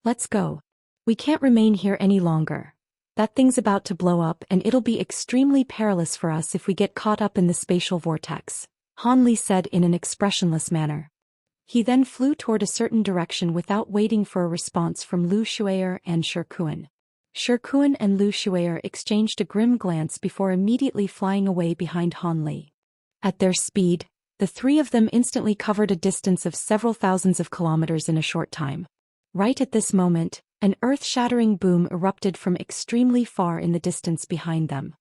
Let's go. We can't remain here any longer. That thing's about to blow up, and it'll be extremely perilous for us if we get caught up in the spatial vortex, Han Li said in an expressionless manner. He then flew toward a certain direction without waiting for a response from Lu Shuier and Shirkuan. Shirkuan and Lu Shuier exchanged a grim glance before immediately flying away behind Han Li. At their speed, the three of them instantly covered a distance of several thousands of kilometers in a short time. Right at this moment, an earth-shattering boom erupted from extremely far in the distance behind them.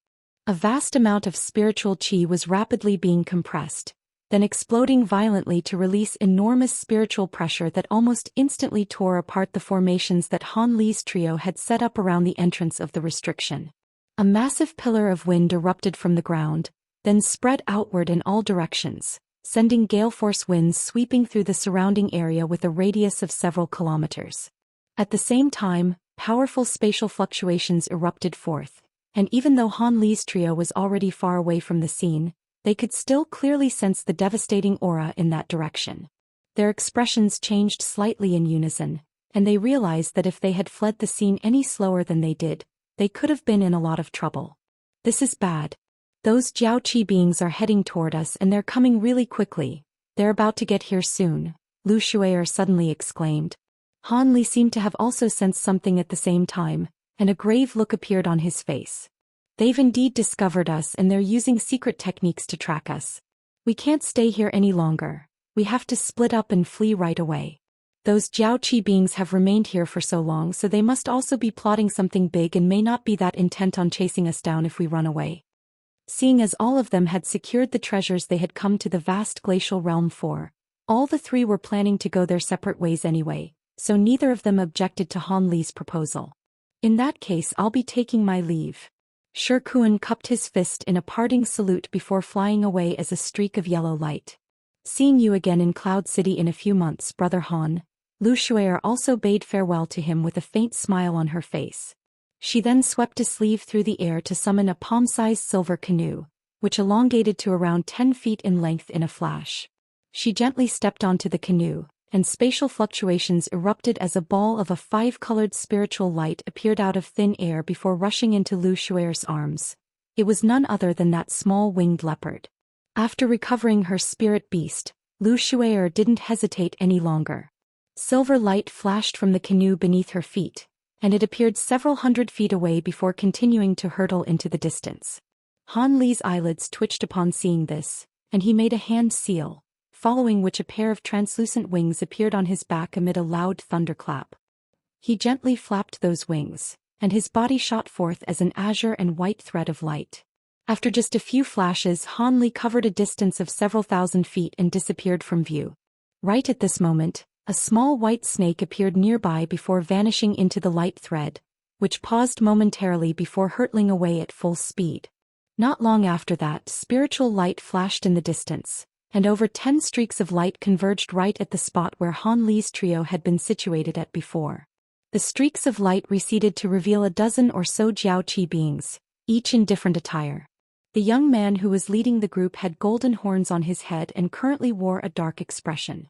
A vast amount of spiritual qi was rapidly being compressed, then exploding violently to release enormous spiritual pressure that almost instantly tore apart the formations that Han Li's trio had set up around the entrance of the restriction. A massive pillar of wind erupted from the ground, then spread outward in all directions, sending gale-force winds sweeping through the surrounding area with a radius of several kilometers. At the same time, powerful spatial fluctuations erupted forth, and even though Han Li's trio was already far away from the scene, they could still clearly sense the devastating aura in that direction. Their expressions changed slightly in unison, and they realized that if they had fled the scene any slower than they did, they could have been in a lot of trouble. This is bad. Those Jiaoqi beings are heading toward us, and they're coming really quickly. They're about to get here soon, Lu Shuier suddenly exclaimed. Han Li seemed to have also sensed something at the same time, and a grave look appeared on his face. They've indeed discovered us, and they're using secret techniques to track us. We can't stay here any longer. We have to split up and flee right away. Those Jiaoqi beings have remained here for so long, so they must also be plotting something big and may not be that intent on chasing us down if we run away. Seeing as all of them had secured the treasures they had come to the vast glacial realm for, all the three were planning to go their separate ways anyway, so neither of them objected to Han Li's proposal. In that case, I'll be taking my leave. Shirkuan cupped his fist in a parting salute before flying away as a streak of yellow light. Seeing you again in Cloud City in a few months, Brother Han, Lu Shuier also bade farewell to him with a faint smile on her face. She then swept a sleeve through the air to summon a palm-sized silver canoe, which elongated to around 10 feet in length in a flash. She gently stepped onto the canoe, and spatial fluctuations erupted as a ball of a five-colored spiritual light appeared out of thin air before rushing into Lu Shuer's arms. It was none other than that small winged leopard. After recovering her spirit beast, Lu Shuer didn't hesitate any longer. Silver light flashed from the canoe beneath her feet, and it appeared several hundred feet away before continuing to hurtle into the distance. Han Li's eyelids twitched upon seeing this, and he made a hand seal, following which a pair of translucent wings appeared on his back amid a loud thunderclap. He gently flapped those wings, and his body shot forth as an azure and white thread of light. After just a few flashes, Han Li covered a distance of several thousand feet and disappeared from view. Right at this moment, a small white snake appeared nearby before vanishing into the light thread, which paused momentarily before hurtling away at full speed. Not long after that, spiritual light flashed in the distance, and over 10 streaks of light converged right at the spot where Han Li's trio had been situated at before. The streaks of light receded to reveal a dozen or so Jiaoqi beings, each in different attire. The young man who was leading the group had golden horns on his head and currently wore a dark expression.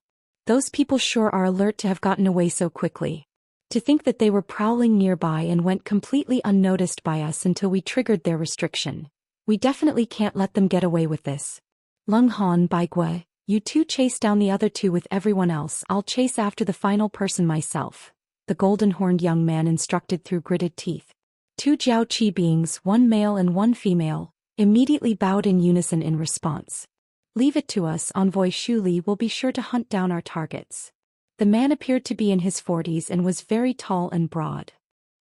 Those people sure are alert to have gotten away so quickly. To think that they were prowling nearby and went completely unnoticed by us until we triggered their restriction. We definitely can't let them get away with this. Lung Han, Baigua, you two chase down the other two with everyone else. I'll chase after the final person myself, the golden-horned young man instructed through gritted teeth. 2 Jiaoqi beings, one male and one female, immediately bowed in unison in response. Leave it to us, Envoy Shu Li will be sure to hunt down our targets. The man appeared to be in his 40s and was very tall and broad.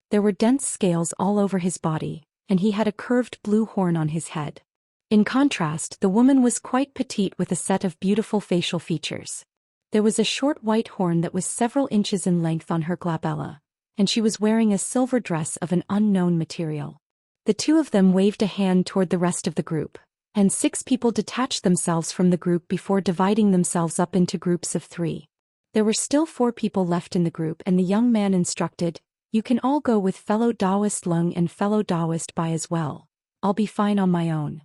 There were dense scales all over his body, and he had a curved blue horn on his head. In contrast, the woman was quite petite with a set of beautiful facial features. There was a short white horn that was several inches in length on her glabella, and she was wearing a silver dress of an unknown material. The two of them waved a hand toward the rest of the group, and 6 people detached themselves from the group before dividing themselves up into groups of 3. There were still 4 people left in the group, and the young man instructed, "You can all go with fellow Daoist Lung and fellow Daoist Bai as well. I'll be fine on my own."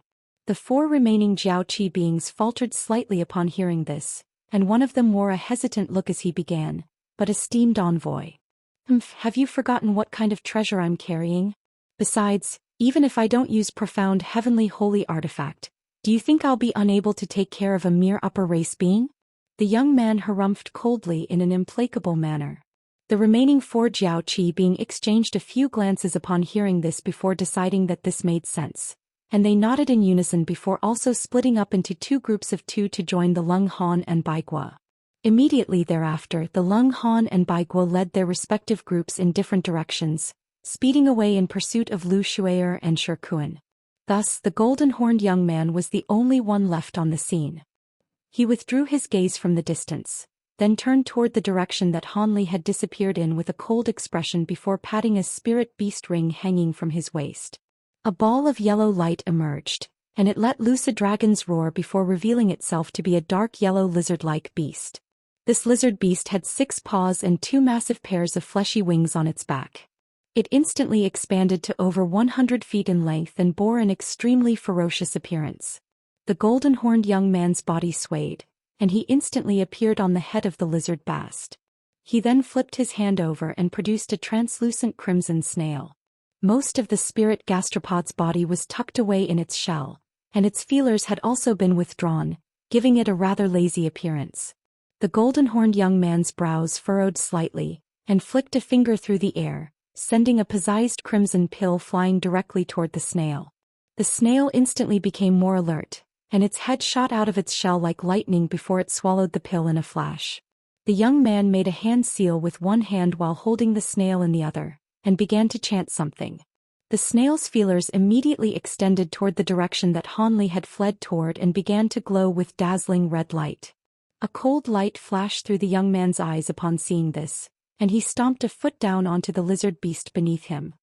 The 4 remaining Jiaoqi beings faltered slightly upon hearing this, and one of them wore a hesitant look as he began, "But esteemed envoy. Have you forgotten what kind of treasure I'm carrying? Besides, even if I don't use profound heavenly holy artifact, do you think I'll be unable to take care of a mere upper race being?" The young man harumphed coldly in an implacable manner. The remaining 4 Jiaoqi being exchanged a few glances upon hearing this before deciding that this made sense, and they nodded in unison before also splitting up into 2 groups of 2 to join the Lung Han and Baigua. Immediately thereafter, the Lung Han and Baigua led their respective groups in different directions, speeding away in pursuit of Lu Shuer and Shikuan. Thus, the golden-horned young man was the only one left on the scene. He withdrew his gaze from the distance, then turned toward the direction that Han Li had disappeared in with a cold expression before patting a spirit beast ring hanging from his waist. A ball of yellow light emerged, and it let loose a dragon's roar before revealing itself to be a dark yellow lizard-like beast. This lizard beast had 6 paws and 2 massive pairs of fleshy wings on its back. It instantly expanded to over 100 feet in length and bore an extremely ferocious appearance. The golden-horned young man's body swayed, and he instantly appeared on the head of the lizard bast. He then flipped his hand over and produced a translucent crimson snail. Most of the spirit gastropod's body was tucked away in its shell, and its feelers had also been withdrawn, giving it a rather lazy appearance. The golden-horned young man's brows furrowed slightly, and flicked a finger through the air, sending a poised crimson pill flying directly toward the snail. The snail instantly became more alert, and its head shot out of its shell like lightning before it swallowed the pill in a flash. The young man made a hand seal with one hand while holding the snail in the other, and began to chant something. The snail's feelers immediately extended toward the direction that Han Li had fled toward and began to glow with dazzling red light. A cold light flashed through the young man's eyes upon seeing this, and he stomped a foot down onto the lizard beast beneath him.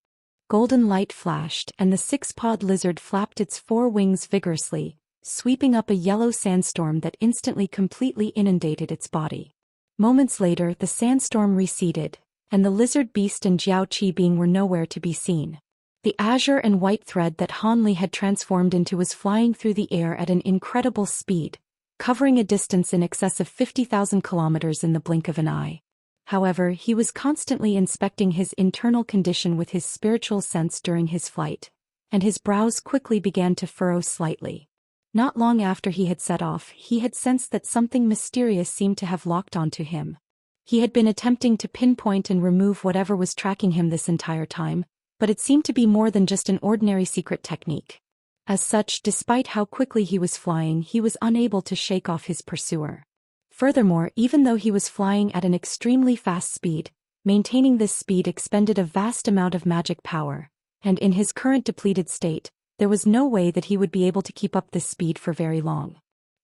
Golden light flashed, and the 6-pawed lizard flapped its 4 wings vigorously, sweeping up a yellow sandstorm that instantly completely inundated its body. Moments later, the sandstorm receded, and the lizard beast and Jiaoqi being were nowhere to be seen. The azure and white thread that Han Li had transformed into was flying through the air at an incredible speed, covering a distance in excess of 50,000 kilometers in the blink of an eye. However, he was constantly inspecting his internal condition with his spiritual sense during his flight, and his brows quickly began to furrow slightly. Not long after he had set off, he had sensed that something mysterious seemed to have locked onto him. He had been attempting to pinpoint and remove whatever was tracking him this entire time, but it seemed to be more than just an ordinary secret technique. As such, despite how quickly he was flying, he was unable to shake off his pursuer. Furthermore, even though he was flying at an extremely fast speed, maintaining this speed expended a vast amount of magic power, and in his current depleted state, there was no way that he would be able to keep up this speed for very long.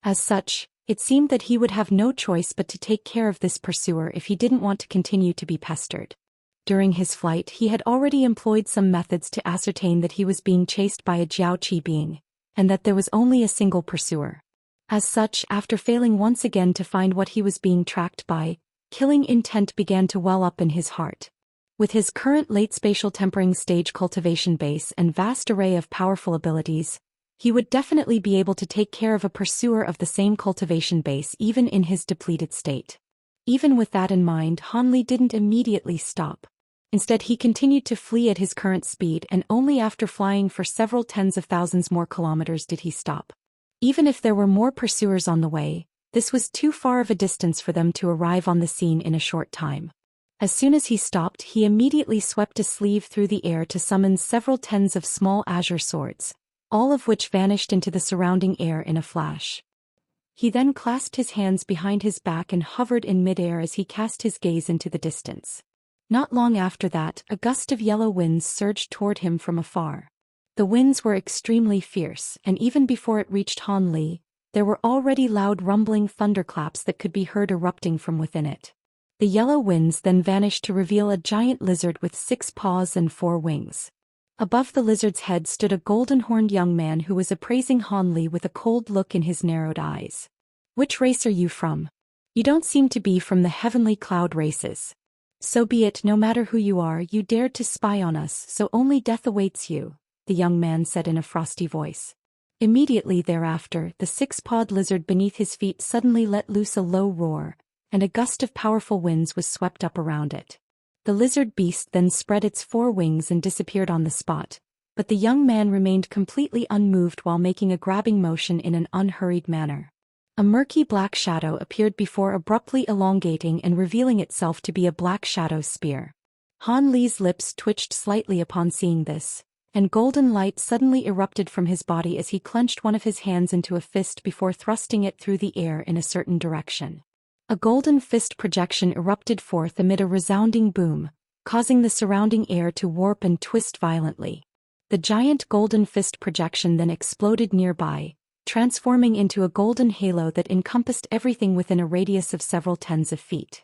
As such, it seemed that he would have no choice but to take care of this pursuer if he didn't want to continue to be pestered. During his flight, he had already employed some methods to ascertain that he was being chased by a Jiaoqi being, and that there was only a single pursuer. As such, after failing once again to find what he was being tracked by, killing intent began to well up in his heart. With his current late spatial tempering stage cultivation base and vast array of powerful abilities, he would definitely be able to take care of a pursuer of the same cultivation base even in his depleted state. Even with that in mind, Han Li didn't immediately stop. Instead, he continued to flee at his current speed, and only after flying for several tens of thousands more kilometers did he stop. Even if there were more pursuers on the way, this was too far of a distance for them to arrive on the scene in a short time. As soon as he stopped, he immediately swept a sleeve through the air to summon several tens of small azure swords, all of which vanished into the surrounding air in a flash. He then clasped his hands behind his back and hovered in midair as he cast his gaze into the distance. Not long after that, a gust of yellow winds surged toward him from afar. The winds were extremely fierce, and even before it reached Han Li, there were already loud rumbling thunderclaps that could be heard erupting from within it. The yellow winds then vanished to reveal a giant lizard with 6 paws and 4 wings. Above the lizard's head stood a golden-horned young man who was appraising Han Li with a cold look in his narrowed eyes. "Which race are you from? You don't seem to be from the heavenly cloud races. So be it, no matter who you are, you dared to spy on us, so only death awaits you," the young man said in a frosty voice. Immediately thereafter, the 6-pawed lizard beneath his feet suddenly let loose a low roar, and a gust of powerful winds was swept up around it. The lizard beast then spread its 4 wings and disappeared on the spot, but the young man remained completely unmoved while making a grabbing motion in an unhurried manner. A murky black shadow appeared before, abruptly elongating and revealing itself to be a black shadow spear. Han Li's lips twitched slightly upon seeing this, and golden light suddenly erupted from his body as he clenched one of his hands into a fist before thrusting it through the air in a certain direction. A golden fist projection erupted forth amid a resounding boom, causing the surrounding air to warp and twist violently. The giant golden fist projection then exploded nearby, transforming into a golden halo that encompassed everything within a radius of several tens of feet.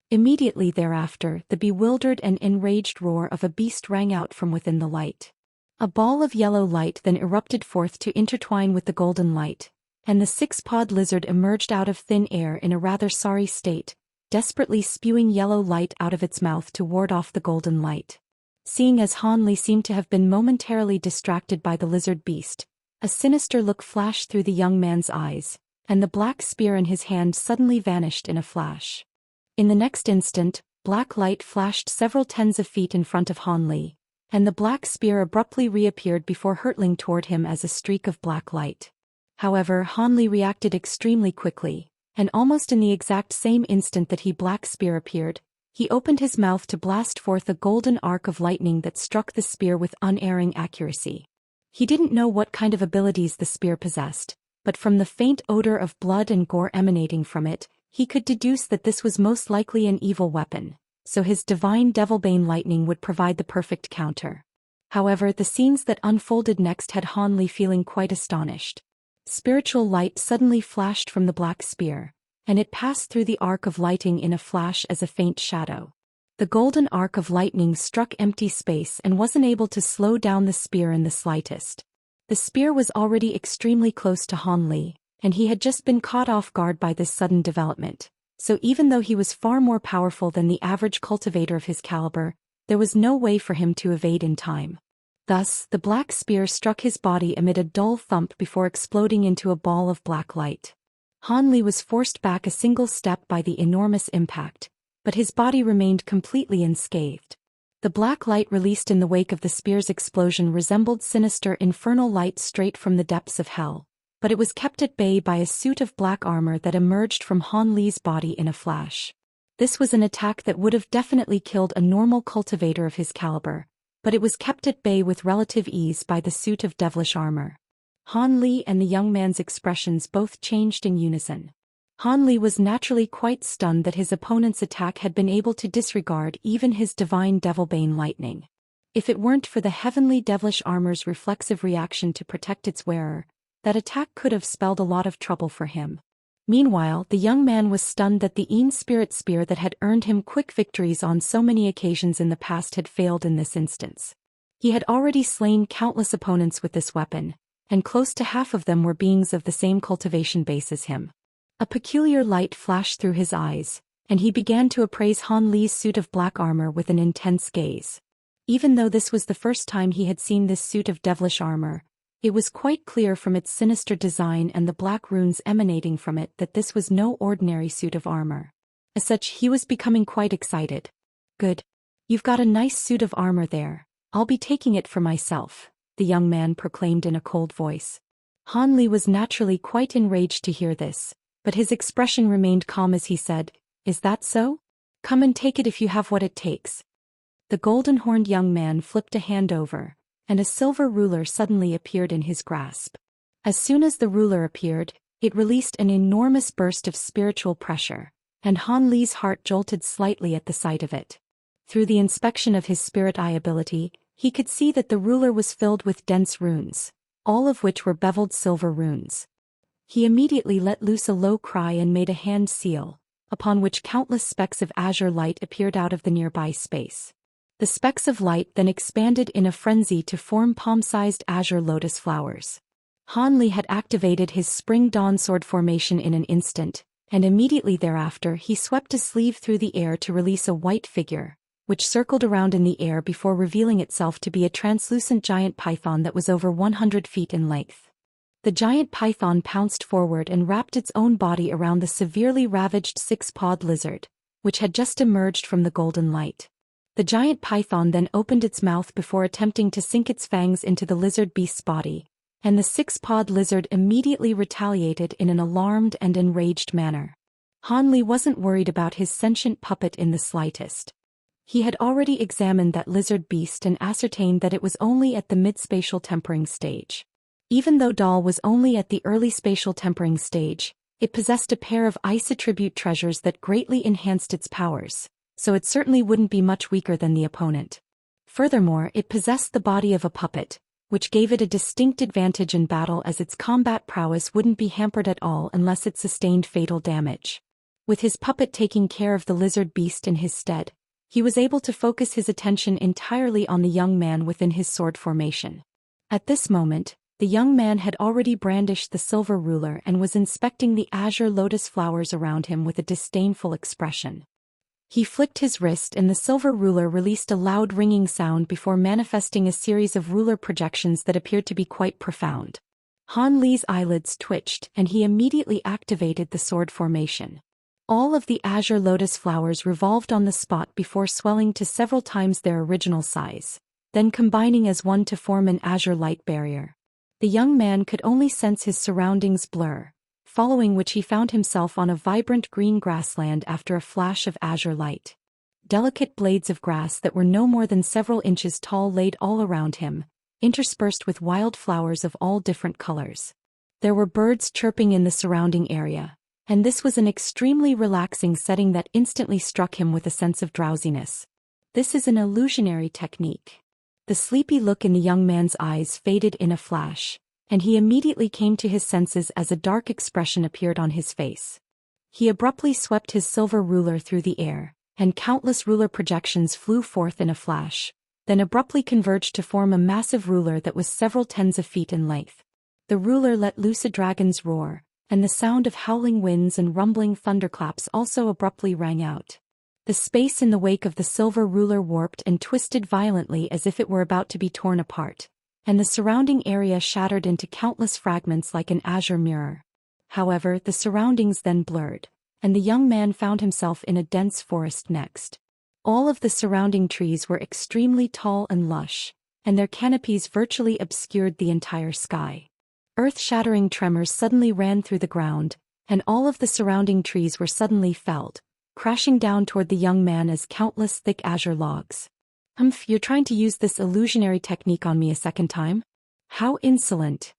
Immediately thereafter, the bewildered and enraged roar of a beast rang out from within the light. A ball of yellow light then erupted forth to intertwine with the golden light, and the 6-pawed lizard emerged out of thin air in a rather sorry state, desperately spewing yellow light out of its mouth to ward off the golden light. Seeing as Han Li seemed to have been momentarily distracted by the lizard beast, a sinister look flashed through the young man's eyes, and the black spear in his hand suddenly vanished in a flash. In the next instant, black light flashed several tens of feet in front of Han Li, and the black spear abruptly reappeared before hurtling toward him as a streak of black light. However, Han Li reacted extremely quickly, and almost in the exact same instant that the black spear appeared, he opened his mouth to blast forth a golden arc of lightning that struck the spear with unerring accuracy. He didn't know what kind of abilities the spear possessed, but from the faint odor of blood and gore emanating from it, he could deduce that this was most likely an evil weapon, so his divine Devilbane lightning would provide the perfect counter. However, the scenes that unfolded next had Han Li feeling quite astonished. Spiritual light suddenly flashed from the black spear, and it passed through the arc of lighting in a flash as a faint shadow. The golden arc of lightning struck empty space and wasn't able to slow down the spear in the slightest. The spear was already extremely close to Han Li, and he had just been caught off guard by this sudden development, so even though he was far more powerful than the average cultivator of his caliber, there was no way for him to evade in time. Thus, the black spear struck his body amid a dull thump before exploding into a ball of black light. Han Li was forced back a single step by the enormous impact, but his body remained completely unscathed. The black light released in the wake of the spear's explosion resembled sinister infernal light straight from the depths of hell, but it was kept at bay by a suit of black armor that emerged from Han Li's body in a flash. This was an attack that would have definitely killed a normal cultivator of his caliber, but it was kept at bay with relative ease by the suit of devilish armor. Han Li and the young man's expressions both changed in unison. Han Li was naturally quite stunned that his opponent's attack had been able to disregard even his divine devilbane lightning. If it weren't for the heavenly devilish armor's reflexive reaction to protect its wearer, that attack could have spelled a lot of trouble for him. Meanwhile, the young man was stunned that the Een spirit spear that had earned him quick victories on so many occasions in the past had failed in this instance. He had already slain countless opponents with this weapon, and close to half of them were beings of the same cultivation base as him. A peculiar light flashed through his eyes, and he began to appraise Han Li's suit of black armor with an intense gaze. Even though this was the first time he had seen this suit of devilish armor, it was quite clear from its sinister design and the black runes emanating from it that this was no ordinary suit of armor. As such, he was becoming quite excited. "Good. You've got a nice suit of armor there. I'll be taking it for myself," the young man proclaimed in a cold voice. Han Li was naturally quite enraged to hear this, but his expression remained calm as he said, "Is that so? Come and take it if you have what it takes." The golden-horned young man flipped a hand over, and a silver ruler suddenly appeared in his grasp. As soon as the ruler appeared, it released an enormous burst of spiritual pressure, and Han Li's heart jolted slightly at the sight of it. Through the inspection of his spirit eye ability, he could see that the ruler was filled with dense runes, all of which were beveled silver runes. He immediately let loose a low cry and made a hand seal, upon which countless specks of azure light appeared out of the nearby space. The specks of light then expanded in a frenzy to form palm-sized azure lotus flowers. Han Li had activated his spring dawn sword formation in an instant, and immediately thereafter he swept a sleeve through the air to release a white figure, which circled around in the air before revealing itself to be a translucent giant python that was over 100 feet in length. The giant python pounced forward and wrapped its own body around the severely ravaged six-pawed lizard, which had just emerged from the golden light. The giant python then opened its mouth before attempting to sink its fangs into the lizard beast's body, and the six-pawed lizard immediately retaliated in an alarmed and enraged manner. Han Li wasn't worried about his sentient puppet in the slightest. He had already examined that lizard beast and ascertained that it was only at the mid-spatial tempering stage. Even though Dahl was only at the early spatial tempering stage, it possessed a pair of ice attribute treasures that greatly enhanced its powers, so it certainly wouldn't be much weaker than the opponent. Furthermore, it possessed the body of a puppet, which gave it a distinct advantage in battle as its combat prowess wouldn't be hampered at all unless it sustained fatal damage. With his puppet taking care of the lizard beast in his stead, he was able to focus his attention entirely on the young man within his sword formation. At this moment, the young man had already brandished the silver ruler and was inspecting the azure lotus flowers around him with a disdainful expression. He flicked his wrist and the silver ruler released a loud ringing sound before manifesting a series of ruler projections that appeared to be quite profound. Han Li's eyelids twitched and he immediately activated the sword formation. All of the azure lotus flowers revolved on the spot before swelling to several times their original size, then combining as one to form an azure light barrier. The young man could only sense his surroundings blur, following which he found himself on a vibrant green grassland after a flash of azure light. Delicate blades of grass that were no more than several inches tall laid all around him, interspersed with wild flowers of all different colors. There were birds chirping in the surrounding area, and this was an extremely relaxing setting that instantly struck him with a sense of drowsiness. This is an illusionary technique. The sleepy look in the young man's eyes faded in a flash, and he immediately came to his senses as a dark expression appeared on his face. He abruptly swept his silver ruler through the air, and countless ruler projections flew forth in a flash, then abruptly converged to form a massive ruler that was several tens of feet in length. The ruler let loose a dragon's roar, and the sound of howling winds and rumbling thunderclaps also abruptly rang out. The space in the wake of the silver ruler warped and twisted violently as if it were about to be torn apart, and the surrounding area shattered into countless fragments like an azure mirror. However, the surroundings then blurred, and the young man found himself in a dense forest next. All of the surrounding trees were extremely tall and lush, and their canopies virtually obscured the entire sky. Earth-shattering tremors suddenly ran through the ground, and all of the surrounding trees were suddenly felled, crashing down toward the young man as countless thick azure logs. You're trying to use this illusionary technique on me a second time? How insolent!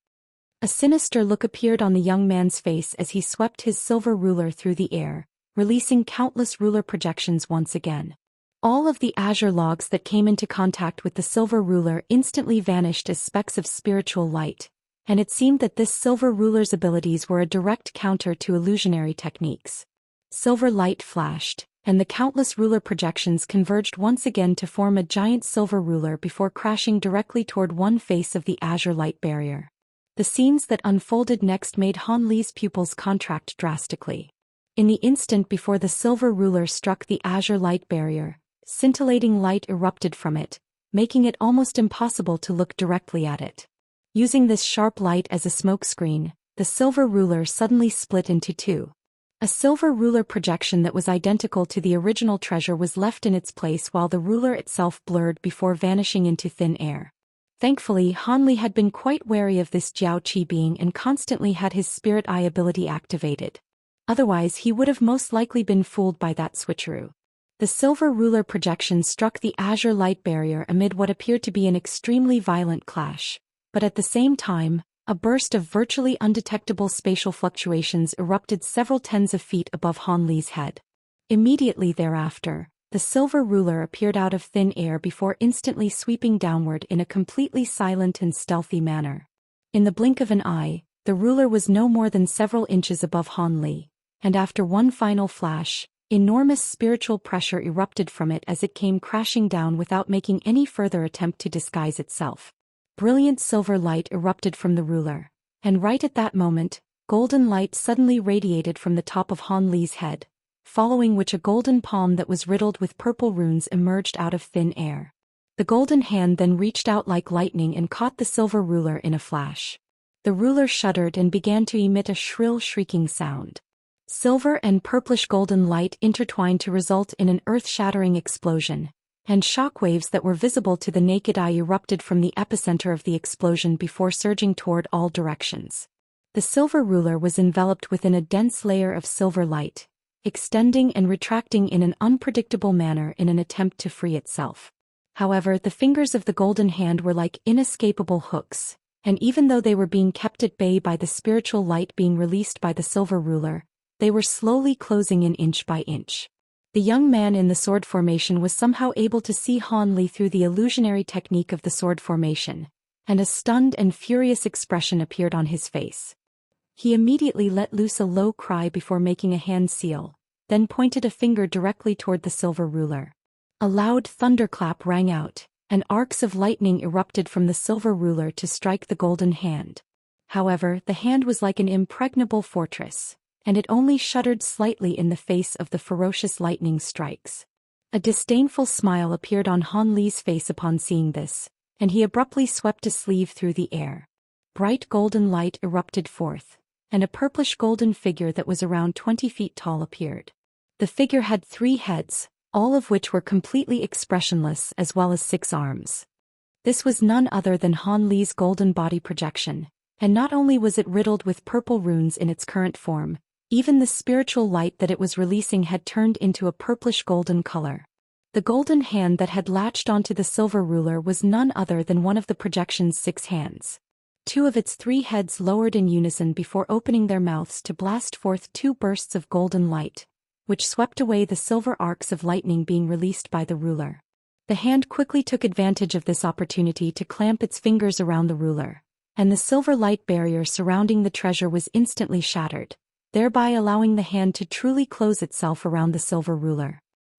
A sinister look appeared on the young man's face as he swept his silver ruler through the air, releasing countless ruler projections once again. All of the azure logs that came into contact with the silver ruler instantly vanished as specks of spiritual light, and it seemed that this silver ruler's abilities were a direct counter to illusionary techniques. Silver light flashed, and the countless ruler projections converged once again to form a giant silver ruler before crashing directly toward one face of the azure light barrier. The scenes that unfolded next made Han Li's pupils contract drastically. In the instant before the silver ruler struck the azure light barrier, scintillating light erupted from it, making it almost impossible to look directly at it. Using this sharp light as a smokescreen, the silver ruler suddenly split into two. A silver ruler projection that was identical to the original treasure was left in its place while the ruler itself blurred before vanishing into thin air. Thankfully, Han Li had been quite wary of this Jiao Qi being and constantly had his spirit eye ability activated. Otherwise, he would have most likely been fooled by that switcheroo. The silver ruler projection struck the azure light barrier amid what appeared to be an extremely violent clash, but at the same time, a burst of virtually undetectable spatial fluctuations erupted several tens of feet above Han Li's head. Immediately thereafter, the silver ruler appeared out of thin air before instantly sweeping downward in a completely silent and stealthy manner. In the blink of an eye, the ruler was no more than several inches above Han Li, and after one final flash, enormous spiritual pressure erupted from it as it came crashing down without making any further attempt to disguise itself. Brilliant silver light erupted from the ruler, and right at that moment, golden light suddenly radiated from the top of Han Li's head, following which a golden palm that was riddled with purple runes emerged out of thin air. The golden hand then reached out like lightning and caught the silver ruler in a flash. The ruler shuddered and began to emit a shrill shrieking sound. Silver and purplish golden light intertwined to result in an earth-shattering explosion, and shockwaves that were visible to the naked eye erupted from the epicenter of the explosion before surging toward all directions. The silver ruler was enveloped within a dense layer of silver light, extending and retracting in an unpredictable manner in an attempt to free itself. However, the fingers of the golden hand were like inescapable hooks, and even though they were being kept at bay by the spiritual light being released by the silver ruler, they were slowly closing in inch by inch. The young man in the sword formation was somehow able to see Han Li through the illusionary technique of the sword formation, and a stunned and furious expression appeared on his face. He immediately let loose a low cry before making a hand seal, then pointed a finger directly toward the silver ruler. A loud thunderclap rang out, and arcs of lightning erupted from the silver ruler to strike the golden hand. However, the hand was like an impregnable fortress, and it only shuddered slightly in the face of the ferocious lightning strikes. A disdainful smile appeared on Han Li's face upon seeing this, and he abruptly swept a sleeve through the air. Bright golden light erupted forth, and a purplish golden figure that was around 20 feet tall appeared. The figure had 3 heads, all of which were completely expressionless as well as 6 arms. This was none other than Han Li's golden body projection, and not only was it riddled with purple runes in its current form, even the spiritual light that it was releasing had turned into a purplish golden color. The golden hand that had latched onto the silver ruler was none other than one of the projection's 6 hands. 2 of its 3 heads lowered in unison before opening their mouths to blast forth 2 bursts of golden light, which swept away the silver arcs of lightning being released by the ruler. The hand quickly took advantage of this opportunity to clamp its fingers around the ruler, and the silver light barrier surrounding the treasure was instantly shattered, thereby allowing the hand to truly close itself around the silver ruler.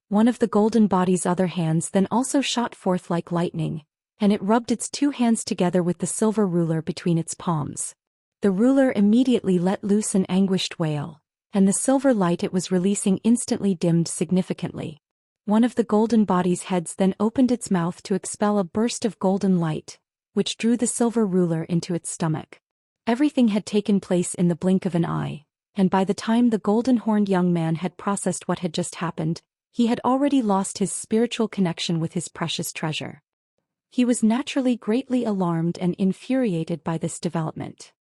One of the golden body's other hands then also shot forth like lightning, and it rubbed its 2 hands together with the silver ruler between its palms. The ruler immediately let loose an anguished wail, and the silver light it was releasing instantly dimmed significantly. One of the golden body's heads then opened its mouth to expel a burst of golden light, which drew the silver ruler into its stomach. Everything had taken place in the blink of an eye, and by the time the golden-horned young man had processed what had just happened, he had already lost his spiritual connection with his precious treasure. He was naturally greatly alarmed and infuriated by this development.